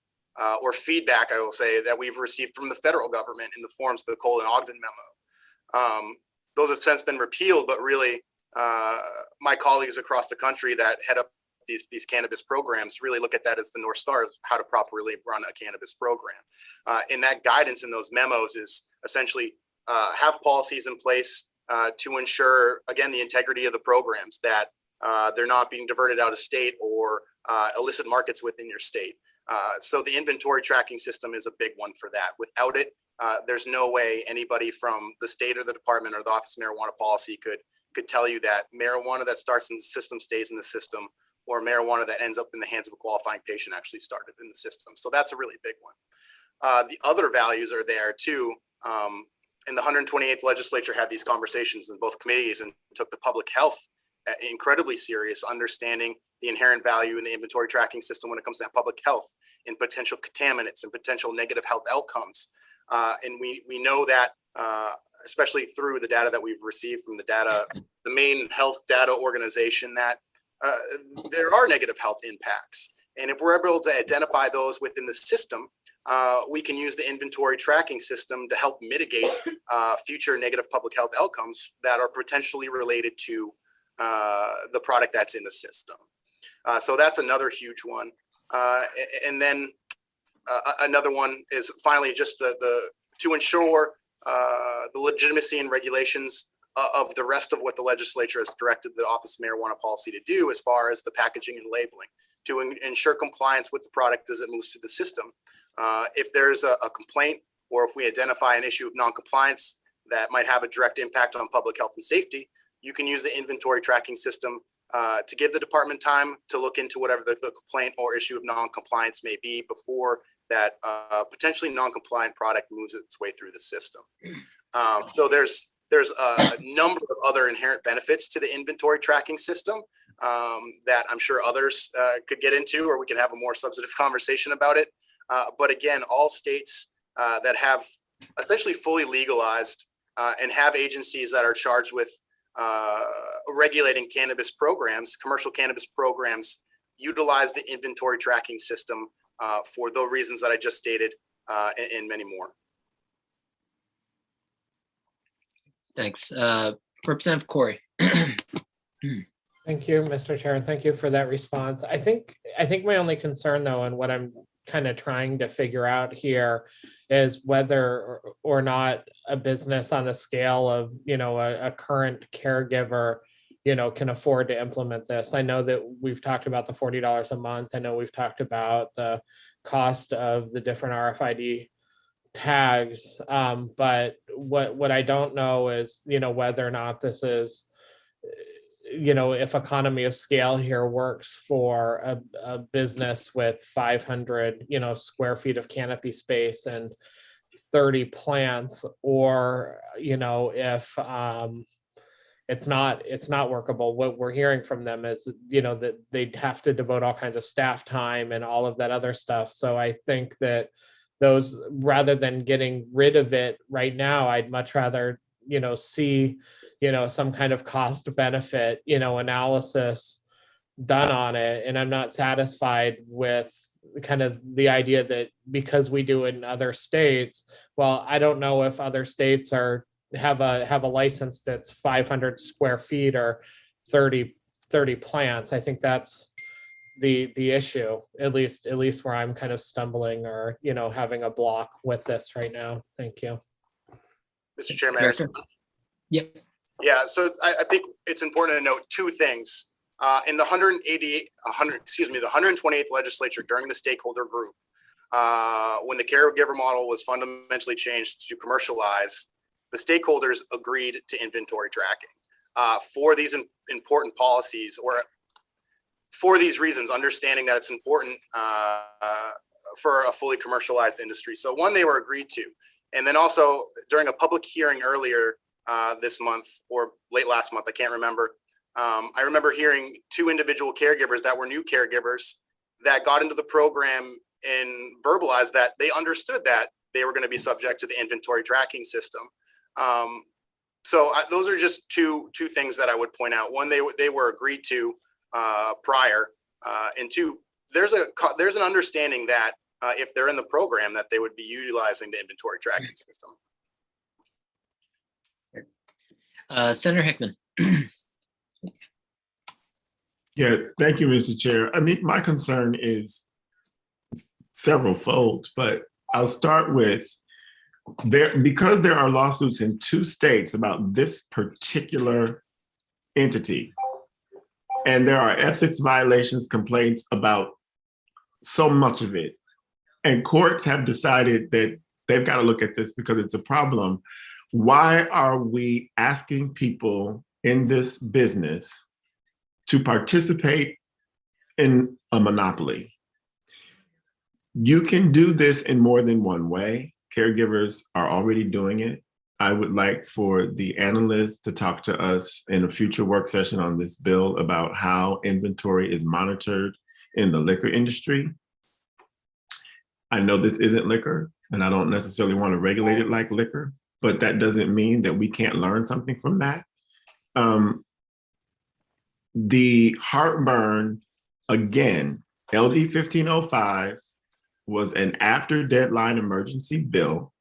or feedback, I will say, that we've received from the federal government in the forms of the Cole and Ogden memo. Those have since been repealed, but really my colleagues across the country that head up these cannabis programs really look at that as the North Star, is how to properly run a cannabis program. And that guidance in those memos is essentially have policies in place to ensure, again, the integrity of the programs, that they're not being diverted out of state or illicit markets within your state. So the inventory tracking system is a big one for that. Without it, there's no way anybody from the state or the department or the Office of Marijuana Policy could tell you that marijuana that starts in the system stays in the system, or marijuana that ends up in the hands of a qualifying patient actually started in the system. So that's a really big one. The other values are there too. And the 128th legislature had these conversations in both committees and took the public health incredibly serious, understanding the inherent value in the inventory tracking system when it comes to public health and potential contaminants and potential negative health outcomes. And we know that, especially through the data that we've received from the main health data organization, that there are negative health impacts. And if we're able to identify those within the system, we can use the inventory tracking system to help mitigate future negative public health outcomes that are potentially related to the product that's in the system. So that's another huge one. And then another one is finally just to ensure the legitimacy and regulations of the rest of what the legislature has directed the Office of Marijuana Policy to do as far as the packaging and labeling, to ensure compliance with the product as it moves through the system. If there's a complaint or if we identify an issue of non-compliance that might have a direct impact on public health and safety, you can use the inventory tracking system to give the department time to look into whatever the complaint or issue of non-compliance may be before that potentially non-compliant product moves its way through the system. So there's a number of other inherent benefits to the inventory tracking system that I'm sure others could get into, or we can have a more substantive conversation about it. But again, all states that have essentially fully legalized and have agencies that are charged with regulating cannabis programs, commercial cannabis programs, utilize the inventory tracking system for the reasons that I just stated and many more. Thanks. Representative Corey. Thank you, Mr. Chair, and thank you for that response. I think my only concern, though, and what I'm kind of trying to figure out here is whether or not a business on the scale of, a current caregiver, can afford to implement this. I know that we've talked about the $40 a month. I know we've talked about the cost of the different RFID tags, but what I don't know is, whether or not this is, if economy of scale here works for a business with 500, square feet of canopy space and 30 plants, or, if it's not workable. What we're hearing from them is, that they'd have to devote all kinds of staff time and all of that other stuff. So I think that those, rather than getting rid of it right now, I'd much rather, see, some kind of cost benefit, analysis done on it. And I'm not satisfied with kind of the idea that because we do it in other states, well, I don't know if other states have a license that's 500 square feet or 30 plants. I think that's the issue, at least where I'm kind of stumbling or, having a block with this right now. Thank you. Mr. Chairman. Yep. Yeah, so I think it's important to note two things. In the 128th legislature during the stakeholder group, when the caregiver model was fundamentally changed to commercialize, the stakeholders agreed to inventory tracking for these important policies, or for these reasons, understanding that it's important for a fully commercialized industry. So one, they were agreed to. And then also during a public hearing earlier this month or late last month, I can't remember. I remember hearing two individual caregivers that were new caregivers that got into the program and verbalized that they understood that they were going to be subject to the inventory tracking system. So those are just two things that I would point out. One, they were agreed to prior, and two, there's an understanding that if they're in the program, that they would be utilizing the inventory tracking system. Senator Hickman. Yeah, thank you, Mr. Chair. I mean, my concern is several-fold, but I'll start with because there are lawsuits in 2 states about this particular entity, and there are ethics violations complaints about so much of it, and courts have decided that they've got to look at this because it's a problem. Why are we asking people in this business to participate in a monopoly? You can do this in more than one way. Caregivers are already doing it. I would like for the analysts to talk to us in a future work session on this bill about how inventory is monitored in the liquor industry. I know this isn't liquor, and I don't necessarily want to regulate it like liquor, but that doesn't mean that we can't learn something from that. The heartburn, again, LD 1505 was an after deadline emergency bill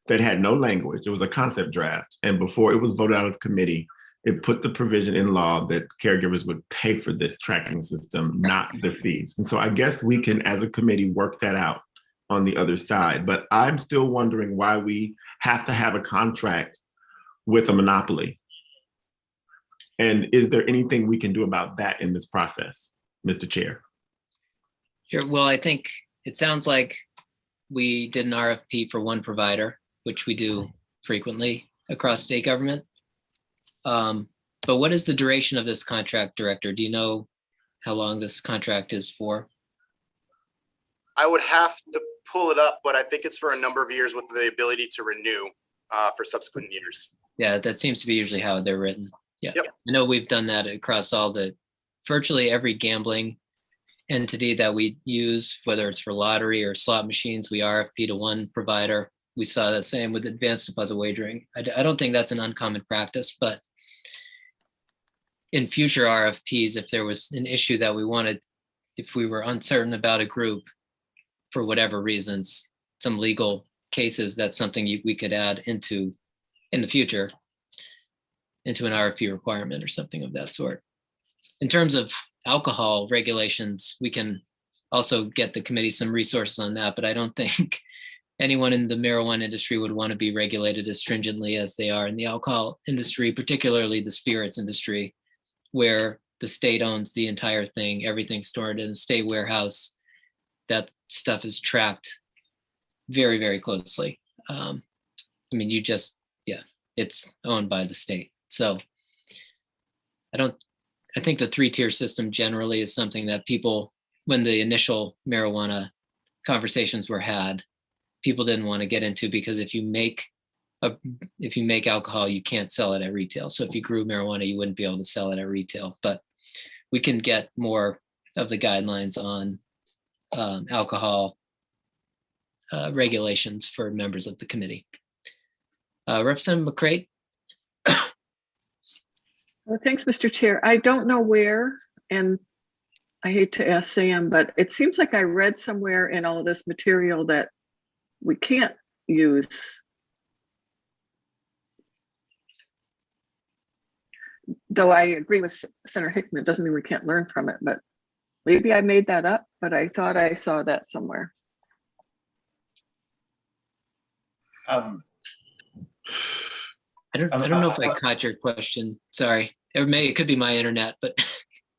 that had no language. It was a concept draft. And before it was voted out of committee, it put the provision in law that caregivers would pay for this tracking system, not the fees. And so I guess we can, as a committee, work that out on the other side. But I'm still wondering why we have to have a contract with a monopoly. And is there anything we can do about that in this process, Mr. Chair? Sure. Well, I think it sounds like we did an RFP for one provider, which we do frequently across state government. But what is the duration of this contract, Director? Do you know how long this contract is for? I would have to pull it up, but I think it's for a number of years with the ability to renew for subsequent years. Yeah, that seems to be usually how they're written. Yeah, Yep. I know we've done that across virtually every gambling entity that we use, whether it's for lottery or slot machines, we RFP to one provider. We saw the same with advanced deposit wagering. I don't think that's an uncommon practice, but in future RFPs, if there was an issue that we wanted, if we were uncertain about a group for whatever reasons, some legal cases, that's something we could add into in the future into an RFP requirement or something of that sort. In terms of alcohol regulations, we can also get the committee some resources on that, but I don't think anyone in the marijuana industry would want to be regulated as stringently as they are in the alcohol industry, particularly the spirits industry, where the state owns the entire thing, everything's stored in a state warehouse. That stuff is tracked very, very closely. I mean, it's owned by the state. So I think the 3-tier system generally is something that people, when the initial marijuana conversations were had, people didn't want to get into, because if you make alcohol, you can't sell it at retail. So if you grew marijuana, you wouldn't be able to sell it at retail. But we can get more of the guidelines on alcohol regulations for members of the committee. Representative McCray. Well, thanks, Mr. Chair. I don't know where, and I hate to ask Sam, but it seems like I read somewhere in all of this material that we can't use though I agree with Senator Hickman, it doesn't mean we can't learn from it, but maybe I made that up, but I thought I saw that somewhere. I don't know if I caught your question. Sorry. It could be my internet, but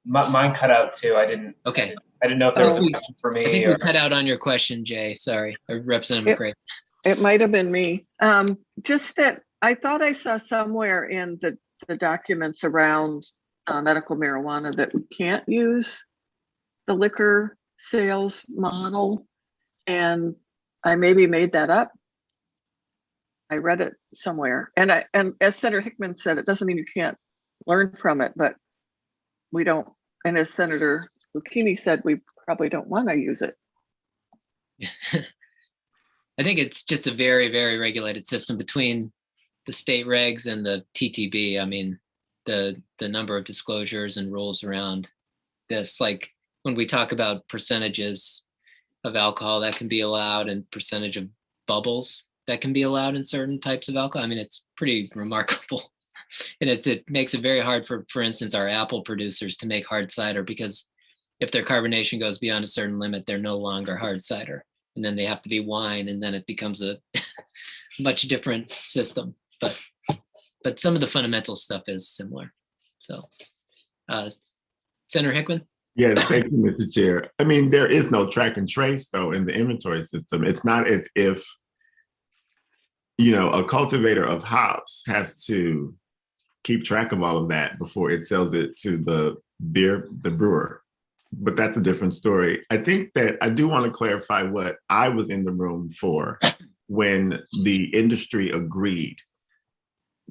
mine cut out too. I didn't know if there was a question for me. I think we cut out on your question, Jay. Sorry. Representative McCray. It might have been me. Just that I thought I saw somewhere in the documents around medical marijuana that we can't use the liquor sales model, and I maybe made that up. I read it somewhere, and as Senator Hickman said, it doesn't mean you can't learn from it, but we don't. And as Senator Lucchini said, we probably don't want to use it. I think it's just a very, very regulated system between the state regs and the TTB. I mean, the number of disclosures and rules around this, like when we talk about percentages of alcohol that can be allowed and percentage of bubbles that can be allowed in certain types of alcohol. I mean, it's pretty remarkable. And it makes it very hard for instance, our apple producers to make hard cider, because if their carbonation goes beyond a certain limit, they're no longer hard cider. And then they have to be wine, and then it becomes a much different system. But some of the fundamental stuff is similar. So, Senator Hickman? Yes, thank you, Mr. Chair. I mean, there is no track and trace, though, in the inventory system. It's not as if, a cultivator of hops has to keep track of all of that before it sells it to the brewer. But that's a different story. I think that I do want to clarify what I was in the room for when the industry agreed.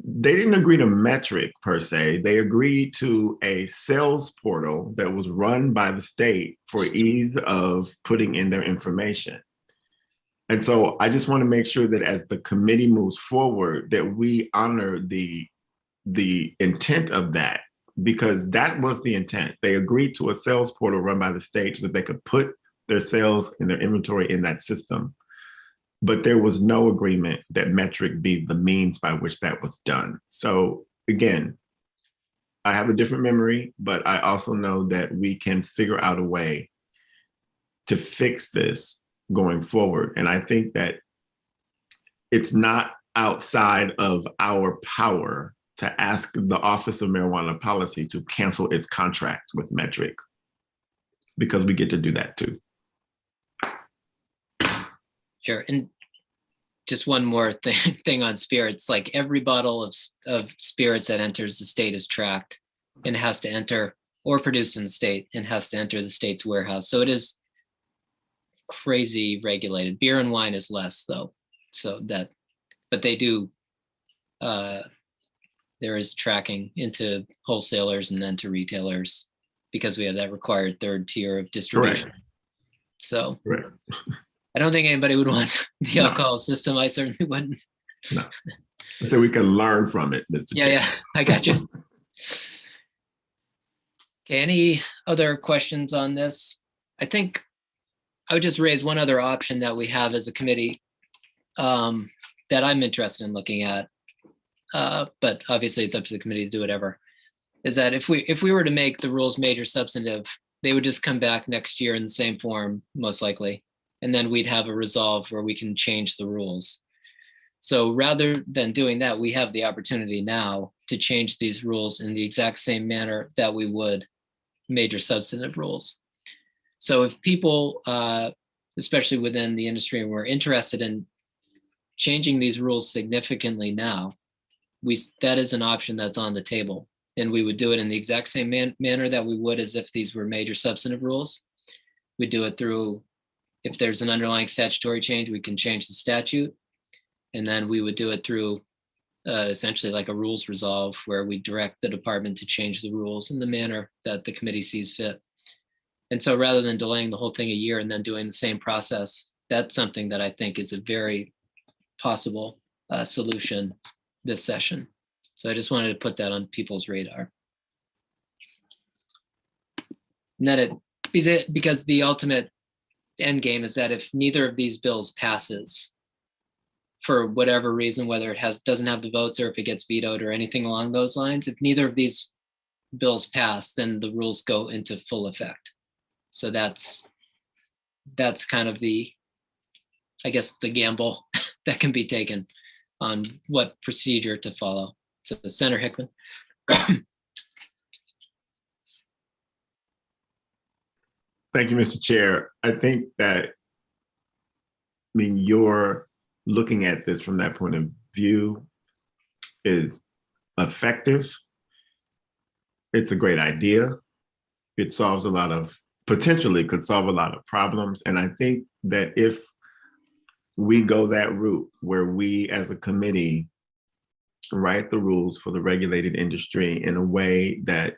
They didn't agree to metric per se. They agreed to a sales portal that was run by the state for ease of putting in their information. And so I just want to make sure that as the committee moves forward, that we honor the intent of that, because that was the intent. They agreed to a sales portal run by the state so that they could put their sales and their inventory in that system. But there was no agreement that metric be the means by which that was done. So again, I have a different memory, but I also know that we can figure out a way to fix this going forward. And I think that it's not outside of our power to ask the Office of Marijuana Policy to cancel its contract with Metric, because we get to do that too. Sure. And just one more thing on spirits, like every bottle of spirits that enters the state is tracked and has to enter, or produced in the state and has to enter the state's warehouse. So it is crazy regulated. Beer and wine is less though. So that, but they do, there is tracking into wholesalers and then to retailers because we have that required third tier of distribution. Correct. So Correct. I don't think anybody would want the alcohol system. I certainly wouldn't. No. So we can learn from it, Mr. Yeah, Chair. yeah, I got you. Okay, any other questions on this? I think I would just raise one other option that we have as a committee that I'm interested in looking at, but obviously it's up to the committee to do whatever, is that if we were to make the rules major substantive, they would just come back next year in the same form, most likely. And then we'd have a resolve where we can change the rules. So rather than doing that, we have the opportunity now to change these rules in the exact same manner that we would major substantive rules. So if people, especially within the industry, were interested in changing these rules significantly now, that is an option that's on the table. And we would do it in the exact same manner that we would as if these were major substantive rules. We do it through, if there's an underlying statutory change, we can change the statute. And then we would do it through essentially like a rules resolve where we direct the department to change the rules in the manner that the committee sees fit. And so rather than delaying the whole thing a year and then doing the same process, that's something that I think is a very possible solution this session. So I just wanted to put that on people's radar. And then because the ultimate end game is that if neither of these bills passes for whatever reason, whether it doesn't have the votes or if it gets vetoed or anything along those lines, if neither of these bills pass, then the rules go into full effect. So that's kind of the, I guess, the gamble that can be taken on what procedure to follow. So Senator Hickman. Thank you, Mr. Chair. I think that, you're looking at this from that point of view is effective. It's a great idea. It potentially could solve a lot of problems. And I think that if we go that route where we as a committee write the rules for the regulated industry in a way that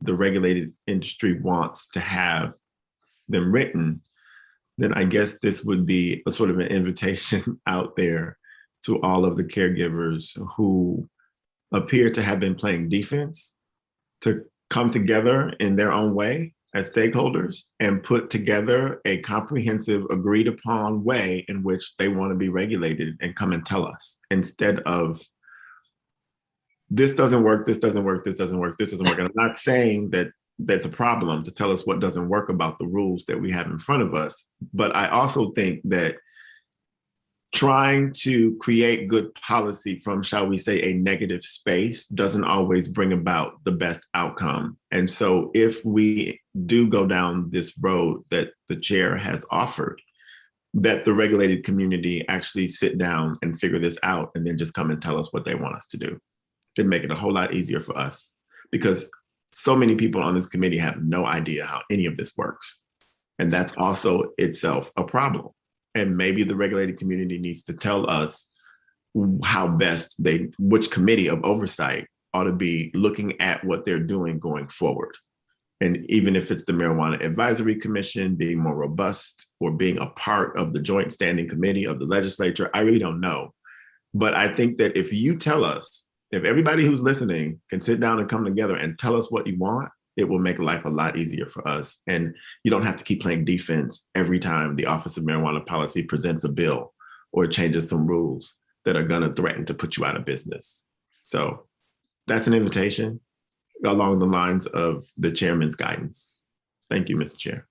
the regulated industry wants to have them written, then I guess this would be a sort of an invitation out there to all of the caregivers who appear to have been playing defense to come together in their own way as stakeholders and put together a comprehensive, agreed upon way in which they want to be regulated and come and tell us, instead of this doesn't work, this doesn't work, this doesn't work, this doesn't work. And I'm not saying that that's a problem to tell us what doesn't work about the rules that we have in front of us. But I also think that trying to create good policy from, shall we say, a negative space doesn't always bring about the best outcome. And so if we do go down this road that the chair has offered, that the regulated community actually sit down and figure this out and then just come and tell us what they want us to do, it'd make it a whole lot easier for us, because so many people on this committee have no idea how any of this works. And that's also itself a problem. And maybe the regulated community needs to tell us how best which committee of oversight ought to be looking at what they're doing going forward. And even if it's the Marijuana Advisory Commission being more robust or being a part of the Joint Standing Committee of the legislature, I really don't know. But I think that if you tell us, if everybody who's listening can sit down and come together and tell us what you want, it will make life a lot easier for us. And you don't have to keep playing defense every time the Office of Marijuana Policy presents a bill or changes some rules that are gonna threaten to put you out of business. So that's an invitation along the lines of the chairman's guidance. Thank you, Mr. Chair.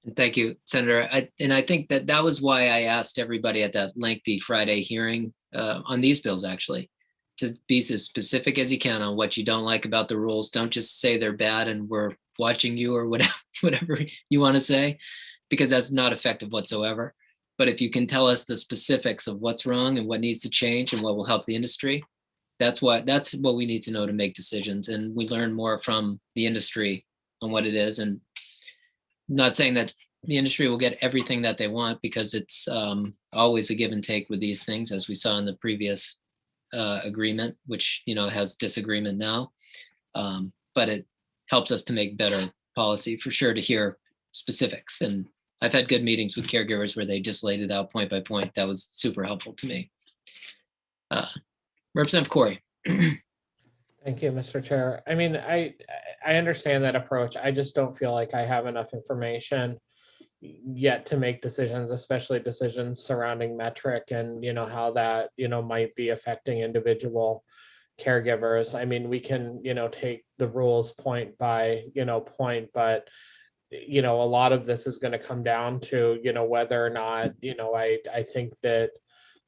And thank you, Senator. I think that was why I asked everybody at that lengthy Friday hearing on these bills, actually, to be as specific as you can on what you don't like about the rules. Don't just say they're bad and we're watching you or whatever you want to say, because that's not effective whatsoever. But if you can tell us the specifics of what's wrong and what needs to change and what will help the industry, that's what we need to know to make decisions. And we learn more from the industry on what it is. And not saying that the industry will get everything that they want, because it's always a give and take with these things, as we saw in the previous agreement, which has disagreement now. But it helps us to make better policy, for sure, to hear specifics. And I've had good meetings with caregivers where they just laid it out point by point. That was super helpful to me. Representative Corey. Thank you, Mr. Chair. I mean, I understand that approach. I just don't feel like I have enough information yet to make decisions, especially decisions surrounding metric and, how that, might be affecting individual caregivers. I mean, we can, take the rules point by, point, but, a lot of this is going to come down to, whether or not, I think that,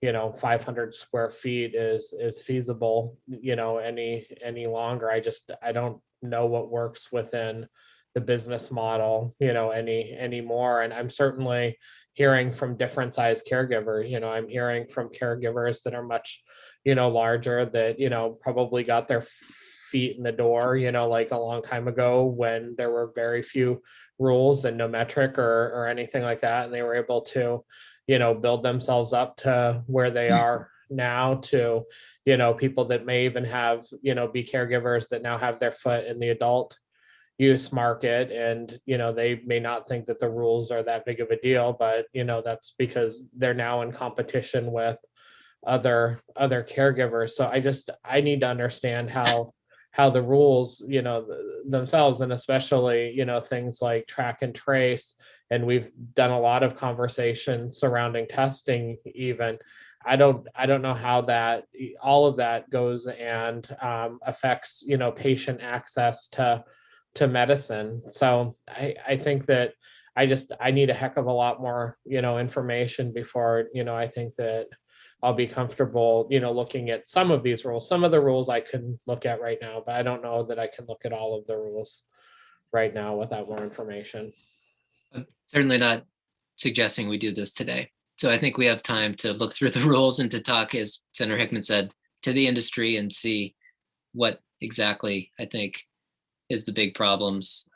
500 square feet is feasible, any longer. I don't know what works within the business model, anymore. And I'm certainly hearing from different size caregivers. I'm hearing from caregivers that are much, larger, that, probably got their feet in the door, like a long time ago when there were very few rules and no metric or anything like that. And they were able to, build themselves up to where they are now, to, people that may even have, be caregivers that now have their foot in the adult use market. And, they may not think that the rules are that big of a deal, but, that's because they're now in competition with other caregivers. So I need to understand how the rules, themselves, and especially, things like track and trace. And we've done a lot of conversation surrounding testing even. I don't know how that, all of that goes and affects, patient access to medicine. So I think that I need a heck of a lot more, information before, I think that I'll be comfortable, looking at some of these rules. Some of the rules I can look at right now, but I don't know that I can look at all of the rules right now without more information. I'm certainly not suggesting we do this today. So I think we have time to look through the rules and to talk, as Senator Hickman said, to the industry and see what exactly I think is the big problems,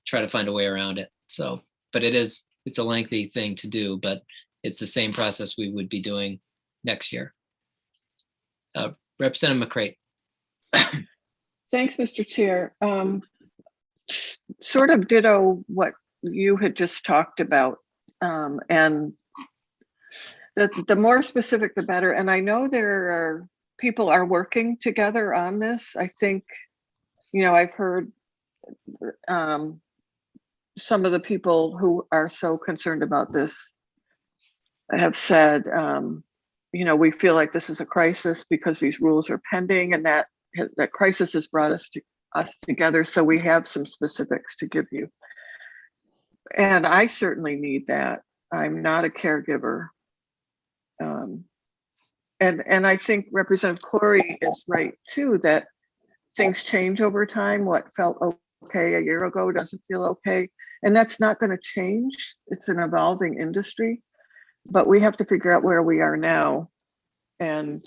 try to find a way around it. So, but it's a lengthy thing to do, but it's the same process we would be doing next year. Representative McCrate. Thanks, Mr. Chair. Sort of ditto what you had just talked about, and the more specific, the better. And I know people are working together on this. I think, I've heard some of the people who are so concerned about this have said, we feel like this is a crisis because these rules are pending, and that crisis has brought us together. So we have some specifics to give you. And I certainly need that. I'm not a caregiver. And I think Representative Corey is right too, that things change over time. What felt okay a year ago doesn't feel okay. And that's not going to change. It's an evolving industry, but we have to figure out where we are now and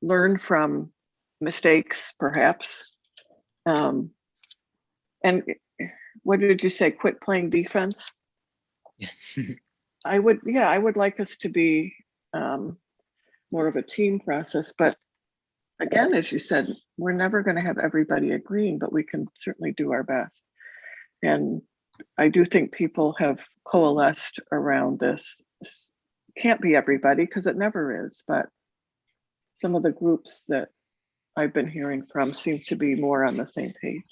learn from mistakes, perhaps. And what did you say? Quit playing defense? Yeah. I would like us to be more of a team process, but again, as you said, we're never going to have everybody agreeing, but we can certainly do our best. And I do think people have coalesced around this. Can't be everybody because it never is, but some of the groups that I've been hearing from seem to be more on the same page.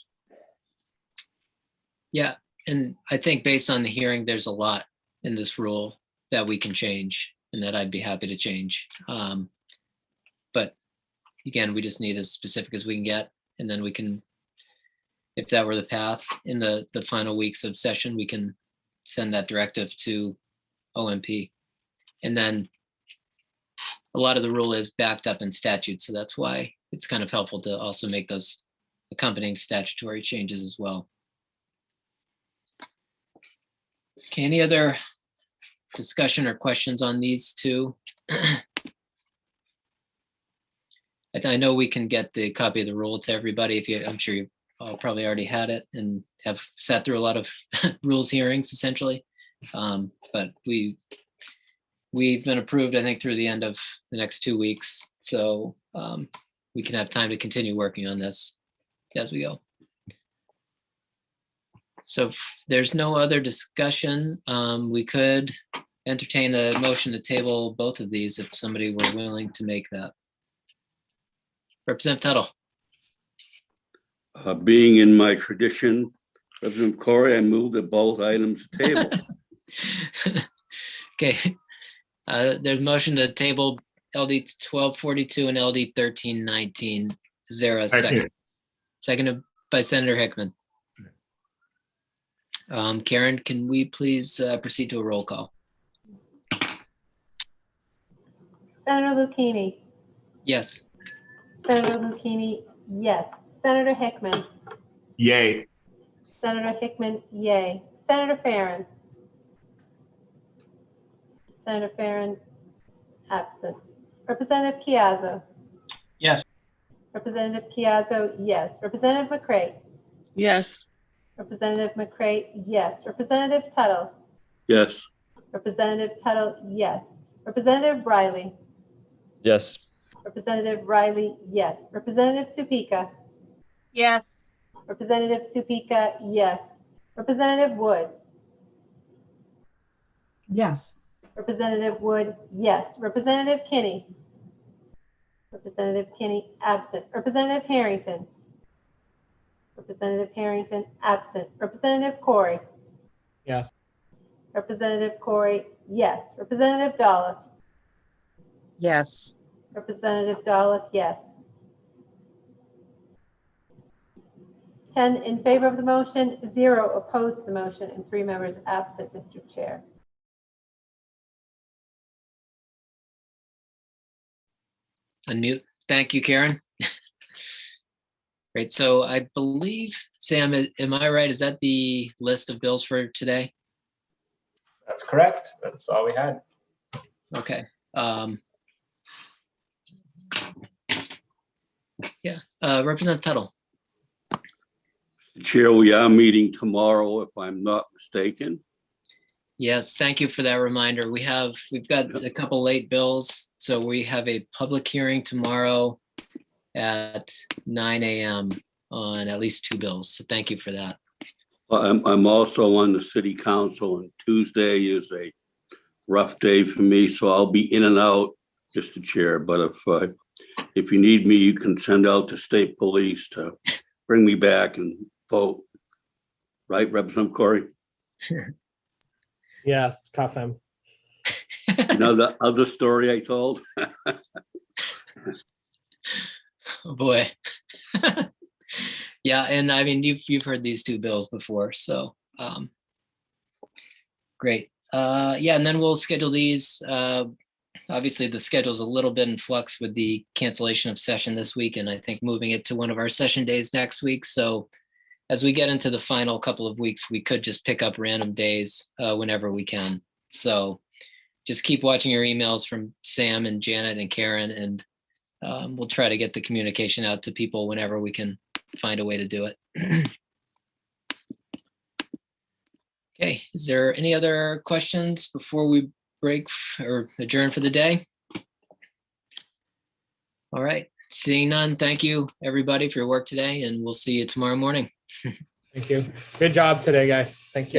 Yeah, and I think based on the hearing, there's a lot in this rule that we can change and that I'd be happy to change. But again, we just need as specific as we can get, and then we can, if that were the path in the final weeks of session, we can send that directive to OMP. And then a lot of the rule is backed up in statute, so that's why it's kind of helpful to also make those accompanying statutory changes as well. Okay, any other discussion or questions on these two? I know we can get the copy of the rule to everybody if you, I'm sure you've all probably already had it and have sat through a lot of rules hearings essentially. But we've been approved, I think, through the end of the next 2 weeks. So we can have time to continue working on this as we go. So if there's no other discussion, we could entertain a motion to table both of these if somebody were willing to make that. Representative Tuttle. Being in my tradition, Representative Corey, I move that both items table. Okay, there's a motion to table LD 1242 and LD 1319. Is there a second? Seconded by Senator Hickman. Karen, can we please proceed to a roll call? Senator Lucchini. Yes. Senator Lucchini, yes. Senator Hickman. Yay. Senator Hickman, yay. Senator Farren. Senator Farren, absent. Representative Chiazzo. Yes. Representative Chiazzo, yes. Representative McCray. Yes. Representative McCray, yes. Representative Tuttle. Yes. Representative Tuttle, yes. Representative Riley. Yes. Representative Riley, yes. Representative Supika. Yes. Representative Supika, yes. Representative Wood. Yes. Representative Wood, yes. Representative Kinney. Representative Kinney, absent. Representative Harrington. Representative Harrington, absent. Representative Corey. Yes. Representative Corey, yes. Representative Dolph. Yes. Representative Dolph, yes. 10 in favor of the motion, 0 opposed to the motion, and 3 members absent, Mr. Chair. Unmute. Thank you, Karen. Great. So I believe, Sam, am I right? Is that the list of bills for today? That's correct. That's all we had. Okay. Yeah. Representative Tuttle. Chair, we are meeting tomorrow, if I'm not mistaken. Yes, thank you for that reminder. We've got a couple late bills, so we have a public hearing tomorrow at 9 a.m. on at least 2 bills. So thank you for that. I'm also on the city council, and Tuesday is a rough day for me, so I'll be in and out, Mr. Chair. But if you need me, you can send out the state police to bring me back and vote. Right, Representative Corey? Yes, cuff him. You know the other story I told? Oh boy. Yeah, and I mean you've heard these 2 bills before, so great. Yeah, and then we'll schedule these. Obviously the schedule's a little bit in flux with the cancellation of session this week, and I think moving it to one of our session days next week. So as we get into the final couple of weeks, we could just pick up random days whenever we can. So just keep watching your emails from Sam and Janet and Karen, and we'll try to get the communication out to people whenever we can find a way to do it. Okay, is there any other questions before we break or adjourn for the day? All right, seeing none, thank you everybody for your work today, and we'll see you tomorrow morning. Thank you. Good job today, guys. Thank you.